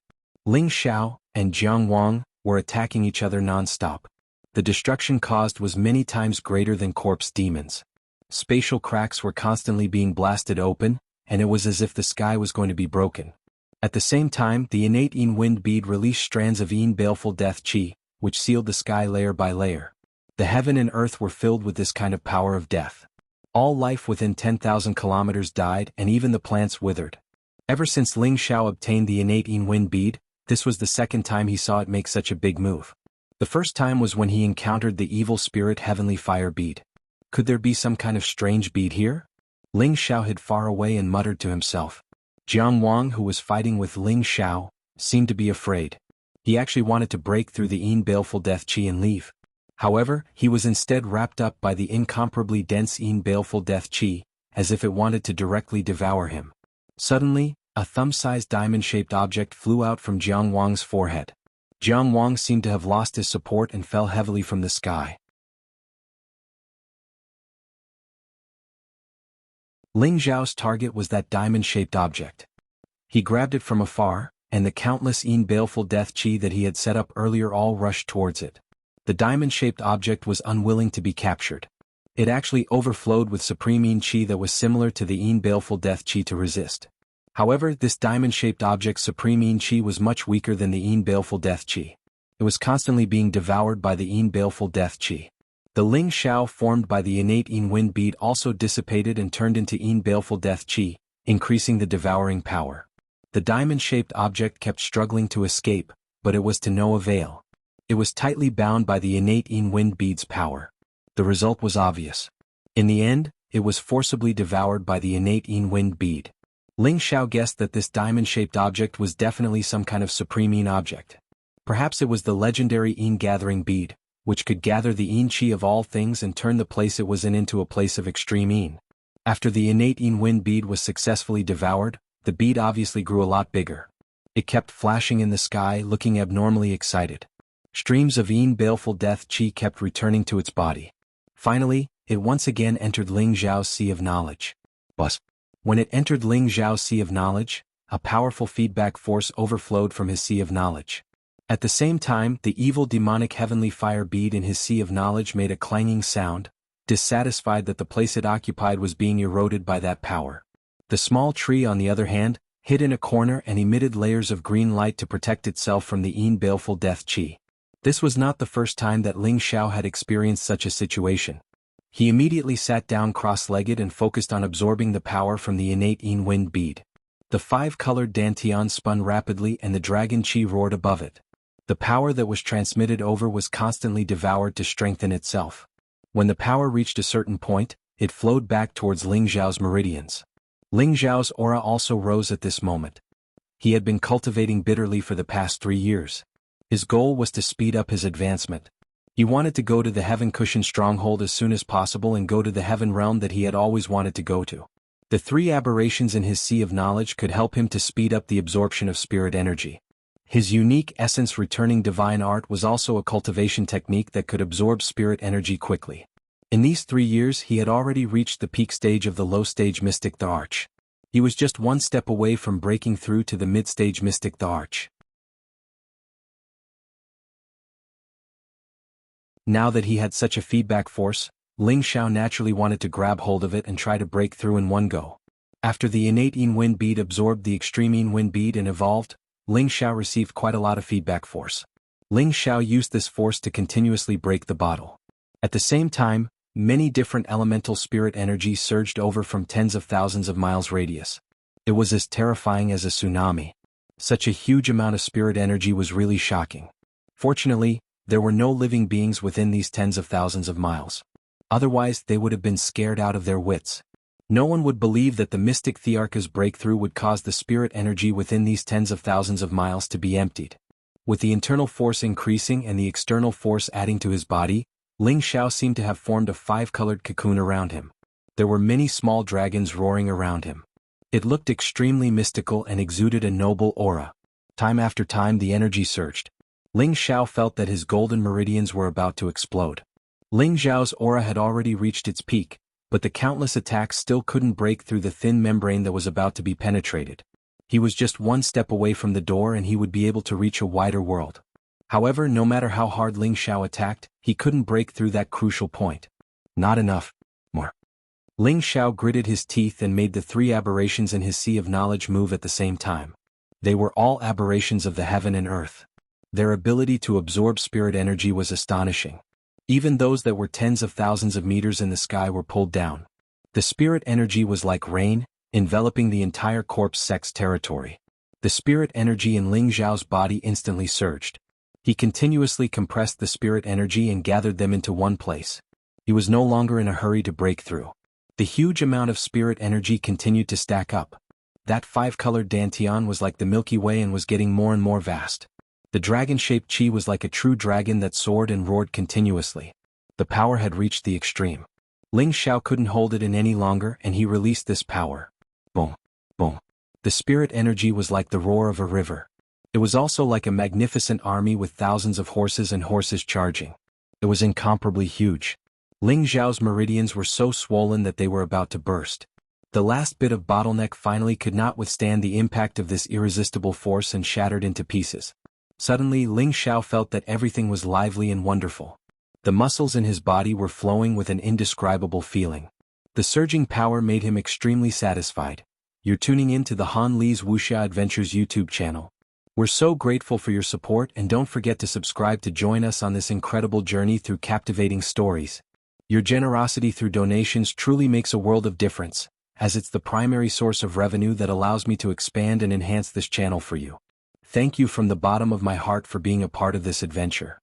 Ling Xiao and Jianghu were attacking each other non-stop. The destruction caused was many times greater than Corpse Demon's. Spatial cracks were constantly being blasted open, and it was as if the sky was going to be broken. At the same time, the innate Yin wind bead released strands of Yin baleful death qi, which sealed the sky layer by layer. The heaven and earth were filled with this kind of power of death. All life within 10,000 kilometers died and even the plants withered. Ever since Ling Xiao obtained the innate Yin wind bead, this was the second time he saw it make such a big move. The first time was when he encountered the evil spirit heavenly fire bead. Could there be some kind of strange bead here? Ling Xiao hid far away and muttered to himself. Jianghu, who was fighting with Ling Xiao, seemed to be afraid. He actually wanted to break through the Yin baleful death qi and leave. However, he was instead wrapped up by the incomparably dense Yin baleful death qi, as if it wanted to directly devour him. Suddenly, a thumb-sized diamond-shaped object flew out from Jianghu's forehead. Jianghu seemed to have lost his support and fell heavily from the sky. Ling Xiao's target was that diamond-shaped object. He grabbed it from afar, and the countless Yin baleful death qi that he had set up earlier all rushed towards it. The diamond-shaped object was unwilling to be captured. It actually overflowed with supreme Yin qi that was similar to the Yin baleful death qi to resist. However, this diamond-shaped object's supreme Yin qi was much weaker than the Yin baleful death qi. It was constantly being devoured by the Yin baleful death qi. The Ling Xiao formed by the innate Yin wind bead also dissipated and turned into Yin baleful death qi, increasing the devouring power. The diamond-shaped object kept struggling to escape, but it was to no avail. It was tightly bound by the innate Yin wind bead's power. The result was obvious. In the end, it was forcibly devoured by the innate Yin wind bead. Ling Xiao guessed that this diamond-shaped object was definitely some kind of supreme Yin object. Perhaps it was the legendary Yin gathering bead, which could gather the Yin qi of all things and turn the place it was in into a place of extreme Yin. After the innate Yin wind bead was successfully devoured, the bead obviously grew a lot bigger. It kept flashing in the sky, looking abnormally excited. Streams of Yin baleful death qi kept returning to its body. Finally, it once again entered Ling Xiao's sea of knowledge. But when it entered Ling Xiao's sea of knowledge, a powerful feedback force overflowed from his sea of knowledge. At the same time, the evil demonic heavenly fire bead in his sea of knowledge made a clanging sound, dissatisfied that the place it occupied was being eroded by that power. The small tree, on the other hand, hid in a corner and emitted layers of green light to protect itself from the Yin baleful death qi. This was not the first time that Ling Xiao had experienced such a situation. He immediately sat down cross-legged and focused on absorbing the power from the innate Yin wind bead. The five-colored dantian spun rapidly and the dragon qi roared above it. The power that was transmitted over was constantly devoured to strengthen itself. When the power reached a certain point, it flowed back towards Ling Xiao's meridians. Ling Xiao's aura also rose at this moment. He had been cultivating bitterly for the past 3 years. His goal was to speed up his advancement. He wanted to go to the Heaven Cushion stronghold as soon as possible and go to the Heaven realm that he had always wanted to go to. The 3 aberrations in his sea of knowledge could help him to speed up the absorption of spirit energy. His unique essence returning divine art was also a cultivation technique that could absorb spirit energy quickly. In these 3 years he had already reached the peak stage of the low stage mystic the Arch. He was just one step away from breaking through to the mid-stage mystic the Arch. Now that he had such a feedback force, Ling Xiao naturally wanted to grab hold of it and try to break through in one go. After the innate Yin wind bead absorbed the extreme Yin wind bead and evolved, Ling Xiao received quite a lot of feedback force. Ling Xiao used this force to continuously break the bottle. At the same time, many different elemental spirit energies surged over from tens of thousands of miles radius. It was as terrifying as a tsunami. Such a huge amount of spirit energy was really shocking. Fortunately, there were no living beings within these tens of thousands of miles. Otherwise, they would have been scared out of their wits. No one would believe that the mystic Thearka's breakthrough would cause the spirit energy within these tens of thousands of miles to be emptied. With the internal force increasing and the external force adding to his body, Ling Xiao seemed to have formed a five-colored cocoon around him. There were many small dragons roaring around him. It looked extremely mystical and exuded a noble aura. Time after time the energy surged. Ling Xiao felt that his golden meridians were about to explode. Ling Xiao's aura had already reached its peak, but the countless attacks still couldn't break through the thin membrane that was about to be penetrated. He was just one step away from the door and he would be able to reach a wider world. However, no matter how hard Ling Xiao attacked, he couldn't break through that crucial point. Not enough. More. Ling Xiao gritted his teeth and made the three aberrations in his sea of knowledge move at the same time. They were all aberrations of the heaven and earth. Their ability to absorb spirit energy was astonishing. Even those that were tens of thousands of meters in the sky were pulled down. The spirit energy was like rain, enveloping the entire corpse sex territory. The spirit energy in Ling Xiao's body instantly surged. He continuously compressed the spirit energy and gathered them into one place. He was no longer in a hurry to break through. The huge amount of spirit energy continued to stack up. That five-colored dantian was like the Milky Way and was getting more and more vast. The dragon-shaped chi was like a true dragon that soared and roared continuously. The power had reached the extreme. Ling Xiao couldn't hold it in any longer and he released this power. Boom, boom. The spirit energy was like the roar of a river. It was also like a magnificent army with thousands of horses and horses charging. It was incomparably huge. Ling Xiao's meridians were so swollen that they were about to burst. The last bit of bottleneck finally could not withstand the impact of this irresistible force and shattered into pieces. Suddenly Ling Xiao felt that everything was lively and wonderful. The muscles in his body were flowing with an indescribable feeling. The surging power made him extremely satisfied. You're tuning in to the Han Li's Wuxia Adventures YouTube channel. We're so grateful for your support and don't forget to subscribe to join us on this incredible journey through captivating stories. Your generosity through donations truly makes a world of difference, as it's the primary source of revenue that allows me to expand and enhance this channel for you. Thank you from the bottom of my heart for being a part of this adventure.